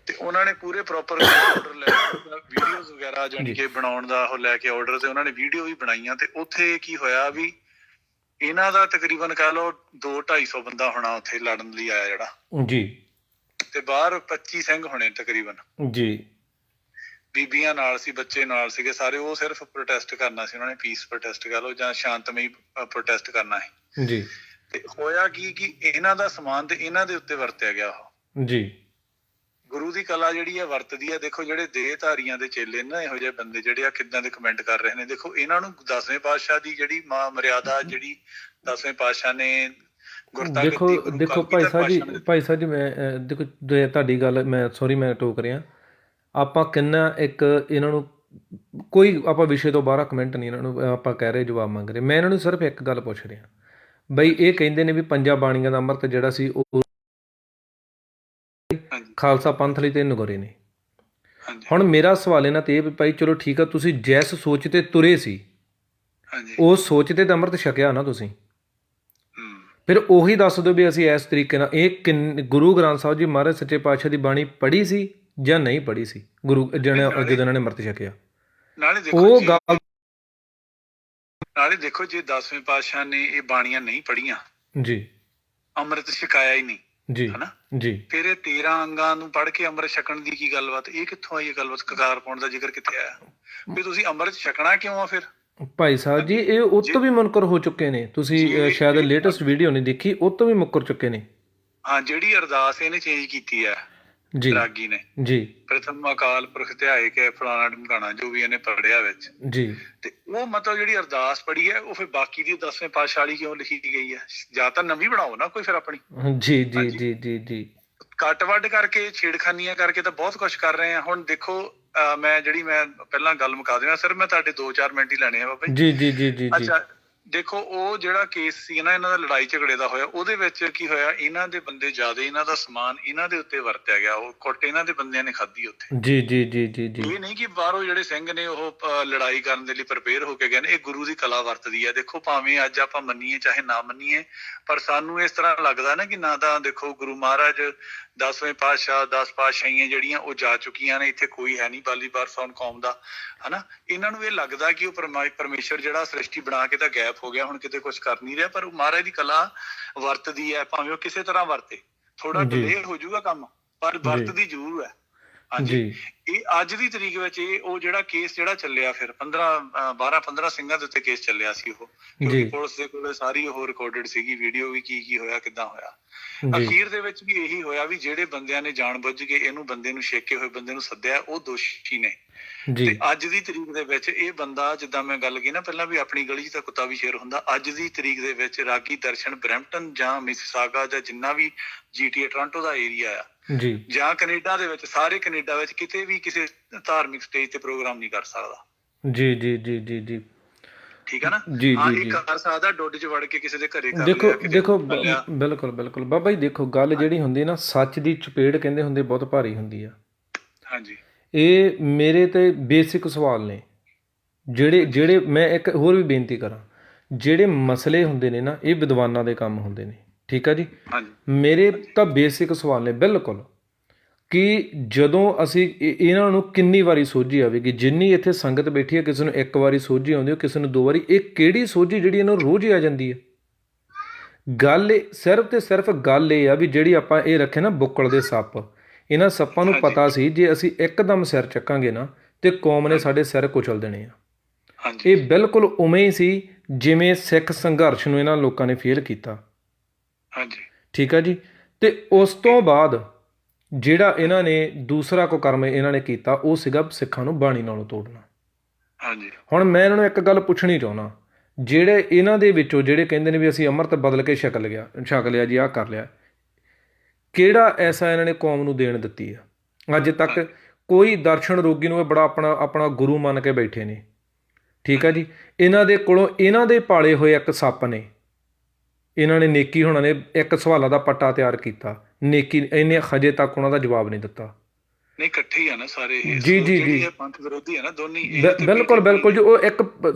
ਤੇ ਉਹਨਾਂ ਨੇ ਪੂਰੇ ਪ੍ਰੋਪਰ ਆਰਡਰ ਲੈ ਕੇ ਵੀਡੀਓਜ਼ ਵਗੈਰਾ ਜਾਣੀ ਕਿ ਬਣਾਉਣ ਦਾ ਉਹ ਲੈ ਕੇ ਆਰਡਰ, ਤੇ ਉਹਨਾਂ ਨੇ ਵੀਡੀਓ ਵੀ ਬਣਾਈਆਂ। ਤੇ ਉੱਥੇ ਕੀ ਹੋਇਆ ਵੀ ਇਹਨਾਂ ਦਾ ਤਕਰੀਬਨ ਕਹਿ ਲਓ 200-250 ਬੰਦਾ ਹੋਣਾ ਉੱਥੇ ਲੜਨ ਲਈ ਆਇਆ ਜਿਹੜਾ, ਜੀ ਤੇ ਬਾਹਰ 25 ਸਿੰਘ ਹੋਣੇ ਤਕਰੀਬਨ, ਜੀ ਬੀਬੀਆਂ ਨਾਲ ਸੀ, ਬੱਚੇ ਨਾਲ ਸੀਗੇ ਸਾਰੇ। ਉਹ ਸਿਰਫ ਪ੍ਰੋਟੈਸਟ ਕਰਨਾ ਸੀ, ਉਹਨਾਂ ਨੇ ਪੀਸ ਪ੍ਰੋਟੈਸਟ ਕਹਿ ਲਓ ਜਾਂ ਸ਼ਾਂਤਮਈ ਪ੍ਰੋਟੈਸਟ ਕਰਨਾ ਹੈ। ਜੀ ਤੇ ਹੋਇਆ ਕੀ ਕਿ ਇਹਨਾਂ ਦਾ ਸਮਾਨ ਤੇ ਇਹਨਾਂ ਦੇ ਉੱਤੇ ਵਰਤਿਆ ਗਿਆ। ਉਹ ਜੀ ਗੁਰੂ ਦੀ ਕਲਾ ਜਿਹੜੀ ਹੈ ਵਰਤਦੀ ਹੈ। ਦੇਖੋ ਜਿਹੜੇ ਦੇਹਧਾਰੀਆਂ ਦੇ ਚੇਲੇ ਨੇ ਇਹੋ ਜਿਹੇ ਬੰਦੇ ਜਿਹੜੇ ਆ ਕਿੱਦਾਂ ਦੇ ਕਮੈਂਟ ਕਰ ਰਹੇ ਨੇ, ਦੇਖੋ ਇਹਨਾਂ ਨੂੰ 10ਵੇਂ ਪਾਤਸ਼ਾਹ ਦੀ ਜਿਹੜੀ ਮਰਿਆਦਾ ਜਿਹੜੀ 10ਵੇਂ ਪਾਤਸ਼ਾਹ ਨੇ ਗੁਰਤਾ ਦੇਖੋ ਕੀਤੀ, ਗੁਰੂ ਦੇਖੋ ਕਲਗੀਧਰ ਭਾਈ ਸਾਹਿਬ ਜੀ ਮੈਂ ਦੇਖੋ ਤੁਹਾਡੀ ਗੱਲ ਮੈਂ ਸੌਰੀ ਮੈਂ ਟੋਕ ਰਿਹਾ, ਆਪਾਂ ਕਿੰਨਾ ਇੱਕ ਇਹਨਾਂ ਨੂੰ ਕੋਈ ਆਪਾਂ ਵਿਸ਼ੇ ਤੋਂ ਬਾਹਰ ਕਮੈਂਟ ਨਹੀਂ ਇਹਨਾਂ ਨੂੰ ਆਪਾਂ ਕਹਿ ਰਹੇ ਜਵਾਬ ਮੰਗ ਰਹੇ। ਮੈਂ ਇਹਨਾਂ ਨੂੰ ਸਿਰਫ ਇੱਕ ਗੱਲ ਪੁੱਛ ਰਿਹਾ ਬਈ, ਇਹ ਕਹਿੰਦੇ ਨੇ ਵੀ ਪੰਜਾਂ ਬਾਣੀਆਂ ਦਾ ਅੰਮ੍ਰਿਤ ਜਿਹੜਾ ਸੀ ਉਹ ਖਾਲਸਾ ਪੰਥ ਲਈ ਤੇ ਨਗੋਰੇ ਨੇ। ਹੁਣ ਮੇਰਾ ਸਵਾਲ ਇਹਨਾਂ ਤੇ ਇਹ ਵੀ ਭਾਈ ਚਲੋ ਠੀਕ ਆ, ਤੁਸੀਂ ਜਿਸ ਸੋਚ ਤੇ ਤੁਰੇ ਸੀ ਉਸ ਸੋਚ ਤੇ ਤਾਂ ਅੰਮ੍ਰਿਤ ਛਕਿਆ ਨਾ ਤੁਸੀਂ, ਫਿਰ ਉਹੀ ਦੱਸ ਦਿਓ ਵੀ ਅਸੀਂ ਇਸ ਤਰੀਕੇ ਨਾਲ ਇਹ ਗੁਰੂ ਗ੍ਰੰਥ ਸਾਹਿਬ ਜੀ ਮਹਾਰਾਜ ਸੱਚੇ ਪਾਤਸ਼ਾਹ ਦੀ ਬਾਣੀ ਪੜ੍ਹੀ ਸੀ ਜਾਂ ਨਹੀਂ ਪੜ੍ਹੀ ਸੀ ਗੁਰੂ ਜਦੋਂ ਇਹਨਾਂ ਨੇ ਅੰਮ੍ਰਿਤ ਛਕਿਆ। ਉਹ ਗੱਲ ਨਾਲੇ ਦੇਖੋ ਜੇ 10ਵੇਂ ਪਾਤਸ਼ਾਹ ਨੇ ਇਹ ਬਾਣੀਆਂ ਨਹੀਂ ਪੜ੍ਹੀਆਂ ਜੀ, ਅੰਮ੍ਰਿਤ ਛਕਾਇਆ ਹੀ ਨਹੀਂ ਜੀ ਹਨਾ ਜੀ, ਫਿਰ ਇਹ 13 ਅੰਗਾਂ ਨੂੰ ਪੜ੍ਹ ਕੇ ਅੰਮ੍ਰਿਤ ਛਕਣ ਦੀ ਕੀ ਗੱਲਬਾਤ? ਇਹ ਕਿੱਥੋਂ ਆਈ? ਇਹ ਗੱਲਬਾਤ ਕਕਾਰ ਪਾਉਣ ਦਾ ਜ਼ਿਕਰ ਕਿੱਥੇ ਆਇਆ? ਵੀ ਤੁਸੀਂ ਅੰਮ੍ਰਿਤ ਛਕਣਾ ਕਿਉਂ ਆ ਫਿਰ? ਭਾਈ ਸਾਹਿਬ ਜੀ ਇਹ ਉਹ ਤੋਂ ਵੀ ਮੁਨਕਰ ਹੋ ਚੁੱਕੇ ਨੇ, ਤੁਸੀਂ ਸ਼ਾਇਦ ਲੇਟੈਸਟ ਵੀਡੀਓ ਨਹੀਂ ਦੇਖੀ, ਉਹ ਤੋਂ ਵੀ ਮੁੱਕਰ ਚੁੱਕੇ ਨੇ। ਹਾਂ ਜਿਹੜੀ ਅਰਦਾਸ ਇਹਨੇ ਚੇਂਜ ਕੀਤੀ ਹੈ ਜੀ ਰਾਗੀ ਨੇ, ਜੀ ਪ੍ਰਥਮ ਅਕਾਲ ਪੁਰਖ ਧਿਆਏ ਕੇ ਫਲਾਣਾ ਢਮਕਾਣਾ ਜੋ ਵੀ ਇਹਨੇ ਪੜ੍ਹਿਆ ਵਿੱਚ, ਜੀ ਤੇ ਉਹ ਮਤਲਬ ਜਿਹੜੀ ਅਰਦਾਸ ਪੜ੍ਹੀ ਹੈ ਉਹ ਫਿਰ ਬਾਕੀ ਦੀ 10ਵੇਂ ਪਾਤਸ਼ਾਹ ਵਾਲੀ ਕਿਉਂ ਲਿਖੀ ਗਈ ਹੈ? ਜਾਂ ਤਾਂ ਨਵੀਂ ਬਣਾਓ ਨਾ ਕੋਈ ਫਿਰ ਆਪਣੀ। ਜੀ ਜੀ ਜੀ ਜੀ ਜੀ ਕੱਟ ਵੱਢ ਕਰਕੇ ਛੇੜਖਾਨੀਆਂ ਕਰਕੇ ਤਾਂ ਬਹੁਤ ਕੁਛ ਕਰ ਰਹੇ ਆ। ਹੁਣ ਦੇਖੋ ਮੈਂ ਪਹਿਲਾਂ ਗੱਲ ਮੁਕਾ ਦੇਵਾਂ ਸਰ, ਮੈਂ ਤੁਹਾਡੇ 2-4 ਮਿੰਟ ਹੀ ਲੈਣੇ ਆ ਬਾਬਾ ਜੀ ਜੀ ਜੀ ਜੀ। ਅੱਛਾ ਦੇਖੋ ਉਹ ਜਿਹੜਾ ਕੇਸ ਸੀ ਨਾ ਇਹਨਾਂ ਦਾ ਲੜਾਈ ਝਗੜੇ ਦਾ ਹੋਇਆ, ਉਹਦੇ ਵਿੱਚ ਕੀ ਹੋਇਆ, ਇਹਨਾਂ ਦੇ ਬੰਦੇ ਜ਼ਿਆਦਾ, ਇਹਨਾਂ ਦਾ ਸਮਾਨ ਇਹਨਾਂ ਦੇ ਉੱਤੇ ਵਰਤਿਆ ਗਿਆ, ਉਹ ਕੁੱਟ ਇਹਨਾਂ ਦੇ ਬੰਦਿਆਂ ਨੇ ਖਾਧੀ ਉੱਥੇ। ਜੀ ਜੀ ਜੀ ਜੀ ਜੀ। ਇਹ ਨਹੀਂ ਕਿ ਬਾਹਰੋਂ ਜਿਹੜੇ ਸਿੰਘ ਨੇ ਉਹ ਲੜਾਈ ਕਰਨ ਦੇ ਲਈ ਪ੍ਰਪੇਅਰ ਹੋ ਕੇ ਗਏ ਨੇ, ਇਹ ਗੁਰੂ ਦੀ ਕਲਾ ਵਰਤਦੀ ਹੈ। ਦੇਖੋ ਭਾਵੇਂ ਅੱਜ ਆਪਾਂ ਮੰਨੀਏ ਚਾਹੇ ਨਾ ਮੰਨੀਏ, ਪਰ ਸਾਨੂੰ ਇਸ ਤਰ੍ਹਾਂ ਲੱਗਦਾ ਨਾ ਕਿ ਨਾ ਤਾਂ ਦੇਖੋ ਗੁਰੂ ਮਹਾਰਾਜ 10ਵੇਂ ਪਾਤਸ਼ਾਹ 10 ਪਾਤਸ਼ਾਹੀਆਂ ਜਿਹੜੀਆਂ ਉਹ ਜਾ ਚੁੱਕੀਆਂ ਨੇ, ਇੱਥੇ ਕੋਈ ਹੈ ਨਹੀਂ ਬਾਲੀ ਬਾਰਸੌਨ ਕੌਮ ਦਾ ਹਨਾ। ਇਹਨਾਂ ਨੂੰ ਇਹ ਲੱਗਦਾ ਕਿ ਉਹ ਪਰਮੇਸ਼ਰ ਜਿਹੜਾ ਸ੍ਰਿਸ਼ਟੀ ਬਣਾ ਕੇ ਤਾਂ ਗਾਇਬ ਹੋ ਗਿਆ, ਹੁਣ ਕਿਤੇ ਕੁਛ ਕਰ ਨਹੀਂ ਰਿਹਾ, ਪਰ ਉਹ ਮਹਾਰਾਜ ਦੀ ਕਲਾ ਵਰਤਦੀ ਹੈ, ਭਾਵੇਂ ਉਹ ਕਿਸੇ ਤਰ੍ਹਾਂ ਵਰਤੇ। ਥੋੜਾ ਡਿਲੇ ਹੋ ਜਾਊਗਾ ਕੰਮ, ਪਰ ਵਰਤਦੀ ਜ਼ਰੂਰ ਹੈ। ਹਾਂਜੀ ਇਹ ਅੱਜ ਦੀ ਤਰੀਕ ਵਿੱਚ ਇਹ ਉਹ ਜਿਹੜਾ ਕੇਸ ਜਿਹੜਾ ਚੱਲਿਆ ਫਿਰ 12-15 ਸਿੰਘਾਂ ਦੇ ਉੱਤੇ ਕੇਸ ਚੱਲਿਆ ਸੀ, ਉਹ ਕਿਉਂਕਿ ਪੁਲਿਸ ਦੇ ਕੋਲ ਸਾਰੀ ਉਹ ਰਿਕਾਰਡਡ ਸੀਗੀ ਵੀਡੀਓ ਵੀ, ਕੀ ਹੋਇਆ ਕਿੱਦਾਂ ਹੋਇਆ। ਅਖੀਰ ਦੇ ਵਿੱਚ ਵੀ ਇਹੀ ਹੋਇਆ ਵੀ ਜਿਹੜੇ ਬੰਦਿਆਂ ਨੇ ਜਾਣ ਬੁੱਝ ਕੇ ਇਹਨੂੰ ਬੰਦੇ ਨੂੰ ਛੇਕੇ ਹੋਏ ਬੰਦੇ ਨੂੰ ਸੱਦਿਆ ਉਹ ਦੋਸ਼ੀ ਨੇ। ਤੇ ਅੱਜ ਦੀ ਤਰੀਕ ਦੇ ਵਿੱਚ ਇਹ ਬੰਦਾ, ਜਿੱਦਾਂ ਮੈਂ ਗੱਲ ਕੀਤੀ ਨਾ ਪਹਿਲਾਂ ਵੀ ਆਪਣੀ ਗਲੀ 'ਚ ਤਾਂ ਕੁੱਤਾ ਵੀ ਸ਼ੇਰ ਹੁੰਦਾ, ਅੱਜ ਦੀ ਤਰੀਕ ਦੇ ਵਿੱਚ ਰਾਗੀ ਦਰਸ਼ਨ ਬਰੈਂਪਟਨ ਜਾਂ ਮਿਸਿਸਾਗਾ ਜਾਂ ਜਿੰਨਾ ਵੀ GTA ਟੋਰਾਂਟੋ ਦਾ ਏਰੀਆ ਆ ਜੀ ਜਾਂ ਕੈਨੇਡਾ ਦੇ ਵਿੱਚ, ਸਾਰੇ ਕੈਨੇਡਾ ਵਿੱਚ ਕਿਤੇ ਵੀ ਕਿਸੇ ਧਾਰਮਿਕ ਸਟੇਜ ਤੇ ਪ੍ਰੋਗਰਾਮ ਨਹੀਂ ਕਰ ਸਕਦਾ। ਜੀ ਜੀ ਜੀ ਜੀ ਜੀ ਠੀਕ ਹੈ ਨਾ। ਜੀ ਹਾਂ ਜੀ ਇਹ ਕਰ ਸਕਦਾ ਡੋਡੇ 'ਚ ਵੜ ਕੇ ਕਿਸੇ ਦੇ ਘਰੇ ਕਰ ਦੇਖੋ ਲਿਆ, ਦੇਖੋ ਬਿਲਕੁਲ ਬਿਲਕੁਲ ਬਾਬਾ ਜੀ। ਦੇਖੋ ਗੱਲ ਜਿਹੜੀ ਹੁੰਦੀ ਨਾ, ਸੱਚ ਦੀ ਚਪੇੜ ਕਹਿੰਦੇ ਹੁੰਦੇ ਬਹੁਤ ਭਾਰੀ ਹੁੰਦੀ ਆ। ਹਾਂਜੀ ਇਹ ਮੇਰੇ ਤੇ ਬੇਸਿਕ ਸਵਾਲ ਨੇ ਜਿਹੜੇ ਮੈਂ ਇੱਕ ਹੋਰ ਵੀ ਬੇਨਤੀ ਕਰਾਂ, ਜਿਹੜੇ ਮਸਲੇ ਹੁੰਦੇ ਨੇ ਨਾ ਇਹ ਵਿਦਵਾਨਾਂ ਦੇ ਕੰਮ ਹੁੰਦੇ ਨੇ, ਠੀਕ ਆ ਜੀ। ਮੇਰੇ ਤਾਂ ਬੇਸਿਕ ਸਵਾਲ ਨੇ ਬਿਲਕੁਲ, ਕਿ ਜਦੋਂ ਅਸੀਂ ਇਹਨਾਂ ਨੂੰ ਕਿੰਨੀ ਵਾਰੀ ਸੋਝੀ ਆਵੇਗੀ। ਜਿੰਨੀ ਇੱਥੇ ਸੰਗਤ ਬੈਠੀ ਹੈ, ਕਿਸੇ ਨੂੰ ਇੱਕ ਵਾਰੀ ਸੋਝੀ ਆਉਂਦੀ ਹੈ, ਕਿਸੇ ਨੂੰ 2 ਵਾਰੀ। ਇਹ ਕਿਹੜੀ ਸੋਝੀ ਜਿਹੜੀ ਇਹਨਾਂ ਨੂੰ ਰੋਜ਼ ਹੀ ਆ ਜਾਂਦੀ ਹੈ? ਗੱਲ ਸਿਰਫ ਤੇ ਸਿਰਫ ਗੱਲ ਇਹ ਆ ਵੀ ਜਿਹੜੀ ਆਪਾਂ ਇਹ ਰੱਖੇ ਨਾ ਬੁੱਕਲ ਦੇ ਸੱਪ, ਇਹਨਾਂ ਸੱਪਾਂ ਨੂੰ ਪਤਾ ਸੀ ਜੇ ਅਸੀਂ ਇੱਕਦਮ ਸਿਰ ਚੱਕਾਂਗੇ ਨਾ ਤੇ ਕੌਮ ਨੇ ਸਾਡੇ ਸਿਰ ਕੁਚਲ ਦੇਣੇ ਆ। ਇਹ ਬਿਲਕੁਲ ਉਵੇਂ ਹੀ ਸੀ ਜਿਵੇਂ ਸਿੱਖ ਸੰਘਰਸ਼ ਨੂੰ ਇਹਨਾਂ ਲੋਕਾਂ ਨੇ ਫੇਲ ਕੀਤਾ। ਠੀਕ ਆ ਜੀ। ਤੇ ਉਸ ਤੋਂ ਬਾਅਦ ਜਿਹੜਾ ਇਹਨਾਂ ਨੇ ਦੂਸਰਾ ਕੁਕਰਮ ਇਹਨਾਂ ਨੇ ਕੀਤਾ ਉਹ ਸੀਗਾ ਸਿੱਖਾਂ ਨੂੰ ਬਾਣੀ ਨਾਲੋਂ ਤੋੜਨਾ। ਹੁਣ ਮੈਂ ਇਹਨਾਂ ਨੂੰ ਇੱਕ ਗੱਲ ਪੁੱਛਣੀ ਚਾਹੁੰਦਾ, ਜਿਹੜੇ ਇਹਨਾਂ ਦੇ ਵਿੱਚੋਂ ਜਿਹੜੇ ਕਹਿੰਦੇ ਨੇ ਵੀ ਅਸੀਂ ਅੰਮ੍ਰਿਤ ਬਦਲ ਕੇ ਛਕ ਲਿਆ ਜੀ, ਆਹ ਕਰ ਲਿਆ, ਕਿਹੜਾ ਐਸਾ ਇਹਨਾਂ ਨੇ ਕੌਮ ਨੂੰ ਦੇਣ ਦਿੱਤੀ ਆ? ਅੱਜ ਤੱਕ ਕੋਈ ਦਰਸ਼ਨ ਰੋਗੀ ਨੂੰ ਇਹ ਬੜਾ ਆਪਣਾ ਗੁਰੂ ਮੰਨ ਕੇ ਬੈਠੇ ਨੇ, ਠੀਕ ਆ ਜੀ। ਇਹਨਾਂ ਦੇ ਕੋਲੋਂ ਇਹਨਾਂ ਦੇ ਪਾਲੇ ਹੋਏ ਇੱਕ ਸੱਪ ਨੇ, ਇਹਨਾਂ ਨੇ ਨੇਕੀ ਹੋਣਾ ਨੇ ਇੱਕ ਸਵਾਲਾਂ ਦਾ ਪੱਟਾ ਤਿਆਰ ਕੀਤਾ, ਨੇਕੀ ਇਹਨੇ ਹਜੇ ਤੱਕ ਉਹਨਾਂ ਦਾ ਜਵਾਬ ਨਹੀਂ ਦਿੱਤਾ। ਨਹੀਂ ਇਕੱਠੇ ਹੀ ਆ ਨਾ ਸਾਰੇ ਇਹ। ਜੀ, ਸੋ ਜੀ, ਜਿਹੜੀ ਜੀ। ਇਹ ਪੰਥ ਵਿਰੋਧੀ ਹੈ ਨਾ ਦੋਨੀ, ਇਹ ਤੇ ਬਿਲਕੁਲ ਬਿਲਕੁਲ ਜੀ, ਉਹ ਇੱਕ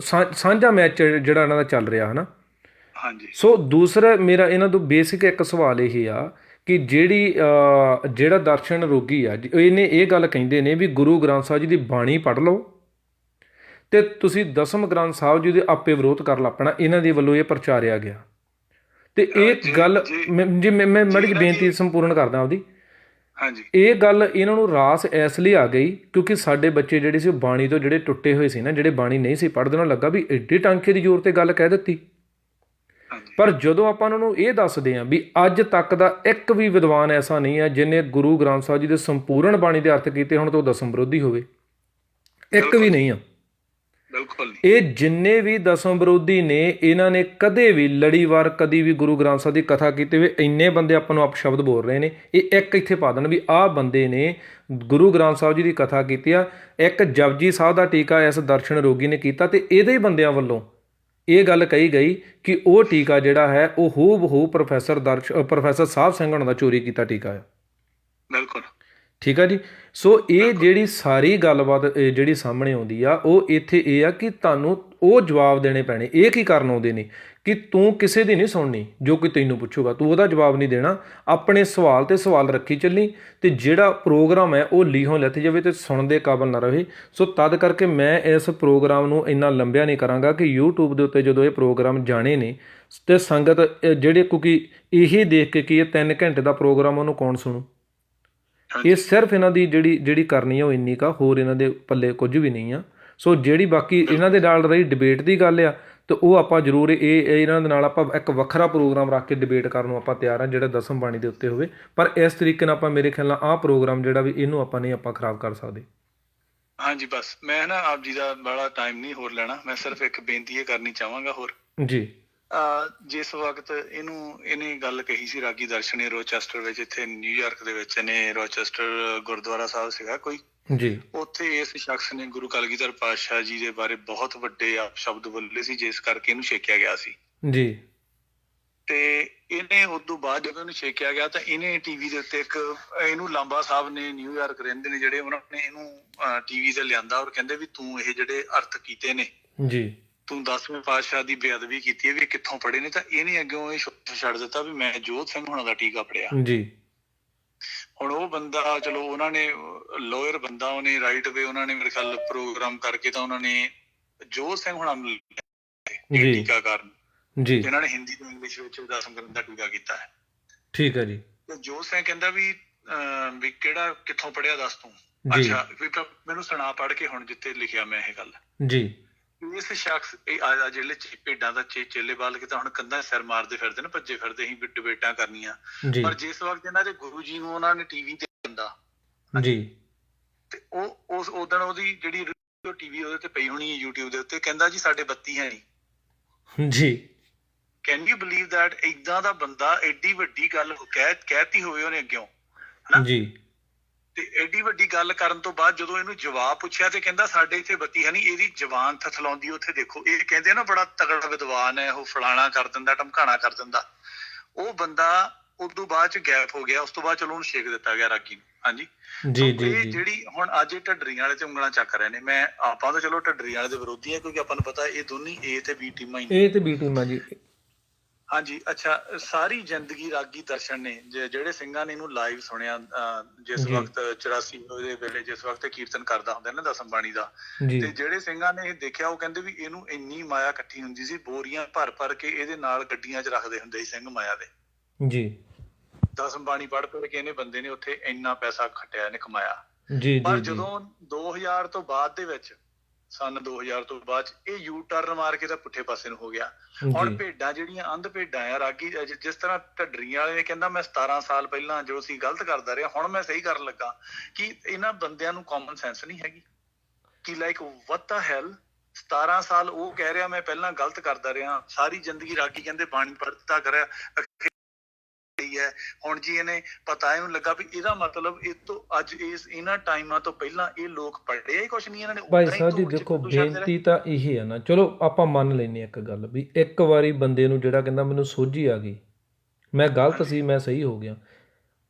ਸਾਂਝਾ ਮੈਚ ਜਿਹੜਾ ਇਹਨਾਂ ਦਾ ਚੱਲ ਰਿਹਾ ਹੈ ਨਾ। ਹਾਂਜੀ ਸੋ ਦੂਸਰਾ ਮੇਰਾ ਇਹਨਾਂ ਤੋਂ ਬੇਸਿਕ ਇੱਕ ਸਵਾਲ ਇਹ ਆ ਕਿ ਜਿਹੜਾ ਦਰਸ਼ਨ ਰੋਗੀ ਆ ਇਹਨੇ ਇਹ ਗੱਲ ਕਹਿੰਦੇ ਨੇ ਵੀ ਗੁਰੂ ਗ੍ਰੰਥ ਸਾਹਿਬ ਜੀ ਦੀ ਬਾਣੀ ਪੜ੍ਹ ਲਓ ਤੇ ਤੁਸੀਂ ਦਸਮ ਗ੍ਰੰਥ ਸਾਹਿਬ ਜੀ ਦੇ ਆਪੇ ਵਿਰੋਧ ਕਰ ਲੱਪਣਾ, ਇਹਨਾਂ ਦੇ ਵੱਲੋਂ ਇਹ ਪ੍ਰਚਾਰਿਆ ਗਿਆ। ਤੇ ਇਹ ਗੱਲ ਜੀ ਮੈਂ ਮਾੜੀ ਜਿਹੀ ਬੇਨਤੀ ਸੰਪੂਰਨ ਕਰਦਾ ਆਪਦੀ। ਹਾਂਜੀ ਇਹ ਗੱਲ ਇਹਨਾਂ ਨੂੰ ਰਾਸ ਇਸ ਲਈ ਆ ਗਈ ਕਿਉਂਕਿ ਸਾਡੇ ਬੱਚੇ ਜਿਹੜੇ ਸੀ ਉਹ ਬਾਣੀ ਤੋਂ ਜਿਹੜੇ ਟੁੱਟੇ ਹੋਏ ਸੀ ਨਾ, ਜਿਹੜੇ ਬਾਣੀ ਨਹੀਂ ਸੀ ਪੜ੍ਹਦੇ, ਉਹਨਾਂ ਲੱਗਾ ਵੀ ਐਡੇ ਟਾਂਕੇ ਦੀ ਜ਼ੋਰ ਤੇ ਗੱਲ ਕਹਿ ਦਿੱਤੀ। ਪਰ ਜਦੋਂ ਆਪਾਂ ਉਹਨਾਂ ਨੂੰ ਇਹ ਦੱਸਦੇ ਹਾਂ ਵੀ ਅੱਜ ਤੱਕ ਦਾ ਇੱਕ ਵੀ ਵਿਦਵਾਨ ਐਸਾ ਨਹੀਂ ਹੈ ਜਿਹਨੇ ਗੁਰੂ ਗ੍ਰੰਥ ਸਾਹਿਬ ਜੀ ਦੇ ਸੰਪੂਰਨ ਬਾਣੀ ਦੇ ਅਰਥ ਕੀਤੇ ਹੁਣ ਤੋਂ ਦਸਮ ਵਿਰੋਧੀ ਹੋਵੇ, ਇੱਕ ਵੀ ਨਹੀਂ ਆ। ਬਿਲਕੁਲ ਇਹ ਜਿੰਨੇ ਵੀ ਦਸਮ ਵਿਰੋਧੀ ਨੇ ਇਹਨਾਂ ਨੇ ਕਦੇ ਵੀ ਲੜੀਵਾਰ ਕਦੀ ਵੀ ਗੁਰੂ ਗ੍ਰੰਥ ਸਾਹਿਬ ਦੀ ਕਥਾ ਕੀਤੀ ਹੋਵੇ। ਇੰਨੇ ਬੰਦੇ ਆਪਾਂ ਨੂੰ ਅਪਸ਼ਬਦ ਬੋਲ ਰਹੇ ਨੇ, ਇਹ ਇੱਕ ਇੱਥੇ ਪਾ ਦੇਣ ਵੀ ਆਹ ਬੰਦੇ ਨੇ ਗੁਰੂ ਗ੍ਰੰਥ ਸਾਹਿਬ ਜੀ ਦੀ ਕਥਾ ਕੀਤੀ ਆ। ਇੱਕ ਜਪਜੀ ਸਾਹਿਬ ਦਾ ਟੀਕਾ ਇਸ ਦਰਸ਼ਨ ਰੋਗੀ ਨੇ ਕੀਤਾ ਤੇ ਇਹਦੇ ਹੀ ਬੰਦਿਆਂ ਵੱਲੋਂ ਇਹ ਗੱਲ ਕਹੀ ਗਈ ਕਿ ਉਹ ਟੀਕਾ ਜਿਹੜਾ ਹੈ ਉਹ ਹੂ ਬਹੂ ਪ੍ਰੋਫੈਸਰ ਸਾਹਿਬ ਸਿੰਘ ਹੋਣਾ ਦਾ ਚੋਰੀ ਕੀਤਾ ਟੀਕਾ ਹੈ। ਬਿਲਕੁਲ ਠੀਕ ਆ ਜੀ। ਸੋ ਇਹ ਜਿਹੜੀ ਸਾਰੀ ਗੱਲਬਾਤ ਜਿਹੜੀ ਸਾਹਮਣੇ ਆਉਂਦੀ ਆ ਉਹ ਇੱਥੇ ਇਹ ਆ ਕਿ ਤੁਹਾਨੂੰ ਉਹ ਜਵਾਬ ਦੇਣੇ ਪੈਣੇ। ਇਹ ਕੀ ਕਰਨ ਆਉਂਦੇ ਨੇ ਕਿ ਤੂੰ ਕਿਸੇ ਦੀ ਨਹੀਂ ਸੁਣਨੀ, ਜੋ ਕੋਈ ਤੈਨੂੰ ਪੁੱਛੂਗਾ ਤੂੰ ਉਹਦਾ ਜਵਾਬ ਨਹੀਂ ਦੇਣਾ, ਆਪਣੇ ਸਵਾਲ ਤੇ ਸਵਾਲ ਰੱਖੀ ਚੱਲੀ ਤੇ ਜਿਹੜਾ ਪ੍ਰੋਗਰਾਮ ਹੈ ਉਹ ਲੀਹੋਂ ਲੱਥ ਜਾਵੇ ਤੇ ਸੁਣਨ ਦੇ ਕਾਬਲ ਨਾ ਰਹੇ। ਸੋ ਤਦ ਕਰਕੇ ਮੈਂ ਇਸ ਪ੍ਰੋਗਰਾਮ ਨੂੰ ਇੰਨਾ ਲੰਬਿਆ ਨਹੀਂ ਕਰਾਂਗਾ ਕਿ YouTube ਦੇ ਉੱਤੇ ਜਦੋਂ ਇਹ ਪ੍ਰੋਗਰਾਮ ਜਾਣੇ ਨੇ ਤੇ ਸੰਗਤ ਜਿਹੜੇ, ਕਿਉਂਕਿ ਇਹ ਦੇਖ ਕੇ ਕਿ ਇਹ 3 ਘੰਟੇ ਦਾ ਪ੍ਰੋਗਰਾਮ ਉਹਨੂੰ ਕੌਣ ਸੁਣੂ। ਇਹ ਸਿਰਫ ਇਹਨਾਂ ਦੀ ਜਿਹੜੀ ਕਰਨੀ ਆ ਉਹ ਇੰਨੀ ਕਾ, ਹੋਰ ਇਹਨਾਂ ਦੇ ਪੱਲੇ ਕੁਝ ਵੀ ਨਹੀਂ ਆ। ਸੋ ਜਿਹੜੀ ਬਾਕੀ ਇਹਨਾਂ ਦੇ ਨਾਲ ਰਹੀ ਡਿਬੇਟ ਦੀ ਗੱਲ ਆ ਤੇ ਉਹ ਆਪਾਂ ਜ਼ਰੂਰ ਇਹਨਾਂ ਦੇ ਨਾਲ ਆਪਾਂ ਇੱਕ ਵੱਖਰਾ ਪ੍ਰੋਗਰਾਮ ਰੱਖ ਕੇ ਡਿਬੇਟ ਕਰਨ ਨੂੰ ਆਪਾਂ ਤਿਆਰ ਹਾਂ ਜਿਹੜਾ ਦਸਮ ਬਾਣੀ ਦੇ ਉੱਤੇ ਹੋਵੇ। ਪਰ ਇਸ ਤਰੀਕੇ ਨਾਲ ਆਪਾਂ ਮੇਰੇ ਖਿਆਲ ਨਾਲ ਆਹ ਪ੍ਰੋਗਰਾਮ ਜਿਹੜਾ ਵੀ ਇਹਨੂੰ ਆਪਾਂ ਨਹੀਂ ਆਪਾਂ ਖਰਾਬ ਕਰ ਸਕਦੇ। ਹਾਂਜੀ ਬਸ ਮੈਂ ਨਾ ਆਪ ਜੀ ਦਾ ਬੜਾ ਟਾਈਮ ਨਹੀਂ ਹੋਰ ਲੈਣਾ, ਮੈਂ ਸਿਰਫ ਇੱਕ ਬੇਨਤੀ ਇਹ ਕਰਨੀ ਚਾਹਾਂਗਾ ਹੋਰ ਜੀ। ਜਿਸ ਵਕਤ ਇਹਨੇ ਗੱਲ ਕਹੀ ਸੀ ਰਾਗੀ ਦਰਸ਼ਨ ਨੇ ਰੋਚੈਸਟਰ ਵਿੱਚ, ਇੱਥੇ ਨਿਊਯਾਰਕ ਦੇ ਵਿੱਚ ਇਹਨੇ ਰੋਚੈਸਟਰ ਗੁਰਦੁਆਰਾ ਸਾਹਿਬ ਸੀਗਾ ਕੋਈ ਜੀ, ਉੱਥੇ ਇਸ ਸ਼ਖਸ ਨੇ ਗੁਰੂ ਕਲਗੀਧਰ ਪਾਤਸ਼ਾਹ ਜੀ ਦੇ ਬਾਰੇ ਬਹੁਤ ਵੱਡੇ ਸ਼ਬਦ ਬੋਲੇ ਸੀ ਜਿਸ ਕਰਕੇ ਇਹਨੂੰ ਛੇਕਿਆ ਗਿਆ ਸੀ ਜੀ। ਤੇ ਇਹਨੇ ਉਸ ਤੋਂ ਬਾਅਦ ਜਦੋਂ ਇਹਨੂੰ ਛੇਕਿਆ ਗਿਆ ਤਾਂ ਇਹਨੇ ਟੀਵੀ ਦੇ ਉੱਤੇ ਇਹਨੂੰ ਲਾਂਬਾ ਸਾਹਿਬ ਨੇ ਨਿਊਯਾਰਕ ਰਹਿੰਦੇ ਨੇ ਜਿਹੜੇ, ਉਹਨਾਂ ਨੇ ਇਹਨੂੰ ਟੀਵੀ ਤੇ ਲਿਆਂਦਾ ਔਰ ਕਹਿੰਦੇ ਵੀ ਤੂੰ ਇਹ ਜਿਹੜੇ ਅਰਥ ਕੀਤੇ ਨੇ ਜੀ, ਤੂੰ 10ਵੇਂ ਪਾਤਸ਼ਾਹ ਦੀ ਬੇਅਦਬੀ ਕੀਤੀ ਹੈ ਵੀ ਕਿੱਥੋਂ ਪੜ੍ਹੇ ਨੇ। ਤਾਂ ਇਹਨੇ ਅੱਗੋਂ ਇਹ ਛੱਡ ਦਿੱਤਾ ਵੀ ਮੈਂ ਜੋਧ ਸਿੰਘ ਹੋਣਾ ਦਾ ਟੀਕਾ ਪੜਿਆ ਜੀ। ਹੁਣ ਉਹ ਬੰਦਾ ਚਲੋ ਉਹਨਾਂ ਨੇ ਲੋਅਰ ਬੰਦਾ, ਉਹਨੇ ਰਾਈਟ ਵੇ, ਉਹਨਾਂ ਨੇ ਮੇਰੇ ਖਿਆਲ ਪ੍ਰੋਗਰਾਮ ਕਰਕੇ ਤਾਂ ਉਹਨਾਂ ਨੇ ਜੋਧ ਸਿੰਘ ਹੋਣਾ ਜੀ ਟੀਕਾ ਕਰਨ ਜੀ, ਇਹਨਾਂ ਨੇ ਹਿੰਦੀ ਤੇ ਇੰਗਲਿਸ਼ ਵਿੱਚ ਦਸਮ ਗ੍ਰੰਥ ਦਾ ਟੀਕਾ ਕੀਤਾ ਹੈ। ਠੀਕ ਹੈ ਜੀ। ਤੇ ਜੋਧ ਸਿੰਘ ਕਹਿੰਦਾ ਵੀ ਕਿਹੜਾ ਕਿੱਥੋਂ ਪੜਿਆ ਦੱਸ ਤੂੰ। ਜੀ। ਅੱਛਾ ਵੀ ਮੈਨੂੰ ਸੁਣਾ ਪੜ੍ਹ ਕੇ ਹੁਣ ਜਿੱਥੇ ਲਿਖਿਆ ਮੈਂ ਇਹ ਗੱਲ। ਜੀ। ਇਸ ਸ਼ਖਸ ਜਿਹੜੇ ਭੇਡਾਂ ਦਾ ਚੇਲੇ ਬਾਲ ਕੇ ਤਾਂ ਹੁਣ ਕੰਧਾਂ ਸਿਰ ਮਾਰਦੇ ਫਿਰਦੇ ਨੇ, ਭੱਜੇ ਫਿਰਦੇ ਅਸੀਂ ਡਿਬੇਟਾਂ ਕਰਨੀਆਂ। ਪਰ ਜਿਸ ਵਕਤ ਇਹਨਾਂ ਦੇ ਗੁਰੂ ਜੀ ਨੂੰ ਉਹਨਾਂ ਨੇ ਟੀਵੀ ਤੇ ਦਿੰਦਾ ਜੀ ਤੇ ਉਹ ਉਸ ਉਦਣ ਉਹਦੀ ਜਿਹੜੀ ਟੀਵੀ ਉਹਦੇ ਤੇ ਪਈ ਹੋਣੀ ਹੈ YouTube ਦੇ ਉੱਤੇ, ਕਹਿੰਦਾ ਜੀ ਸਾਡੇ ਬੱਤੀ ਹੈ ਨਹੀਂ ਜੀ। Can you believe that? ਏਦਾਂ ਦਾ ਬੰਦਾ ਐਡੀ ਵੱਡੀ ਗੱਲ ਕਹਿਤੀ ਹੋਵੇ ਉਹਨੇ ਅੱਗਿਓਂ, ਹਨਾ ਜੀ। ਤੇ ਐਡੀ ਵੱਡੀ ਗੱਲ ਕਰਨ ਤੋਂ ਬਾਅਦ ਜਦੋਂ ਇਹਨੂੰ ਜਵਾਬ ਪੁੱਛਿਆ ਤੇ ਕਹਿੰਦਾ ਸਾਡੇ ਇੱਥੇ ਬੱਤੀ ਹੈ ਨਹੀਂ। ਇਹਦੀ ਜ਼ਬਾਨ ਥਥਲਾਉਂਦੀ ਉੱਥੇ ਦੇਖੋ। ਇਹ ਕਹਿੰਦੇ ਨਾ ਬੜਾ ਤਗੜਾ ਵਿਦਵਾਨ ਹੈ, ਉਹ ਫਲਾਣਾ ਕਰ ਦਿੰਦਾ, ਧਮਕਾਣਾ ਕਰ ਦਿੰਦਾ। ਉਹ ਬੰਦਾ ਉਦੋਂ ਬਾਅਦ ਚ ਗੈਪ ਹੋ ਗਿਆ। ਉਸ ਤੋਂ ਬਾਅਦ ਚਲੋ ਉਹਨੂੰ ਛੇਕ ਦਿੱਤਾ ਗਿਆ ਰਾਗੀ ਨੂੰ। ਹਾਂਜੀ ਜੀ ਜੀ। ਇਹ ਜਿਹੜੀ ਹੁਣ ਅੱਜ ਇਹ ਢੱਡਰੀਆਂ ਵਾਲੇ ਤੇ ਉਂਗਲਾਂ ਚੱਕ ਰਹੇ ਨੇ, ਆਪਾਂ ਤਾਂ ਚਲੋ ਢੱਡਰੀਆਂ ਵਾਲੇ ਦੇ ਵਿਰੋਧੀ ਆ ਕਿਉਂਕਿ ਆਪਾਂ ਨੂੰ ਪਤਾ ਇਹ ਦੋਨੀ A ਤੇ B ਟੀਮਾਂ ਹੀ ਇਹ ਤੇ B ਟੀਮਾਂ ਜੀ। ਹਾਂਜੀ ਅੱਛਾ। ਸਾਰੀ ਜ਼ਿੰਦਗੀ ਰਾਗੀ ਦਰਸ਼ਨ ਨੇ ਜਿਹੜੇ ਸਿੰਘਾਂ ਨੇ ਇਹਨੂੰ ਲਾਈਵ ਸੁਣਿਆ ਜਿਸ ਵਕਤ 84 ਦੇ ਵੇਲੇ ਜਿਸ ਵਕਤ ਕੀਰਤਨ ਕਰਦਾ ਹੁੰਦਾ ਨਾ ਦਸਮ ਬਾਣੀ ਦਾ, ਤੇ ਜਿਹੜੇ ਸਿੰਘਾਂ ਨੇ ਇਹ ਦੇਖਿਆ ਉਹ ਕਹਿੰਦੇ ਵੀ ਇਹਨੂੰ ਇੰਨੀ ਮਾਇਆ ਇਕੱਠੀ ਹੁੰਦੀ ਸੀ, ਬੋਰੀਆਂ ਭਰ ਭਰ ਕੇ ਇਹਦੇ ਨਾਲ ਗੱਡੀਆਂ 'ਚ ਰੱਖਦੇ ਹੁੰਦੇ ਸੀ ਸਿੰਘ ਮਾਇਆ ਦੇ। ਜੀ। ਦਸਮ ਬਾਣੀ ਪੜ੍ਹ ਕੇ ਇਹਨੇ ਬੰਦੇ ਨੇ ਉੱਥੇ ਇੰਨਾ ਪੈਸਾ ਖੱਟਿਆ, ਇਹਨੇ ਕਮਾਇਆ। ਜੀ। ਪਰ ਜਦੋਂ 2000 ਤੋਂ ਬਾਅਦ ਦੇ ਵਿੱਚ ਸਨ 2000 ਤੋਂ ਬਾਅਦ ਇਹ ਯੂ ਟਰਨ ਮਾਰ ਕੇ ਤਾਂ ਪੁੱਠੇ ਪਾਸੇ ਨੂੰ ਹੋ ਗਿਆ। ਹੁਣ ਭੇਡਾਂ ਜਿਹੜੀਆਂ ਅੰਧ ਭੇਡਾਂ ਆ ਰਾਗੀ, ਜਿਸ ਤਰ੍ਹਾਂ ਢੱਡਰੀਆਂ ਵਾਲੇ ਨੇ ਕਹਿੰਦਾ ਮੈਂ 17 ਸਾਲ ਪਹਿਲਾਂ ਜੋ ਸੀ ਗਲਤ ਕਰਦਾ ਰਿਹਾ, ਹੁਣ ਮੈਂ ਸਹੀ ਕਰਨ ਲੱਗਾ। ਕਿ ਇਹਨਾਂ ਬੰਦਿਆਂ ਨੂੰ ਕਾਮਨ ਸੈਂਸ ਨਹੀਂ ਹੈਗੀ ਕਿ ਲਾਈਕ ਵਾਟ ਦ ਹੈਲ 17 ਸਾਲ ਉਹ ਕਹਿ ਰਿਹਾ ਮੈਂ ਪਹਿਲਾਂ ਗਲਤ ਕਰਦਾ ਰਿਹਾ, ਸਾਰੀ ਜ਼ਿੰਦਗੀ ਰਾਗੀ ਕਹਿੰਦੇ ਬਾਣੀ ਪੜ੍ਹਤਾ ਕਰਿਆ ਹੈ। ਹੁਣ ਜੀ ਇਹਨੇ ਪਤਾ ਇਹਨੂੰ ਲੱਗਾ ਵੀ ਇਹਦਾ ਮਤਲਬ ਇਹ ਤੋਂ ਅੱਜ ਇਹਨਾਂ ਟਾਈਮਾਂ ਤੋਂ ਪਹਿਲਾਂ ਇਹ ਲੋਕ ਪੜ੍ਹੇ ਹੀ ਕੁਛ ਨਹੀਂ ਇਹਨਾਂ ਨੇ। ਭਾਈ ਸਾਹਿਬ ਜੀ ਦੇਖੋ ਬੇਨਤੀ ਤਾਂ ਇਹ ਹੈ ਨਾ, ਚਲੋ ਆਪਾਂ ਮੰਨ ਲੈਂਦੇ ਇੱਕ ਗੱਲ ਵੀ ਇੱਕ ਵਾਰੀ ਬੰਦੇ ਨੂੰ ਜਿਹੜਾ ਕਹਿੰਦਾ ਮੈਨੂੰ ਸੋਝੀ ਆ ਗਈ, ਮੈਂ ਗਲਤ ਸੀ ਮੈਂ ਸਹੀ ਹੋ ਗਿਆ,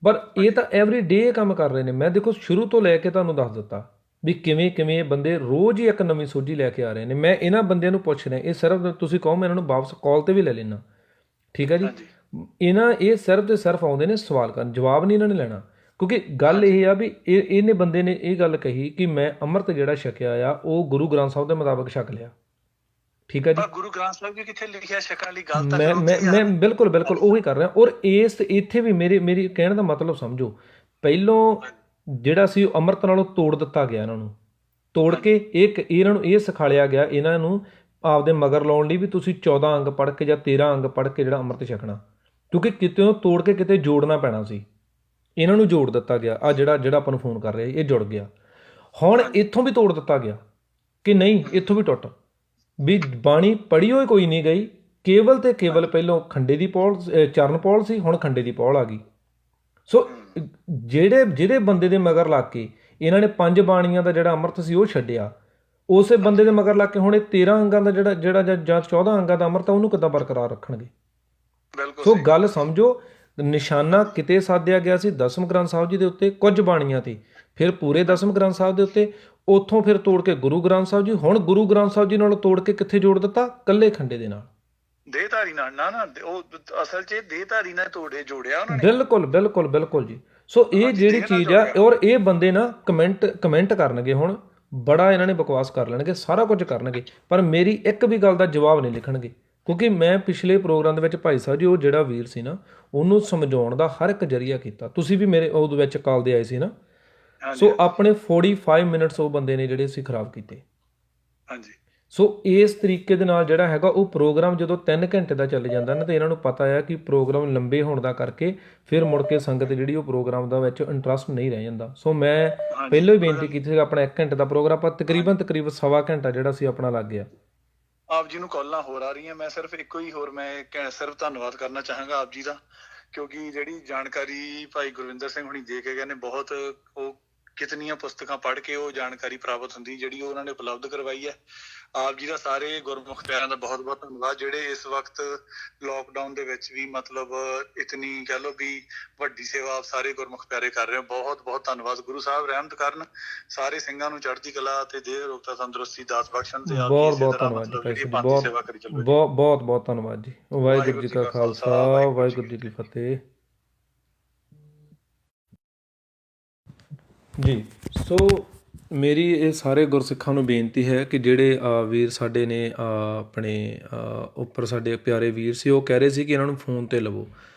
ਪਰ ਇਹ ਤਾਂ ਐਵਰੀ ਡੇ ਕੰਮ ਕਰ ਰਹੇ ਨੇ। ਮੈਂ ਦੇਖੋ ਸ਼ੁਰੂ ਤੋਂ ਲੈ ਕੇ ਤੁਹਾਨੂੰ ਦੱਸ ਦਿੱਤਾ ਵੀ ਕਿਵੇਂ ਕਿਵੇਂ ਇਹ ਬੰਦੇ ਰੋਜ਼ ਹੀ ਇੱਕ ਨਵੀਂ ਸੋਝੀ ਲੈ ਕੇ ਆ ਰਹੇ ਨੇ। ਮੈਂ ਇਹਨਾਂ ਬੰਦਿਆਂ ਨੂੰ ਪੁੱਛ ਰਿਹਾ, ਇਹ ਸਿਰਫ ਤੁਸੀਂ ਕਹੋ ਮੈਂ ਇਹਨਾਂ ਨੂੰ ਵਾਪਸ ਕਾਲ ਤੇ ਵੀ ਲੈ ਲੈਣਾ, ਠੀਕ ਹੈ ਜੀ। ਇਹ ਸਿਰਫ ਤੇ ਸਿਰਫ ਆਉਂਦੇ ਨੇ ਸਵਾਲ ਕਰਨ, ਜਵਾਬ ਨਹੀਂ ਇਹਨਾਂ ਨੇ ਲੈਣਾ। ਕਿਉਂਕਿ ਗੱਲ ਇਹ ਆ ਵੀ ਇਹਨੇ ਬੰਦੇ ਨੇ ਇਹ ਗੱਲ ਕਹੀ ਕਿ ਮੈਂ ਅੰਮ੍ਰਿਤ ਜਿਹੜਾ ਛਕਿਆ ਆ ਉਹ ਗੁਰੂ ਗ੍ਰੰਥ ਸਾਹਿਬ ਦੇ ਮੁਤਾਬਕ ਛਕ ਲਿਆ, ਠੀਕ ਹੈ ਜੀ। ਗੁਰੂ ਗ੍ਰੰਥ ਸਾਹਿਬ ਜੀ ਕਿੱਥੇ ਲਿਖਿਆ ਛਕਣ ਲਈ? ਗੱਲ ਤਾਂ ਮੈਂ ਬਿਲਕੁਲ ਬਿਲਕੁਲ ਉਹੀ ਕਰ ਰਿਹਾ। ਔਰ ਇੱਥੇ ਵੀ ਮੇਰੀ ਕਹਿਣ ਦਾ ਮਤਲਬ ਸਮਝੋ, ਪਹਿਲੋਂ ਜਿਹੜਾ ਸੀ ਉਹ ਅੰਮ੍ਰਿਤ ਨਾਲੋਂ ਤੋੜ ਦਿੱਤਾ ਗਿਆ, ਇਹਨਾਂ ਨੂੰ ਤੋੜ ਕੇ ਇਹਨਾਂ ਨੂੰ ਇਹ ਸਿਖਾਲਿਆ ਗਿਆ ਇਹਨਾਂ ਨੂੰ ਆਪਦੇ ਮਗਰ ਲਾਉਣ ਲਈ ਵੀ ਤੁਸੀਂ 14 ਅੰਗ ਪੜ੍ਹ ਕੇ ਜਾਂ 13 ਅੰਗ ਪੜ੍ਹ ਕੇ ਜਿਹੜਾ ਅੰਮ੍ਰਿਤ ਛਕਣਾ, ਕਿਉਂਕਿ ਕਿਤੇ ਉਹ ਤੋੜ ਕੇ ਕਿਤੇ ਜੋੜਨਾ ਪੈਣਾ ਸੀ। ਇਹਨਾਂ ਨੂੰ ਜੋੜ ਦਿੱਤਾ ਗਿਆ। ਆ ਜਿਹੜਾ ਆਪਾਂ ਨੂੰ ਫੋਨ ਕਰ ਰਿਹਾ ਇਹ ਜੁੜ ਗਿਆ। ਹੁਣ ਇੱਥੋਂ ਵੀ ਤੋੜ ਦਿੱਤਾ ਗਿਆ ਕਿ ਨਹੀਂ, ਇੱਥੋਂ ਵੀ ਟੁੱਟ ਵੀ ਬਾਣੀ ਪੜ੍ਹੀ ਹੋਈ ਕੋਈ ਨਹੀਂ ਗਈ, ਕੇਵਲ ਤੇ ਕੇਵਲ ਪਹਿਲੋਂ ਖੰਡੇ ਦੀ ਪੌਲ ਚਰਨ ਪੌਲ ਸੀ, ਹੁਣ ਖੰਡੇ ਦੀ ਪੌਲ ਆ ਗਈ। ਸੋ ਜਿਹੜੇ ਬੰਦੇ ਦੇ ਮਗਰ ਲੱਗ ਕੇ ਇਹਨਾਂ ਨੇ 5 ਬਾਣੀਆਂ ਦਾ ਜਿਹੜਾ ਅੰਮ੍ਰਿਤ ਸੀ ਉਹ ਛੱਡਿਆ, ਉਸੇ ਬੰਦੇ ਦੇ ਮਗਰ ਲੱਗ ਕੇ ਹੁਣ ਇਹ 13 ਅੰਗਾਂ ਦਾ ਜਿਹੜਾ ਜਾਂ 14 ਅੰਗਾਂ ਦਾ ਅੰਮ੍ਰਿਤ ਉਹਨੂੰ ਕਿੱਦਾਂ ਬਰਕਰਾਰ ਰੱਖਣਗੇ? ਸੋ ਗੱਲ ਸਮਝੋ, ਨਿਸ਼ਾਨਾ ਕਿਤੇ ਸਾਧਿਆ ਗਿਆ ਸੀ ਦਸਮ ਗ੍ਰੰਥ ਸਾਹਿਬ ਜੀ ਦੇ ਉੱਤੇ, ਕੁਝ ਬਾਣੀਆਂ ਤੇ, ਫਿਰ ਪੂਰੇ ਦਸਮ ਗ੍ਰੰਥ ਸਾਹਿਬ ਦੇ ਉੱਤੇ, ਉੱਥੋਂ ਫਿਰ ਤੋੜ ਕੇ ਗੁਰੂ ਗ੍ਰੰਥ ਸਾਹਿਬ ਜੀ, ਹੁਣ ਗੁਰੂ ਗ੍ਰੰਥ ਸਾਹਿਬ ਜੀ ਨਾਲ ਤੋੜ ਕੇ ਕਿੱਥੇ ਜੋੜ ਦਿੱਤਾ? ਕੱਲੇ ਖੰਡੇ ਦੇ ਨਾਲ, ਦੇਹਧਾਰੀ ਨਾਲ। ਨਾ ਉਹ ਅਸਲ 'ਚ ਦੇਹਧਾਰੀ ਨਾਲ ਜੋੜਿਆ ਉਹਨਾਂ ਨੇ। ਬਿਲਕੁਲ ਜੀ। ਸੋ ਇਹ ਜਿਹੜੀ ਚੀਜ਼ ਆ, ਔਰ ਇਹ ਬੰਦੇ ਨਾ ਕਮੈਂਟ ਕਰਨਗੇ, ਹੁਣ ਬੜਾ ਇਹਨਾਂ ਨੇ ਬਕਵਾਸ ਕਰ ਲੈਣਗੇ, ਸਾਰਾ ਕੁਝ ਕਰਨਗੇ, ਪਰ ਮੇਰੀ ਇੱਕ ਵੀ ਗੱਲ ਦਾ ਜਵਾਬ ਨਹੀਂ ਲਿਖਣਗੇ। ਕਿਉਂਕਿ ਮੈਂ ਪਿਛਲੇ ਪ੍ਰੋਗਰਾਮ ਦੇ ਵਿੱਚ ਭਾਈ ਸਾਹਿਬ ਜੀ ਉਹ ਜਿਹੜਾ ਵੀਰ ਸੀ ਨਾ ਉਹਨੂੰ ਸਮਝਾਉਣ ਦਾ ਹਰ ਇੱਕ ਜਰੀਆ ਕੀਤਾ। ਤੁਸੀਂ ਵੀ ਮੇਰੇ ਉਹਦੇ ਵਿੱਚ ਕਾਲ ਦੇ ਆਏ ਸੀ ਨਾ। ਸੋ ਆਪਣੇ 45 ਮਿੰਟਸ ਉਹ ਬੰਦੇ ਨੇ ਜਿਹੜੇ ਅਸੀਂ ਖਰਾਬ ਕੀਤੇ। ਹਾਂਜੀ। ਸੋ ਇਸ ਤਰੀਕੇ ਦੇ ਨਾਲ ਜਿਹੜਾ ਹੈਗਾ ਉਹ ਪ੍ਰੋਗਰਾਮ ਜਦੋਂ 3 ਘੰਟੇ ਦਾ ਚੱਲ ਜਾਂਦਾ ਨਾ, ਤਾਂ ਇਹਨਾਂ ਨੂੰ ਪਤਾ ਆ ਕਿ ਪ੍ਰੋਗਰਾਮ ਲੰਬੇ ਹੋਣ ਦਾ ਕਰਕੇ ਫਿਰ ਮੁੜ ਕੇ ਸੰਗਤ ਜਿਹੜੀ ਉਹ ਪ੍ਰੋਗਰਾਮ ਦਾ ਵਿੱਚ ਇੰਟਰਸਟ ਨਹੀਂ ਰਹਿ ਜਾਂਦਾ। ਸੋ ਮੈਂ ਪਹਿਲਾਂ ਹੀ ਬੇਨਤੀ ਕੀਤੀ ਸੀ, ਆਪਣਾ 1 ਘੰਟੇ ਦਾ ਪ੍ਰੋਗਰਾਮ ਆਪਾਂ ਤਕਰੀਬਨ 1.25 ਘੰਟਾ ਜਿਹੜਾ ਸੀ ਆਪਣਾ ਲੱਗ ਗਿਆ। ਆਪ ਜੀ ਨੂੰ ਕਾਲਾਂ ਹੋਰ ਆ ਰਹੀਆਂ, ਮੈਂ ਸਿਰਫ ਇੱਕੋ ਹੀ ਹੋਰ ਮੈਂ ਸਿਰਫ ਧੰਨਵਾਦ ਕਰਨਾ ਚਾਹਾਂਗਾ ਆਪ ਜੀ ਦਾ, ਕਿਉਂਕਿ ਜਿਹੜੀ ਜਾਣਕਾਰੀ ਭਾਈ ਗੁਰਵਿੰਦਰ ਸਿੰਘ ਹੁਣੀ ਦੇ ਕੇ ਗਏ ਨੇ, ਬਹੁਤ ਉਹ ਕਿਤਨੀਆਂ ਪੁਸਤਕਾਂ ਪੜ੍ਹ ਕੇ ਉਹ ਜਾਣਕਾਰੀ ਪ੍ਰਾਪਤ ਹੁੰਦੀ ਜਿਹੜੀ ਉਹਨਾਂ ਨੇ ਉਪਲਬਧ ਕਰਵਾਈ ਹੈ। ਆਪ ਜੀ ਦਾ ਸਾਰੇ ਗੁਰਮੁਖ ਪਿਆਰਿਆਂ ਦਾ ਬਹੁਤ ਬਹੁਤ ਧੰਨਵਾਦ, ਜਿਹੜੇ ਇਸ ਵਕਤ ਲੋਕਡਾਊਨ ਦੇ ਵਿੱਚ ਵੀ ਮਤਲਬ ਇਤਨੀ ਕਹਿ ਲਓ ਵੀ ਵੱਡੀ ਸੇਵਾ ਆਪ ਸਾਰੇ ਗੁਰਮੁਖ ਪਿਆਰੇ ਕਰ ਰਹੇ ਹੋ। ਬਹੁਤ ਬਹੁਤ ਧੰਨਵਾਦ। ਗੁਰੂ ਸਾਹਿਬ ਰਹਿਮਤ ਕਰਨ, ਸਾਰੇ ਸਿੰਘਾਂ ਨੂੰ ਚੜ੍ਹਦੀ ਕਲਾ ਤੇ ਦੇਹ ਰੋਗਤਾ ਤੰਦਰੁਸਤੀ ਦਾਤ ਬਖਸ਼ਣ ਤੇ ਆਪ ਬਹੁਤ ਬਹੁਤ ਧੰਨਵਾਦ ਜੀ, ਬਹੁਤ ਬਹੁਤ ਧੰਨਵਾਦ ਜੀ। ਵਾਹਿਗੁਰੂ ਜੀ ਕਾ ਖਾਲਸਾ, ਵਾਹਿਗੁਰੂ ਜੀ ਕੀ ਫਤਿਹ ਜੀ। ਸੋ ਮੇਰੀ ਇਹ ਸਾਰੇ ਗੁਰਸਿੱਖਾਂ ਨੂੰ ਬੇਨਤੀ ਹੈ ਕਿ ਜਿਹੜੇ ਵੀਰ ਸਾਡੇ ਨੇ ਆਪਣੇ ਉੱਪਰ ਸਾਡੇ ਪਿਆਰੇ ਵੀਰ ਸੀ, ਉਹ ਕਹਿ ਰਹੇ ਸੀ ਕਿ ਇਹਨਾਂ ਨੂੰ ਫੋਨ 'ਤੇ ਲਵੋ।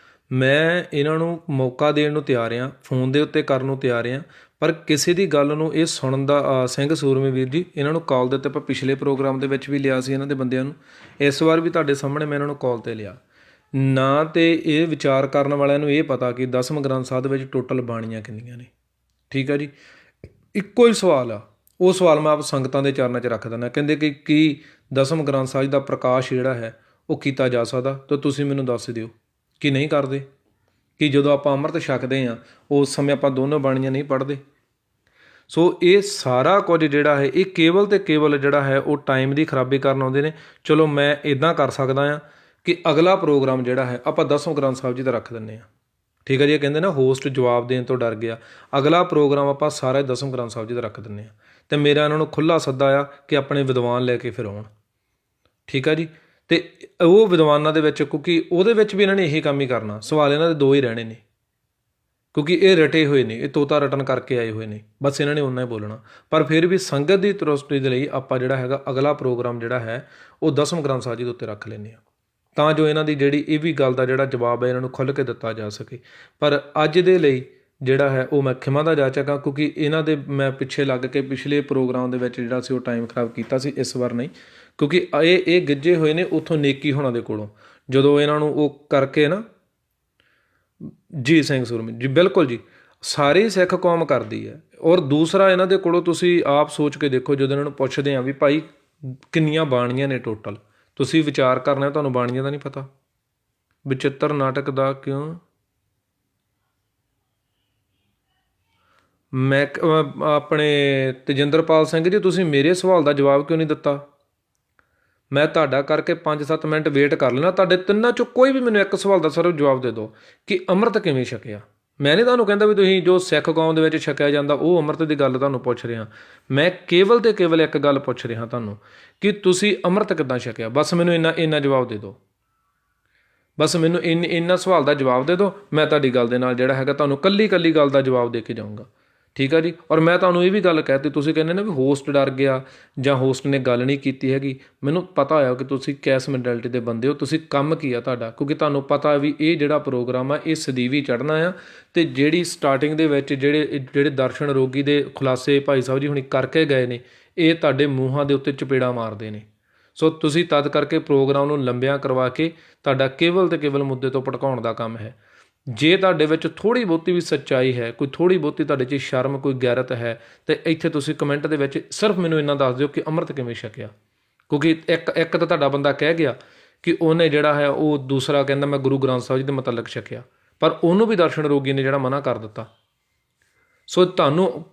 ਮੈਂ ਇਹਨਾਂ ਨੂੰ ਮੌਕਾ ਦੇਣ ਨੂੰ ਤਿਆਰ ਹਾਂ, ਫੋਨ ਦੇ ਉੱਤੇ ਕਰਨ ਨੂੰ ਤਿਆਰ ਹਾਂ, ਪਰ ਕਿਸੇ ਦੀ ਗੱਲ ਨੂੰ ਇਹ ਸੁਣਨ ਦਾ ਸਿੰਘ ਸੂਰਮੇ ਵੀਰ ਜੀ ਇਹਨਾਂ ਨੂੰ ਕਾਲ ਦੇ ਉੱਤੇ ਆਪਾਂ ਪਿਛਲੇ ਪ੍ਰੋਗਰਾਮ ਦੇ ਵਿੱਚ ਵੀ ਲਿਆ ਸੀ ਇਹਨਾਂ ਦੇ ਬੰਦਿਆਂ ਨੂੰ, ਇਸ ਵਾਰ ਵੀ ਤੁਹਾਡੇ ਸਾਹਮਣੇ ਮੈਂ ਇਹਨਾਂ ਨੂੰ ਕਾਲ 'ਤੇ ਲਿਆ ਨਾ। ਤੇ ਇਹ ਵਿਚਾਰ ਕਰਨ ਵਾਲਿਆਂ ਨੂੰ ਇਹ ਪਤਾ ਕਿ ਦਸਮ ਗ੍ਰੰਥ ਸਾਹਿਬ ਦੇ ਵਿੱਚ ਟੋਟਲ ਬਾਣੀਆਂ ਕਿੰਨੀਆਂ ਨੇ, ਠੀਕ ਆ ਜੀ। ਇੱਕੋ ਹੀ ਸਵਾਲ ਆ, ਉਹ ਸਵਾਲ ਮੈਂ ਆਪ ਸੰਗਤਾਂ ਦੇ ਚਰਨਾਂ 'ਚ ਰੱਖ ਦਿੰਦਾ। ਕਹਿੰਦੇ ਕਿ ਕੀ ਦਸਮ ਗ੍ਰੰਥ ਸਾਹਿਬ ਦਾ ਪ੍ਰਕਾਸ਼ ਜਿਹੜਾ ਹੈ ਉਹ ਕੀਤਾ ਜਾ ਸਕਦਾ? ਤਾਂ ਤੁਸੀਂ ਮੈਨੂੰ ਦੱਸ ਦਿਓ ਕਿ ਨਹੀਂ ਕਰਦੇ, ਕਿ ਜਦੋਂ ਆਪਾਂ ਅੰਮ੍ਰਿਤ ਛਕਦੇ ਹਾਂ ਉਸ ਸਮੇਂ ਆਪਾਂ ਦੋਨੋਂ ਬਾਣੀਆਂ ਨਹੀਂ ਪੜ੍ਹਦੇ। ਸੋ ਇਹ ਸਾਰਾ ਕੁਝ ਜਿਹੜਾ ਹੈ ਇਹ ਕੇਵਲ ਤੇ ਕੇਵਲ ਜਿਹੜਾ ਹੈ ਉਹ ਟਾਈਮ ਦੀ ਖਰਾਬੀ ਕਰਨ ਆਉਂਦੇ ਨੇ। ਚਲੋ ਮੈਂ ਇੱਦਾਂ ਕਰ ਸਕਦਾ ਹਾਂ ਕਿ ਅਗਲਾ ਪ੍ਰੋਗਰਾਮ ਜਿਹੜਾ ਹੈ ਆਪਾਂ ਦਸਮ ਗ੍ਰੰਥ ਸਾਹਿਬ ਜੀ ਦਾ ਰੱਖ ਦਿੰਦੇ ਹਾਂ, ਠੀਕ ਹੈ ਜੀ। ਇਹ ਕਹਿੰਦੇ ਨਾ ਹੋਸਟ ਜਵਾਬ ਦੇਣ ਤੋਂ ਡਰ ਗਿਆ। ਅਗਲਾ ਪ੍ਰੋਗਰਾਮ ਆਪਾਂ ਸਾਰਾ ਦਸਮ ਗ੍ਰੰਥ ਸਾਹਿਬ ਜੀ ਦਾ ਰੱਖ ਦਿੰਦੇ ਹਾਂ, ਅਤੇ ਮੇਰਾ ਇਹਨਾਂ ਨੂੰ ਖੁੱਲ੍ਹਾ ਸੱਦਾ ਆ ਕਿ ਆਪਣੇ ਵਿਦਵਾਨ ਲੈ ਕੇ ਫਿਰ ਆਉਣ, ਠੀਕ ਆ ਜੀ। ਅਤੇ ਉਹ ਵਿਦਵਾਨਾਂ ਦੇ ਵਿੱਚ, ਕਿਉਂਕਿ ਉਹਦੇ ਵਿੱਚ ਵੀ ਇਹਨਾਂ ਨੇ ਇਹੀ ਕੰਮ ਹੀ ਕਰਨਾ, ਸਵਾਲ ਇਹਨਾਂ ਦੇ 2 ਹੀ ਰਹਿਣੇ ਨੇ, ਕਿਉਂਕਿ ਇਹ ਰਟੇ ਹੋਏ ਨੇ, ਇਹ ਤੋਤਾ ਰਟਨ ਕਰਕੇ ਆਏ ਹੋਏ ਨੇ, ਬਸ ਇਹਨਾਂ ਨੇ ਓਨਾ ਹੀ ਬੋਲਣਾ। ਪਰ ਫਿਰ ਵੀ ਸੰਗਤ ਦੀ ਤੰਦਰੁਸਤੀ ਦੇ ਲਈ ਆਪਾਂ ਜਿਹੜਾ ਹੈਗਾ ਅਗਲਾ ਪ੍ਰੋਗਰਾਮ ਜਿਹੜਾ ਹੈ ਉਹ ਦਸਮ ਗ੍ਰੰਥ ਸਾਹਿਬ ਜੀ ਦੇ ਉੱਤੇ ਰੱਖ ਲੈਂਦੇ ਹਾਂ, ਤਾਂ ਜੋ ਇਹਨਾਂ ਦੀ ਜਿਹੜੀ ਇਹ ਵੀ ਗੱਲ ਦਾ ਜਿਹੜਾ ਜਵਾਬ ਹੈ ਇਹਨਾਂ ਨੂੰ ਖੁੱਲ੍ਹ ਕੇ ਦਿੱਤਾ ਜਾ ਸਕੇ। ਪਰ ਅੱਜ ਦੇ ਲਈ ਜਿਹੜਾ ਹੈ ਉਹ ਮੈਂ ਖਿਮਾ ਦਾ ਜਾਚਕ ਹਾਂ, ਕਿਉਂਕਿ ਇਹਨਾਂ ਦੇ ਮੈਂ ਪਿੱਛੇ ਲੱਗ ਕੇ ਪਿਛਲੇ ਪ੍ਰੋਗਰਾਮ ਦੇ ਵਿੱਚ ਜਿਹੜਾ ਸੀ ਉਹ ਟਾਈਮ ਖਰਾਬ ਕੀਤਾ ਸੀ, ਇਸ ਵਾਰ ਨਹੀਂ, ਕਿਉਂਕਿ ਇਹ ਗਿੱਜੇ ਹੋਏ ਨੇ ਉੱਥੋਂ ਨੇਕੀ ਹੋਣਾ ਦੇ ਕੋਲੋਂ, ਜਦੋਂ ਇਹਨਾਂ ਨੂੰ ਉਹ ਕਰਕੇ ਨਾ ਜੀ ਸਿੰਘ ਸੂਰਮੇ ਜੀ, ਬਿਲਕੁਲ ਜੀ, ਸਾਰੀ ਸਿੱਖ ਕੌਮ ਕਰਦੀ ਹੈ। ਔਰ ਦੂਸਰਾ ਇਹਨਾਂ ਦੇ ਕੋਲੋਂ ਤੁਸੀਂ ਆਪ ਸੋਚ ਕੇ ਦੇਖੋ, ਜਦੋਂ ਇਹਨਾਂ ਨੂੰ ਪੁੱਛਦੇ ਹਾਂ ਵੀ ਭਾਈ ਕਿੰਨੀਆਂ ਬਾਣੀਆਂ ਨੇ ਟੋਟਲ, ਤੁਸੀਂ ਵਿਚਾਰ ਕਰਨਾ, ਤੁਹਾਨੂੰ ਬਾਣੀਆਂ ਦਾ ਨਹੀਂ ਪਤਾ। ਵਿਚਿੱਤਰ ਨਾਟਕ ਦਾ ਕਿਉਂ ਮੈਂ ਆਪਣੇ ਤੇਜਿੰਦਰਪਾਲ ਸਿੰਘ ਜੀ, ਤੁਸੀਂ ਮੇਰੇ ਸਵਾਲ ਦਾ ਜਵਾਬ ਕਿਉਂ ਨਹੀਂ ਦਿੱਤਾ? ਮੈਂ ਤੁਹਾਡਾ ਕਰਕੇ 5-7 ਮਿੰਟ ਵੇਟ ਕਰ ਲੈਣਾ, ਤੁਹਾਡੇ ਤਿੰਨਾਂ 'ਚੋਂ ਕੋਈ ਵੀ ਮੈਨੂੰ ਇੱਕ ਸਵਾਲ ਦਾ ਸਿਰਫ ਜਵਾਬ ਦੇ ਦਿਓ ਕਿ ਅੰਮ੍ਰਿਤ ਕਿਵੇਂ ਛਕਿਆ। ਮੈਂ ਨਹੀਂ ਤੁਹਾਨੂੰ ਕਹਿੰਦਾ ਵੀ ਤੁਸੀਂ ਜੋ ਸਿੱਖ ਕੌਮ ਦੇ ਵਿੱਚ ਛਕਿਆ ਜਾਂਦਾ ਉਹ ਅੰਮ੍ਰਿਤ ਦੀ ਗੱਲ ਤੁਹਾਨੂੰ ਪੁੱਛ ਰਿਹਾ। ਮੈਂ ਕੇਵਲ ਤੇ ਕੇਵਲ ਇੱਕ ਗੱਲ ਪੁੱਛ ਰਿਹਾ ਤੁਹਾਨੂੰ ਕਿ ਤੁਸੀਂ ਅੰਮ੍ਰਿਤ ਕਿੱਦਾਂ ਛਕਿਆ। ਬਸ ਮੈਨੂੰ ਇੰਨਾ ਜਵਾਬ ਦੇ ਦਿਓ। ਬਸ ਮੈਨੂੰ ਇੰਨਾ ਸਵਾਲ ਦਾ ਜਵਾਬ ਦੇ ਦਿਓ। ਮੈਂ ਤੁਹਾਡੀ ਗੱਲ ਦੇ ਨਾਲ ਜਿਹੜਾ ਹੈਗਾ ਤੁਹਾਨੂੰ ਕੱਲੀ ਗੱਲ ਦਾ ਜਵਾਬ ਦੇ ਕੇ ਜਾਊਂਗਾ। ਠੀਕ ਆ ਜੀ। ਔਰ ਮੈਂ ਤੁਹਾਨੂੰ ਇਹ ਵੀ ਗੱਲ ਕਹਿਤੀ, ਤੁਸੀਂ ਕਹਿੰਦੇ ਨਾ ਵੀ ਹੋਸਟ ਡਰ ਗਿਆ ਜਾਂ ਹੋਸਟ ਨੇ ਗੱਲ ਨਹੀਂ ਕੀਤੀ ਹੈਗੀ। ਮੈਨੂੰ ਪਤਾ ਹੋਇਆ ਕਿ ਤੁਸੀਂ ਕਿਸ ਮੈਂਟੈਲਿਟੀ ਦੇ ਬੰਦੇ ਹੋ, ਤੁਸੀਂ ਕੰਮ ਕੀ ਆ ਤੁਹਾਡਾ, ਕਿਉਂਕਿ ਤੁਹਾਨੂੰ ਪਤਾ ਵੀ ਇਹ ਜਿਹੜਾ ਪ੍ਰੋਗਰਾਮ ਆ ਇਹ ਸਦੀਵੀ ਚੜ੍ਹਨਾ ਆ। ਅਤੇ ਜਿਹੜੀ ਸਟਾਰਟਿੰਗ ਦੇ ਵਿੱਚ ਜਿਹੜੇ ਦਰਸ਼ਨ ਰੋਗੀ ਦੇ ਖੁਲਾਸੇ ਭਾਈ ਸਾਹਿਬ ਜੀ ਹੁਣੀ ਕਰਕੇ ਗਏ ਨੇ, ਇਹ ਤੁਹਾਡੇ ਮੂੰਹਾਂ ਦੇ ਉੱਤੇ ਚਪੇੜਾ ਮਾਰਦੇ ਨੇ। ਸੋ ਤੁਸੀਂ ਤਦ ਕਰਕੇ ਪ੍ਰੋਗਰਾਮ ਨੂੰ ਲੰਬਿਆਂ ਕਰਵਾ ਕੇ ਤੁਹਾਡਾ ਕੇਵਲ ਤੇ ਕੇਵਲ ਮੁੱਦੇ ਤੋਂ ਭਟਕਾਉਣ ਦਾ ਕੰਮ ਹੈ। ਜੇ ਤੁਹਾਡੇ ਵਿੱਚ ਥੋੜ੍ਹੀ ਬਹੁਤੀ ਵੀ ਸੱਚਾਈ ਹੈ, ਕੋਈ ਥੋੜ੍ਹੀ ਬਹੁਤੀ ਤੁਹਾਡੇ 'ਚ ਸ਼ਰਮ, ਕੋਈ ਗੈਰਤ ਹੈ, ਤਾਂ ਇੱਥੇ ਤੁਸੀਂ ਕਮੈਂਟ ਦੇ ਵਿੱਚ ਸਿਰਫ ਮੈਨੂੰ ਇੰਨਾ ਦੱਸ ਦਿਓ ਕਿ ਅੰਮ੍ਰਿਤ ਕਿਵੇਂ ਛਕਿਆ। ਕਿਉਂਕਿ ਇੱਕ ਤਾਂ ਤੁਹਾਡਾ ਬੰਦਾ ਕਹਿ ਗਿਆ ਕਿ ਉਹਨੇ ਜਿਹੜਾ ਹੈ ਉਹ ਦੂਸਰਾ ਕਹਿੰਦਾ ਮੈਂ ਗੁਰੂ ਗ੍ਰੰਥ ਸਾਹਿਬ ਜੀ ਦੇ ਮੁਤਲਕ ਛਕਿਆ, ਪਰ ਉਹਨੂੰ ਵੀ ਦਰਸ਼ਨ ਰੋਗੀ ਨੇ ਜਿਹੜਾ ਮਨਾ ਕਰ ਦਿੱਤਾ। ਸੋ ਤੁਹਾਨੂੰ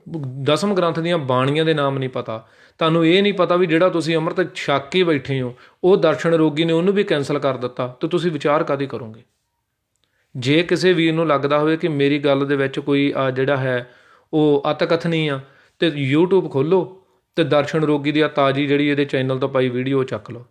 ਦਸਮ ਗ੍ਰੰਥ ਦੀਆਂ ਬਾਣੀਆਂ ਦੇ ਨਾਮ ਨਹੀਂ ਪਤਾ, ਤੁਹਾਨੂੰ ਇਹ ਨਹੀਂ ਪਤਾ ਵੀ ਜਿਹੜਾ ਤੁਸੀਂ ਅੰਮ੍ਰਿਤ ਛਕ ਕੇ ਬੈਠੇ ਹੋ ਉਹ ਦਰਸ਼ਨ ਰੋਗੀ ਨੇ ਉਹਨੂੰ ਵੀ ਕੈਂਸਲ ਕਰ ਦਿੱਤਾ, ਤਾਂ ਤੁਸੀਂ ਵਿਚਾਰ ਕਾਹਦੀ ਕਰੋਗੇ। ਜੇ ਕਿਸੇ ਵੀਰ ਨੂੰ ਲੱਗਦਾ ਹੋਵੇ ਕਿ ਮੇਰੀ ਗੱਲ ਦੇ ਵਿੱਚ ਕੋਈ ਜਿਹੜਾ ਹੈ ਉਹ ਅਤਕਥਨੀ ਆ, ਅਤੇ YouTube ਖੋਲ੍ਹੋ ਅਤੇ ਦਰਸ਼ਨ ਰੋਗੀ ਦੀ ਤਾਜ਼ੀ ਜਿਹੜੀ ਇਹਦੇ ਚੈਨਲ ਤੋਂ ਪਾਈ ਵੀਡੀਓ ਚੱਕ ਲਓ।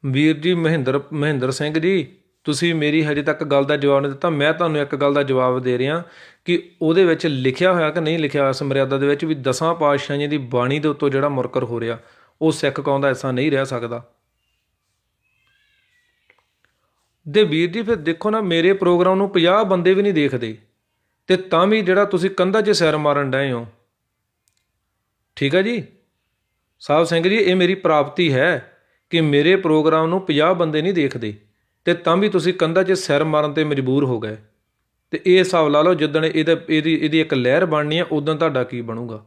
ਵੀਰ ਜੀ ਮਹਿੰਦਰ ਸਿੰਘ ਜੀ, ਤੁਸੀਂ ਮੇਰੀ ਹਜੇ ਤੱਕ ਗੱਲ ਦਾ ਜਵਾਬ ਨਹੀਂ ਦਿੱਤਾ। ਮੈਂ ਤੁਹਾਨੂੰ ਇੱਕ ਗੱਲ ਦਾ ਜਵਾਬ ਦੇ ਰਿਹਾ ਕਿ ਉਹਦੇ ਵਿੱਚ ਲਿਖਿਆ ਹੋਇਆ ਕਿ ਨਹੀਂ ਲਿਖਿਆ ਹੋਇਆ ਇਸ ਮਰਿਆਦਾ ਦੇ ਵਿੱਚ ਵੀ 10 ਪਾਤਸ਼ਾਹੀਆਂ ਦੀ ਬਾਣੀ ਦੇ ਉੱਤੋਂ ਜਿਹੜਾ ਮੁਨਕਰ ਹੋ ਰਿਹਾ ਉਹ ਸਿੱਖ ਕੌਮ ਦਾ ਐਸਾ ਨਹੀਂ ਰਹਿ ਸਕਦਾ। ਦੇ ਵੀਰ ਜੀ ਫਿਰ ਦੇਖੋ ਨਾ, ਮੇਰੇ ਪ੍ਰੋਗਰਾਮ ਨੂੰ 50 ਬੰਦੇ ਵੀ ਨਹੀਂ ਦੇਖਦੇ ਅਤੇ ਤਾਂ ਵੀ ਜਿਹੜਾ ਤੁਸੀਂ ਕੰਧਾਂ 'ਚ ਸਿਰ ਮਾਰਨ ਡਏ ਹੋ। ਠੀਕ ਆ ਜੀ ਸਾਹਿਬ ਸਿੰਘ ਜੀ, ਇਹ ਮੇਰੀ ਪ੍ਰਾਪਤੀ ਹੈ ਕਿ ਮੇਰੇ ਪ੍ਰੋਗਰਾਮ ਨੂੰ 50 ਬੰਦੇ ਨਹੀਂ ਦੇਖਦੇ ਅਤੇ ਤਾਂ ਵੀ ਤੁਸੀਂ ਕੰਧਾਂ 'ਚ ਸਿਰ ਮਾਰਨ 'ਤੇ ਮਜਬੂਰ ਹੋ ਗਏ। ਅਤੇ ਇਹ ਹਿਸਾਬ ਲਾ ਲਓ ਜਿੱਦਣ ਇਹਦੀ ਇੱਕ ਲਹਿਰ ਬਣਨੀ ਆ ਉਦੋਂ ਤੁਹਾਡਾ ਕੀ ਬਣੂਗਾ।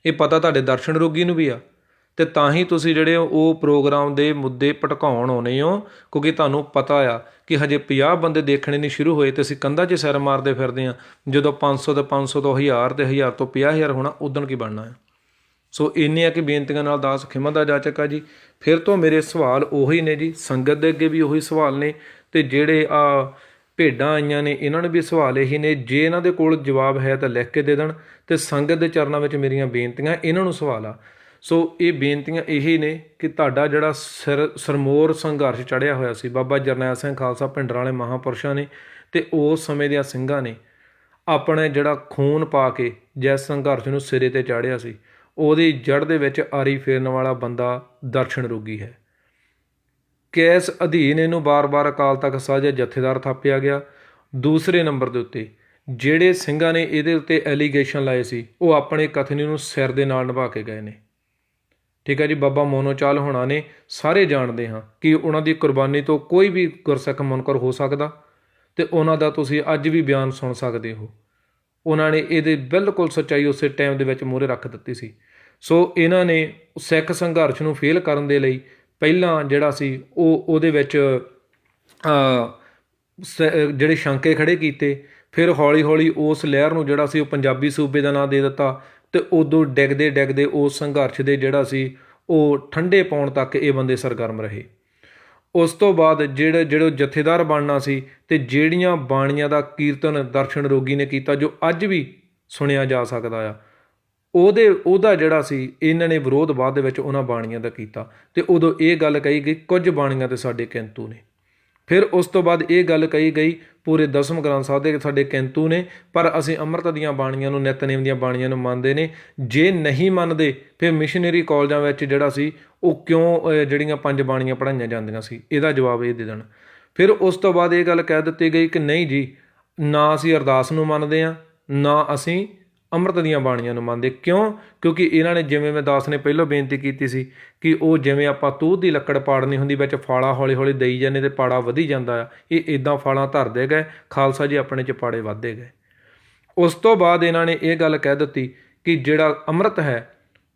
ਇਹ ਪਤਾ ਤੁਹਾਡੇ ਦਰਸ਼ਨ ਰੋਗੀ ਨੂੰ ਵੀ ਆ, ਅਤੇ ਤਾਂ ਹੀ ਤੁਸੀਂ ਜਿਹੜੇ ਉਹ ਪ੍ਰੋਗਰਾਮ ਦੇ ਮੁੱਦੇ ਭਟਕਾਉਣ ਆਉਂਦੇ ਹੋ, ਕਿਉਂਕਿ ਤੁਹਾਨੂੰ ਪਤਾ ਆ ਕਿ ਹਜੇ 50 ਬੰਦੇ ਦੇਖਣੇ ਨਹੀਂ ਸ਼ੁਰੂ ਹੋਏ ਅਤੇ ਅਸੀਂ ਕੰਧਾਂ 'ਚ ਸਿਰ ਮਾਰਦੇ ਫਿਰਦੇ ਹਾਂ। ਜਦੋਂ 500 ਤੋਂ 500 ਤੋਂ 1000 ਅਤੇ 1000 ਤੋਂ 50,000 ਹੋਣਾ ਉਦੋਂ ਕੀ ਬਣਨਾ ਹੈ। ਸੋ ਇੰਨੀਆਂ ਕਿ ਬੇਨਤੀਆਂ ਨਾਲ ਦਾਸ ਖਿਮਾ ਦਾ ਜਾਚਕ ਆ ਜੀ। ਫਿਰ ਤੋਂ ਮੇਰੇ ਸਵਾਲ ਉਹੀ ਨੇ ਜੀ, ਸੰਗਤ ਦੇ ਅੱਗੇ ਵੀ ਉਹੀ ਸਵਾਲ ਨੇ, ਅਤੇ ਜਿਹੜੇ ਭੇਡਾਂ ਆਈਆਂ ਨੇ ਇਹਨਾਂ ਨੂੰ ਵੀ ਸਵਾਲ ਇਹੀ ਨੇ। ਜੇ ਇਹਨਾਂ ਦੇ ਕੋਲ ਜਵਾਬ ਹੈ ਤਾਂ ਲਿਖ ਕੇ ਦੇ ਦੇਣ, ਅਤੇ ਸੰਗਤ ਦੇ ਚਰਨਾਂ ਵਿੱਚ ਮੇਰੀਆਂ ਬੇਨਤੀਆਂ ਇਹਨਾਂ ਨੂੰ ਸਵਾਲ ਆ। ਸੋ ਇਹ ਬੇਨਤੀਆਂ ਇਹੀ ਨੇ ਕਿ ਤੁਹਾਡਾ ਜਿਹੜਾ ਸਰਮੋਰ ਸੰਘਰਸ਼ ਚੜ੍ਹਿਆ ਹੋਇਆ ਸੀ ਬਾਬਾ ਜਰਨੈਲ ਸਿੰਘ ਖਾਲਸਾ ਭਿੰਡਰਾਂ ਵਾਲੇ ਮਹਾਂਪੁਰਸ਼ਾਂ ਨੇ, ਅਤੇ ਉਸ ਸਮੇਂ ਦੀਆਂ ਸਿੰਘਾਂ ਨੇ ਆਪਣੇ ਜਿਹੜਾ ਖੂਨ ਪਾ ਕੇ ਜਿਸ ਸੰਘਰਸ਼ ਨੂੰ ਸਿਰੇ 'ਤੇ ਚਾੜ੍ਹਿਆ ਸੀ, ਉਹਦੀ ਜੜ੍ਹ ਦੇ ਵਿੱਚ ਆਰੀ ਫੇਰਨ ਵਾਲਾ ਬੰਦਾ ਦਰਸ਼ਨ ਰੋਗੀ ਹੈ। ਕਿਸ ਅਧੀਨ ਇਹਨੂੰ ਬਾਰ-ਬਾਰ ਅਕਾਲ ਤਖਤ ਸਾਹਿਬ ਜਥੇਦਾਰ ਥਾਪਿਆ ਗਿਆ। ਦੂਸਰੇ ਨੰਬਰ ਦੇ ਉੱਤੇ ਜਿਹੜੇ ਸਿੰਘਾਂ ਨੇ ਇਹਦੇ ਉੱਤੇ ਐਲੀਗੇਸ਼ਨ ਲਾਏ ਸੀ ਉਹ ਆਪਣੇ ਕਥਨੀ ਨੂੰ ਸਿਰ ਦੇ ਨਾਲ ਨਿਭਾ ਕੇ ਗਏ ਨੇ। ਠੀਕ ਹੈ ਜੀ। ਬਾਬਾ ਮੋਨੋ ਚਾਲ ਹੋਣਾ ਨੇ ਸਾਰੇ ਜਾਣਦੇ ਹਾਂ ਕਿ ਉਹਨਾਂ ਦੀ ਕੁਰਬਾਨੀ ਤੋਂ ਕੋਈ ਵੀ ਗੁਰਸਿੱਖ ਮੁਨਕਰ ਹੋ ਸਕਦਾ, ਅਤੇ ਉਹਨਾਂ ਦਾ ਤੁਸੀਂ ਅੱਜ ਵੀ ਬਿਆਨ ਸੁਣ ਸਕਦੇ ਹੋ। ਉਹਨਾਂ ਨੇ ਇਹਦੇ ਬਿਲਕੁਲ ਸੱਚਾਈ ਉਸੇ ਟਾਈਮ ਦੇ ਵਿੱਚ ਮੂਹਰੇ ਰੱਖ ਦਿੱਤੀ ਸੀ। ਸੋ ਇਹਨਾਂ ਨੇ ਸਿੱਖ ਸੰਘਰਸ਼ ਨੂੰ ਫੇਲ ਕਰਨ ਦੇ ਲਈ ਪਹਿਲਾਂ ਜਿਹੜਾ ਸੀ ਉਹਦੇ ਵਿੱਚ ਜਿਹੜੇ ਸ਼ੰਕੇ ਖੜ੍ਹੇ ਕੀਤੇ, ਫਿਰ ਹੌਲੀ ਹੌਲੀ ਉਸ ਲਹਿਰ ਨੂੰ ਜਿਹੜਾ ਸੀ ਉਹ ਪੰਜਾਬੀ ਸੂਬੇ ਦਾ ਨਾਂ ਦੇ ਦਿੱਤਾ, ਅਤੇ ਉਦੋਂ ਡਿੱਗਦੇ ਡਿੱਗਦੇ ਉਸ ਸੰਘਰਸ਼ ਦੇ ਜਿਹੜਾ ਸੀ ਉਹ ਠੰਡੇ ਪਾਉਣ ਤੱਕ ਇਹ ਬੰਦੇ ਸਰਗਰਮ ਰਹੇ। ਉਸ ਤੋਂ ਬਾਅਦ ਜਿਹੜੇ ਜਥੇਦਾਰ ਬਣਨਾ ਸੀ, ਅਤੇ ਜਿਹੜੀਆਂ ਬਾਣੀਆਂ ਦਾ ਕੀਰਤਨ ਦਰਸ਼ਨ ਰੋਗੀ ਨੇ ਕੀਤਾ ਜੋ ਅੱਜ ਵੀ ਸੁਣਿਆ ਜਾ ਸਕਦਾ ਆ, ਉਹਦਾ ਜਿਹੜਾ ਸੀ ਇਹਨਾਂ ਨੇ ਵਿਰੋਧ ਬਾਅਦ ਦੇ ਵਿੱਚ ਉਹਨਾਂ ਬਾਣੀਆਂ ਦਾ ਕੀਤਾ, ਅਤੇ ਉਦੋਂ ਇਹ ਗੱਲ ਕਹੀ ਗਈ ਕੁਝ ਬਾਣੀਆਂ ਤਾਂ ਸਾਡੇ ਕਿੰਤੂ ਨੇ। ਫਿਰ ਉਸ ਤੋਂ ਬਾਅਦ ਇਹ ਗੱਲ ਕਹੀ ਗਈ ਪੂਰੇ ਦਸਮ ਗ੍ਰੰਥ ਸਾਹਿਬ ਦੇ ਸਾਡੇ ਕਿੰਤੂ ਨੇ, ਪਰ ਅਸੀਂ ਅੰਮ੍ਰਿਤ ਦੀਆਂ ਬਾਣੀਆਂ ਨੂੰ, ਨਿਤਨੇਮ ਦੀਆਂ ਬਾਣੀਆਂ ਨੂੰ ਮੰਨਦੇ ਨੇ। ਜੇ ਨਹੀਂ ਮੰਨਦੇ ਫਿਰ ਮਿਸ਼ਨਰੀ ਕਾਲਜਾਂ ਵਿੱਚ ਜਿਹੜਾ ਸੀ ਉਹ ਕਿਉਂ ਜਿਹੜੀਆਂ 5 ਬਾਣੀਆਂ ਪੜ੍ਹਾਈਆਂ ਜਾਂਦੀਆਂ ਸੀ, ਇਹਦਾ ਜਵਾਬ ਇਹ ਦੇ ਦੇਣ। ਫਿਰ ਉਸ ਤੋਂ ਬਾਅਦ ਇਹ ਗੱਲ ਕਹਿ ਦਿੱਤੀ ਗਈ ਕਿ ਨਹੀਂ ਜੀ, ਨਾ ਅਸੀਂ ਅਰਦਾਸ ਨੂੰ ਮੰਨਦੇ ਹਾਂ, ਨਾ ਅਸੀਂ ਅੰਮ੍ਰਿਤ ਦੀਆਂ ਬਾਣੀਆਂ ਨੂੰ ਮੰਨਦੇ। ਕਿਉਂ? ਕਿਉਂਕਿ ਇਹਨਾਂ ਨੇ, ਜਿਵੇਂ ਮੈਂ ਦਾਸ ਨੇ ਪਹਿਲਾਂ ਬੇਨਤੀ ਕੀਤੀ ਸੀ ਕਿ ਉਹ ਜਿਵੇਂ ਆਪਾਂ ਤੂਤ ਦੀ ਲੱਕੜ ਪਾੜਨੀ ਹੁੰਦੀ, ਵਿੱਚ ਫਾਲਾ ਹੌਲੀ ਹੌਲੀ ਦੇਈ ਜਾਂਦੇ ਅਤੇ ਪਾੜਾ ਵਧੀ ਜਾਂਦਾ ਆ, ਇਹ ਇੱਦਾਂ ਫਾਲਾਂ ਧਰਦੇ ਗਏ, ਖਾਲਸਾ ਜੀ ਆਪਣੇ 'ਚ ਪਾੜੇ ਵੱਧਦੇ ਗਏ। ਉਸ ਤੋਂ ਬਾਅਦ ਇਹਨਾਂ ਨੇ ਇਹ ਗੱਲ ਕਹਿ ਦਿੱਤੀ ਕਿ ਜਿਹੜਾ ਅੰਮ੍ਰਿਤ ਹੈ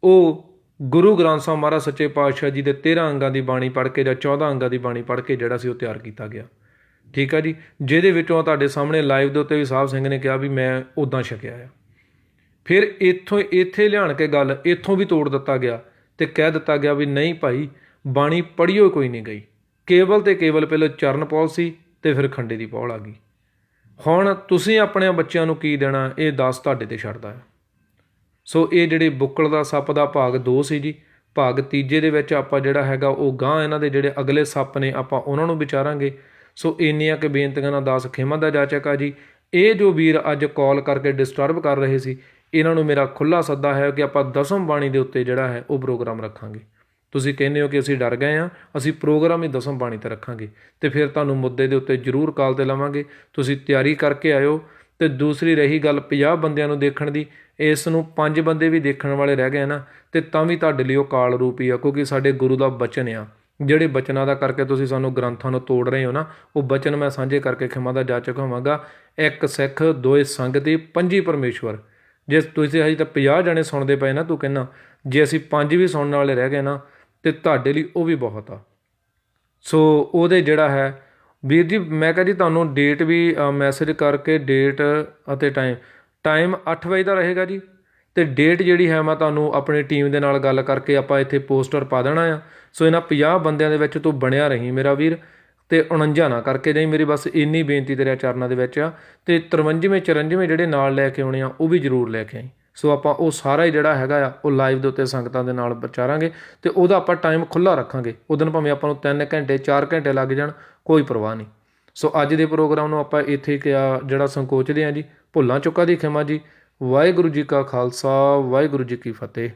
ਉਹ ਗੁਰੂ ਗ੍ਰੰਥ ਸਾਹਿਬ ਮਹਾਰਾਜ ਸੱਚੇ ਪਾਤਸ਼ਾਹ ਜੀ ਦੇ 13 ਅੰਗਾਂ ਦੀ ਬਾਣੀ ਪੜ੍ਹ ਕੇ ਜਾਂ 14 ਅੰਗਾਂ ਦੀ ਬਾਣੀ ਪੜ੍ਹ ਕੇ ਜਿਹੜਾ ਸੀ ਉਹ ਤਿਆਰ ਕੀਤਾ ਗਿਆ। ਠੀਕ ਆ ਜੀ। ਜਿਹਦੇ ਵਿੱਚੋਂ ਤੁਹਾਡੇ ਸਾਹਮਣੇ ਲਾਈਵ ਦੇ ਉੱਤੇ ਵੀ ਸਾਹਿਬ ਸਿੰਘ ਨੇ ਕਿਹਾ ਵੀ ਮੈਂ ਉੱਦਾਂ ਛਕਿਆ ਆ। ਫਿਰ ਇੱਥੇ ਲਿਆਣ ਕੇ ਗੱਲ ਇੱਥੋਂ ਵੀ ਤੋੜ ਦਿੱਤਾ ਗਿਆ, ਤੇ ਕਹਿ ਦਿੱਤਾ ਗਿਆ ਵੀ ਨਹੀਂ ਭਾਈ ਬਾਣੀ ਪੜ੍ਹੀਓ ਕੋਈ ਨਹੀਂ ਗਈ, ਕੇਵਲ ਤੇ ਕੇਵਲ ਪਹਿਲਾਂ ਚਰਨ ਪੌਲ ਸੀ ਤੇ ਫਿਰ ਖੰਡੇ ਦੀ ਪੌਲ ਆ ਗਈ। ਹੁਣ ਤੁਸੀਂ ਆਪਣੇ ਬੱਚਿਆਂ ਨੂੰ ਕੀ ਦੇਣਾ, ਇਹ ਦਾਸ ਤੁਹਾਡੇ ਤੇ ਛੱਡਦਾ ਹੈ। ਸੋ ਇਹ ਜਿਹੜੇ ਬੁੱਕਲ ਦਾ ਸੱਪ ਦਾ ਭਾਗ 2 ਸੀ ਜੀ। ਭਾਗ ਤੀਜੇ ਦੇ ਵਿੱਚ ਆਪਾਂ ਜਿਹੜਾ ਹੈਗਾ ਉਹ ਗਾਂ ਇਹਨਾਂ ਦੇ ਜਿਹੜੇ ਅਗਲੇ ਸੱਪ ਨੇ ਆਪਾਂ ਉਹਨਾਂ ਨੂੰ ਵਿਚਾਰਾਂਗੇ। ਸੋ ਇੰਨੀਆਂ ਕਿ ਬੇਨਤੀਆਂ ਨਾਲ ਦਾਸ ਖਿਮਾ ਦਾ ਜਾਚਕ ਆ ਜੀ। ਇਹ ਜੋ ਵੀਰ ਅੱਜ ਕਾਲ ਕਰਕੇ ਡਿਸਟਰਬ ਕਰ ਰਹੇ ਸੀ, ਇਹਨਾਂ ਨੂੰ ਮੇਰਾ ਖੁੱਲ੍ਹਾ ਸੱਦਾ ਹੈ ਕਿ ਆਪਾਂ ਦਸਮ ਬਾਣੀ ਦੇ ਉੱਤੇ ਜਿਹੜਾ ਹੈ ਉਹ ਪ੍ਰੋਗਰਾਮ ਰੱਖਾਂਗੇ। ਤੁਸੀਂ ਕਹਿੰਦੇ ਹੋ ਕਿ ਅਸੀਂ ਡਰ ਗਏ ਹਾਂ, ਅਸੀਂ ਪ੍ਰੋਗਰਾਮ ਹੀ ਦਸਮ ਬਾਣੀ 'ਤੇ ਰੱਖਾਂਗੇ ਅਤੇ ਫਿਰ ਤੁਹਾਨੂੰ ਮੁੱਦੇ ਦੇ ਉੱਤੇ ਜ਼ਰੂਰ ਕਾਲ 'ਤੇ ਲਵਾਂਗੇ। ਤੁਸੀਂ ਤਿਆਰੀ ਕਰਕੇ ਆਇਓ। ਅਤੇ ਦੂਸਰੀ ਰਹੀ ਗੱਲ 50 ਬੰਦਿਆਂ ਨੂੰ ਦੇਖਣ ਦੀ, ਇਸ ਨੂੰ 5 ਬੰਦੇ ਵੀ ਦੇਖਣ ਵਾਲੇ ਰਹਿ ਗਏ ਨਾ, ਅਤੇ ਤਾਂ ਵੀ ਤੁਹਾਡੇ ਲਈ ਉਹ ਕਾਲ ਰੂਪ ਹੀ ਆ, ਕਿਉਂਕਿ ਸਾਡੇ ਗੁਰੂ ਦਾ ਬਚਨ ਆ। ਜਿਹੜੇ ਬਚਨਾਂ ਦਾ ਕਰਕੇ ਤੁਸੀਂ ਸਾਨੂੰ ਗ੍ਰੰਥਾਂ ਨੂੰ ਤੋੜ ਰਹੇ ਹੋ ਨਾ, ਉਹ ਬਚਨ ਮੈਂ ਸਾਂਝੇ ਕਰਕੇ ਖਿਮਾ ਦਾ ਜਾਚਕ ਹੋਵਾਂਗਾ। 1 ਸਿੱਖ 2 ਸੰਗਤੀ 5 ਪਰਮੇਸ਼ਵਰ। ਜੇ ਤੁਸੀਂ ਹਜੇ ਤਾਂ 50 ਜਣੇ ਸੁਣਦੇ ਪਏ ਨਾ, ਤੂੰ ਕਹਿੰਦਾ ਜੇ ਅਸੀਂ 5 ਵੀ ਸੁਣਨ ਵਾਲੇ ਰਹਿ ਗਏ ਨਾ, ਅਤੇ ਤੁਹਾਡੇ ਲਈ ਉਹ ਵੀ ਬਹੁਤ ਆ। ਸੋ ਉਹਦੇ ਜਿਹੜਾ ਹੈ ਵੀਰ ਜੀ, ਮੈਂ ਕਿਹਾ ਜੀ ਤੁਹਾਨੂੰ ਡੇਟ ਵੀ ਮੈਸੇਜ ਕਰਕੇ, ਡੇਟ ਅਤੇ ਟਾਈਮ 8 ਵਜੇ ਦਾ ਰਹੇਗਾ ਜੀ। ਅਤੇ ਡੇਟ ਜਿਹੜੀ ਹੈ ਮੈਂ ਤੁਹਾਨੂੰ ਆਪਣੀ ਟੀਮ ਦੇ ਨਾਲ ਗੱਲ ਕਰਕੇ ਆਪਾਂ ਇੱਥੇ ਪੋਸਟਰ ਪਾ ਦੇਣਾ ਆ। ਸੋ ਇਹਨਾਂ 50 ਬੰਦਿਆਂ ਦੇ ਵਿੱਚ ਤੂੰ ਬਣਿਆ ਰਹੀ ਮੇਰਾ ਵੀਰ, ਅਤੇ 49 ਨਾ ਕਰਕੇ ਜਾਈ। ਮੇਰੀ ਬਸ ਇੰਨੀ ਬੇਨਤੀ ਤੇਰੇ ਚਰਨਾਂ ਦੇ ਵਿੱਚ ਆ। ਅਤੇ 53ਵੇਂ 54 ਜਿਹੜੇ ਨਾਲ ਲੈ ਕੇ ਆਉਣੇ ਆ ਉਹ ਵੀ ਜ਼ਰੂਰ ਲੈ ਕੇ ਆਈ। ਸੋ ਆਪਾਂ ਉਹ ਸਾਰਾ ਹੀ ਜਿਹੜਾ ਹੈਗਾ ਆ ਉਹ ਲਾਈਵ ਦੇ ਉੱਤੇ ਸੰਗਤਾਂ ਦੇ ਨਾਲ ਵਿਚਾਰਾਂਗੇ, ਅਤੇ ਉਹਦਾ ਆਪਾਂ ਟਾਈਮ ਖੁੱਲ੍ਹਾ ਰੱਖਾਂਗੇ। ਉਸ ਦਿਨ ਭਾਵੇਂ ਆਪਾਂ ਨੂੰ 3 ਘੰਟੇ 4 ਘੰਟੇ ਲੱਗ ਜਾਣ, ਕੋਈ ਪਰਵਾਹ ਨਹੀਂ। ਸੋ ਅੱਜ ਦੇ ਪ੍ਰੋਗਰਾਮ ਨੂੰ ਆਪਾਂ ਇੱਥੇ ਜਿਹੜਾ ਸੰਕੋਚਦੇ ਹਾਂ ਜੀ। ਭੁੱਲਾਂ ਚੁੱਕਾਂ ਦੀ ਖਿਮਾ ਜੀ। ਵਾਹਿਗੁਰੂ ਜੀ ਕਾ ਖਾਲਸਾ, ਵਾਹਿਗੁਰੂ ਜੀ ਕੀ ਫਤਿਹ।